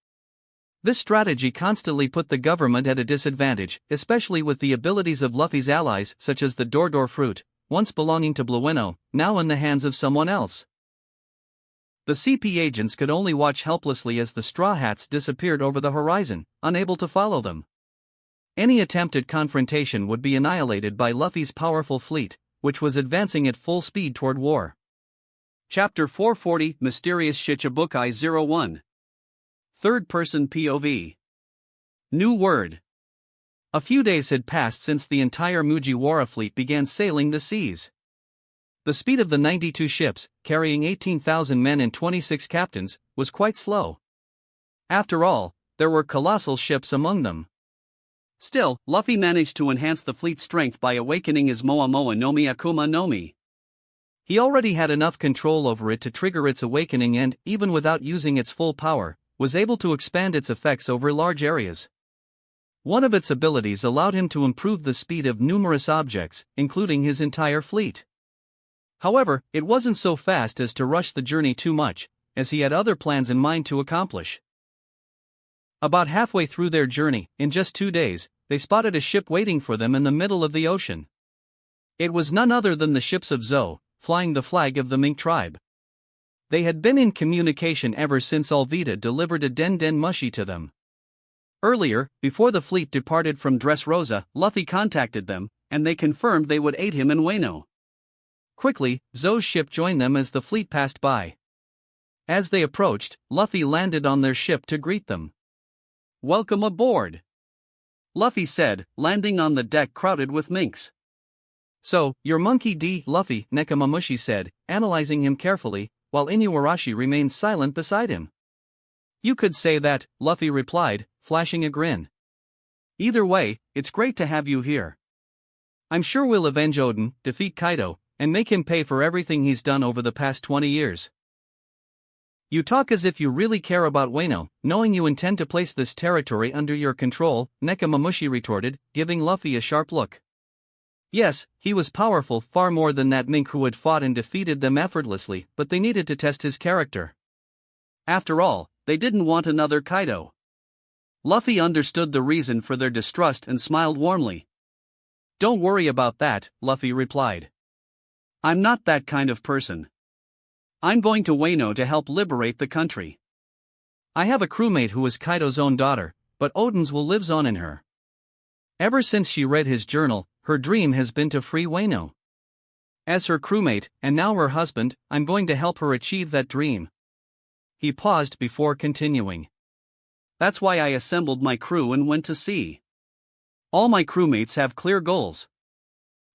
This strategy constantly put the government at a disadvantage, especially with the abilities of Luffy's allies such as the Dordor fruit, once belonging to Blueno, now in the hands of someone else. The CP agents could only watch helplessly as the Straw Hats disappeared over the horizon, unable to follow them. Any attempt at confrontation would be annihilated by Luffy's powerful fleet, which was advancing at full speed toward war. Chapter 440 Mysterious Shichibukai 01. Third-person POV. New word. A few days had passed since the entire Mugiwara fleet began sailing the seas. The speed of the 92 ships, carrying 18,000 men and 26 captains, was quite slow. After all, there were colossal ships among them. Still, Luffy managed to enhance the fleet's strength by awakening his Moa Moa no Mi Akuma no Mi. He already had enough control over it to trigger its awakening and, even without using its full power, was able to expand its effects over large areas. One of its abilities allowed him to improve the speed of numerous objects, including his entire fleet. However, it wasn't so fast as to rush the journey too much, as he had other plans in mind to accomplish. About halfway through their journey, in just 2 days, they spotted a ship waiting for them in the middle of the ocean. It was none other than the ships of Zou, flying the flag of the Mink tribe. They had been in communication ever since Alvita delivered a Den Den Mushi to them. Earlier, before the fleet departed from Dressrosa, Luffy contacted them, and they confirmed they would aid him in Wano. Quickly, Zou's ship joined them as the fleet passed by. As they approached, Luffy landed on their ship to greet them. "Welcome aboard," Luffy said, landing on the deck crowded with minks. "So, you're Monkey D. Luffy," Nekomamushi said, analyzing him carefully, while Inuarashi remained silent beside him. "You could say that," Luffy replied, flashing a grin. "Either way, it's great to have you here. I'm sure we'll avenge Oden, defeat Kaido, and make him pay for everything he's done over the past 20 years. You talk as if you really care about Wano, knowing you intend to place this territory under your control," Nekomamushi retorted, giving Luffy a sharp look. Yes, he was powerful, far more than that mink who had fought and defeated them effortlessly, but they needed to test his character. After all, they didn't want another Kaido. Luffy understood the reason for their distrust and smiled warmly. "Don't worry about that," Luffy replied. "I'm not that kind of person. I'm going to Wano to help liberate the country. I have a crewmate who is Kaido's own daughter, but Oden's will lives on in her. Ever since she read his journal, her dream has been to free Wano. As her crewmate, and now her husband, I'm going to help her achieve that dream." He paused before continuing. "That's why I assembled my crew and went to sea. All my crewmates have clear goals.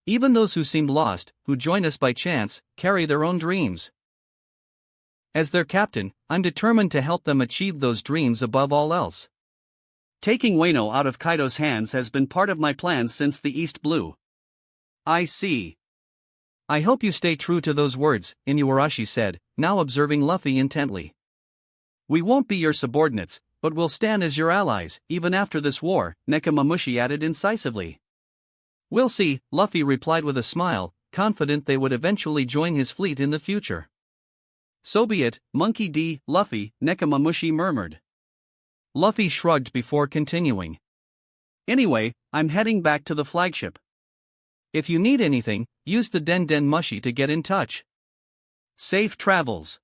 Even those who seemed lost, who join us by chance, carry their own dreams. As their captain, I'm determined to help them achieve those dreams above all else. Taking Wano out of Kaido's hands has been part of my plans since the East Blue." "I see. I hope you stay true to those words," Inuarashi said, now observing Luffy intently. "We won't be your subordinates, but we'll stand as your allies, even after this war," Nekomamushi added incisively. "We'll see," Luffy replied with a smile, confident they would eventually join his fleet in the future. "So be it, Monkey D. Luffy," Nekomamushi murmured. Luffy shrugged before continuing. "Anyway, I'm heading back to the flagship. If you need anything, use the Den Den Mushi to get in touch. Safe travels."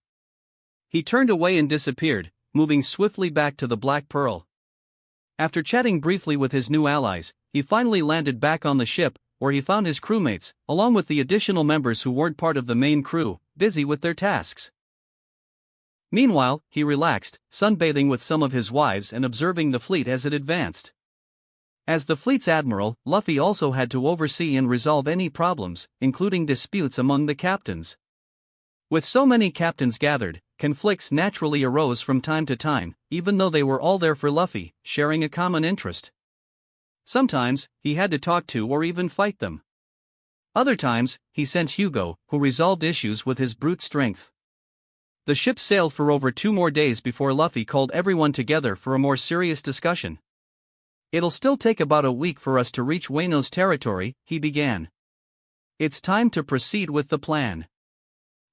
He turned away and disappeared, moving swiftly back to the Black Pearl. After chatting briefly with his new allies, he finally landed back on the ship, where he found his crewmates, along with the additional members who weren't part of the main crew, busy with their tasks. Meanwhile, he relaxed, sunbathing with some of his wives and observing the fleet as it advanced. As the fleet's admiral, Luffy also had to oversee and resolve any problems, including disputes among the captains. With so many captains gathered, conflicts naturally arose from time to time, even though they were all there for Luffy, sharing a common interest. Sometimes, he had to talk to or even fight them. Other times, he sent Hugo, who resolved issues with his brute strength. The ship sailed for over 2 more days before Luffy called everyone together for a more serious discussion. "It'll still take about a week for us to reach Wano's territory," he began. "It's time to proceed with the plan."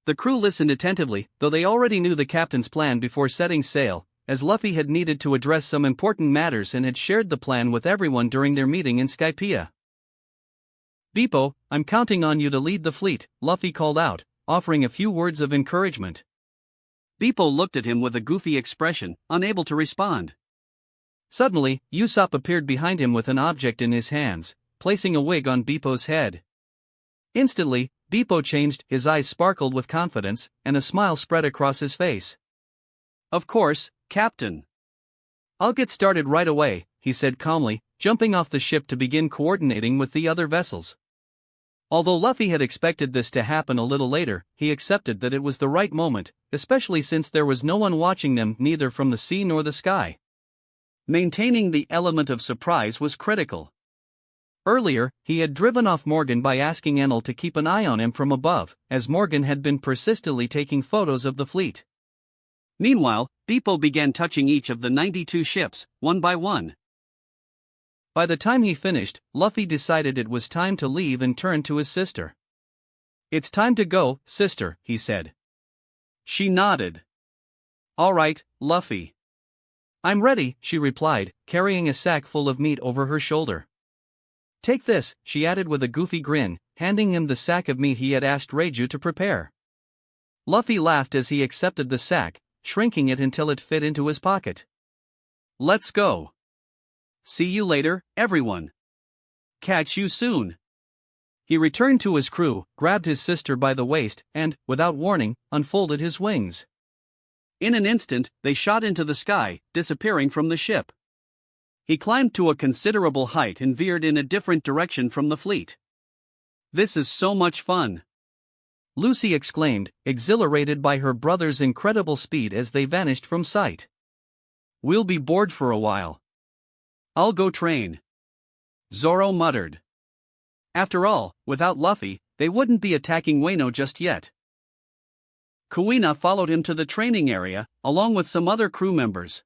The crew listened attentively, though they already knew the captain's plan before setting sail, as Luffy had needed to address some important matters and had shared the plan with everyone during their meeting in Skypiea. "Beepo, I'm counting on you to lead the fleet," Luffy called out, offering a few words of encouragement. Beepo looked at him with a goofy expression, unable to respond. Suddenly, Usopp appeared behind him with an object in his hands, placing a wig on Beepo's head. Instantly, Beepo changed, his eyes sparkled with confidence, and a smile spread across his face. "Of course, Captain. I'll get started right away," he said calmly, jumping off the ship to begin coordinating with the other vessels. Although Luffy had expected this to happen a little later, he accepted that it was the right moment, especially since there was no one watching them neither from the sea nor the sky. Maintaining the element of surprise was critical. Earlier, he had driven off Morgan by asking Enel to keep an eye on him from above, as Morgan had been persistently taking photos of the fleet. Meanwhile, Beepo began touching each of the 92 ships, one by one. By the time he finished, Luffy decided it was time to leave and turn to his sister. "It's time to go, sister," he said. She nodded. "All right, Luffy." "I'm ready," she replied, carrying a sack full of meat over her shoulder. "Take this," she added with a goofy grin, handing him the sack of meat he had asked Reiju to prepare. Luffy laughed as he accepted the sack, shrinking it until it fit into his pocket. "Let's go. See you later, everyone. Catch you soon." He returned to his crew, grabbed his sister by the waist, and, without warning, unfolded his wings. In an instant, they shot into the sky, disappearing from the ship. He climbed to a considerable height and veered in a different direction from the fleet. "This is so much fun," Lucy exclaimed, exhilarated by her brother's incredible speed as they vanished from sight. "We'll be bored for a while. I'll go train," Zoro muttered. After all, without Luffy, they wouldn't be attacking Wano just yet. Kuina followed him to the training area, along with some other crew members.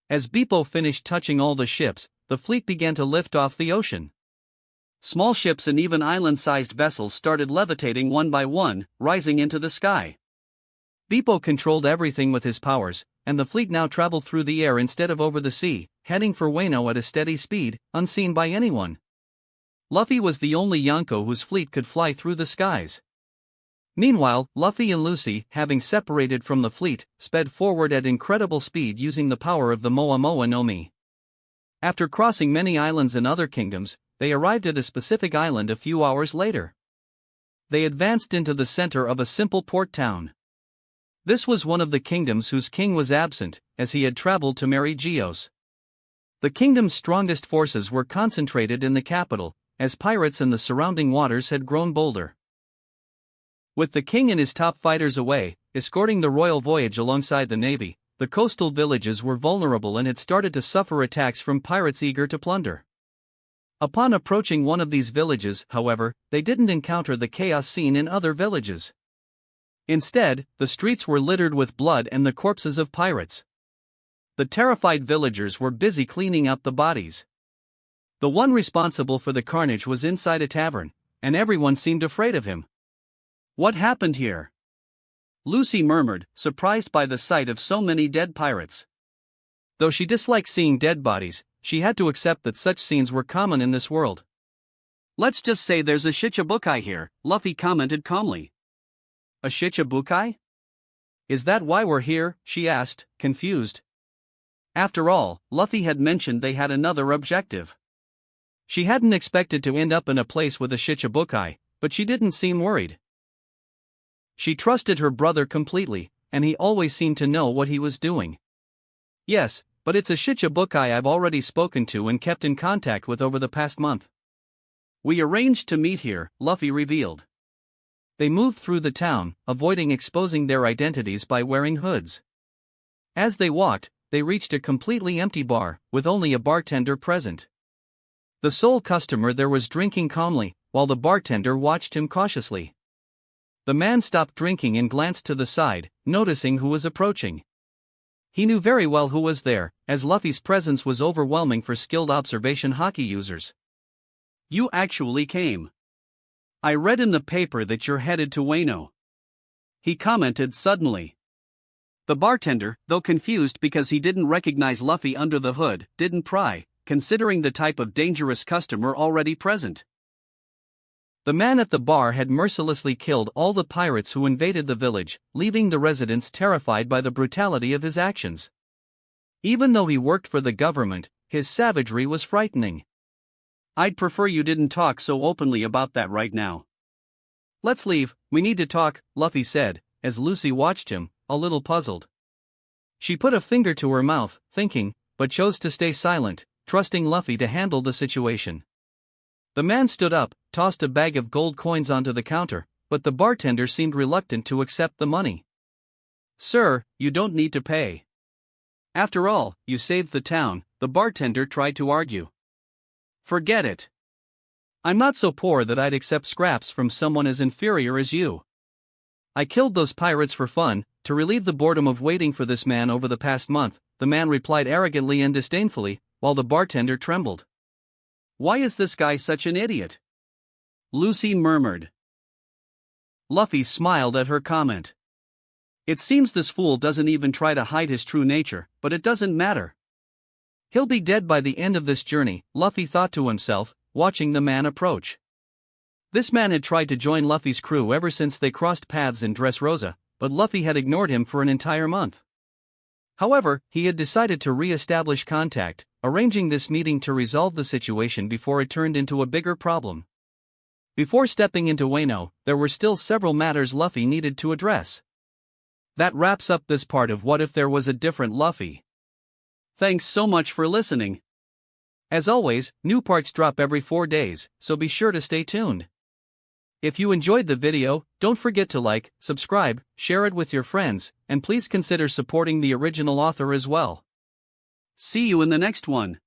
As Beepo finished touching all the ships, the fleet began to lift off the ocean. Small ships and even island-sized vessels started levitating one by one, rising into the sky. Beepo controlled everything with his powers, and the fleet now traveled through the air instead of over the sea, heading for Wano at a steady speed, unseen by anyone. Luffy was the only Yonko whose fleet could fly through the skies. Meanwhile, Luffy and Lucy, having separated from the fleet, sped forward at incredible speed using the power of the Moa Moa no Mi. After crossing many islands and other kingdoms, they arrived at a specific island a few hours later. They advanced into the center of a simple port town. This was one of the kingdoms whose king was absent, as he had traveled to marry Geos. The kingdom's strongest forces were concentrated in the capital, as pirates in the surrounding waters had grown bolder. With the king and his top fighters away, escorting the royal voyage alongside the navy, the coastal villages were vulnerable and had started to suffer attacks from pirates eager to plunder. Upon approaching one of these villages, however, they didn't encounter the chaos seen in other villages. Instead, the streets were littered with blood and the corpses of pirates. The terrified villagers were busy cleaning up the bodies. The one responsible for the carnage was inside a tavern, and everyone seemed afraid of him. "What happened here?" Lucy murmured, surprised by the sight of so many dead pirates. Though she disliked seeing dead bodies, she had to accept that such scenes were common in this world. "Let's just say there's a Shichibukai here," Luffy commented calmly. "A Shichibukai? Is that why we're here?" she asked, confused. After all, Luffy had mentioned they had another objective. She hadn't expected to end up in a place with a Shichibukai, but she didn't seem worried. She trusted her brother completely, and he always seemed to know what he was doing. "Yes, but it's a Shichibukai I've already spoken to and kept in contact with over the past month. We arranged to meet here," Luffy revealed. They moved through the town, avoiding exposing their identities by wearing hoods. As they walked, they reached a completely empty bar, with only a bartender present. The sole customer there was drinking calmly, while the bartender watched him cautiously. The man stopped drinking and glanced to the side, noticing who was approaching. He knew very well who was there, as Luffy's presence was overwhelming for skilled observation hockey users. "You actually came. I read in the paper that you're headed to Wano," he commented suddenly. The bartender, though confused because he didn't recognize Luffy under the hood, didn't pry, considering the type of dangerous customer already present. The man at the bar had mercilessly killed all the pirates who invaded the village, leaving the residents terrified by the brutality of his actions. Even though he worked for the government, his savagery was frightening. "I'd prefer you didn't talk so openly about that right now." "Let's leave, we need to talk," Luffy said, as Lucy watched him, a little puzzled. She put a finger to her mouth, thinking, but chose to stay silent, trusting Luffy to handle the situation. The man stood up, tossed a bag of gold coins onto the counter, but the bartender seemed reluctant to accept the money. "Sir, you don't need to pay. After all, you saved the town," the bartender tried to argue. "Forget it. I'm not so poor that I'd accept scraps from someone as inferior as you. I killed those pirates for fun, to relieve the boredom of waiting for this man over the past month," the man replied arrogantly and disdainfully, while the bartender trembled. "Why is this guy such an idiot?" Lucy murmured. Luffy smiled at her comment. "It seems this fool doesn't even try to hide his true nature, but it doesn't matter. He'll be dead by the end of this journey," Luffy thought to himself, watching the man approach. This man had tried to join Luffy's crew ever since they crossed paths in Dressrosa, but Luffy had ignored him for an entire month. However, he had decided to re-establish contact, arranging this meeting to resolve the situation before it turned into a bigger problem. Before stepping into Wano, there were still several matters Luffy needed to address. That wraps up this part of What If There Was a Different Luffy. Thanks so much for listening. As always, new parts drop every 4 days, so be sure to stay tuned. If you enjoyed the video, don't forget to like, subscribe, share it with your friends, and please consider supporting the original author as well. See you in the next one.